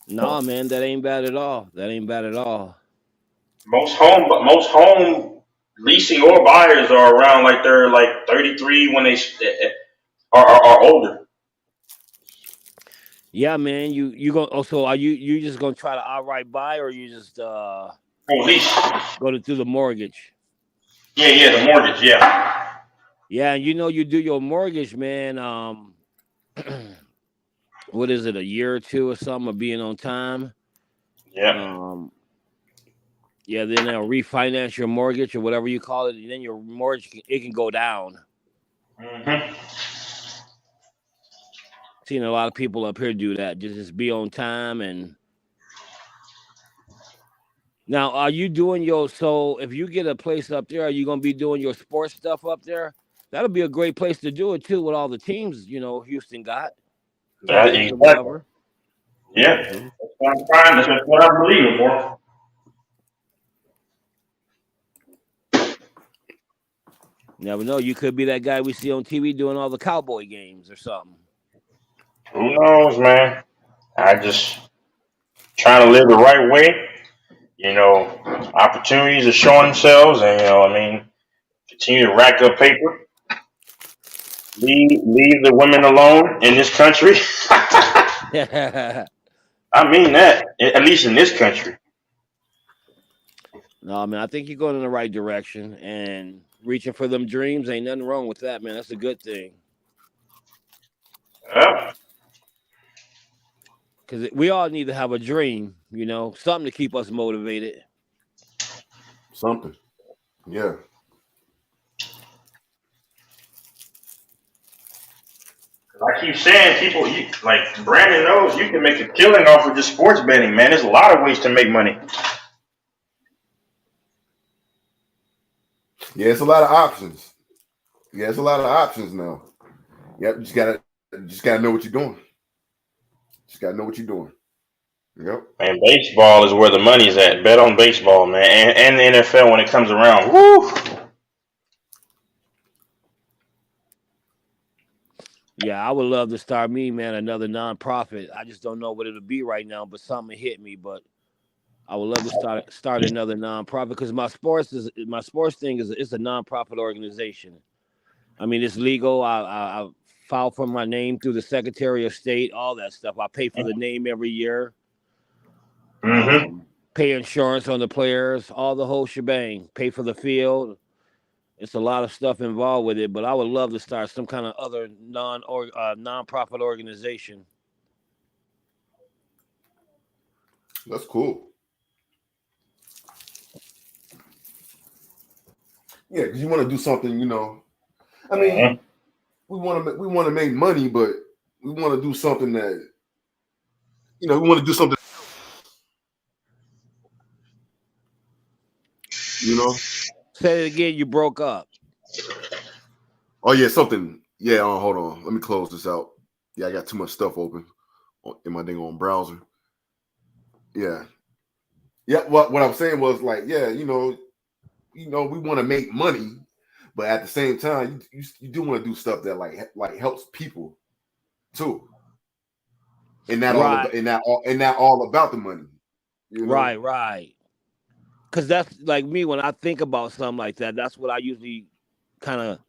No, man, that ain't bad at all. That ain't bad at all. Most home leasing or buyers are around like they're like 33 when they are older. Yeah, man. You go. Oh, so are you just gonna try to outright buy, or you just lease go through the mortgage? Yeah, the mortgage. Yeah. Yeah, and you do your mortgage, man. What is it? A year or two or something of being on time. Yeah. Yeah, then they'll refinance your mortgage or whatever you call it, and then your mortgage can go down. Mm-hmm. Seen a lot of people up here do that. Just be on time. And now, are you doing so if you get a place up there, are you gonna be doing your sports stuff up there? That'll be a great place to do it too, with all the teams Houston got. That Games or exactly. whatever. Yeah, that's what I'm trying. That's what I'm believing for. Never know. You could be that guy we see on TV doing all the Cowboy games or something. Who knows, man? I just trying to live the right way. Opportunities are showing themselves, and continue to rack up paper. Leave the women alone in this country. I mean that, at least in this country. No, man, I think you're going in the right direction and reaching for them dreams. Ain't nothing wrong with that, man. That's a good thing. Yeah. Because we all need to have a dream, something to keep us motivated. Something. Yeah. I keep saying, people, like Brandon knows, you can make a killing off of just sports betting, man. There's a lot of ways to make money. Yeah, it's a lot of options. Yeah, it's a lot of options now. Yep, you just gotta You just gotta know what you're doing. Just gotta know what you're doing. Yep. Man, baseball is where the money's at. Bet on baseball, man, and the NFL when it comes around. Woo! Yeah, I would love to start me, man, another nonprofit. I just don't know what it'll be right now, but something hit me. But I would love to start another nonprofit because my sports thing is it's a nonprofit organization. I mean, it's legal. I file for my name through the Secretary of State, all that stuff. I pay for the name every year. Pay insurance on the players, all the whole shebang. Pay for the field. It's a lot of stuff involved with it, but I would love to start some kind of other nonprofit organization. That's cool. Yeah, because you want to do something, you know. I mean, we want to make money, but we want to do something that, you know, we want to do something. You know. Say it again. You broke up. Oh yeah, something. Yeah, hold on. Let me close this out. Yeah, I got too much stuff open in my dang on browser. Yeah. What I'm saying was like, yeah, you know, we want to make money, but at the same time, you do want to do stuff that like helps people too, and not all about the money. You know? Right. Because that's like me when I think about something like that. That's what I usually kind of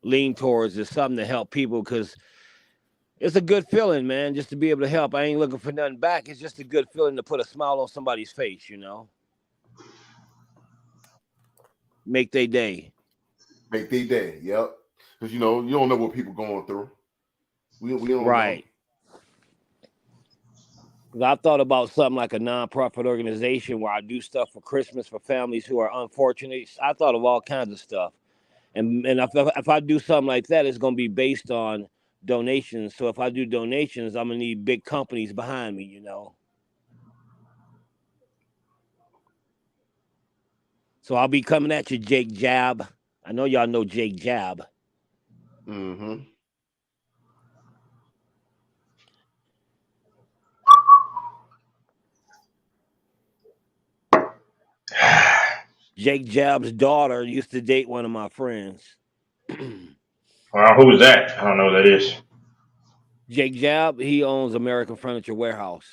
lean towards is something to help people because it's a good feeling, man, just to be able to help. I ain't looking for nothing back. It's just a good feeling to put a smile on somebody's face, you know. Make their day. Make their day, yep. Because, you know, you don't know what people going through. We don't know. I thought about something like a nonprofit organization where I do stuff for Christmas for families who are unfortunate. I thought of all kinds of stuff. And if I do something like that, it's going to be based on donations. So if I do donations, I'm going to need big companies behind me, you know. So I'll be coming at you, Jake Jab. I know y'all know Jake Jab. Mm-hmm. Jake Jab's daughter used to date one of my friends. Who was that? I don't know who that is. Jake Jab, he owns American Furniture Warehouse.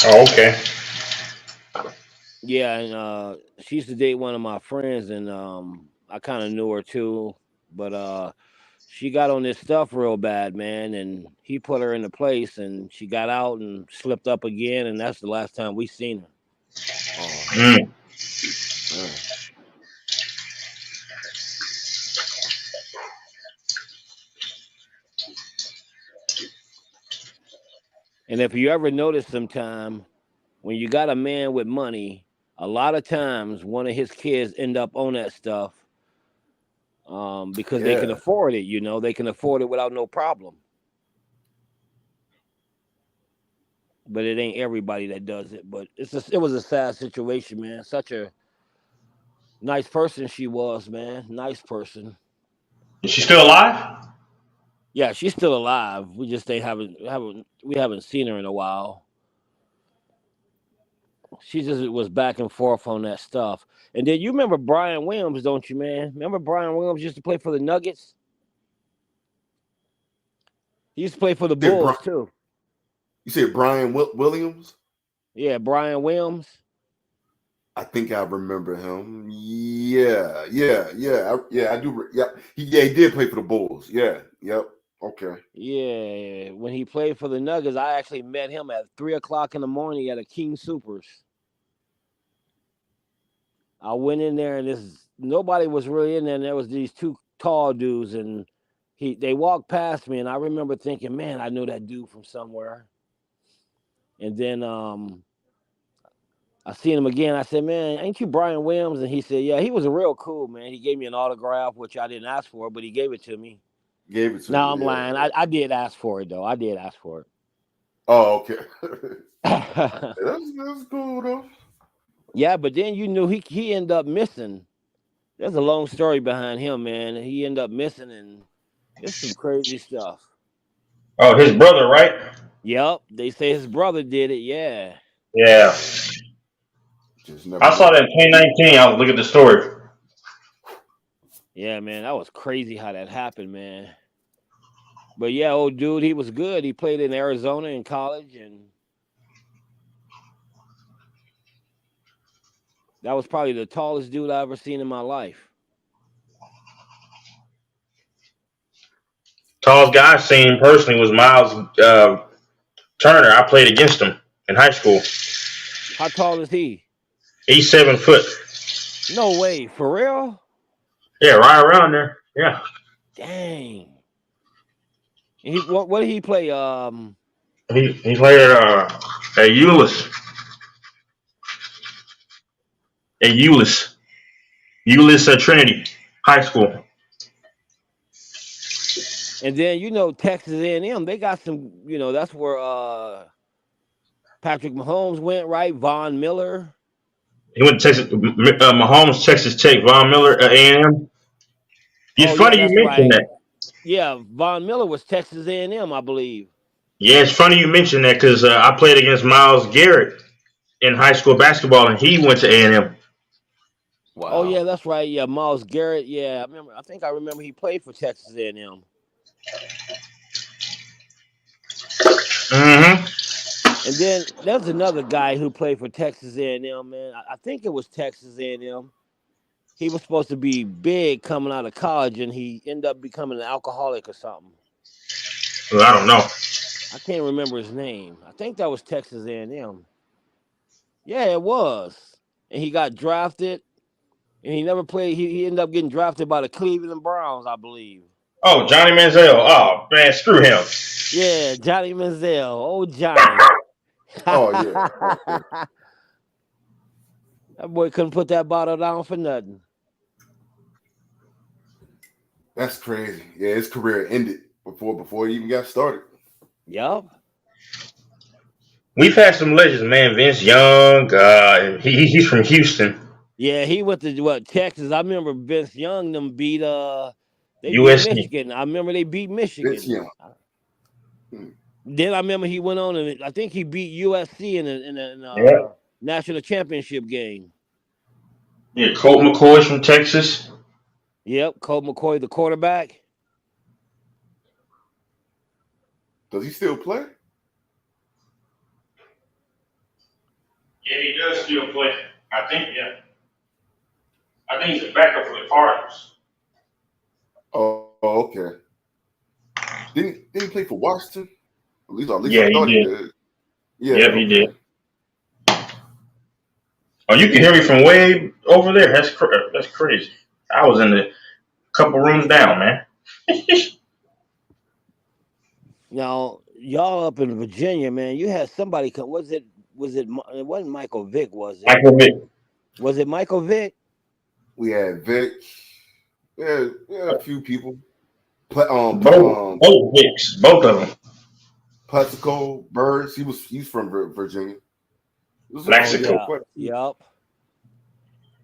Oh, okay. Yeah, and she used to date one of my friends, and I kind of knew her too, but she got on this stuff real bad, man, and he put her into place, and she got out and slipped up again, and that's the last time we seen her. And if you ever notice sometime, when you got a man with money, a lot of times one of his kids end up on that stuff because they can afford it, you know. They can afford it without no problem. But it ain't everybody that does it. But it was a sad situation, man. Such a nice person she was, man. Nice person. Is she still alive? Yeah, she's still alive. We just haven't seen her in a while. She just was back and forth on that stuff. And then you remember Brian Williams, don't you, man? Remember Brian Williams used to play for the Nuggets? He used to play for the Bulls, too. You said Brian Williams? Yeah, Brian Williams. I think I remember him. Yeah. I do. Yeah, he did play for the Bulls. Yeah, yep. Okay. Yeah, when he played for the Nuggets, I actually met him at 3:00 in the morning at a King Supers. I went in there and nobody was really in there. And there was these two tall dudes, and they walked past me, and I remember thinking, man, I know that dude from somewhere. And then I seen him again. I said, man, ain't you Brian Williams? And he said, yeah. He was a real cool, man. He gave me an autograph, which I didn't ask for, but he gave it to me. Now I'm lying. I did ask for it, though. I did ask for it. Oh, okay. That's cool, though. Yeah, but then you knew he ended up missing. There's a long story behind him, man. He ended up missing, and it's some crazy stuff. Oh, his brother, right? Yep, they say his brother did it. Yeah. Yeah. Just never I saw know. that in 2019. I was looking at the story. Yeah, man, that was crazy how that happened, man. But yeah, old dude, he was good. He played in Arizona in college, and that was probably the tallest dude I ever seen in my life. Tallest guy I seen personally was Miles Turner. I played against him in high school. How tall is he? He's 7 foot. No way, for real? Yeah, right around there. Yeah. Dang. And what did he play? He played at Euless. At Euless. Euless Trinity High School. And then Texas A&M, they got some. That's where Patrick Mahomes went, right? Von Miller. He went to Texas. Mahomes, Texas Tech. Von Miller, A&M. It's Oh, funny yeah, you that's mentioned right. that. Yeah, Von Miller was Texas A&M, I believe. Yeah, it's funny you mentioned that because I played against Myles Garrett in high school basketball, and he went to A&M. Wow. Oh yeah, that's right. Yeah, Myles Garrett. Yeah, I think I remember he played for Texas A&M. Mm-hmm. And then there's another guy who played for Texas A&M, man. I think it was Texas A&M. He was supposed to be big coming out of college, and he ended up becoming an alcoholic or something. Well, I don't know. I can't remember his name. I think that was Texas A&M. Yeah, it was. And he got drafted, and he never played. He ended up getting drafted by the Cleveland Browns, I believe. Oh, Johnny Manziel. Oh, man, screw him. Yeah, Johnny Manziel. Oh, Johnny. Oh yeah. That boy couldn't put that bottle down for nothing. That's crazy. Yeah, his career ended before he even got started. Yup. We've had some legends, man. Vince Young. He's from Houston. Yeah, he went to Texas. I remember Vince Young them beat they beat USC. Michigan. I remember they beat Michigan. Vince Young. Then I remember he went on and I think he beat USC in a Yeah. national championship game. Yeah, Colt McCoy's from Texas. Yep, Colt McCoy, the quarterback. Does he still play? Yeah, he does still play. I think, yeah. I think he's a backup for the Cardinals. Oh, okay. Didn't he play for Washington? At least Yeah, I thought he he did. did. Yeah, Yep, he did. Oh, you can hear me from way over there. That's crazy. I was in the couple rooms down, man. Now, y'all up in Virginia, man, you had somebody come. It wasn't Michael Vick, was it? Michael Vick. Was it Michael Vick? We had Vic. Yeah, a few people. Both Vicks, both of them. Plexico, Birds. He's from Virginia. Mexico. Yep.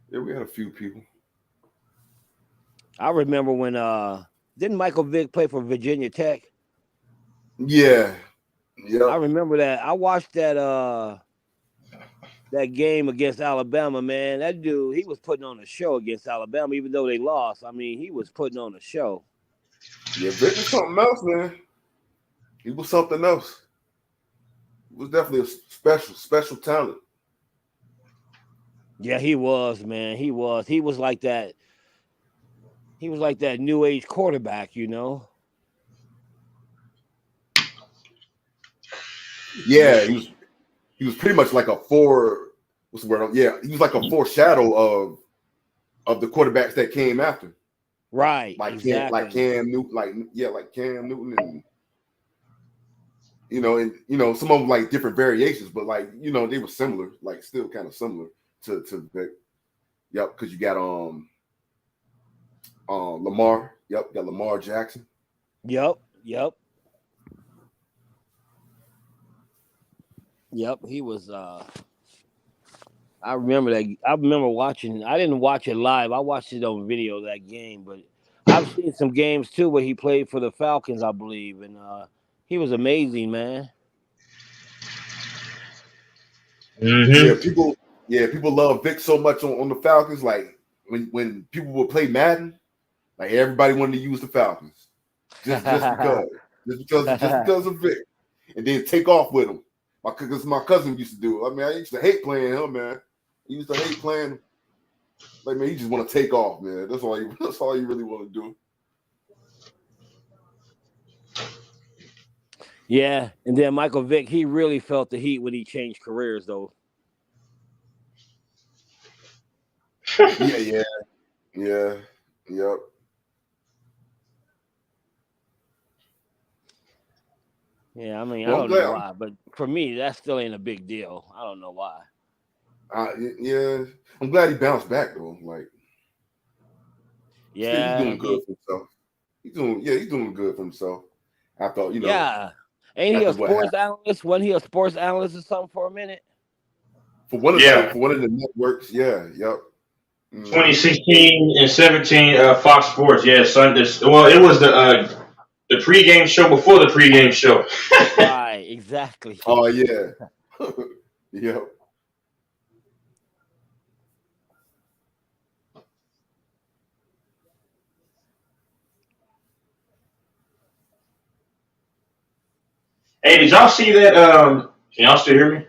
Yeah, we had a few people. I remember when didn't Michael Vick play for Virginia Tech? Yeah. Yeah. I remember that. I watched that game against Alabama, man. That dude, he was putting on a show against Alabama, even though they lost. I mean, he was putting on a show. Yeah, Vic was something else, man. He was something else. He was definitely a special talent. Yeah, he was, man. He was. He was like that. He was like that new age quarterback, you know. Yeah, he was pretty much like a what's the word? Yeah, he was like a foreshadow of the quarterbacks that came after. Right. Like exactly. Cam Newton, like Cam Newton, and some of them like different variations, but they were similar, like still kind of similar to Vic. Yep, because you got Lamar. Yep, got Lamar Jackson. Yep. He was I remember that. I remember watching. I didn't watch it live. I watched it on video, that game, but I've seen some games too where he played for the Falcons, I believe, and He was amazing, man. Mm-hmm. People love Vic so much on the Falcons. Like when people would play Madden, like everybody wanted to use the Falcons just because of Vic, and then take off with him. Because my cousin used to do it. I mean, I used to hate playing him, man. He used to hate playing. Like, man, you just want to take off, man. That's all you really want to do. Yeah, and then Michael Vick, he really felt the heat when he changed careers, though. Yeah. Yep. Yeah, I mean, I don't know why, but for me, that still ain't a big deal. I don't know why. Yeah, I'm glad he bounced back though. Like, yeah, he's doing good for himself. He's doing good for himself. I thought, yeah, ain't he a sports analyst? Wasn't he a sports analyst or something for a minute? For one of the networks, yeah, yep. 2016 and 17, Fox Sports, yeah, Sunday. Well, it was the pregame show before the pregame show. Right, exactly. Oh yeah, yep. Hey, did y'all see that? Can y'all still hear me?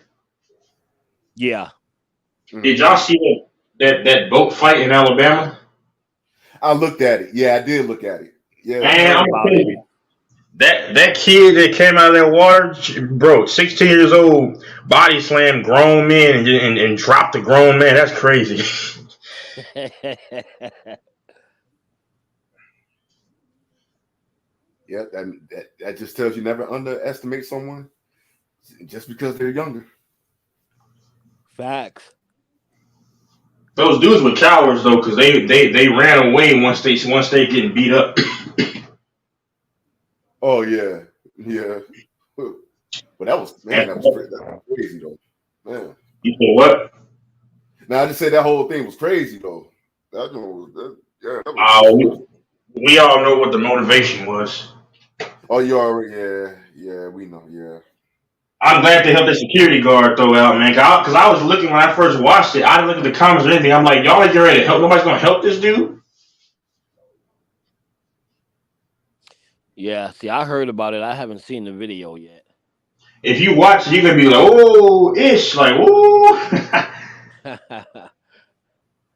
Yeah. Did y'all see that boat fight in Alabama? I looked at it. Yeah, I did look at it. Yeah, man, I'm gonna tell you, that kid that came out of that water, bro, 16 years old, body slammed grown men and dropped a grown man. That's crazy. Yeah, that just tells you never underestimate someone just because they're younger. Facts. Those dudes were cowards though, because they ran away once they getting beat up. Oh yeah. But that was crazy though. Man. You said what? Now I just said that whole thing was crazy though. That was we all know what the motivation was. Oh, you already, yeah, we know, yeah. I'm glad they helped the security guard throw out, man. Because I was looking when I first watched it. I didn't look at the comments or anything. I'm like, y'all ain't ready to help. Nobody's gonna help this dude. Yeah, see, I heard about it. I haven't seen the video yet. If you watch it, you're gonna be like, oh, ish, like, ooh.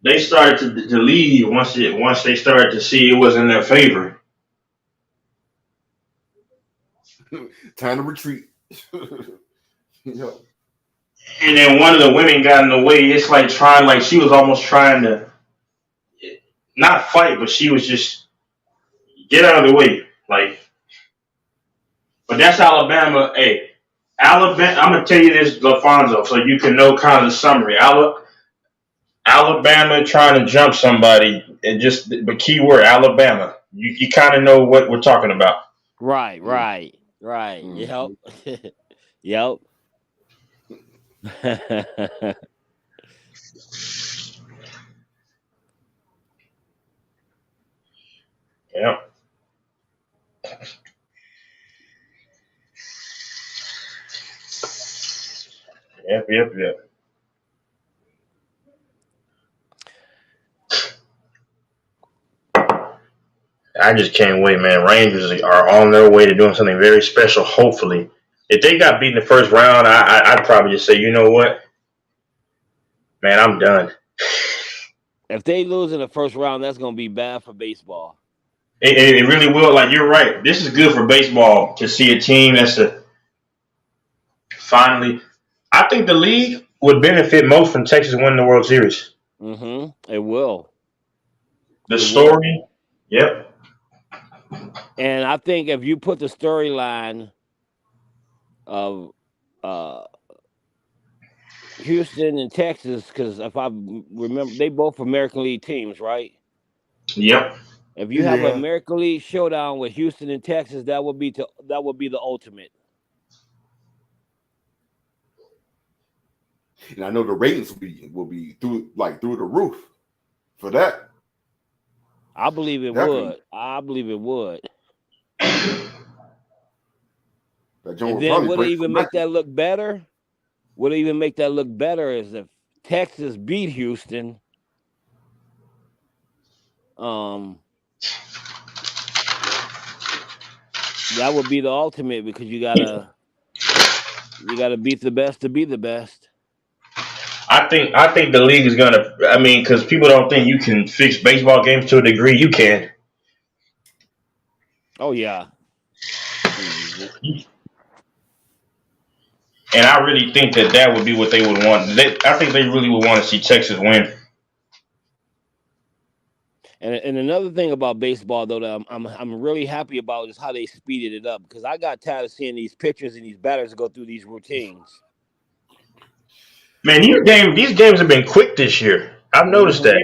They started to leave once they started to see it was in their favor. Time to retreat. Yep. And then one of the women got in the way. It's like she was almost trying to not fight, but she was just get out of the way. Like, but that's Alabama. Hey, Alabama. I'm gonna tell you this, LaFonso, so you can know kind of the summary. Alabama trying to jump somebody, and just the key word Alabama. You kind of know what we're talking about. Right. Yep. Yep. Yep. Yep. I just can't wait, man. Rangers are on their way to doing something very special, hopefully. If they got beat in the first round, I'd probably just say, you know what? Man, I'm done. If they lose in the first round, that's going to be bad for baseball. It really will. Like, you're right. This is good for baseball to see a team that's finally. I think the league would benefit most from Texas winning the World Series. Mm-hmm. It will. The story. Yep. And I think if you put the storyline of Houston and Texas, because if I remember, they both American League teams, right? Yep. If you have an American League showdown with Houston and Texas, that would be the ultimate. And I know the ratings will be through the roof for that. I believe it would. I believe it would. That John And would then probably would it break even some make records. that look better? Would it even make that look better is if Texas beat Houston. That would be the ultimate because you gotta beat the best to be the best. I think the league is gonna. I mean, because people don't think you can fix baseball games to a degree. You can. Oh yeah. And I really think that would be what they would want. I think they really would want to see Texas win. And another thing about baseball though that I'm really happy about is how they speeded it up because I got tired of seeing these pitchers and these batters go through these routines. Man, these games have been quick this year. I've noticed that.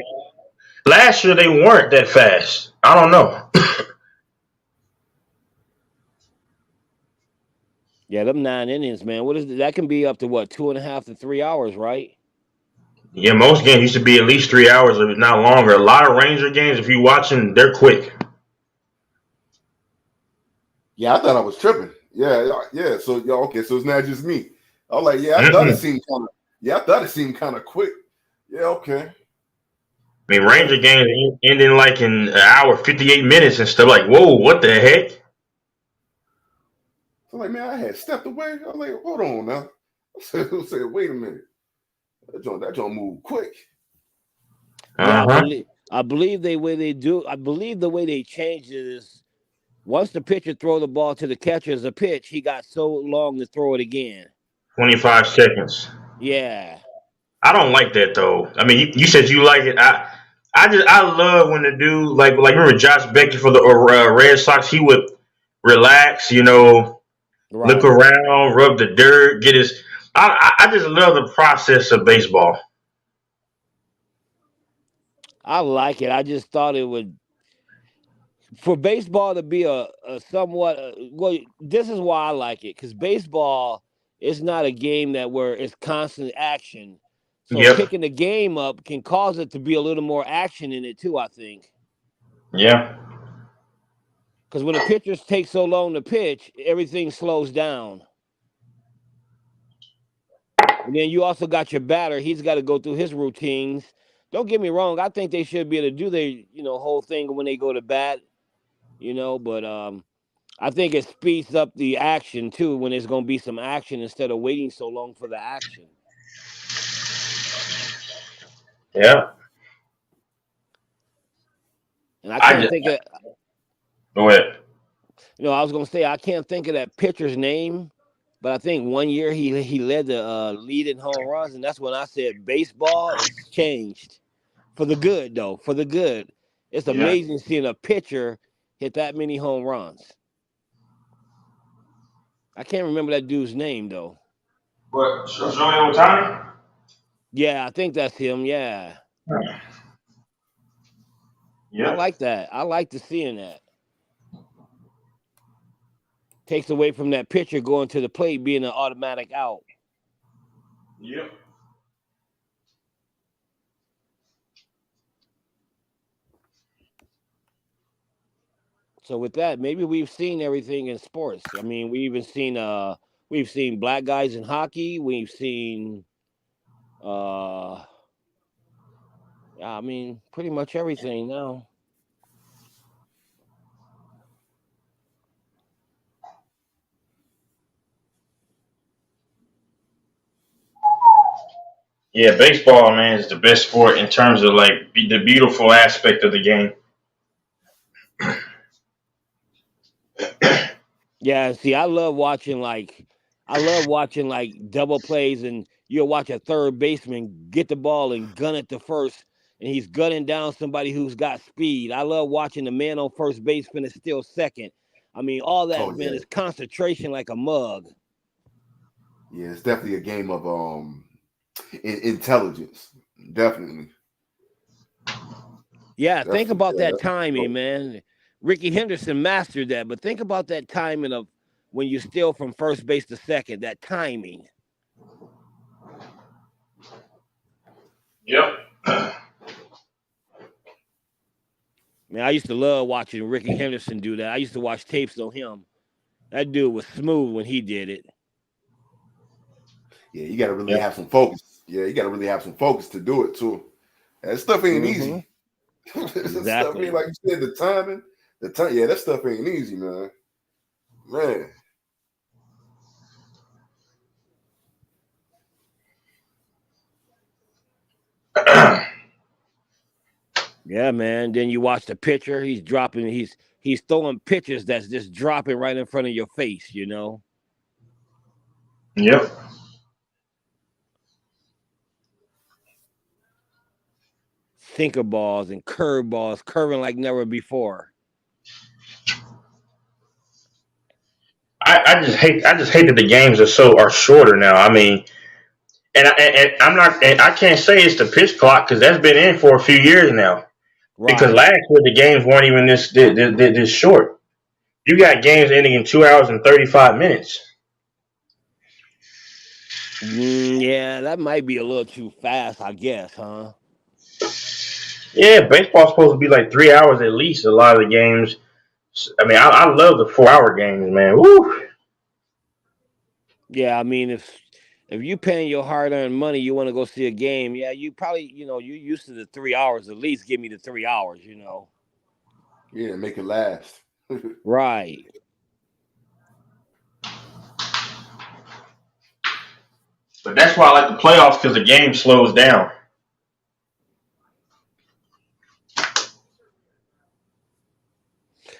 Last year they weren't that fast. I don't know. Yeah, them 9 innings, man. What is that? Can be up to what 2.5 to 3 hours, right? Yeah, most games used to be at least 3 hours, if not longer. A lot of Ranger games, if you're watching, they're quick. Yeah, I thought I was tripping. Yeah. So okay, so it's not just me. I was like, yeah, I thought it seemed kind of quick. Yeah, okay. I mean, Ranger games ending like in an hour, 58 minutes and stuff. Like, whoa, what the heck? So like, man, I had stepped away. I was like, hold on now. I said, wait a minute. That joint moved quick. Yeah, I believe the way they changed it is once the pitcher throw the ball to the catcher as a pitch, he got so long to throw it again. 25 seconds. Yeah. I don't like that though. I mean, you said you like it. I love when the dude like remember Josh Beckett for the Red Sox. He would relax, look around, rub the dirt, get his. I just love the process of baseball. I like it. I just thought it would for baseball to be a somewhat well. This is why I like it because baseball is not a game where it's constant action. So picking the game up can cause it to be a little more action in it too, I think. Yeah. Because when the pitchers take so long to pitch, everything slows down. And then you also got your batter. He's got to go through his routines. Don't get me wrong. I think they should be able to do their, whole thing when they go to bat, but I think it speeds up the action too when there's going to be some action instead of waiting so long for the action. Yeah. And I can't think of. Go ahead. I was gonna say I can't think of that pitcher's name, but I think one year he led the lead in home runs, and that's when I said baseball has changed for the good, though. For the good, it's amazing seeing a pitcher hit that many home runs. I can't remember that dude's name though. What? Shohei Ohtani? Yeah, I think that's him. Yeah. Yeah. I like that. I like to seeing that. Takes away from that pitcher going to the plate being an automatic out. Yep. So with that, maybe we've seen everything in sports. I mean, we've seen black guys in hockey. We've seen pretty much everything now. Yeah, baseball, man, is the best sport in terms of like the beautiful aspect of the game. Yeah, see, I love watching double plays, and you'll watch a third baseman get the ball and gun it to first, and he's gunning down somebody who's got speed. I love watching the man on first base finish still second. I mean, all that is concentration like a mug. Yeah, it's definitely a game of intelligence. Definitely. Yeah, think about that timing, man. Ricky Henderson mastered that, but think about that timing of when you steal from first base to second, that timing. Yep. Man, I used to love watching Ricky Henderson do that. I used to watch tapes on him. That dude was smooth when he did it. Yeah, you got to really have some focus. Yeah, you got to really have some focus to do it too. That stuff ain't easy. That stuff ain't like you said. The time. Yeah, that stuff ain't easy, man. Yeah, man. Then you watch the pitcher. He's dropping. He's throwing pitches that's just dropping right in front of your face. You know. Yep. Sinker balls and curve balls curving like never before. I just hate that the games are shorter now. I mean, and I can't say it's the pitch clock because that's been in for a few years now. Right. Because last year the games weren't even this short. You got games ending in 2 hours and 35 minutes. Yeah, that might be a little too fast, I guess, huh? Yeah, baseball's supposed to be like 3 hours at least. A lot of the games. I mean, I love the 4 hour games, man. Woo! Yeah, I mean, if you paying your hard-earned money, you want to go see a game. Yeah, you probably, you used to the 3 hours. At least give me the 3 hours. Yeah, make it last. Right. But that's why I like the playoffs because the game slows down.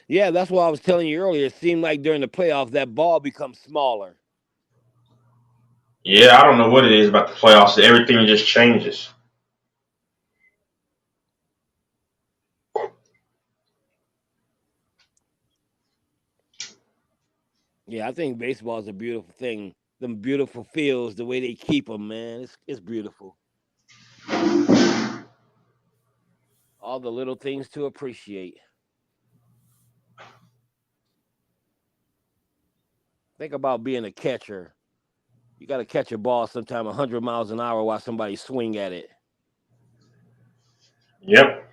Yeah, that's what I was telling you earlier. It seemed like during the playoffs that ball becomes smaller. Yeah, I don't know what it is about the playoffs. Everything just changes. Yeah, I think baseball is a beautiful thing. Them beautiful fields, the way they keep them, man, it's beautiful. All the little things to appreciate. Think about being a catcher. You got to catch a ball sometime 100 miles an hour while somebody swing at it. Yep.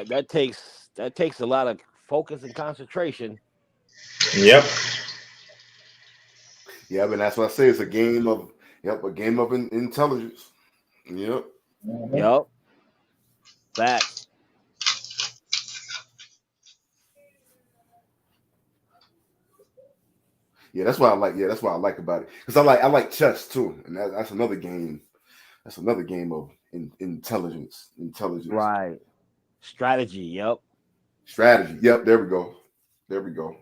That takes a lot of focus and concentration. Yep. Yeah, but that's what I say. It's a game of intelligence. Yep. Yep. Facts. Yeah, that's what I like. Yeah, that's what I like about it. Because I like chess too, and that's another game. That's another game of intelligence. Right. Strategy. Yep. Strategy. Yep. There we go.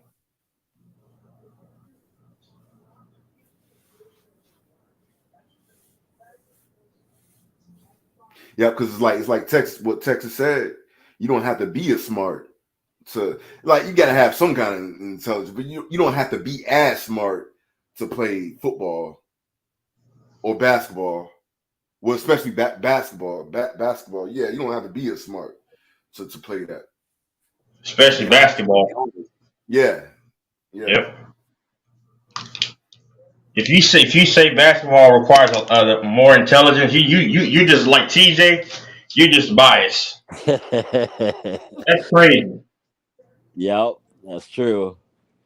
Yeah, because it's like Texas. What Texas said, you don't have to be as smart to you got to have some kind of intelligence, but you don't have to be as smart to play football or basketball. Well, especially basketball. Basketball, yeah, you don't have to be as smart to play that. Especially basketball. Yeah. Yep. If you say basketball requires more intelligence, you just like TJ, you just biased. That's crazy. Yep, that's true.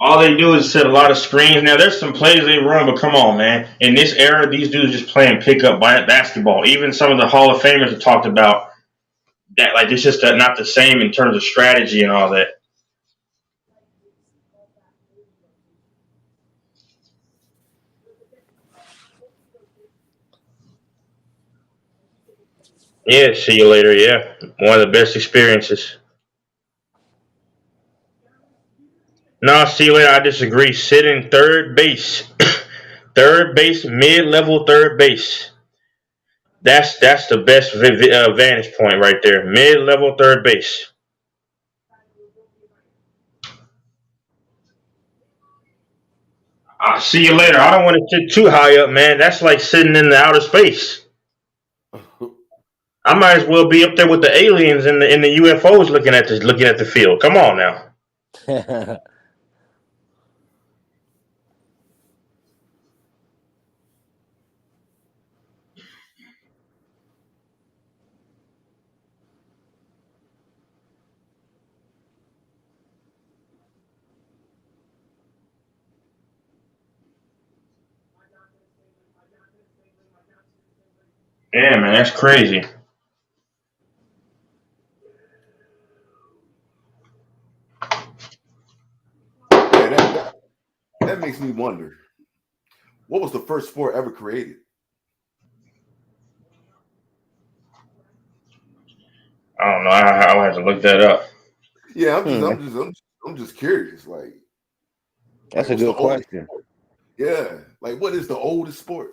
All they do is set a lot of screens. Now there's some plays they run, but come on, man. In this era, these dudes just playing pickup basketball. Even some of the Hall of Famers have talked about that. Like it's just not the same in terms of strategy and all that. Yeah, see you later. Yeah, one of the best experiences. No, see you later. I disagree. Sit in third base, third base, mid-level third base. That's the best vantage point right there. Mid-level third base. I'll see you later. I don't want to sit too high up, man. That's like sitting in the outer space. I might as well be up there with the aliens and the UFOs looking at the field. Come on now. Yeah, man, that's crazy. Yeah, that makes me wonder. What was the first sport ever created? I don't know. I'll have to look that up. Yeah, I'm just curious. Like That's a what's the good oldest question. sport? Yeah, like what is the oldest sport?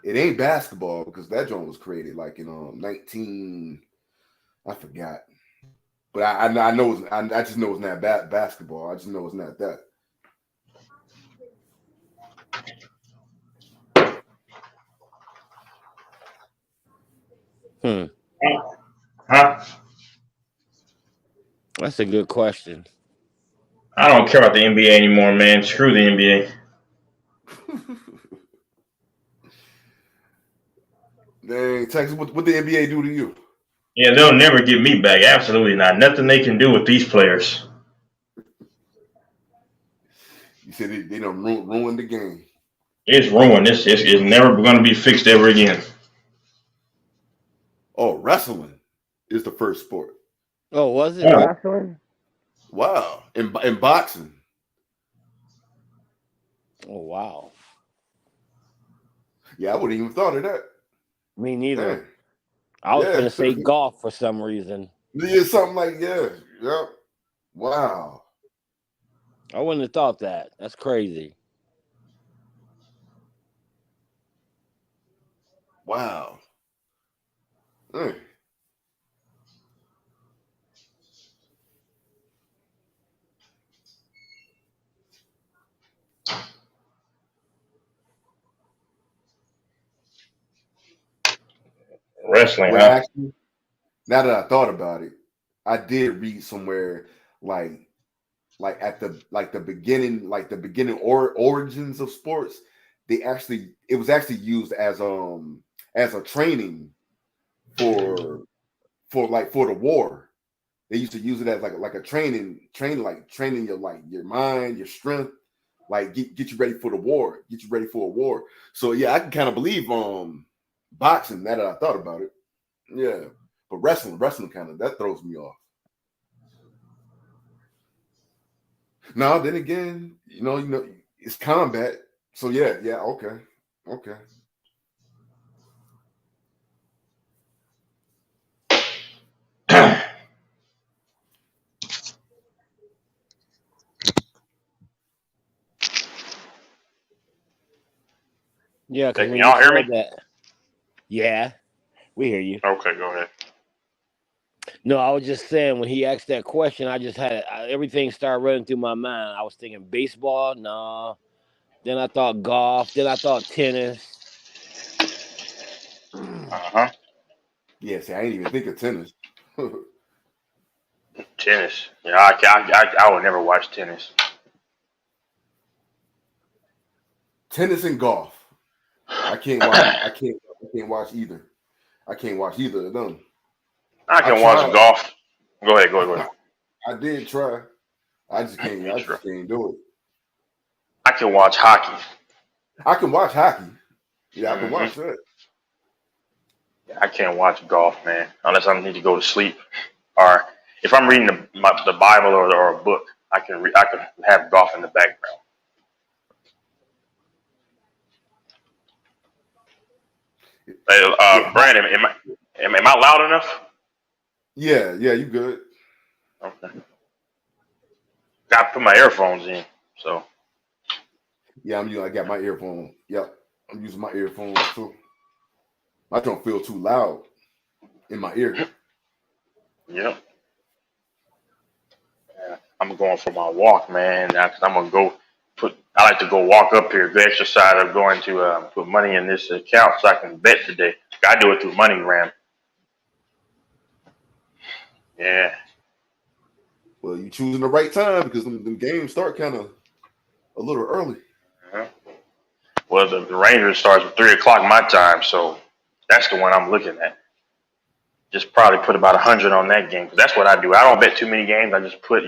It ain't basketball because that joint was created like in 19. I forgot, but I know I just know it's not basketball. I just know it's not that. Huh? That's a good question. I don't care about the NBA anymore, man. Screw the NBA. Dang, Texas, what the NBA do to you? Yeah, they'll never get me back. Absolutely not. Nothing they can do with these players. You said they done ruined the game. It's ruined. It's never going to be fixed ever again. Oh, wrestling is the first sport. Oh, was it wrestling? Wow, in boxing. Oh, wow. Yeah, I wouldn't even thought of that. Me neither. Dang. I was Yeah. going to say golf for some reason. Yeah, something like yep. Wow. I wouldn't have thought that. That's crazy. Wow. Mm. Wrestling, Well, huh? actually, now that I thought about it, I did read somewhere like at the beginning origins of sports. It was actually used as a training for the war. They used to use it as like a training your mind, your strength, like get you ready for the war, get you ready for a war. So yeah, I can kind of believe boxing now that I thought about it. Yeah, but wrestling kind of that throws me off. No, then again, you know, it's combat. So yeah, okay. Yeah, because Can when y'all you hear me? said that, yeah, we hear you. Okay, go ahead. No, I was just saying when he asked that question, I just had everything started running through my mind. I was thinking baseball, no. Then I thought golf. Then I thought tennis. Yeah, see, I didn't even think of tennis. Tennis. Yeah, I would never watch tennis. Tennis and golf. I can't watch either. I can't watch either of them. I can watch golf. Go ahead. I did try. I just can't do it. I can watch hockey. I can watch hockey. Yeah, I can watch that. I can't watch golf, man, unless I need to go to sleep, or if I'm reading the Bible or a book. I can have golf in the background. Hey, Brandon, am I loud enough? Yeah, you good. Okay. Got to put my earphones in, so. Yeah, I got my earphone. Yep, I'm using my earphones too. I don't feel too loud in my ear. Yep. Yeah, I'm going for my walk, man. Because I'm gonna go I like to go walk up here, go exercise. I'm going to put money in this account so I can bet today. I do it through MoneyGram. Yeah. Well, you choosing the right time because them games start kind of a little early. Uh-huh. Well, the Rangers starts at 3:00 my time, so that's the one I'm looking at. Just probably put about 100 on that game because that's what I do. I don't bet too many games. I just put,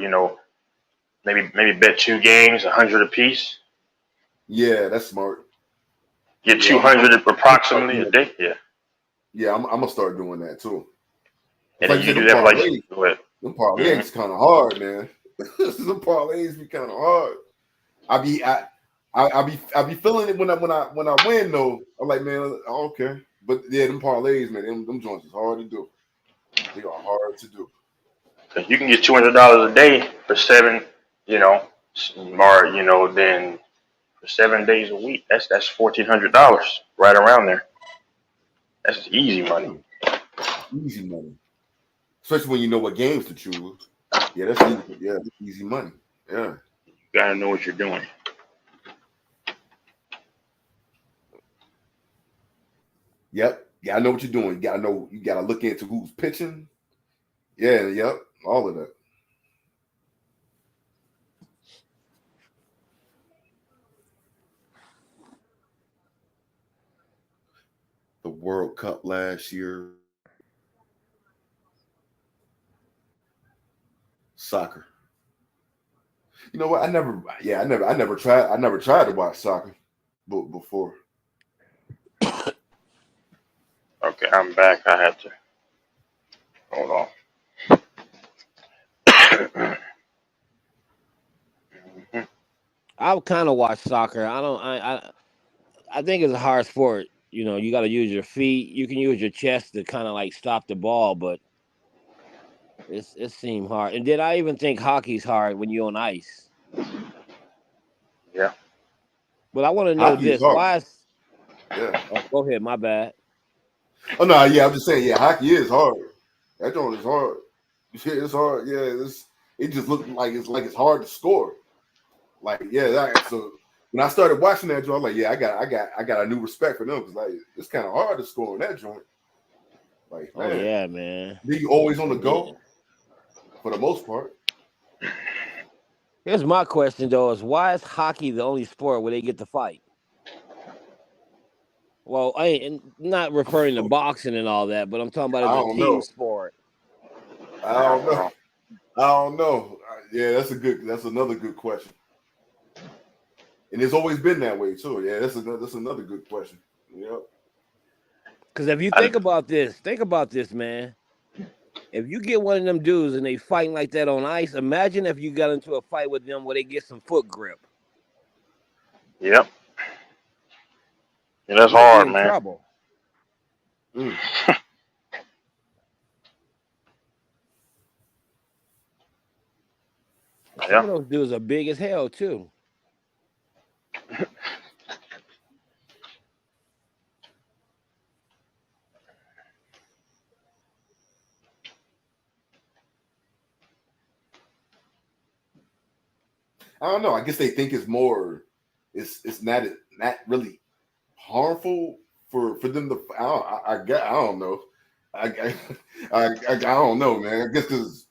Maybe bet 2 games, 100 apiece. Yeah, that's smart. Get Yeah, 200 approximately a day. Yeah. Yeah, I'm gonna start doing that too. And Like then you you said, do that for like what? them parlays kind of hard, man. Them parlays be kind of hard. I be feeling it when I win though. I'm like, man, okay. But yeah, them parlays, man, them joints is hard to do. They are hard to do. Cause you can get $200 a day for 7, or then for 7 days a week. That's $1,400 right around there. That's easy money. Easy money, especially when you know what games to choose. Yeah, that's easy. Yeah, that's easy money. Yeah, you gotta know what you're doing. Yep. Yeah, I know what you're doing. You gotta know. You gotta look into who's pitching. Yeah. Yep. All of that. The World Cup last year. Soccer. You know what? I never tried to watch soccer before. Okay, I'm back. I had to hold on. I kind of watch soccer. I think it's a hard sport. You know, you got to use your feet. You can use your chest to kind of like stop the ball, but it seemed hard. And then I even think hockey's hard when you're on ice. Yeah. But I want to know Hockey is this: hard. why? Yeah. Oh, go ahead. My bad. Oh no, yeah, I'm just saying, yeah, hockey is hard. That joint is hard. Yeah, it's hard. Yeah, it just looks like it's hard to score. Like, yeah, so when I started watching that joint, I'm like, yeah, I got a new respect for them because like it's kind of hard to score in that joint. Like, Oh man, yeah, man. you always on the go for the most part. Here's my question though: is why is hockey the only sport where they get to fight? Well, I ain't not referring to boxing and all that, but I'm talking about I as a don't team know. sport. I don't know. Yeah, that's another good question. And it's always been that way too. Yeah, that's another good question. Yep. Because if you think about this, man. If you get one of them dudes and they fighting like that on ice, imagine if you got into a fight with them where they get some foot grip. Yep. Yeah, that's You'll hard, be in man. trouble. Some of those dudes are big as hell too. I don't know. I guess they think it's more. It's not really harmful for them to. I don't know. I don't know, man. I guess because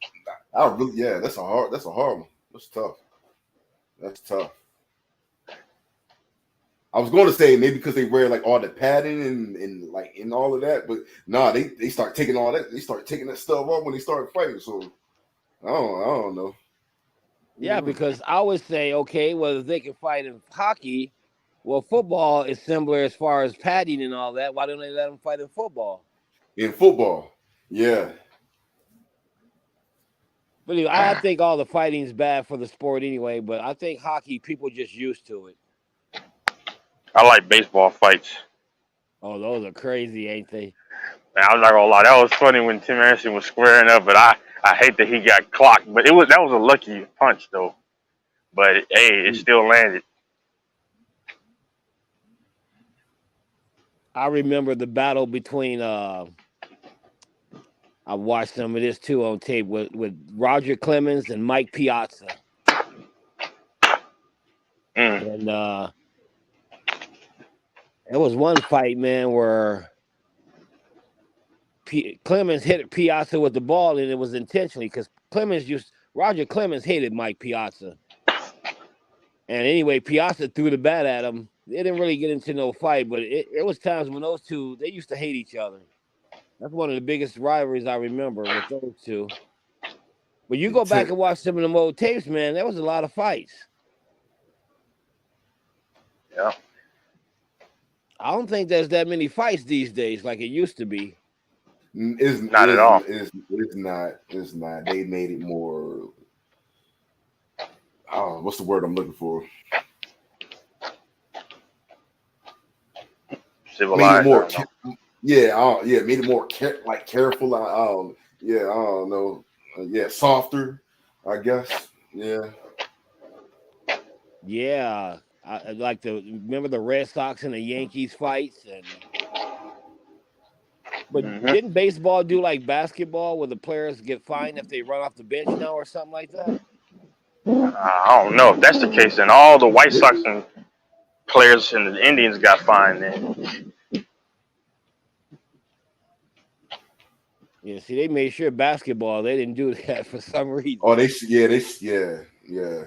that's a hard one. That's tough. That's tough. I was going to say maybe because they wear like all the padding and like in all of that, but nah, they start taking all that. They start taking that stuff off when they start fighting. So I don't know. Yeah, because I always say, okay, well, if they can fight in hockey, well, football is similar as far as padding and all that. Why don't they let them fight in football? In football, yeah. But anyway, I think all the fighting is bad for the sport anyway. But I think hockey, people just used to it. I like baseball fights. Oh, those are crazy, ain't they? Man, I'm not gonna lie, that was funny when Tim Anderson was squaring up, but I hate that he got clocked. But that was a lucky punch though. But hey, it still landed. I remember the battle between I watched some of this too on tape with Roger Clemens and Mike Piazza. And there was one fight, man, where Clemens hit Piazza with the ball, and it was intentionally because Roger Clemens hated Mike Piazza. And anyway, Piazza threw the bat at him. They didn't really get into no fight, but it was times when those two, they used to hate each other. That's one of the biggest rivalries I remember with those two. When you go back and watch some of them old tapes, man, there was a lot of fights. Yeah. I don't think there's that many fights these days like it used to be. It's Not at all. It's not. It's not. They made it more. What's the word I'm looking for? Civilized. Made it more. Yeah. Made it more careful. I don't know. Softer. I guess. Yeah. Yeah. I like remember the Red Sox and the Yankees fights, but didn't baseball do like basketball where the players get fined if they run off the bench now or something like that? I don't know if that's the case. Then all the White Sox and players and the Indians got fined. Then Yeah, see, they made sure basketball they didn't do that for some reason. Oh, yeah.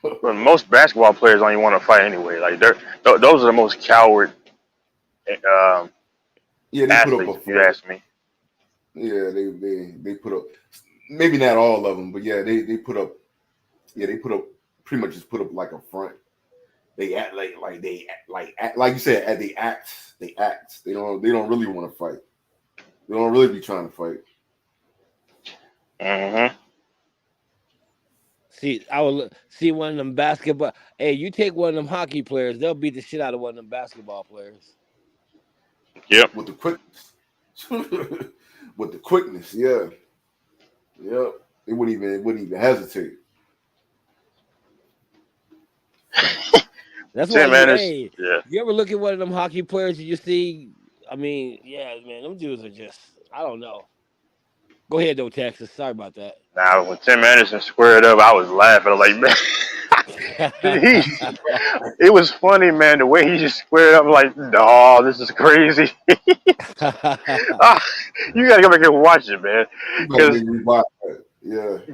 But most basketball players don't even want to fight anyway. Like those are the most coward They athletes, put up if you ask me. Yeah, they put up. Maybe not all of them, but yeah, they put up. Yeah, they put up pretty much just put up like a front. They act like you said. They act. They don't really want to fight. They don't really be trying to fight. Mm-hmm. See, I would see one of them basketball. Hey, you take one of them hockey players, they'll beat the shit out of one of them basketball players. Yep. With the quickness. With the quickness, yeah. Yep. They wouldn't even hesitate. That's why you ever look at one of them hockey players and you see, I mean, yeah, man, them dudes are just, I don't know. Go ahead though, Texas. Sorry about that. Now when Tim Anderson squared up, I was laughing. I was like, man, it was funny, man. The way he just squared up, like, oh, this is crazy. You gotta go back and watch it, man. Because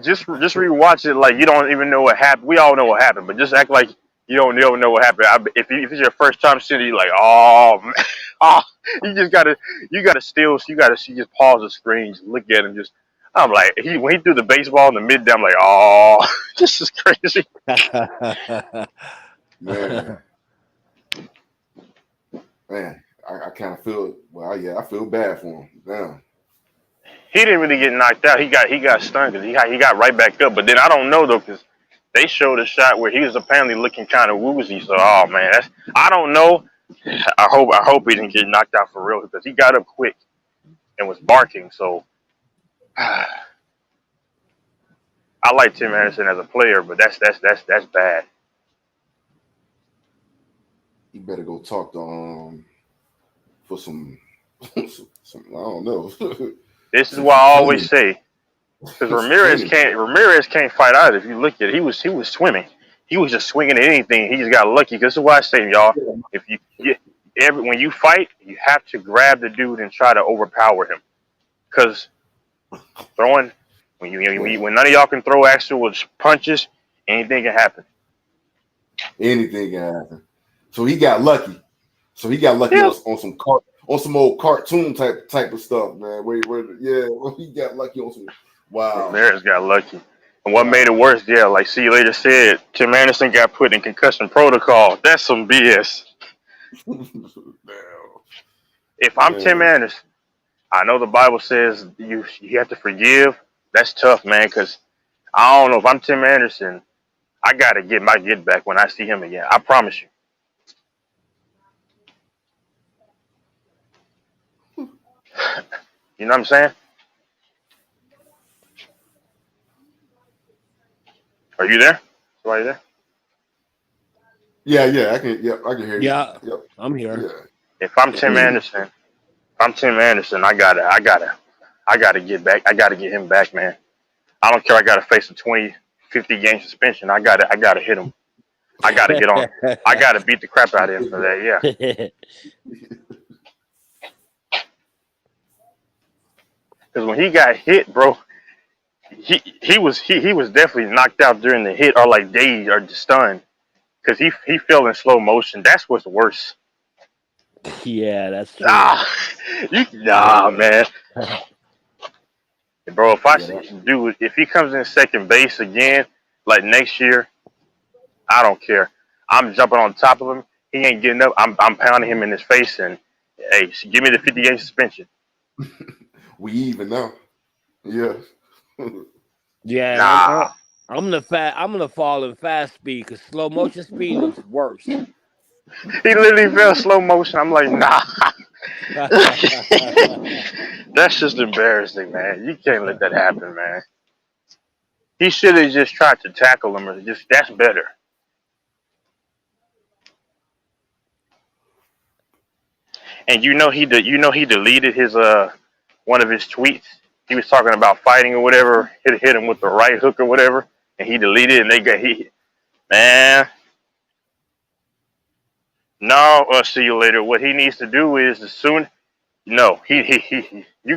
just rewatch it like you don't even know what happened. We all know what happened, but just act like you don't know what happened. If it's your first time seeing it, you're like, oh man, you just gotta just pause the screen, just look at him. I'm like, when he threw the baseball in the mid, I'm like, oh, this is crazy. Man, I kind of feel. Well, yeah, I feel bad for him. Damn. He didn't really get knocked out. He got stunned because he got right back up. But then I don't know though, because they showed a shot where he was apparently looking kind of woozy. So, oh man, I don't know. I hope he didn't get knocked out for real because he got up quick and was barking. So, I like Tim Anderson as a player, but that's bad. You better go talk to for some I don't know. This is why I always say, because Ramirez can't fight either. If you look at it, he was swimming. He was just swinging at anything. He just got lucky. This is why I say, y'all, if when you fight, you have to grab the dude and try to overpower him. Because when none of y'all can throw actual punches, anything can happen. Anything can happen. So he got lucky. On some old cartoon type of stuff, man. He got lucky on some. Wow. Ramirez got lucky. And what made it worse, like See You Later said, Tim Anderson got put in concussion protocol. That's some BS. If I'm Tim Anderson, I know the Bible says you have to forgive. That's tough, man, because I don't know. If I'm Tim Anderson, I got to get my get back when I see him again. I promise you. You know what I'm saying? Are you there? Are you there? Yeah, I can hear you. Yeah, yep. I'm here. Yeah. If I'm Tim Anderson, I gotta get back. I gotta get him back, man. I don't care. I gotta face a 20, 50 game suspension. I gotta hit him. I gotta get on. I gotta beat the crap out of him for that. Yeah. Because when he got hit, bro, he was definitely knocked out during the hit or like dazed or stunned. Because he fell in slow motion. That's what's worse. Yeah, that's true. Nah, man. Bro, if he comes in second base again, like next year, I don't care. I'm jumping on top of him. He ain't getting up. I'm pounding him in his face and, hey, give me the 50-game suspension. We even now. Yeah. Yeah, Nah. I'm gonna fall in fast speed because slow motion speed looks worse. He literally fell slow motion. I'm like, nah. That's just embarrassing, man. You can't let that happen, man. He should have just tried to tackle him, or that's better. And he deleted his one of his tweets. He was talking about fighting or whatever. Hit him with the right hook or whatever, and he deleted it. And man. No, see you later. What he needs to do is you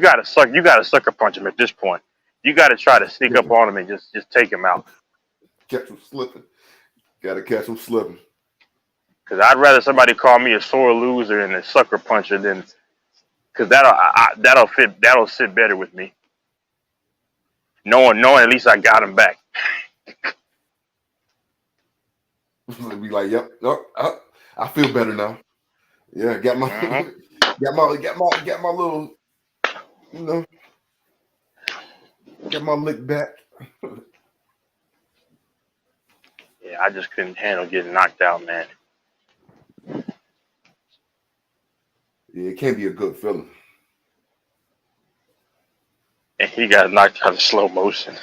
gotta sucker punch him at this point. You gotta try to sneak up on him and just take him out. Catch him slipping. Gotta catch him slipping. Cause I'd rather somebody call me a sore loser and a sucker puncher than, cause that'll sit better with me. Knowing at least I got him back. Be like, yep, I feel better now. Yeah, got my got my little, get my lick back. Yeah, I just couldn't handle getting knocked out, man. Yeah, it can't be a good feeling. And he got knocked out in slow motion.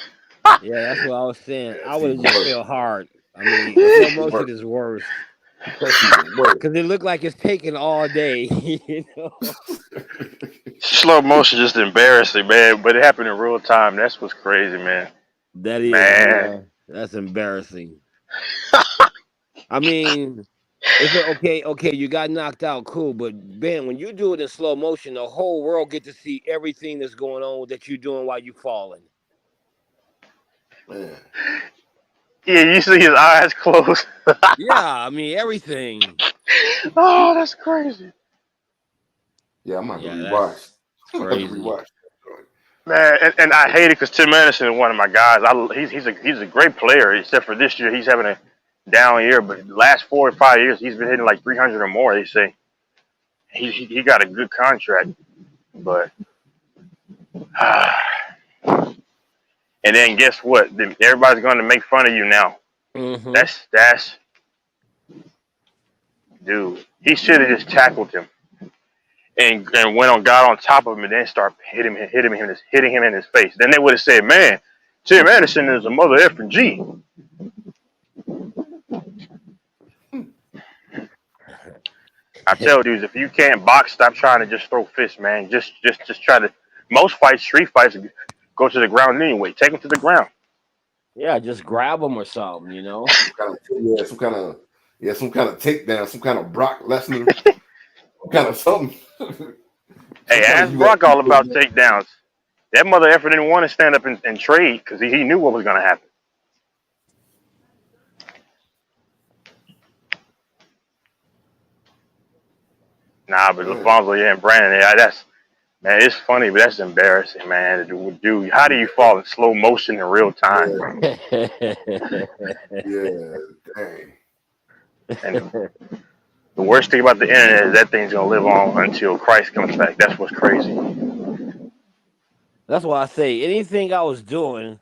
Yeah, that's what I was saying. I would have just felt hard. I mean, slow motion is worse. Because it looked like it's taking all day. You know? Slow motion just embarrassing, man. But it happened in real time. That's what's crazy, man. That is, man. That's embarrassing. I mean, okay, you got knocked out, cool. But Ben, when you do it in slow motion, the whole world get to see everything that's going on that you're doing while you're falling. Man. Yeah, you see his eyes closed. Yeah, I mean everything. Oh, that's crazy. Yeah, I'm not gonna rewatch. Crazy. Man, and I hate it because Tim Anderson is one of my guys. He's a great player, except for this year he's having a down year. But the last 4 or 5 years he's been hitting like 300 or more. They say he got a good contract, but. And then guess what? Everybody's going to make fun of you now. Mm-hmm. That's dude. He should have just tackled him and got on top of him and then start hitting him in his face. Then they would have said, "Man, Tim Anderson is a mother effing G." I tell dudes, if you can't box, stop trying to just throw fists, man. Just try to. Most fights, street fights, go to the ground anyway. Take them to the ground. Yeah, just grab them or something, you know. Some kind of takedown, some kind of Brock Lesnar, some kind of something. Hey, ask Brock all about takedowns. That mother effer didn't want to stand up and trade because he knew what was going to happen. Nah, but Alfonso, and Brandon, man, it's funny, but that's embarrassing, man. Dude, how do you fall in slow motion in real time? Yeah, dang. And the worst thing about the internet is that thing's gonna live on until Christ comes back. That's what's crazy. That's why I say anything I was doing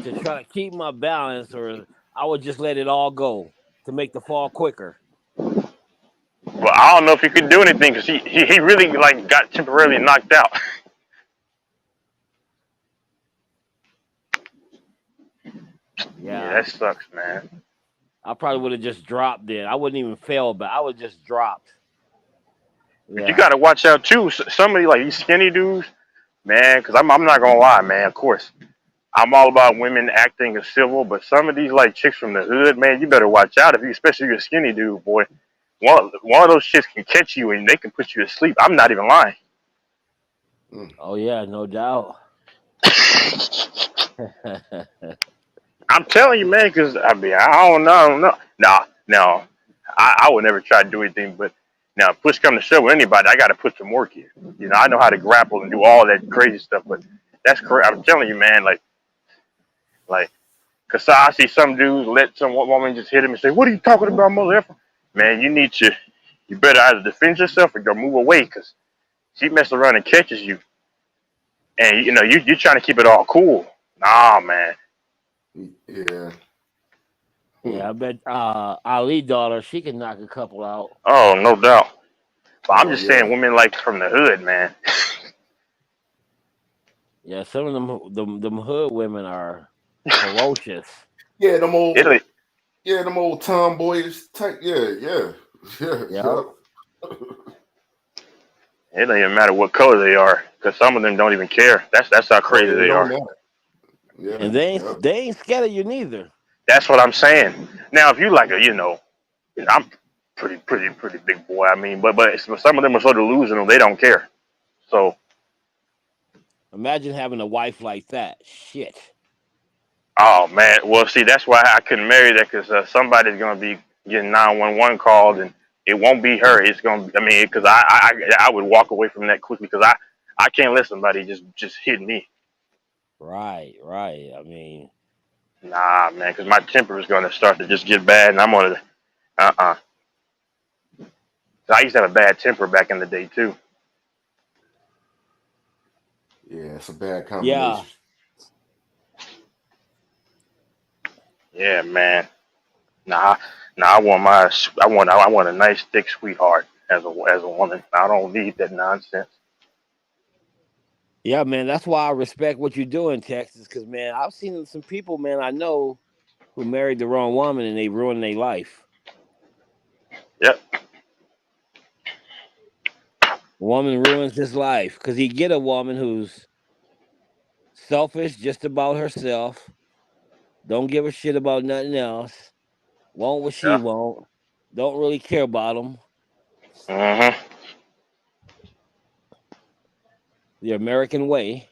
to try to keep my balance, or I would just let it all go to make the fall quicker. Well, I don't know if he could do anything because he really got temporarily knocked out. Yeah, that sucks, man. I probably would have just dropped then. I wouldn't even fail, but I would just dropped. But you got to watch out too. Somebody like these skinny dudes, man. Because I'm not gonna lie, man. Of course, I'm all about women acting as civil, but some of these chicks from the hood, man, you better watch out especially if you're a skinny dude, boy. One of those chicks can catch you and they can put you to sleep. I'm not even lying. Oh yeah, no doubt. I'm telling you, man, because I don't know. No, I would never try to do anything. But now, push come to shove with anybody, I got to put some work in. You know, I know how to grapple and do all that crazy stuff, but That's correct. I'm telling you, man. Cause I see some dudes let some woman just hit him and say, "What are you talking about, mother effer?" Man, you better either defend yourself or go move away, cause she messes around and catches you, and you're trying to keep it all cool. Nah, man. Yeah. Yeah, I bet Ali daughter, she can knock a couple out. Oh, no doubt. But I'm Oh, just yeah. saying, women like from the hood, man. Yeah, some of them hood women are ferocious. Yeah, them old Italy. Yeah, them old tomboyish type. Yeah. Yeah. It don't even matter what color they are, because some of them don't even care. That's how crazy they are. Yeah. And they ain't scared of you neither. That's what I'm saying. Now, if you like I'm pretty big boy. I mean, but some of them are so delusional they don't care. So, Imagine having a wife like that. Shit. oh man. Well, see, that's why I couldn't marry that, because somebody's gonna be getting 911 called, and it won't be her. It's gonna. I mean, because I would walk away from that quickly, because I can't let somebody just hit me. Right. I mean, Nah, man, because my temper is gonna start to just get bad, and I'm gonna I used to have a bad temper back in the day too. Yeah, it's a bad combination. Yeah, man. Nah, I want a nice thick sweetheart as a woman. I don't need that nonsense. yeah, man. That's why I respect what you do in Texas, because man, I've seen some people, man, I know who married the wrong woman and they ruined their life. Yep. Woman ruins his life because he get a woman who's selfish, just about herself, don't give a shit about nothing else, want what she want, don't really care about him. Mm-hmm. The American way.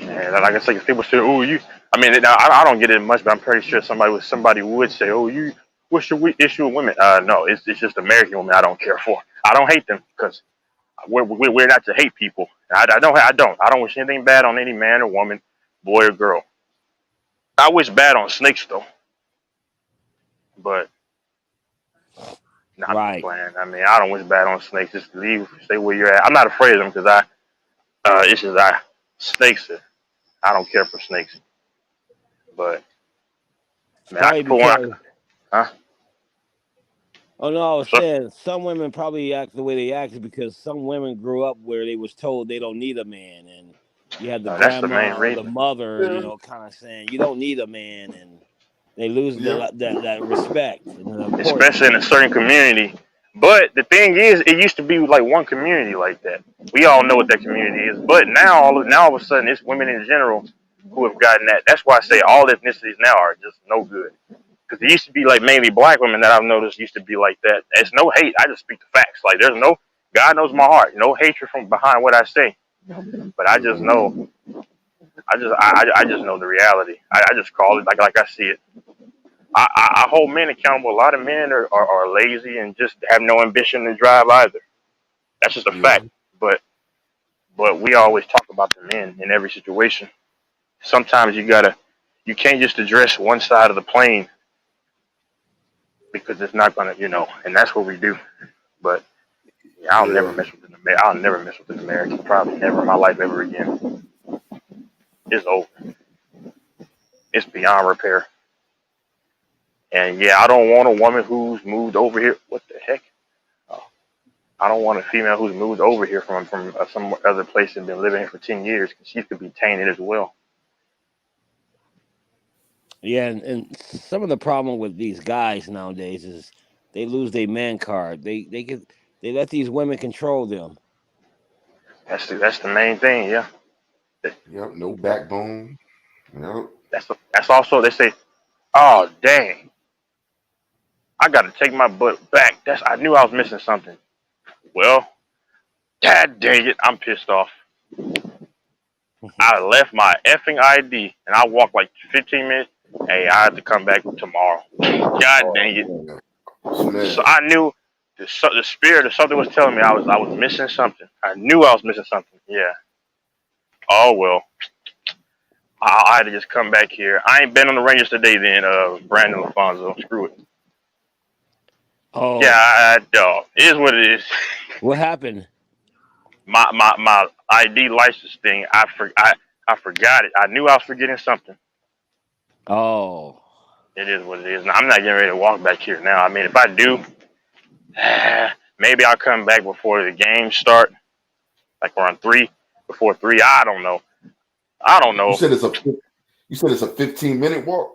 Yeah, like I say, people say, "Oh, you." I mean, I don't get it much, but I'm pretty sure somebody would say, "Oh, you." What's your issue with women? No, it's just American women I don't care for. I don't hate them, because we're not to hate people. I don't wish anything bad on any man or woman, boy or girl. I wish bad on snakes though, but I'm just playing. I mean, I don't wish bad on snakes. Just stay where you're at. I'm not afraid of them, because snakes. I don't care for snakes, but man, I can put one. Huh? Oh no, I was saying some women probably act the way they act because some women grew up where they was told they don't need a man, and you had the That's the main grandma or the reason. mother, kind of saying you don't need a man, and they lose that respect, and Especially in a certain community. But the thing is, it used to be like one community like that. We all know what that community is. But now all of a sudden, it's women in general who have gotten that. That's why I say all ethnicities now are just no good. Because it used to be like mainly black women that I've noticed used to be like that. It's no hate. I just speak the facts. Like there's no, God knows my heart. No hatred from behind what I say. But I just know. I just know the reality. I just call it like I see it. I hold men accountable. A lot of men are lazy and just have no ambition to drive either. That's just a fact. But we always talk about the men in every situation. Sometimes you can't just address one side of the plane, because it's not gonna, and that's what we do. But yeah, I'll never mess with an American. Probably never in my life ever again. It's over. It's beyond repair. And yeah, I don't want a woman who's moved over here. What the heck? I don't want a female who's moved over here from some other place and been living here for 10 years, because she could be tainted as well. Yeah, and some of the problem with these guys nowadays is they lose their man card. They let these women control them. That's the main thing. Yeah. Yep. No backbone. Yep. That's also, they say, "Oh dang, I got to take my butt back. I knew I was missing something." Well, God dang it, I'm pissed off. I left my effing ID and I walked like 15 minutes. Hey, I have to come back tomorrow. God dang it. So I knew the spirit of something was telling me I was missing something. I knew I was missing something. Yeah. Oh well, I had to just come back here. I ain't been on the Rangers today. Then Brandon LaFonso, screw it. Oh. Yeah, dog. It is what it is. What happened? My ID license thing. I forgot it. I knew I was forgetting something. Oh. It is what it is. Now, I'm not getting ready to walk back here now. I mean, if I do, maybe I'll come back before the game start, like around 3, before 3. I don't know. You said it's a 15-minute walk.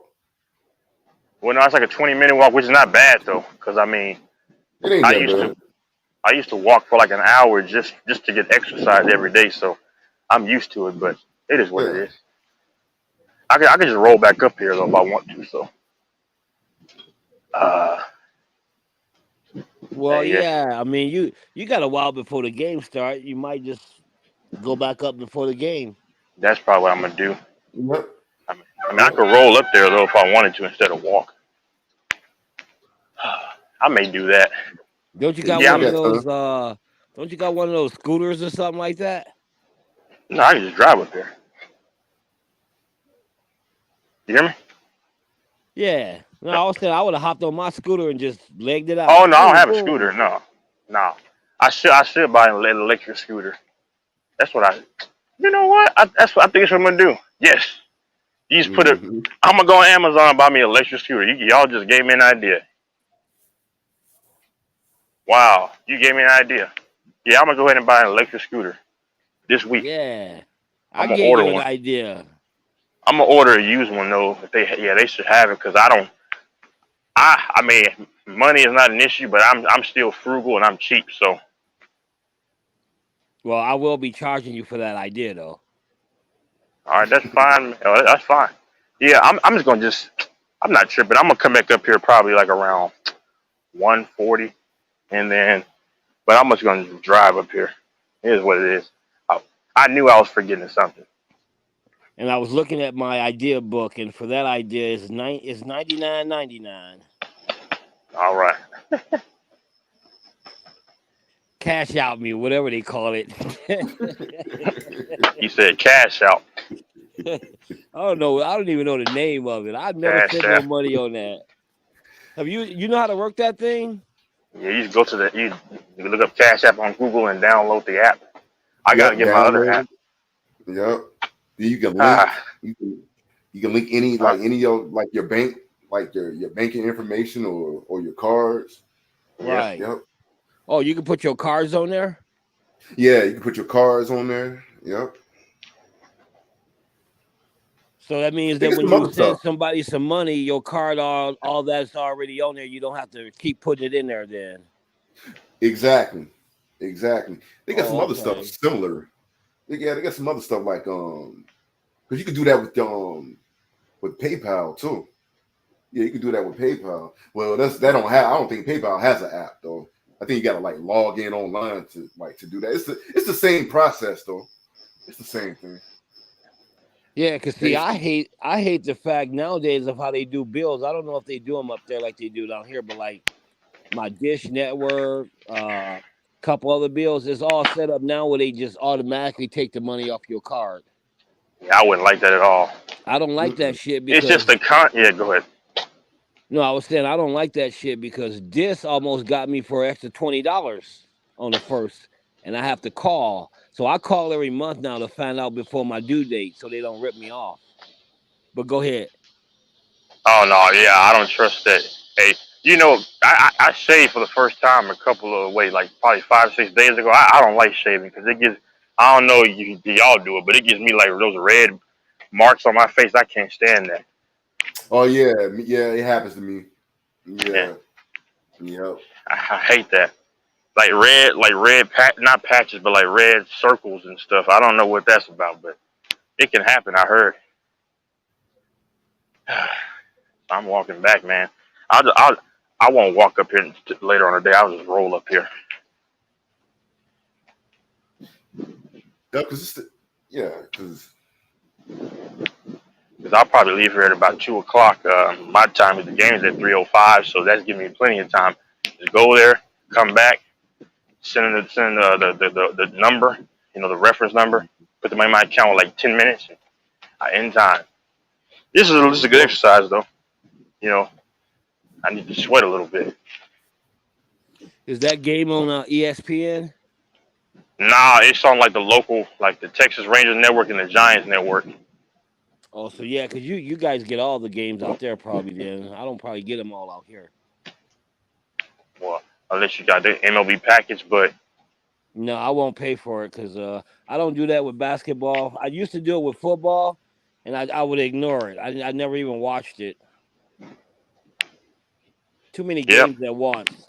Well, no, it's like a 20-minute walk, which is not bad though, because I mean, It ain't that bad. I used to walk for like an hour just to get exercise every day, so I'm used to it. But it is what it is. I could just roll back up here though if I want to. So, Well, yeah. I mean, you got a while before the game start. You might just go back up before the game. that's probably what I'm gonna do. Yep. I mean, I could roll up there though if I wanted to instead of walk. I may do that. Don't you got one of those? Don't you got one of those scooters or something like that? No, I can just drive up there. You hear me? Yeah. No, I was saying I would have hopped on my scooter and just legged it out. Oh no, I don't have a scooter. No. I should buy an electric scooter. That's what I. You know what? I think that's what I'm gonna do. Yes. You just put it. I'm gonna go on Amazon and buy me an electric scooter. Y'all just gave me an idea. Wow, you gave me an idea. Yeah, I'm gonna go ahead and buy an electric scooter this week. Yeah, I'm I gonna gave order you an one. idea. I'm gonna order a used one though. If they should have it because I mean, money is not an issue, but I'm still frugal and I'm cheap. So Well, I will be charging you for that idea though. all right, that's fine. Oh, that's fine. Yeah, I'm just gonna I'm not tripping. I'm gonna come back up here probably like around 1:40, and then, but I'm just gonna drive up here. It is what it is. I knew I was forgetting something. And I was looking at my idea book, and for that idea is $99.99. All right. Cash out me, whatever they call it. You said cash out. I don't know. I don't even know the name of it. I've never Cash spent App. no money on that. Have you know how to work that thing? Yeah, you just go to you look up Cash App on Google and download the app. I gotta get my other app. Yep. You can link. You can link any of your bank, like your banking information or your cards. Right. Yep. Oh, you can put your cards on there? Yeah, you can put your cards on there. Yep. So that means Think that of when some you other send stuff. somebody some money, your card, all that's already on there. You don't have to keep putting it in there then. Exactly. They got some other okay. stuff similar. They got some other stuff like because you can do that with PayPal too. Yeah, you can do that with PayPal. Well, I don't think PayPal has an app though. I think you gotta like log in online to do that. It's the same process though. It's the same thing. Yeah, because see, I hate the fact nowadays of how they do bills. I don't know if they do them up there like they do down here, but like my Dish Network, couple other bills, it's all set up now where they just automatically take the money off your card. Yeah, I wouldn't like that at all. I don't like that shit because It's just the Yeah, go ahead. No, I was saying I don't like that shit because this almost got me for an extra $20 on the first, and I have to call. So I call every month now to find out before my due date so they don't rip me off. But go ahead. Oh no, yeah, I don't trust that. Hey, you know, I shaved for the first time a couple of like probably 5-6 days ago. I don't like shaving because it gives. I don't know y'all do it, but it gives me like those red marks on my face. I can't stand that. Oh yeah, it happens to me. Yeah. Yep. I hate that. Like red not patches, but like red circles and stuff. I don't know what that's about, but it can happen. I heard. I'm walking back, man. I won't walk up here later on the day. I'll just roll up here. Yeah, because I'll probably leave here at about 2 o'clock. My time is the game is at 3:05, so that's giving me plenty of time. Just go there, come back, send the number, the reference number, put the money in my account with like 10 minutes. And I end time. This is a good exercise though. You know, I need to sweat a little bit. Is that game on ESPN? Nah, it's on like the local, like the Texas Rangers network and the Giants network. Oh, so yeah, because you guys get all the games out there probably. Then I don't probably get them all out here. Well, unless you got the MLB package, but No, I won't pay for it because I don't do that with basketball. I used to do it with football, and I would ignore it. I never even watched it. Too many games at once.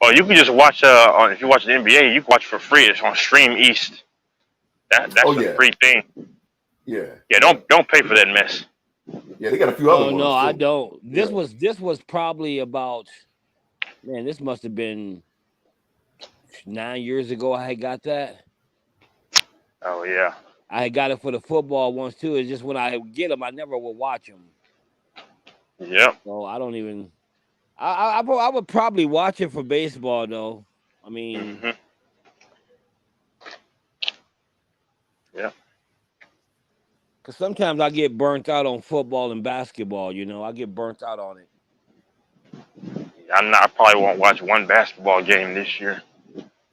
oh, you can just watch if you watch the NBA, you can watch for free. It's on Stream East. That's a free thing. Yeah. Yeah, don't pay for that mess. Yeah, they got a few other Oh ones. no, too. I don't. This was probably about, man, this must have been 9 years ago. I had got that. Oh yeah. I had got it for the football ones too. It's just when I get them, I never would watch them. Yep. So I don't even. I would probably watch it for baseball though. I mean. Yeah. Because sometimes I get burnt out on football and basketball. You know, I get burnt out on it. I probably won't watch one basketball game this year.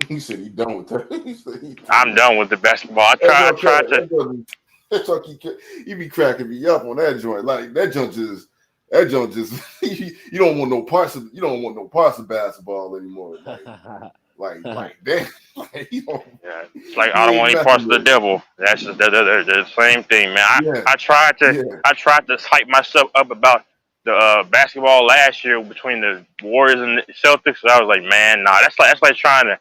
He said he done with that. I'm done with the basketball. I tried to. You be cracking me up on that joint. Like that joint just you don't want no parts of basketball anymore. Like that. Like, yeah, it's like I don't want any parts of the devil. That's just the same thing, man. I tried to hype myself up about the basketball last year between the Warriors and the Celtics. So I was like, man, nah, that's like trying to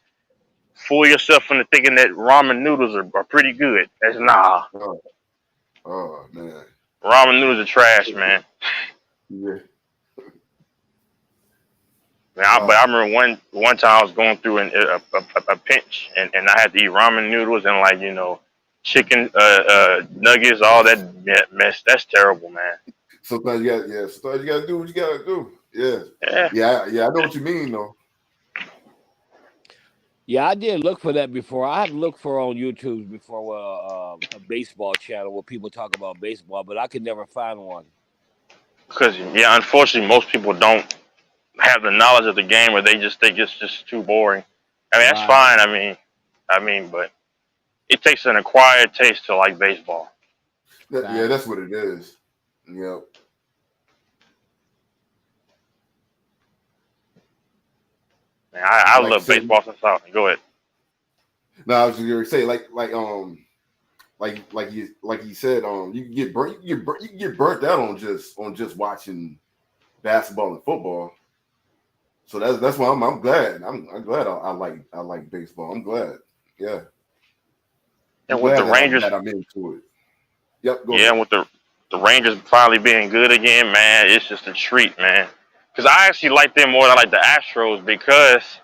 fool yourself into thinking that ramen noodles are pretty good. That's nah. Oh man. Ramen noodles are trash, man. Yeah. But I remember one time I was going through a pinch, and I had to eat ramen noodles and like chicken nuggets, all that mess. That's terrible, man. Sometimes you gotta do what you gotta do. Yeah. I know what you mean though. Yeah, I did look for that before. I had looked for on YouTube before a baseball channel where people talk about baseball, but I could never find one. Because unfortunately, most people don't have the knowledge of the game, or they just think it's just too boring. I mean, that's fine. I mean, but it takes an acquired taste to like baseball. Yeah, that's what it is. Yep. Man, I love baseball since I go ahead. No, I was just gonna say like you said, you can get burnt out on just watching basketball and football. So that's why I'm glad. I'm glad I like baseball. I'm glad. Yeah. And with the Rangers, I'm into it. Yep. And with the Rangers finally being good again, man, it's just a treat, man. Because I actually like them more than I like the Astros because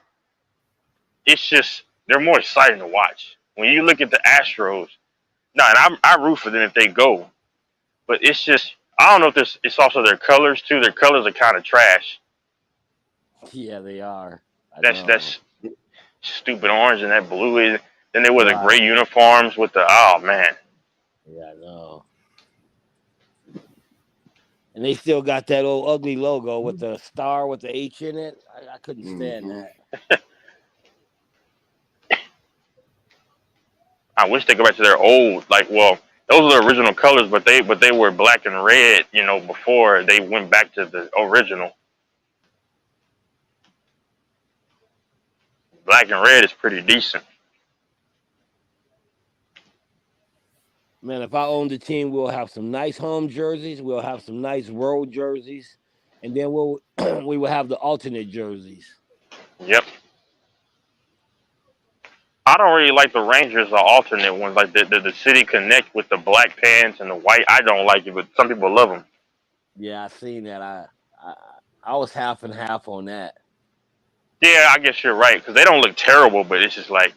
it's just they're more exciting to watch. When you look at the Astros, and I root for them if they go, but it's just I don't know if it's also their colors too. Their colors are kind of trash. Yeah, they are. That's stupid orange and that blue is. Then they wear the gray uniforms with the man. Yeah, I know. And they still got that old ugly logo with the star with the H in it. I couldn't stand that. I wish they go back to their old, those are the original colors, but they were black and red, before they went back to the original. Black and red is pretty decent. Man, if I own the team, we'll have some nice home jerseys. We'll have some nice road jerseys, and then we will have the alternate jerseys. Yep. I don't really like the Rangers, the alternate ones, like the City Connect with the black pants and the white. I don't like it, but some people love them. Yeah, I seen that. I was half and half on that. Yeah, I guess you're right because they don't look terrible, but it's just like,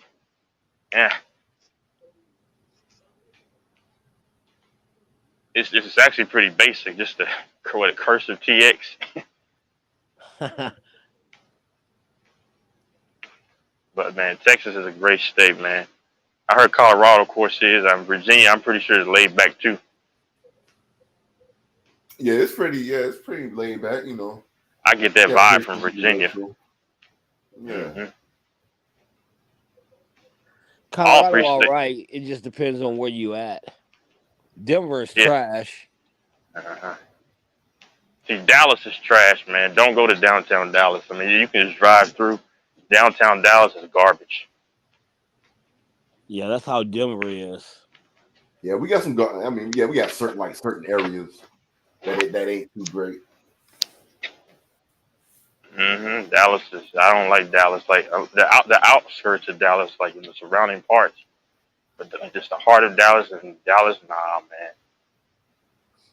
It's actually pretty basic, just the cursive TX. But man, Texas is a great state, man. I heard Colorado, of course, is. Virginia, I'm pretty sure is laid back too. Yeah, it's pretty laid back, you know. I get that Yeah, vibe pretty from cool, Virginia. yeah. hmm Colorado, all right. It just depends on where you at. Denver is Yeah. trash. Uh-huh. See, Dallas is trash, man. Don't go to downtown Dallas. I mean, you can just drive through. Downtown Dallas is garbage. Yeah, that's how Denver is. Yeah, we got some. I mean, yeah, we got certain areas that ain't too great. Dallas is. I don't like Dallas. Like the outskirts of Dallas, like in the surrounding parts, but just the heart of Dallas and Dallas, nah, man.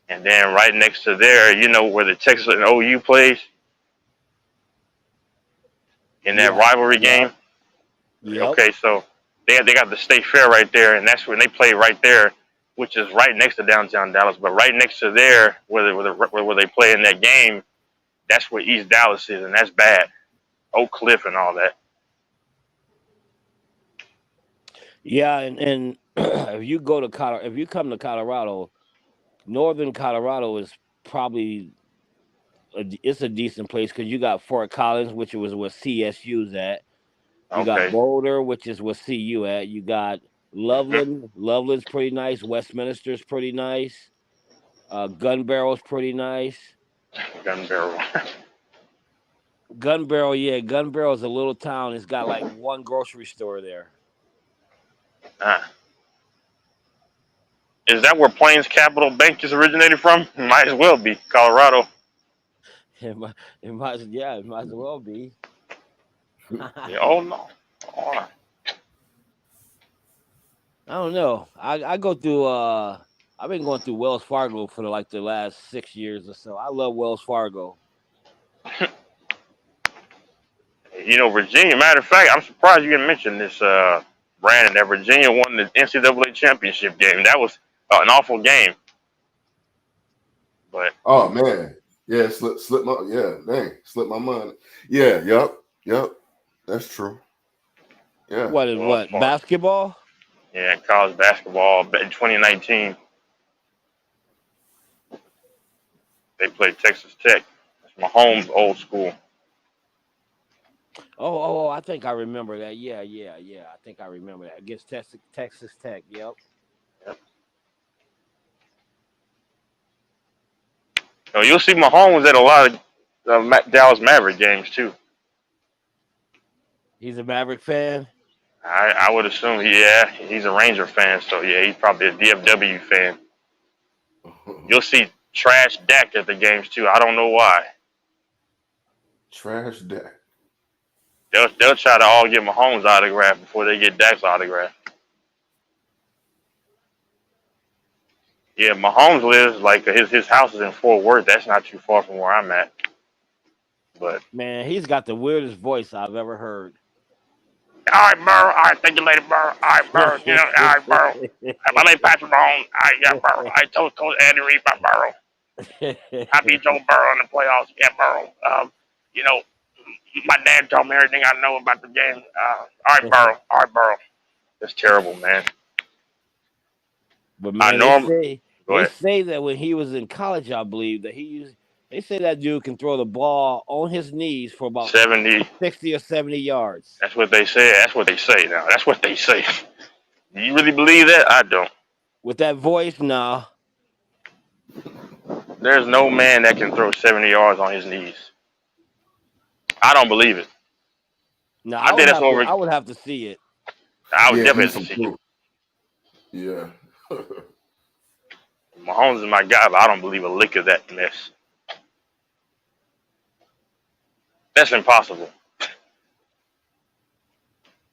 And then right next to there, you know where the Texas and OU plays in that rivalry game. Yep. Okay, so they got the State Fair right there, and that's when they play right there, which is right next to downtown Dallas. But right next to there, where they play in that game, that's where East Dallas is, and that's bad. Oak Cliff and all that. Yeah, and if you go to Colorado, if you come to Colorado, northern Colorado is probably it's a decent place because you got Fort Collins, which was where CSU's at. You got Boulder, which is where CU at. You got Loveland. Loveland's pretty nice. Westminster's pretty nice. Gun Barrel's pretty nice. Gun Barrel. Gun Barrel, yeah. Gun Barrel's a little town. It's got like one grocery store there. Is that where Plains Capital Bank is originated from? Might as well be Colorado. It might as well be. Yeah, oh no. Oh. I don't know. I go through. I've been going through Wells Fargo for the last 6 years or so. I love Wells Fargo. You know, Virginia. Matter of fact, I'm surprised you didn't mention this, Brandon. That Virginia won the NCAA championship game. That was an awful game. But oh man, yeah, slipped my mind. Yeah, yep, that's true. Yeah. What basketball? Yeah, college basketball in 2019. They played Texas Tech. That's Mahomes' old school. Oh, I think I remember that. Yeah. I think I remember that against Texas Tech. Yep. So you'll see Mahomes at a lot of Dallas Maverick games too. He's a Maverick fan. I would assume, he's a Ranger fan, so yeah, he's probably a DFW fan. You'll see Trash Dak at the games too. I don't know why. Trash Dak. They'll try to all get Mahomes' autograph before they get Dak's autograph. Yeah, Mahomes lives like his house is in Fort Worth. That's not too far from where I'm at. But man, he's got the weirdest voice I've ever heard. All right, Burrow. All right, thank you later, Burrow. All right, Burrow. You know, all right, Burrow. My name Patrick Mahomes. All right, yeah, Burrow. I told Coach Andy Reid about Burrow. I beat Joe Burrow in the playoffs. Yeah, Burrow. You know, my dad told me everything I know about the game. All right, Burrow. All right, Burrow. That's terrible, man. But man, they say that when he was in college, I believe that they say that dude can throw the ball on his knees for about 60 or 70 yards. That's what they say. That's what they say now. That's what they say. Do you really believe that? I don't. With that voice, nah. There's no man that can throw 70 yards on his knees. I don't believe it. No, I would have to see it. I would definitely have to see it. Yeah. Mahomes is my guy, but I don't believe a lick of that mess. That's impossible.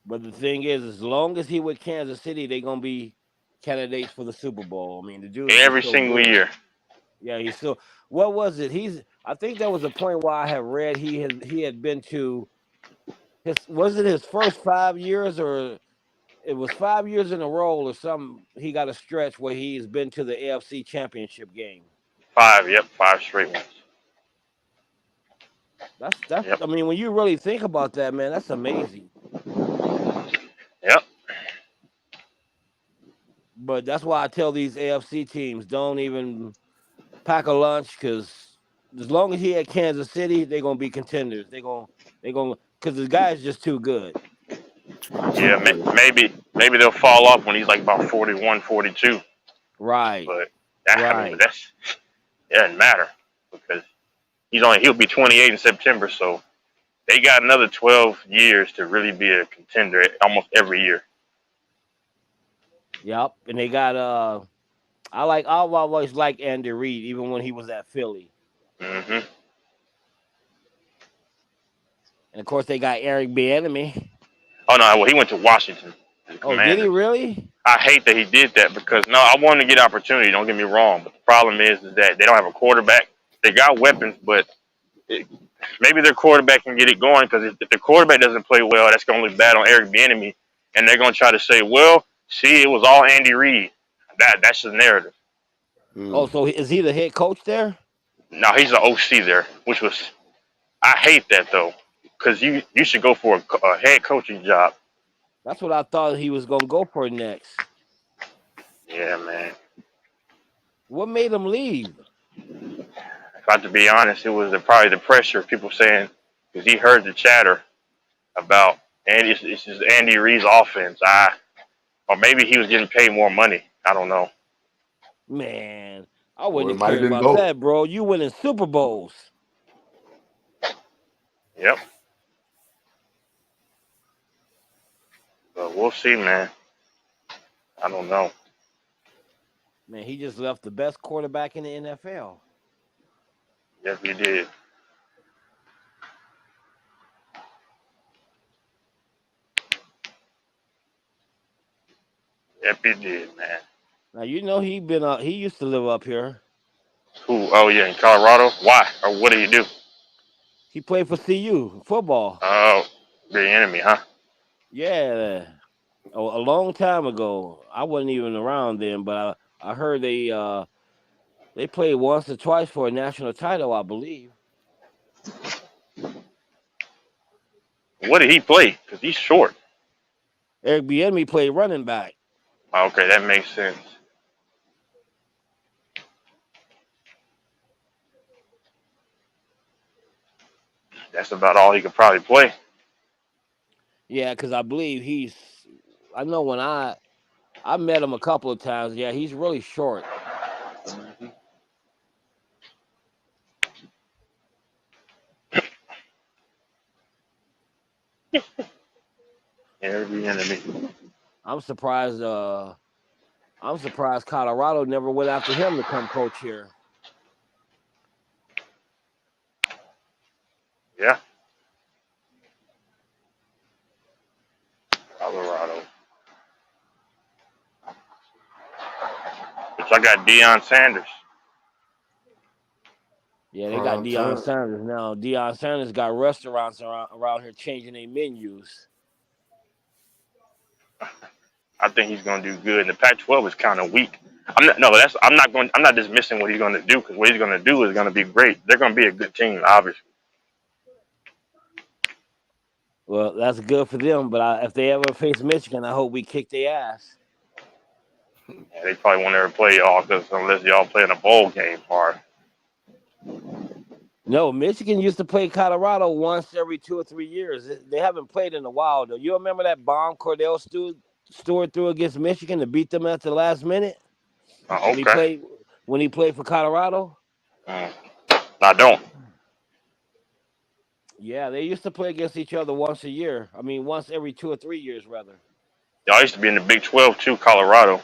But the thing is, as long as he with Kansas City, they're gonna be candidates for the Super Bowl. I mean, the dude every single year. Yeah, he's still. What was it? I think there was a point where I had read he had been to was it his first 5 years, or it was 5 years in a row or something. He got a stretch where he's been to the AFC Championship game. 5 straight ones. That's. I mean, when you really think about that, man, that's amazing. Yep. But that's why I tell these AFC teams don't even pack a lunch because as long as he at Kansas City, they're gonna be contenders. They're gonna because the guy's just too good. Yeah, maybe they'll fall off when he's like about 41, 42. Right. But I mean, Right. but it doesn't matter because he'll be 28 in September, so they got another 12 years to really be a contender almost every year. Yep. And they got I've always liked Andy Reid, even when he was at Philly. Hmm. And of course they got Eric Bieniemy. Oh no, well he went to Washington. Oh, did he really? I hate that he did that because no, I want him to get opportunity. Don't get me wrong, but the problem is that they don't have a quarterback. They got weapons, but maybe their quarterback can get it going because if the quarterback doesn't play well, that's going to look bad on Eric Bieniemy, and they're going to try to say, "Well, see, it was all Andy Reid." That's the narrative. Oh, so is he the head coach there? No, he's the OC there, which was I hate that though because you should go for a head coaching job. That's what I thought he was gonna go for next. Yeah, man. What made him leave? If I have to be honest, it was probably the pressure of people saying because he heard the chatter about and it's just Andy Reid's offense. Or maybe he was getting paid more money. I don't know. Man, I wouldn't might have care been about both. that, bro. You winning Super Bowls. Yep. But we'll see, man. I don't know. Man, he just left the best quarterback in the NFL. Yes, he did. Yep, he did, man. Now you know he used to live up here. Who? Oh, yeah, in Colorado? Why? Or what did he do? He played for CU football. Oh, the enemy, huh? Yeah, a long time ago. I wasn't even around then, but I heard they played once or twice for a national title, I believe. What did he play? Because he's short. Eric Bieniemy played running back. Okay, that makes sense. That's about all he could probably play. Yeah, because I believe I know when I met him a couple of times. Yeah, he's really short. Every enemy. I'm surprised Colorado never went after him to come coach here. Yeah. Colorado. Which I got Deion Sanders. Yeah, they got Deion Sanders now. Deion Sanders got restaurants around here changing their menus. I think he's going to do good. And the Pac-12 is kind of weak. I'm not dismissing what he's going to do because what he's going to do is going to be great. They're going to be a good team, obviously. Well, that's good for them. But if they ever face Michigan, I hope we kick their ass. Yeah, they probably won't ever play y'all unless y'all play in a bowl game hard. No, Michigan used to play Colorado once every 2 or 3 years. They haven't played in a while, though. You remember that bomb Cordell Stewart threw against Michigan to beat them at the last minute? Okay. When he played for Colorado? I don't. Yeah, they used to play against each other once a year. I mean, once every 2 or 3 years, rather. Y'all used to be in the Big 12 too, Colorado.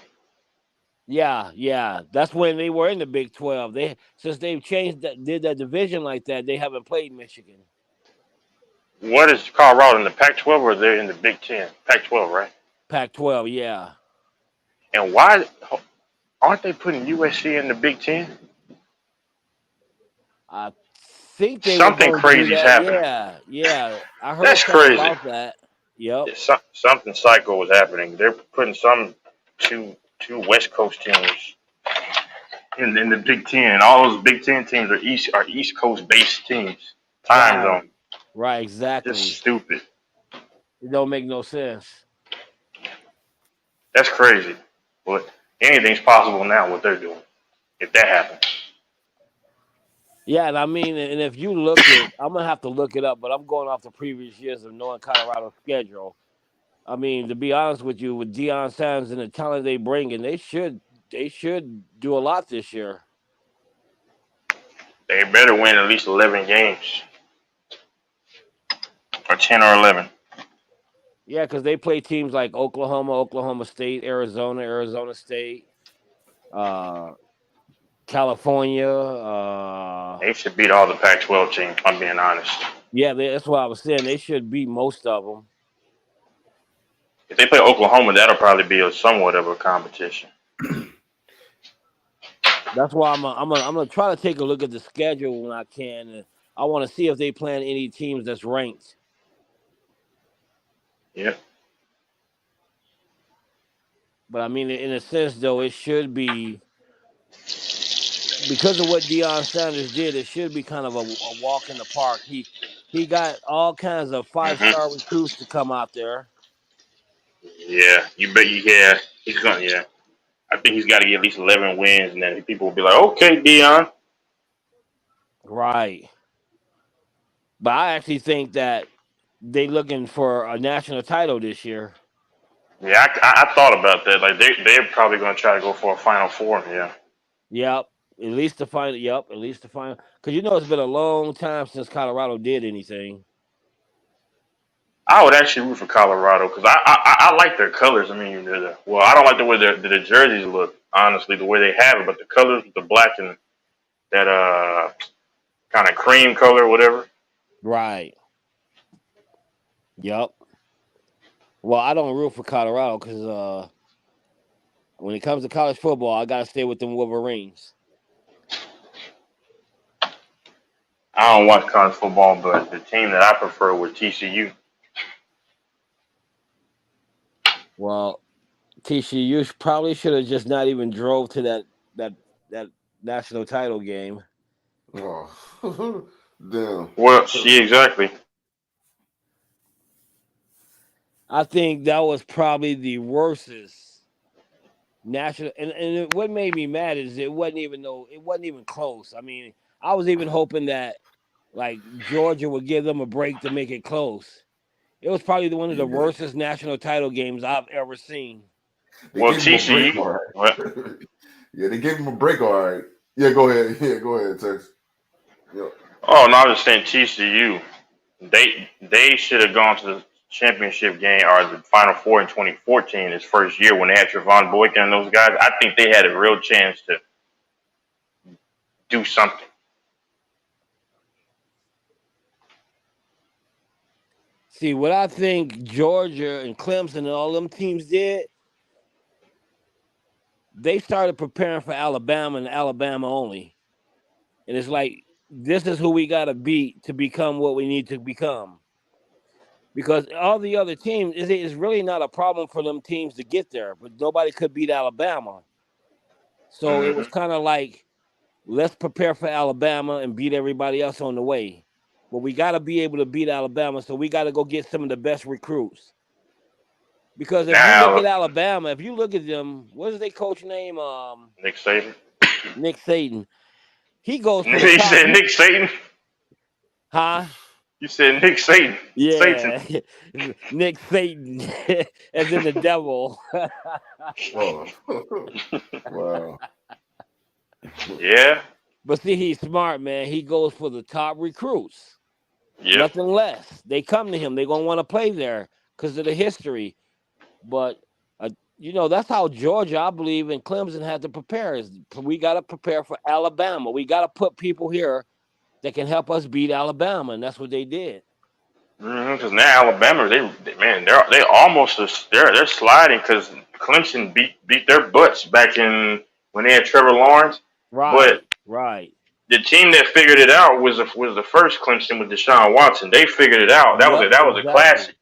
Yeah. That's when they were in the Big 12. Since they've did that division like that, they haven't played Michigan. What is Colorado in the Pac-12 or they're in the Big 10? Pac-12, right? Pac-12, yeah. And why aren't they putting USC in the Big 10? I think they something were gonna do crazy's that. happening. Yeah. I heard That's something crazy. about that. Yep. Something psycho was happening. They're putting some two West Coast teams in the Big 10. All those Big 10 teams are East Coast based teams. Time zone. Right, exactly. Just stupid. It don't make no sense. That's crazy. But anything's possible now. What they're doing, if that happens. Yeah, and I mean, and if you look at, I'm gonna have to look it up, but I'm going off the previous years of knowing Colorado's schedule. I mean, to be honest with you, with Deion Sanders and the talent they bring in, they should do a lot this year. They better win at least 11 games, or 10 or 11. Yeah, because they play teams like Oklahoma State, Arizona State, California. They should beat all the Pac-12 teams. If I'm being honest. Yeah, that's what I was saying. They should beat most of them. If they play Oklahoma, that'll probably be somewhat of a competition. That's why I'm gonna try to take a look at the schedule when I can. And I want to see if they plan any teams that's ranked. Yep. But I mean, in a sense, though, it should be because of what Deion Sanders did. It should be kind of a walk in the park. He got all kinds of 5-star recruits to come out there. Yeah, you bet. Yeah, he's gonna. Yeah, I think he's got to get at least 11 wins, and then people will be like, "Okay, Deion." Right. But I actually think that they looking for a national title this year. Yeah, I thought about that. Like they're probably going to try to go for a Final Four. Yeah. Yep. At least the final. Yep. At least the final. Because it's been a long time since Colorado did anything. I would actually root for Colorado because I like their colors. I mean, I don't like the way the jerseys look. Honestly, the way they have it, but the colors, the black and that kind of cream color, whatever. Right. Yep. Well, I don't root for Colorado because when it comes to college football, I gotta stay with them Wolverines. I don't watch college football, but the team that I prefer was TCU. Well, TCU probably should have just not even drove to that national title game. Oh, damn. Well, yeah, exactly. I think that was probably the worstest national. And what made me mad is it wasn't even close. I mean, I was even hoping that like Georgia would give them a break to make it close. It was probably one of the worstest national title games I've ever seen. Well, TCU. Yeah, they gave him a break, all right. Yeah, go ahead. Yeah, go ahead, Tex. Yep. Oh no, I was just saying TCU. They should have gone to the championship game or the Final Four in 2014, his first year when they had Trevon Boykin and those guys. I think they had a real chance to do something. See, what I think Georgia and Clemson and all them teams did, they started preparing for Alabama and Alabama only. And it's like, this is who we got to beat to become what we need to become. Because all the other teams, it's really not a problem for them teams to get there, but nobody could beat Alabama. So it was kind of like, let's prepare for Alabama and beat everybody else on the way. But we got to be able to beat Alabama, so we got to go get some of the best recruits. Because if you look at Alabama, if you look at them, what is their coach name? Nick Saban. Nick Saban. He goes for You the top. said Nick Saban? Huh? You said Nick Saban. Yeah. Satan. Nick Satan, as in the devil. Oh. Wow. Yeah. But see, he's smart, man. He goes for the top recruits. Yep. Nothing less. They come to him. They're going to want to play there because of the history. But, that's how Georgia, I believe, and Clemson had to prepare. We got to prepare for Alabama. We got to put people here that can help us beat Alabama, and that's what they did. Because now Alabama, they're almost they're sliding because Clemson beat their butts back in when they had Trevor Lawrence. Right. But the team that figured it out was the first Clemson with Deshaun Watson. They figured it out. That was a classic.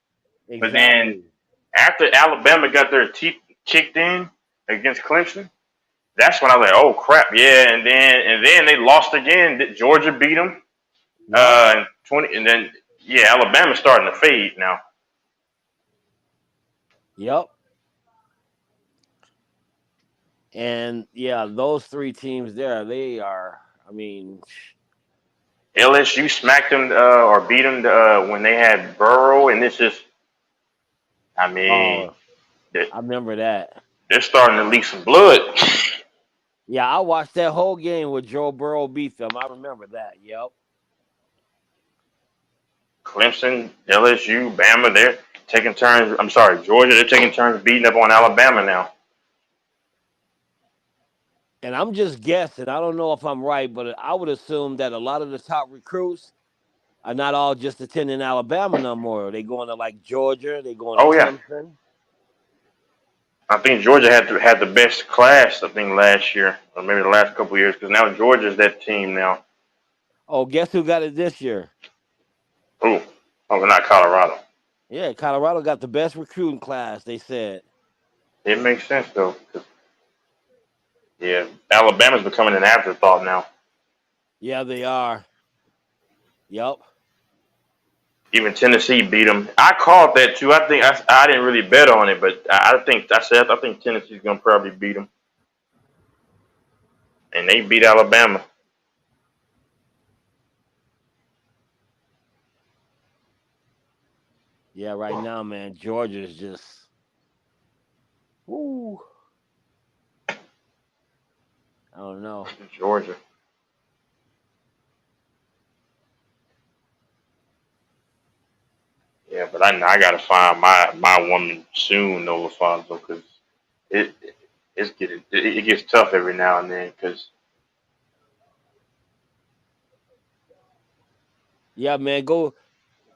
Exactly. But then after Alabama got their teeth kicked in against Clemson, that's when I was like, oh crap, yeah. And then they lost again. Georgia beat them. And then Alabama's starting to fade now. Yep. And yeah, those three teams there, they are. I mean, LSU smacked them or beat them when they had Burrow, and it's just, I mean, oh, I remember that. they're starting to leak some blood. Yeah, I watched that whole game where Joe Burrow beat them. I remember that. Yep. Clemson, LSU, Bama, they're taking turns. I'm sorry, Georgia, they're taking turns beating up on Alabama now. And I'm just guessing. I don't know if I'm right, but I would assume that a lot of the top recruits are not all just attending Alabama no more. They going to like Georgia. They going to Oh yeah, Clemson. I think Georgia had the best class. I think last year or maybe the last couple of years because now Georgia's that team now. Oh, guess who got it this year? Oh, but not Colorado. Yeah, Colorado got the best recruiting class. They said. It makes sense though. 'Cause, yeah, Alabama's becoming an afterthought now. Yeah, they are. Yep. Even Tennessee beat them. I called that too. I think I didn't really bet on it, but I think Tennessee's gonna probably beat them, and they beat Alabama. Yeah, right now, man, Georgia's just. Woo. I don't know. Georgia. Yeah, but I gotta find my woman soon, though, LaFonso, because it gets tough every now and then. Because Yeah, man, go.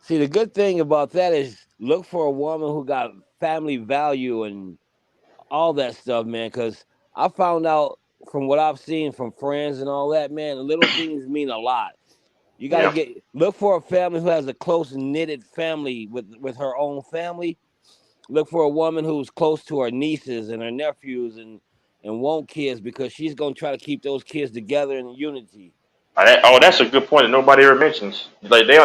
See, the good thing about that is look for a woman who got family value and all that stuff, man. Because I found out from what I've seen from friends and all that, man, the little things mean a lot. You got to look for a family who has a close knitted family with her own family. Look for a woman who's close to her nieces and her nephews and want kids because she's gonna try to keep those kids together in unity. that's a good point that nobody ever mentions. Like they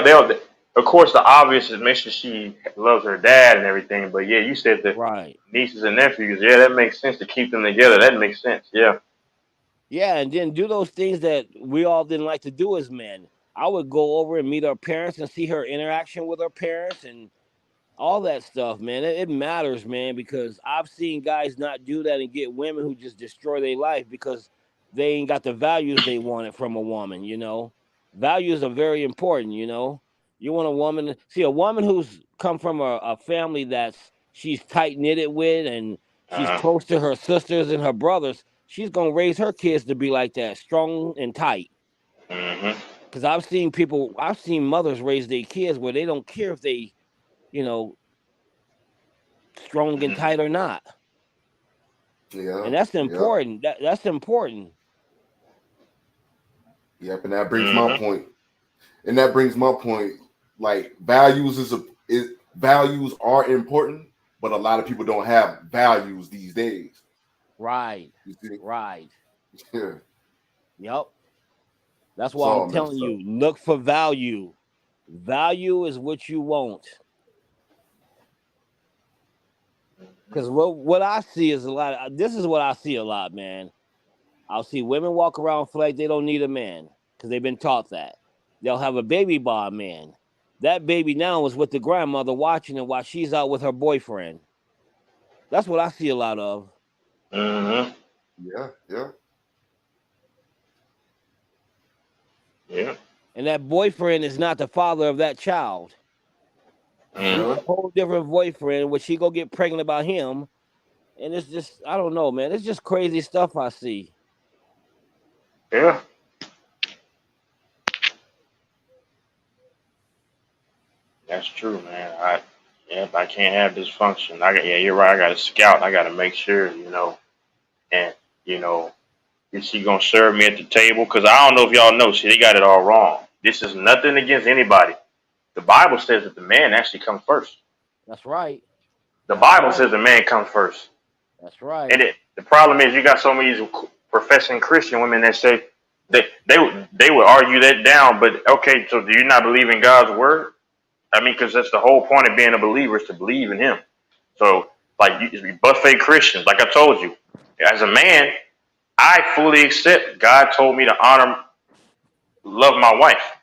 of course, the obvious is make sure she loves her dad and everything. But yeah, you said the Right. nieces and nephews. Yeah, that makes sense to keep them together. That makes sense. Yeah. Yeah, and then do those things that we all didn't like to do as men. I would go over and meet her parents and see her interaction with her parents and all that stuff, man. It matters, man, because I've seen guys not do that and get women who just destroy their life because they ain't got the values they wanted from a woman, you know. Values are very important, you know. You want a woman, see a woman who's come from a family that's she's tight knitted with and she's close to her sisters and her brothers, she's gonna raise her kids to be like that, strong and tight. Mm-hmm. Because I've seen mothers raise their kids where they don't care if they, you know, strong and tight or not. Yeah. And that's important. That's important. Yep, and that brings my point. And that brings my point. Like values values are important, but a lot of people don't have values these days. Right. You see? Right. Yeah. Yep. That's why I'm telling you, look for value. Value is what you want. Because what I see is this is what I see a lot, man. I'll see women walk around feel like they don't need a man because they've been taught that. They'll have a baby by a man. That baby now is with the grandmother watching it while she's out with her boyfriend. That's what I see a lot of. Mm-hmm. Yeah. Yeah. And that boyfriend is not the father of that child. Mm-hmm. A whole different boyfriend, where she go get pregnant by him. And it's just, I don't know, man. It's just crazy stuff I see. Yeah. That's true, man. I can't have dysfunction. You're right. I got to scout. I got to make sure, you know, and you know, is she gonna serve me at the table? Because I don't know if y'all know, see, they got it all wrong. This is nothing against anybody. The Bible says that the man actually comes first. That's right. The Bible says the man comes first. That's right. And the problem is you got so many professing Christian women that say they would argue that down, but okay, so do you not believe in God's word? I mean, because that's the whole point of being a believer is to believe in Him. So, like, you buffet Christians, like I told you, As a man, I fully accept God told me to love my wife.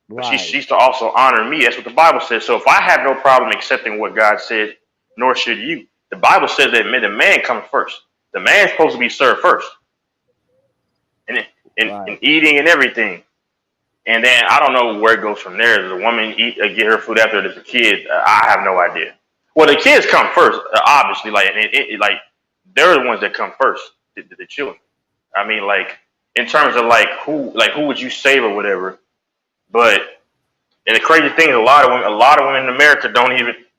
But Right. she's to also honor me. That's what the Bible says. So if I have no problem accepting what God said, nor should you. The Bible says that the man comes first. The man's supposed to be served first. In eating and everything. And then I don't know where it goes from there. Does the woman get her food after the kid? I have no idea. Well, the kids come first, obviously. Like they're the ones that come first, the children. I mean, like in terms of who would you save or whatever. But and the crazy thing is, a lot of women in America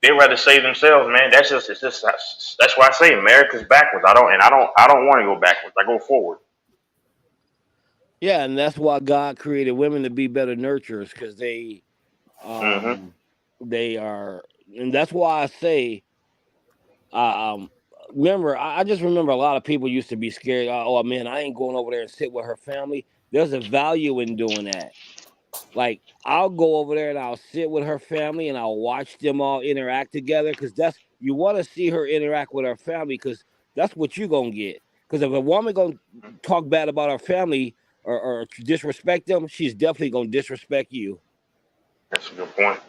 they rather save themselves, man. That's why I say America's backwards. I don't want to go backwards. I go forward. Yeah, and that's why God created women to be better nurturers, because they are, and that's why I say, remember, I just remember a lot of people used to be scared. Oh man, I ain't going over there and sit with her family. There's a value in doing that. Like, I'll go over there and I'll sit with her family and I'll watch them all interact together, because you want to see her interact with her family, because that's what you're gonna get. Because if a woman gonna talk bad about her family or disrespect them, she's definitely gonna disrespect you. That's a good point.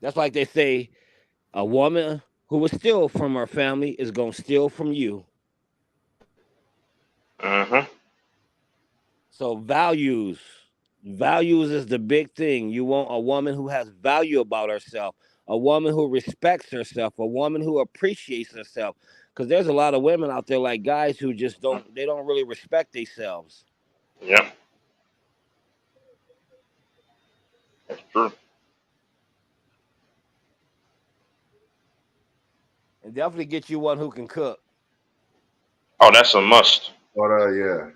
That's like they say, a woman who will steal from her family is gonna steal from you. So values is the big thing. You want a woman who has value about herself, a woman who respects herself, a woman who appreciates herself. Because there's a lot of women out there, like guys, who just don't really respect themselves. Yeah, that's true. And definitely get you one who can cook. Oh, that's a must. But yeah.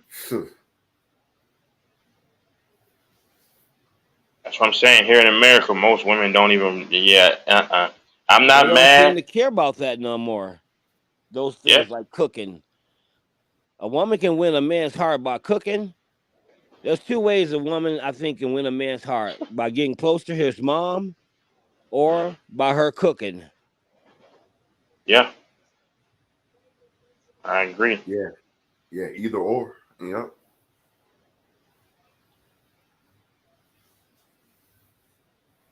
That's what I'm saying. Here in America, most women don't even. I'm not They don't mad. seem to care about that no more. Those things like cooking. A woman can win a man's heart by cooking. There's two ways a woman, I think, can win a man's heart: by getting close to his mom, or by her cooking. Yeah, I agree. Yeah, either or. Yep.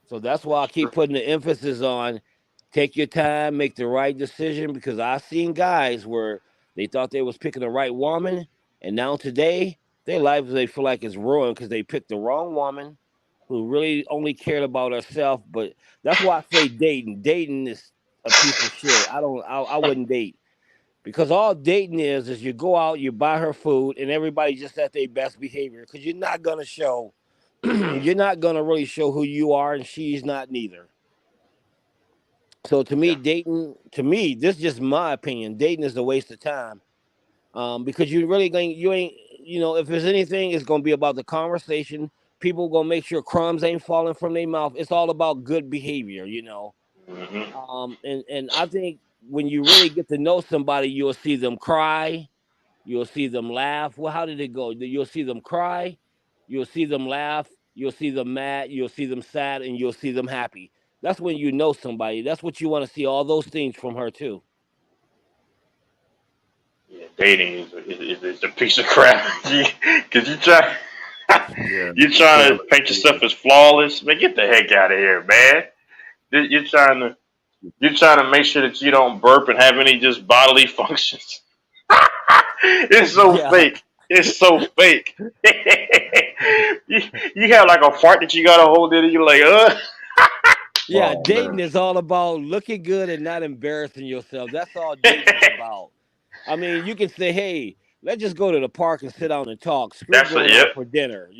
So that's why I keep putting the emphasis on take your time, make the right decision, because I've seen guys where they thought they was picking the right woman, and now today their lives, they feel like it's ruined because they picked the wrong woman who really only cared about herself. But that's why I say dating. Dating is a piece of shit. I wouldn't date, because all dating is you go out, you buy her food, and everybody just at their best behavior, because you're not gonna show. You're not gonna really show who you are, and she's not neither. So to me, dating, this is just my opinion. Dating is a waste of time, because you ain't, if there's anything, it's gonna be about the conversation. People gonna make sure crumbs ain't falling from their mouth. It's all about good behavior, And I think when you really get to know somebody, you'll see them cry, you'll see them laugh. Well, how did it go? You'll see them cry, you'll see them laugh, you'll see them mad, you'll see them sad, and you'll see them happy. That's when you know somebody. That's what you want to see, all those things from her too. Yeah, dating is a piece of crap. Because you're trying to paint yourself as flawless. Man, get the heck out of here, man. You're trying to make sure that you don't burp and have any just bodily functions. It's so fake. It's so fake. you have like a fart that you gotta hold in, and you're like, Yeah, dating is all about looking good and not embarrassing yourself. That's all dating is about. I mean, you can say, "Hey, let's just go to the park and sit down and talk." Screw going out for dinner,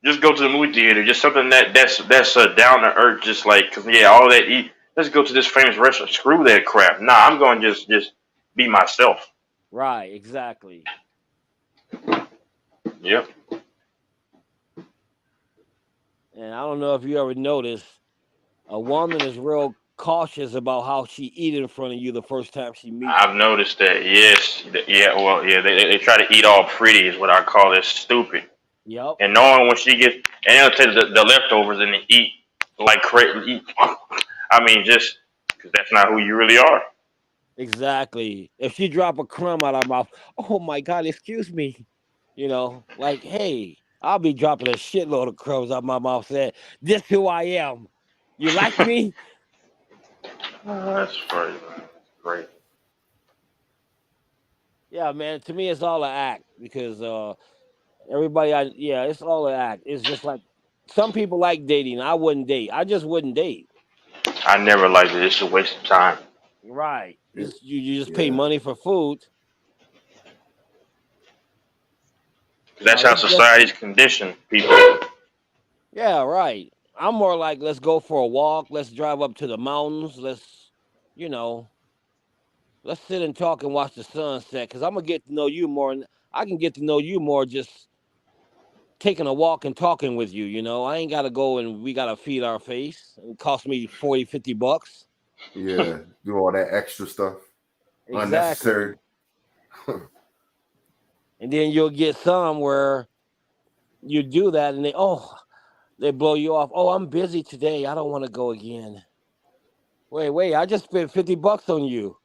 Just go to the movie theater. Just something that's down to earth. Just like, cause all that eat. Let's go to this famous restaurant. Screw that crap. Nah, I'm going to just be myself. Right. Exactly. Yep. And I don't know if you ever noticed, a woman is real cautious about how she eat in front of you the first time she meets you. I've noticed that. Yes. Yeah. Well, yeah. They try to eat all pretty is what I call it. Stupid. Yep. And knowing when she gets, and they'll take the leftovers and they eat like crazy. I mean, just because that's not who you really are. Exactly. If she drop a crumb out of her mouth, oh my God, excuse me. You know, like, hey, I'll be dropping a shitload of crumbs out my mouth saying, this who I am. You like me? That's great, man. Great. Yeah, man. To me, it's all an act because everybody, it's all an act. It's just like some people like dating. I wouldn't date. I just wouldn't date. I never liked it. It's a waste of time. Right. You just pay money for food. That's how society's conditioned people. Yeah, right. I'm more like, let's go for a walk. Let's drive up to the mountains. Let's sit and talk and watch the sunset. Because I'm going to get to know you more. And I can get to know you more just taking a walk and talking with you, you know. I ain't got to go and we got to feed our face. It cost me $40, $50. Yeah, do all that extra stuff. Exactly. Unnecessary. And then you'll get some where you do that and they blow you off. Oh, I'm busy today. I don't want to go again. Wait, I just spent $50 on you.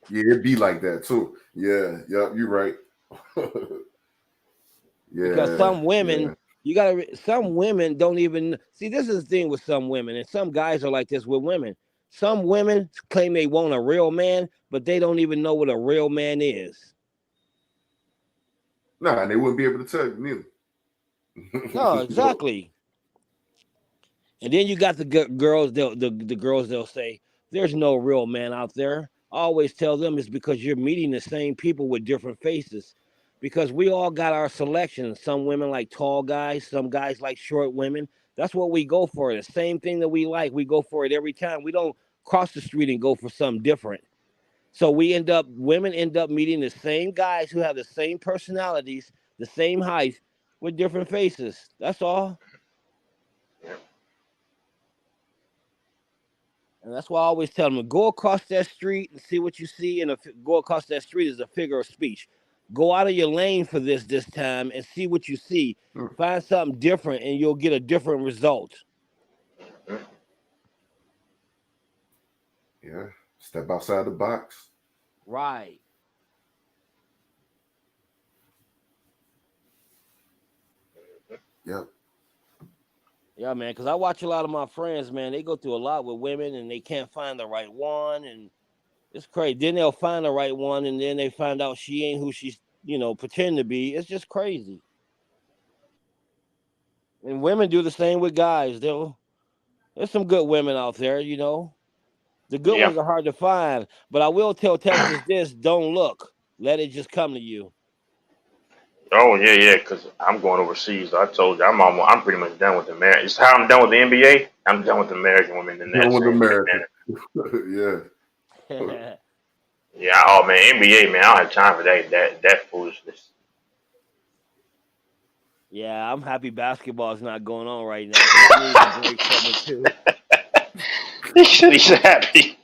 Yeah, it'd be like that too. Yeah, you're right. Yeah. Because some women, some women don't even see. This is the thing with some women, and some guys are like this with women. Some women claim they want a real man, but they don't even know what a real man is. Nah, they wouldn't be able to tell you neither. No, exactly. And then you got the girls. The girls, they'll say, "There's no real man out there." I always tell them it's because you're meeting the same people with different faces. Because we all got our selections. Some women like tall guys. Some guys like short women. That's what we go for. The same thing that we like, we go for it every time. We don't cross the street and go for something different. So women end up meeting the same guys who have the same personalities, the same height, with different faces. That's all. And that's why I always tell them, go across that street and see what you see. And go across that street is a figure of speech. Go out of your lane for this time and see what you see. Find something different and you'll get a different result. Yeah, step outside the box. Right. Yep. Yeah, man, because I watch a lot of my friends, man. They go through a lot with women and they can't find the right one. And it's crazy. Then they'll find the right one and then they find out she ain't who she's, pretending to be. It's just crazy. And women do the same with guys. There's some good women out there, The good ones are hard to find. But I will tell Texas this, don't look. Let it just come to you. Oh, yeah, because I'm going overseas. I told you, I'm pretty much done with the marriage. It's how I'm done with the NBA. I'm done with the American women. Done with America. Yeah. Yeah, oh, man, NBA, man, I don't have time for that foolishness. Yeah, I'm happy basketball is not going on right now. I need a break from it too. He's happy.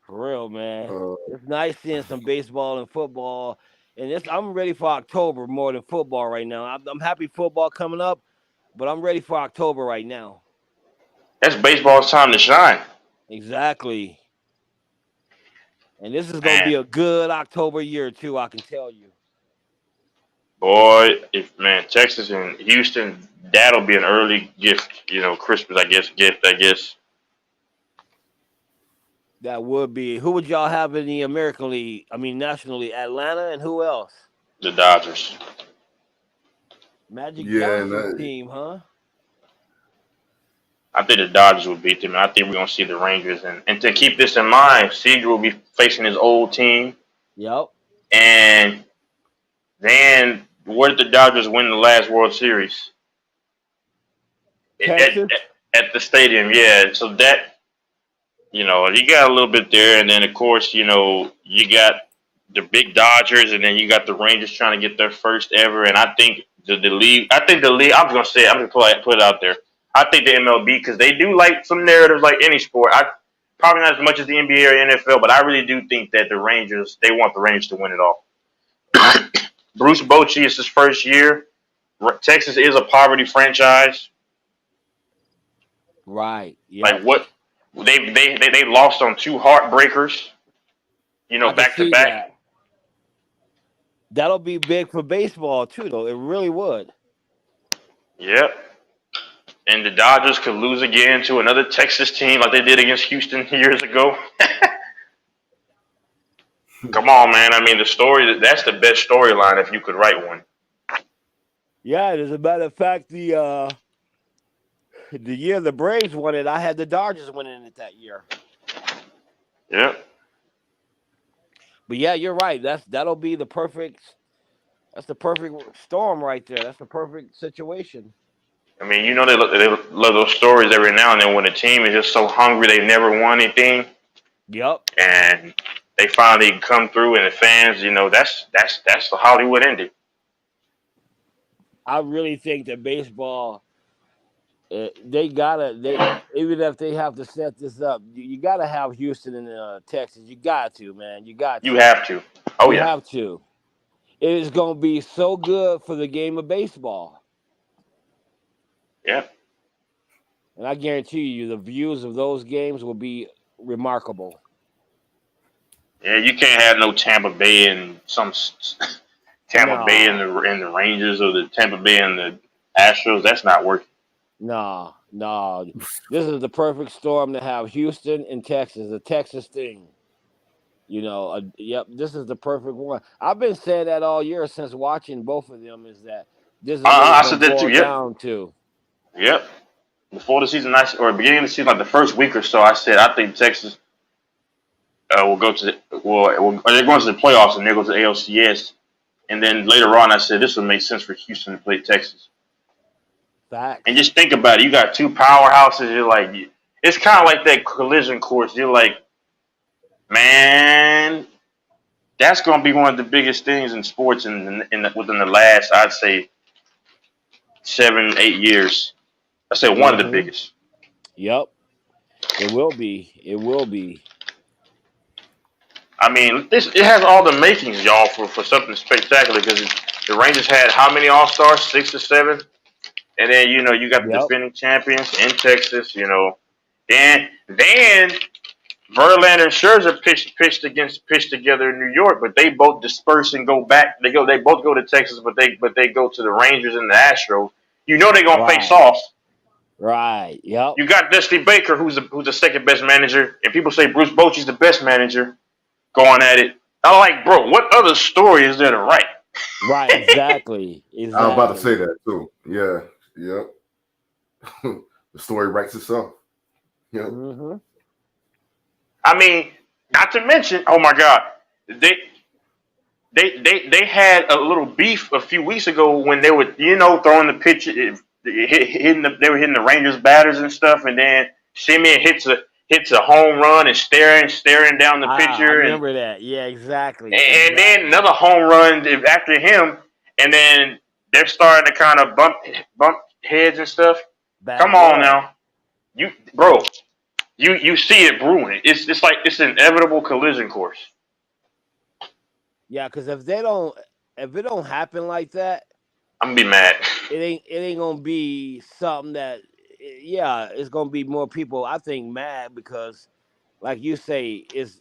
For real, man. It's nice seeing some baseball and football. And I'm ready for October more than football right now. I'm happy football coming up, but I'm ready for October right now. That's baseball's time to shine. Exactly. And this is going to be a good October year, too, I can tell you. Boy, Texas and Houston, that'll be an early gift, Christmas, I guess. That would be. Who would y'all have in the American League? National League. Atlanta and who else? The Dodgers. Magic Johnson's team, huh? I think the Dodgers will beat them, and I think we're going to see the Rangers. And to keep this in mind, Seager will be facing his old team. Yep. And then where did the Dodgers win the last World Series? At the stadium, yeah. So that, you got a little bit there. And then, of course, you got the big Dodgers, and then you got the Rangers trying to get their first ever. And I think the league, I'm just going to say it, I'm going to put it out there. I think the MLB, because they do like some narratives like any sport. Probably not as much as the NBA or NFL, but I really do think that they want the Rangers to win it all. Bruce Bochy is his first year. Texas is a poverty franchise. Right. Yeah. Like what they lost on 2 heartbreakers, I can back to see back. that. That'll be big for baseball too, though. It really would. Yep. And the Dodgers could lose again to another Texas team like they did against Houston years ago. Come on, man. I mean, that's the best storyline if you could write one. Yeah, as a matter of fact, the year the Braves won it, I had the Dodgers winning it that year. Yep. But yeah, you're right. That'll be the perfect. That's the perfect storm right there. That's the perfect situation. I mean, they love those stories every now and then when a team is just so hungry they've never won anything. Yep. And they finally come through, and the fans, that's the Hollywood ending. I really think that baseball, they even if they have to set this up, you gotta have Houston and Texas. You got to, man. You got to. You have to. Oh You yeah. have to. It is gonna be so good for the game of baseball. Yeah. And I guarantee you, the views of those games will be remarkable. Yeah, you can't have no Tampa Bay and Tampa Bay and the Rangers or the Tampa Bay and the Astros. That's not working. No. This is the perfect storm to have Houston and Texas, a Texas thing. Yep, this is the perfect one. I've been saying that all year since watching both of them. Is that this is what I it's said gonna that too. boil Yep. down to? Yep. Before the season, or beginning of the season, like the first week or so, I said I think Texas will go to they're going to the playoffs and they go to the ALCS. And then later on, I said this would make sense for Houston to play Texas. Facts. And just think about it. You got 2 powerhouses. You're like, it's kind of like that collision course. You're like, man, that's going to be one of the biggest things in sports within the last, I'd say, 7-8 years. I say one of the biggest. Yep. It will be. It will be. I mean, it has all the makings, y'all, for something spectacular because the Rangers had how many All-Stars? 6 or 7? And then, you got the defending champions in Texas, Then Verlander and Scherzer pitched together in New York, but they both disperse and go back. They both go to Texas, but they go to the Rangers and the Astros. They're gonna face off. Right. Yep. You got Dusty Baker, who's the second best manager, and people say Bruce Bochy's the best manager, going at it. I'm like, bro, what other story is there to write? Right. Exactly. I was about to say that too. Yeah. Yep. The story writes itself. Yep. Mm-hmm. I mean, not to mention, oh my God, they had a little beef a few weeks ago when they were, throwing the pitch, they were hitting the Rangers batters and stuff, and then Simeon hits a home run and staring down the pitcher. I remember that. Yeah, exactly. And then another home run after him, and then they're starting to kind of bump heads and stuff. Come on now, you see it brewing. It's like it's an inevitable collision course. Yeah, because if it don't happen like that, I'm gonna be mad. It ain't gonna be something that, yeah, it's gonna be more people, I think, mad because, like you say, it's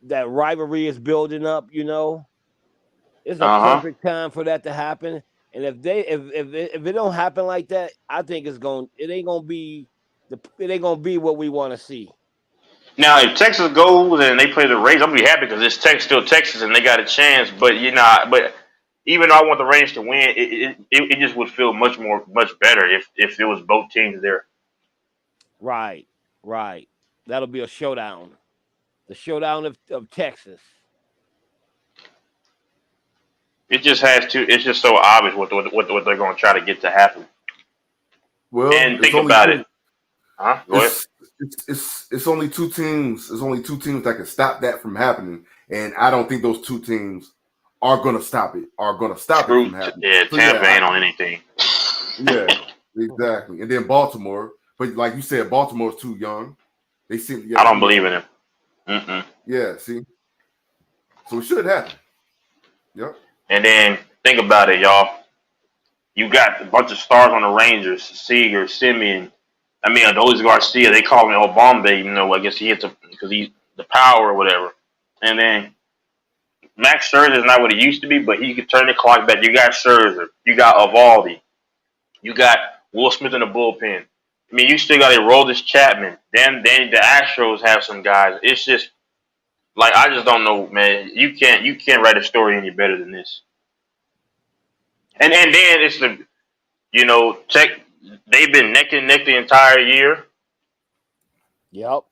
that rivalry is building up. It's a perfect time for that to happen. And if it don't happen like that, I think it ain't gonna be what we want to see. Now, if Texas goes and they play the Rays, I'm gonna be happy because it's still Texas and they got a chance. But but even though I want the Rays to win, it just would feel much better if it was both teams there. Right. That'll be a showdown. The showdown of Texas. It just has to. It's just so obvious what they're going to try to get to happen. Well, and think about it. Huh? Go ahead. It's only 2 teams. There's only 2 teams that can stop that from happening, and I don't think those 2 teams are going to stop it. It from happening. Yeah, Tampa ain't on anything. Yeah, exactly. And then Baltimore, but like you said, Baltimore's too young. They seem. I don't believe in him. Mm-mm. Yeah, see. So it should happen. Yep. And then think about it, y'all. You got a bunch of stars on the Rangers: Seager, Simeon, I mean, Adolis Garcia, they call him Obambe, you know, I guess he hits because he's the power or whatever. And then Max Scherzer is not what he used to be, but he could turn the clock back. You got Scherzer, you got Evaldi, you got Will Smith in the bullpen. I mean, you still got Aroldis Chapman. Then the Astros have some guys. It's just like I just don't know, man. You can't write a story any better than this. And then it's Tech. They've been neck and neck the entire year. Yep.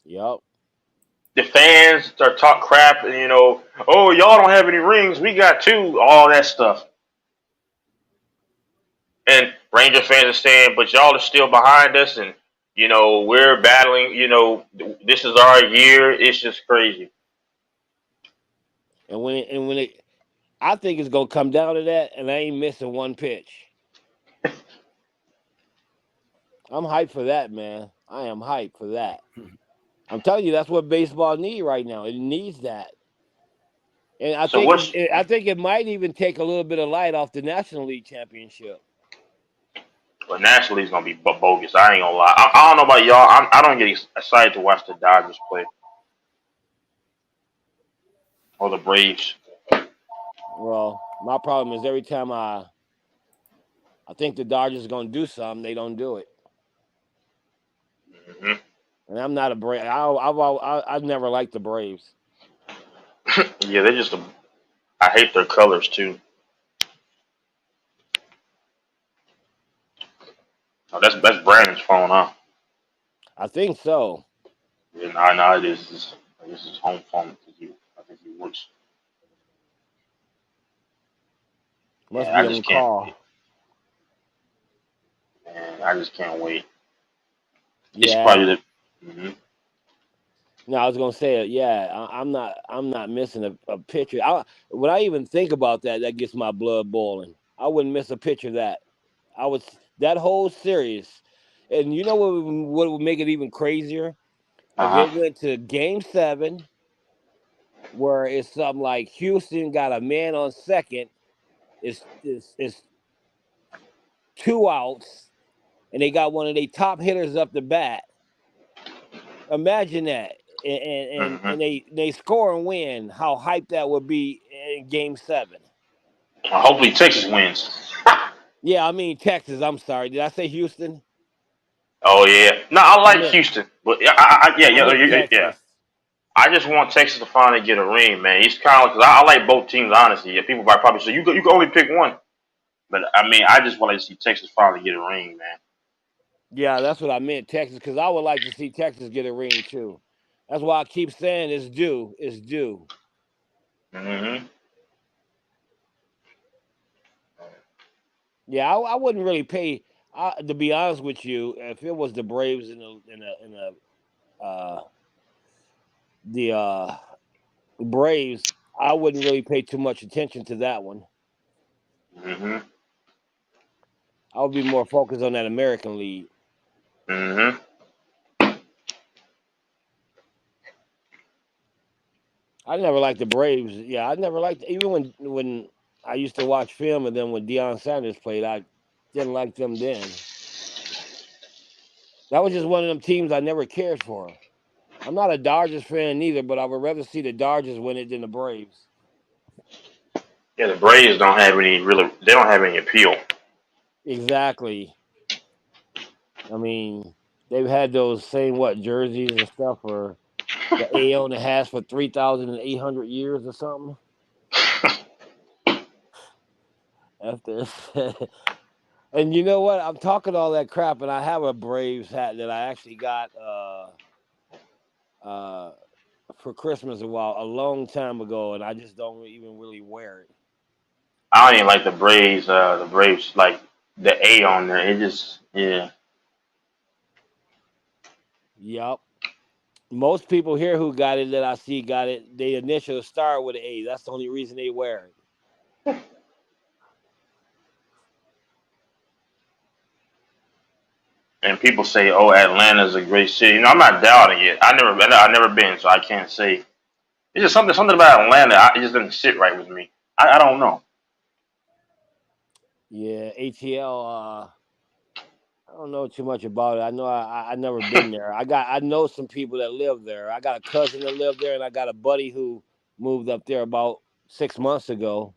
The fans are talk crap, and oh, y'all don't have any rings. We got 2. All that stuff. And Ranger fans are saying, but y'all are still behind us, and we're battling. This is our year. It's just crazy. And I think it's gonna come down to that, and I ain't missing one pitch. I'm hyped for that, man. I am hyped for that. I'm telling you, that's what baseball needs right now. It needs that. And I think it might even take a little bit of light off the National League Championship. But National League's gonna be bogus. I ain't gonna lie. I don't know about y'all. I don't get excited to watch the Dodgers play or the Braves. Well, my problem is every time I think the Dodgers are gonna do something, they don't do it. Mm-hmm. And I'm not a Brave. I've never liked the Braves. Yeah, they're just I hate their colors too. Oh, that's Brandon's phone, huh? I think so. Yeah, no, it is. This is his home phone. I think he works. Must be on call. Man, I just can't wait. Yeah. It's probably the. Mm-hmm. No, I was gonna say it. Yeah, I'm not missing a picture. When I even think about that gets my blood boiling. I wouldn't miss a picture of that. That whole series, and you know what would make it even crazier? If it went to Game 7, where it's something like Houston got a man on second, it's 2 outs, and they got one of their top hitters up the bat. Imagine that. And they score and win. How hyped that would be in Game 7. Hopefully Texas wins. Yeah, I mean Texas. I'm sorry. Did I say Houston? Oh yeah. No, I like Houston, but yeah. I just want Texas to finally get a ring, man. It's kind of because I like both teams, honestly. Yeah, people might probably say you can only pick one, but I mean I just want to see Texas finally get a ring, man. Yeah, that's what I meant, Texas, because I would like to see Texas get a ring too. That's why I keep saying it's due. It's due. Mm-hmm. Yeah, I wouldn't really pay. To be honest with you, if it was the Braves and the Braves, I wouldn't really pay too much attention to that one. Mm-hmm. I would be more focused on that American League. Mm-hmm. I never liked the Braves. Yeah, I never liked even when I used to watch film, and then when Deion Sanders played, I didn't like them then. That was just one of them teams I never cared for. I'm not a Dodgers fan either, but I would rather see the Dodgers win it than the Braves. Yeah, the Braves don't have any appeal. Exactly. I mean, they've had those same jerseys and stuff for the AO and it has for 3,800 years or something. And you know what? I'm talking all that crap, and I have a Braves hat that I actually got for Christmas a long time ago, and I just don't even really wear it. I don't even like the Braves. The Braves, like the A on there. It just, yeah. Yep. Most people here who got it that I see got it. They initial start with an A. That's the only reason they wear it. And people say, "Oh, Atlanta's a great city." I'm not doubting it. I've never been, so I can't say. It's just something about Atlanta. It just doesn't sit right with me. I don't know. Yeah, ATL. don't know too much about it. I know I never been there. I know some people that live there. I got a cousin that lived there, and I got a buddy who moved up there about 6 months ago.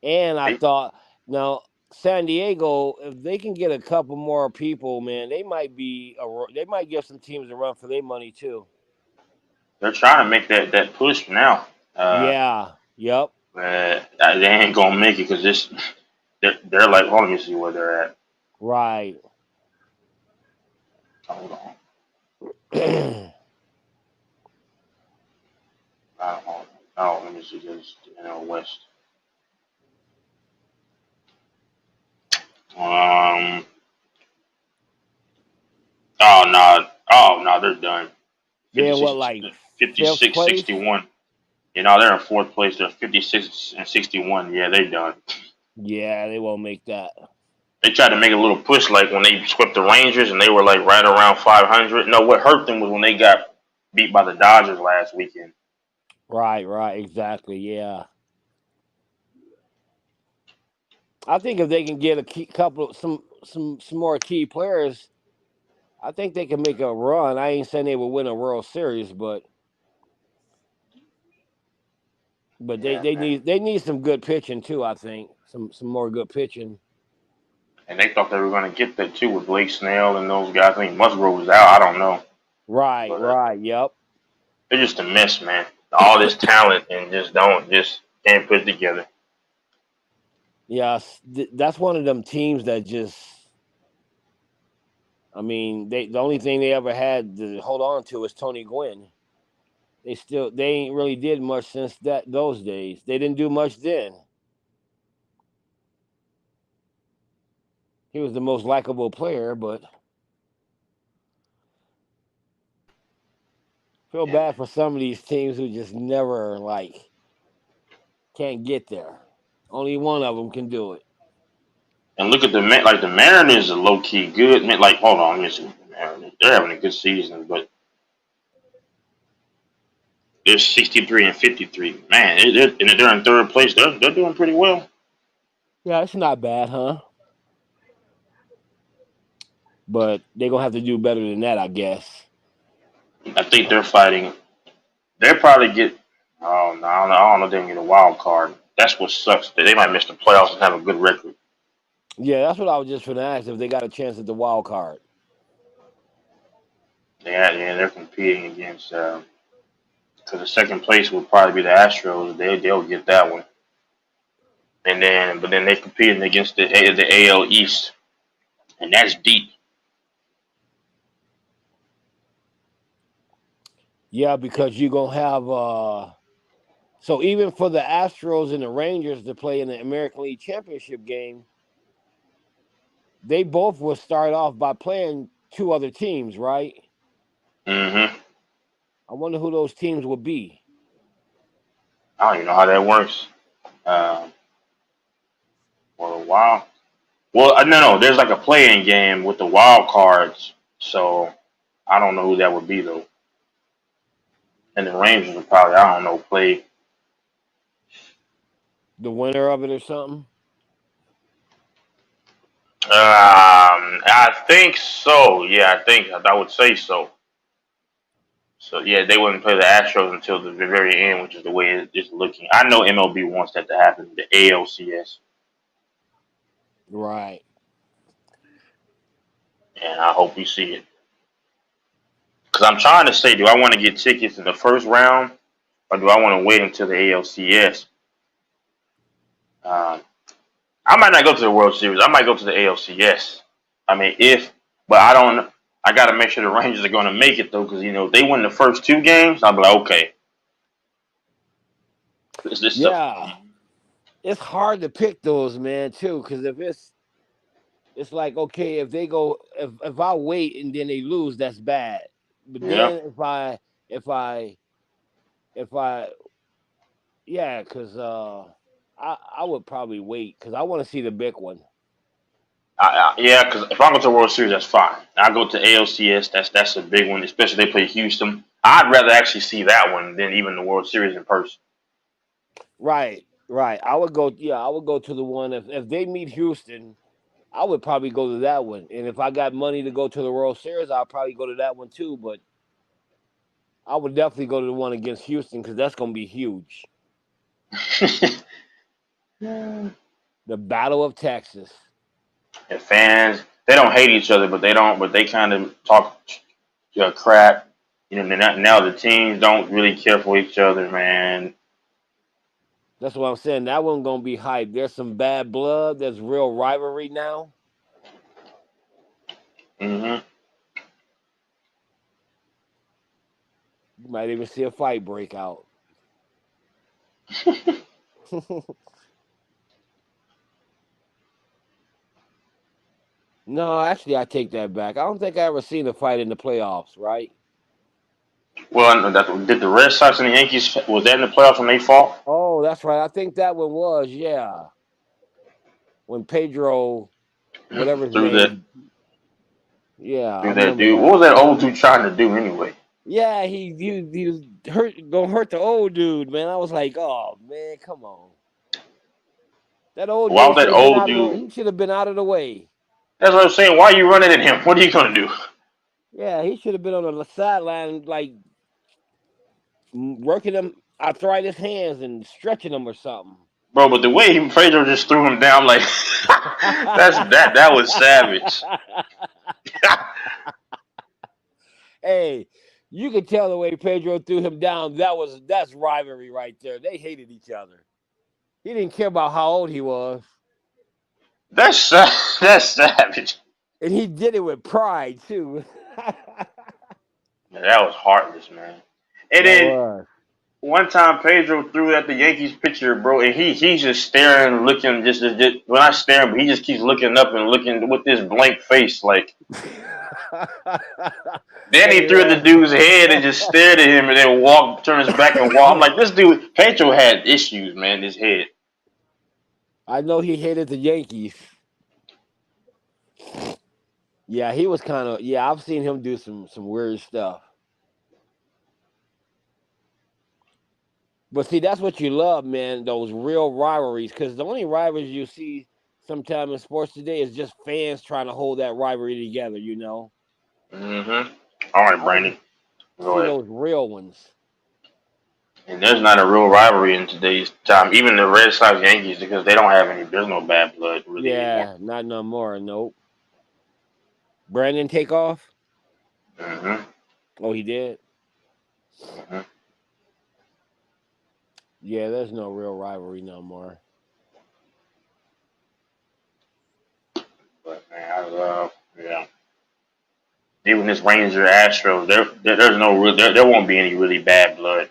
And I thought, now San Diego, if they can get a couple more people, man, they might give some teams a run for their money too. They're trying to make that push now. Yeah. Yep. They ain't gonna make it because they're like, hold on, let me see where they're at. Right. Hold on. Let me see this. West. Oh no, they're done. They're what, like 56, 61. They're in fourth place. They're 56 and 61. Yeah, they're done. Yeah, they won't make that. They tried to make a little push, like when they swept the Rangers and they were like right around 500. No, what hurt them was when they got beat by the Dodgers last weekend. Right, exactly, yeah. I think if they can get some more key players, I think they can make a run. I ain't saying they will win a World Series, but they need some good pitching too. I think some more good pitching. And they thought they were going to get that too with Blake Snell and those guys. I think Musgrove was out. I don't know. Right, yep. They're just a mess, man. All this talent and just can't put it together. Yeah, that's one of them teams that just. I mean, the only thing they ever had to hold on to was Tony Gwynn. They ain't really did much since those days. They didn't do much then. He was the most likable player, but feel bad for some of these teams who just never can't get there. Only one of them can do it. And look at the Mariners are low key good. Hold on, let me see. They're having a good season, but they're 63 and 53. Man, they're in third place. They're doing pretty well. Yeah, it's not bad, huh? But they're gonna have to do better than that, I guess. I think they're fighting. They'll probably get. Oh no, I don't know if they can get a wild card. That's what sucks. They might miss the playoffs and have a good record. Yeah, that's what I was just going to ask, if they got a chance at the wild card. Yeah, they're competing against. Because the second place will probably be the Astros. They'll get that one. But then they're competing against the AL East, and that's deep. Yeah, because you're gonna have. So even for the Astros and the Rangers to play in the American League Championship game, they both will start off by playing two other teams, right? Mm-hmm. I wonder who those teams will be. I don't even know how that works. For a while. Well, no. There's like a play-in game with the wild cards, so I don't know who that would be though. And the Rangers will probably, I don't know, play the winner of it or something. I think so. Yeah, I would say so. So yeah, they wouldn't play the Astros until the very end, which is the way it's looking. I know MLB wants that to happen. The ALCS. Right. And I hope we see it. Because I'm trying to say, do I want to get tickets in the first round, or do I want to wait until the ALCS? I might not go to the World Series. I might go to the ALCS. I mean, but I don't. I got to make sure the Rangers are going to make it though, because if they win the first two games, I'll be like, okay. Yeah, it's hard to pick those, man, too, because if it's like, okay, if they go, if I wait and then they lose, that's bad. But then if I, yeah, because I would probably wait because I want to see the big one. Yeah, because if I go to the World Series, that's fine. I go to ALCS, that's a big one, especially if they play Houston. I'd rather actually see that one than even the World Series in person. Right. I would go to the one if they meet Houston. I would probably go to that one. And if I got money to go to the World Series, I'll probably go to that one too. But I would definitely go to the one against Houston because that's going to be huge. The Battle of Texas. And fans, they don't hate each other, but they kind of talk crap. You know, now the teams don't really care for each other, man. That's what I'm saying. That one's going to be hype. There's some bad blood. There's real rivalry now. Mm-hmm. You might even see a fight break out. No, actually, I take that back. I don't think I ever seen a fight in the playoffs, right? Well, did the Red Sox and the Yankees, was that in the playoffs when they fought? Oh, that's right. I think that one was, yeah. When Pedro, whatever his name. Yeah. Through that dude. What was that old dude trying to do anyway? Yeah, he was gonna hurt the old dude, man. I was like, oh man, come on. That old Why dude. was that old dude? He should have been out of the way. That's what I'm saying. Why are you running at him? What are you gonna do? Yeah, he should have been on the sideline, like working him arthritis hands and stretching him or something. Bro, but the way Pedro just threw him down, like that was savage. Hey, you could tell the way Pedro threw him down. That's rivalry right there. They hated each other. He didn't care about how old he was. That's savage. And he did it with pride too. Man, that was heartless, man. And then one time Pedro threw at the Yankees pitcher, bro, and he's just staring, looking, just well, not staring, but he just keeps looking up and looking with this blank face, like. Then he threw at the dude's head and just stared at him, and then turned his back and walked. I'm like, this dude, Pedro had issues, man. His head. I know he hated the Yankees. Yeah, he was kind of. Yeah, I've seen him do some weird stuff. But see, that's what you love, man. Those real rivalries, because the only rivalries you see sometimes in sports today is just fans trying to hold that rivalry together. You know. Mm-hmm. All right, Brandon. Go ahead. Those real ones. And there's not a real rivalry in today's time. Even the Red Sox Yankees, because they don't have any. There's no bad blood really. Yeah, anymore. not no more. Nope. Brandon take off. Mm-hmm. Oh, he did. Mm-hmm. Yeah, there's no real rivalry no more. But man, I love, even this Ranger Astros, there's no real, there won't be any really bad blood.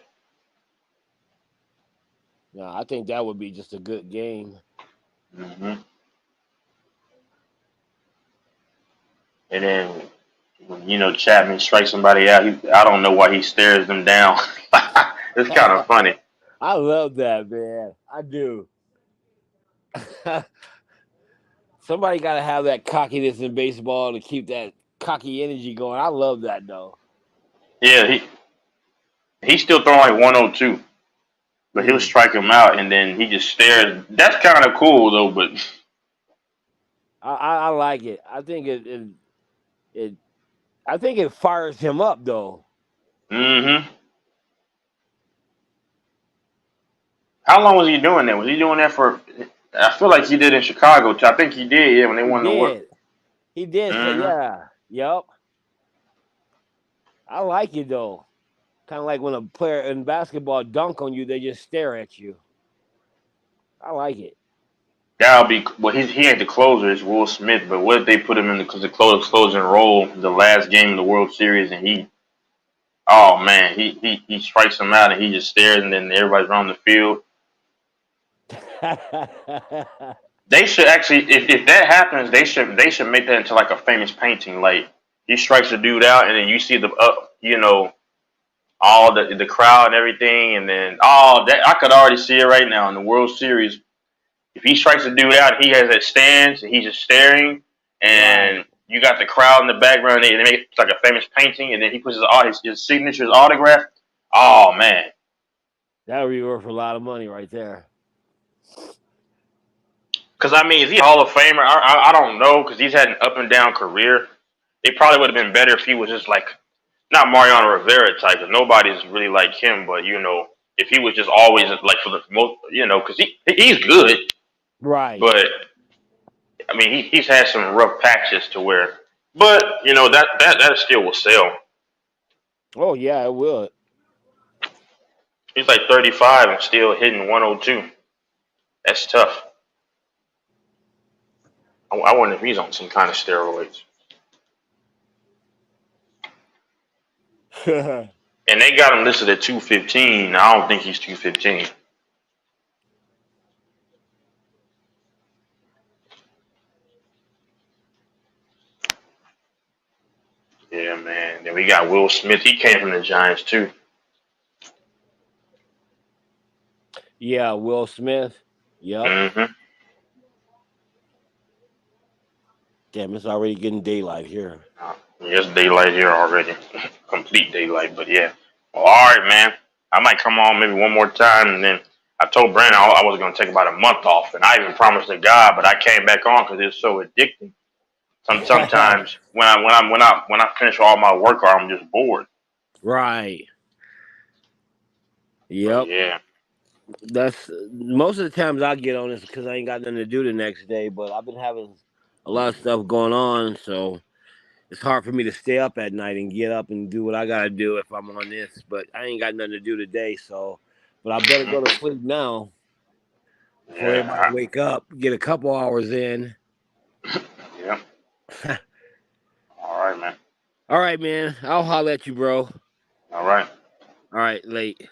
No, I think that would be just a good game. Mm-hmm. And then, when, Chapman strikes somebody out, I don't know why he stares them down. It's kind of funny. I love that, man. I do. Somebody got to have that cockiness in baseball to keep that cocky energy going. I love that, though. Yeah, he's still throwing like 102, but he'll strike him out, and then he just stares. That's kind of cool, though. But I like it. I think it fires him up, though. Mm-hmm. How long was he doing that? Was he doing that for? I feel like he did in Chicago too. I think he did. Yeah, when they won the World. He did. Mm-hmm. So yeah. Yep. I like it though. Kind of like when a player in basketball dunk on you, they just stare at you. I like it. That'll be well. He ain't the closer. It's Will Smith. But what if they put him in the closing role the last game of the World Series and he? Oh man, he strikes him out and he just stares and then everybody's around the field. They should actually, if that happens, they should make that into like a famous painting. Like he strikes a dude out, and then you see all the crowd and everything, and then that I could already see it right now in the World Series. If he strikes a dude out, he has that stance, and he's just staring, and you got the crowd in the background, and they make it like a famous painting, and then he puts his signature, his autograph. Oh man, that would be worth a lot of money right there. Because I mean, is he a Hall of Famer? I don't know, because he's had an up and down career. It probably would have been better if he was just like not Mariano Rivera type, because nobody's really like him. But you know, if he was just always like for the most, you know, because he's good, Right. but I mean, he's had some rough patches to where, but you know that still will sell. Oh yeah, it will. He's like 35 and still hitting 102. That's tough. I wonder if he's on some kind of steroids. And they got him listed at 215. I don't think he's 215. Yeah, man. Then we got Will Smith. He came from the Giants too. Yeah, Will Smith. Yep. Mm-hmm. Damn, it's already getting daylight here. It's daylight here already. Complete daylight, but yeah. Well, all right, man. I might come on maybe one more time, and then I told Brandon I was going to take about a month off, and I even promised to God, but I came back on because it's so addicting. Sometimes when I finish all my work, I'm just bored. Right. Yep. But yeah. That's most of the times I get on this because I ain't got nothing to do the next day, but I've been having a lot of stuff going on, so it's hard for me to stay up at night and get up and do what I gotta do if I'm on this. But I ain't got nothing to do today, so but I better go to sleep now before everybody wake up, get a couple hours in. Yeah. All right, man. All right, man. I'll holler at you, bro. All right. All right, late.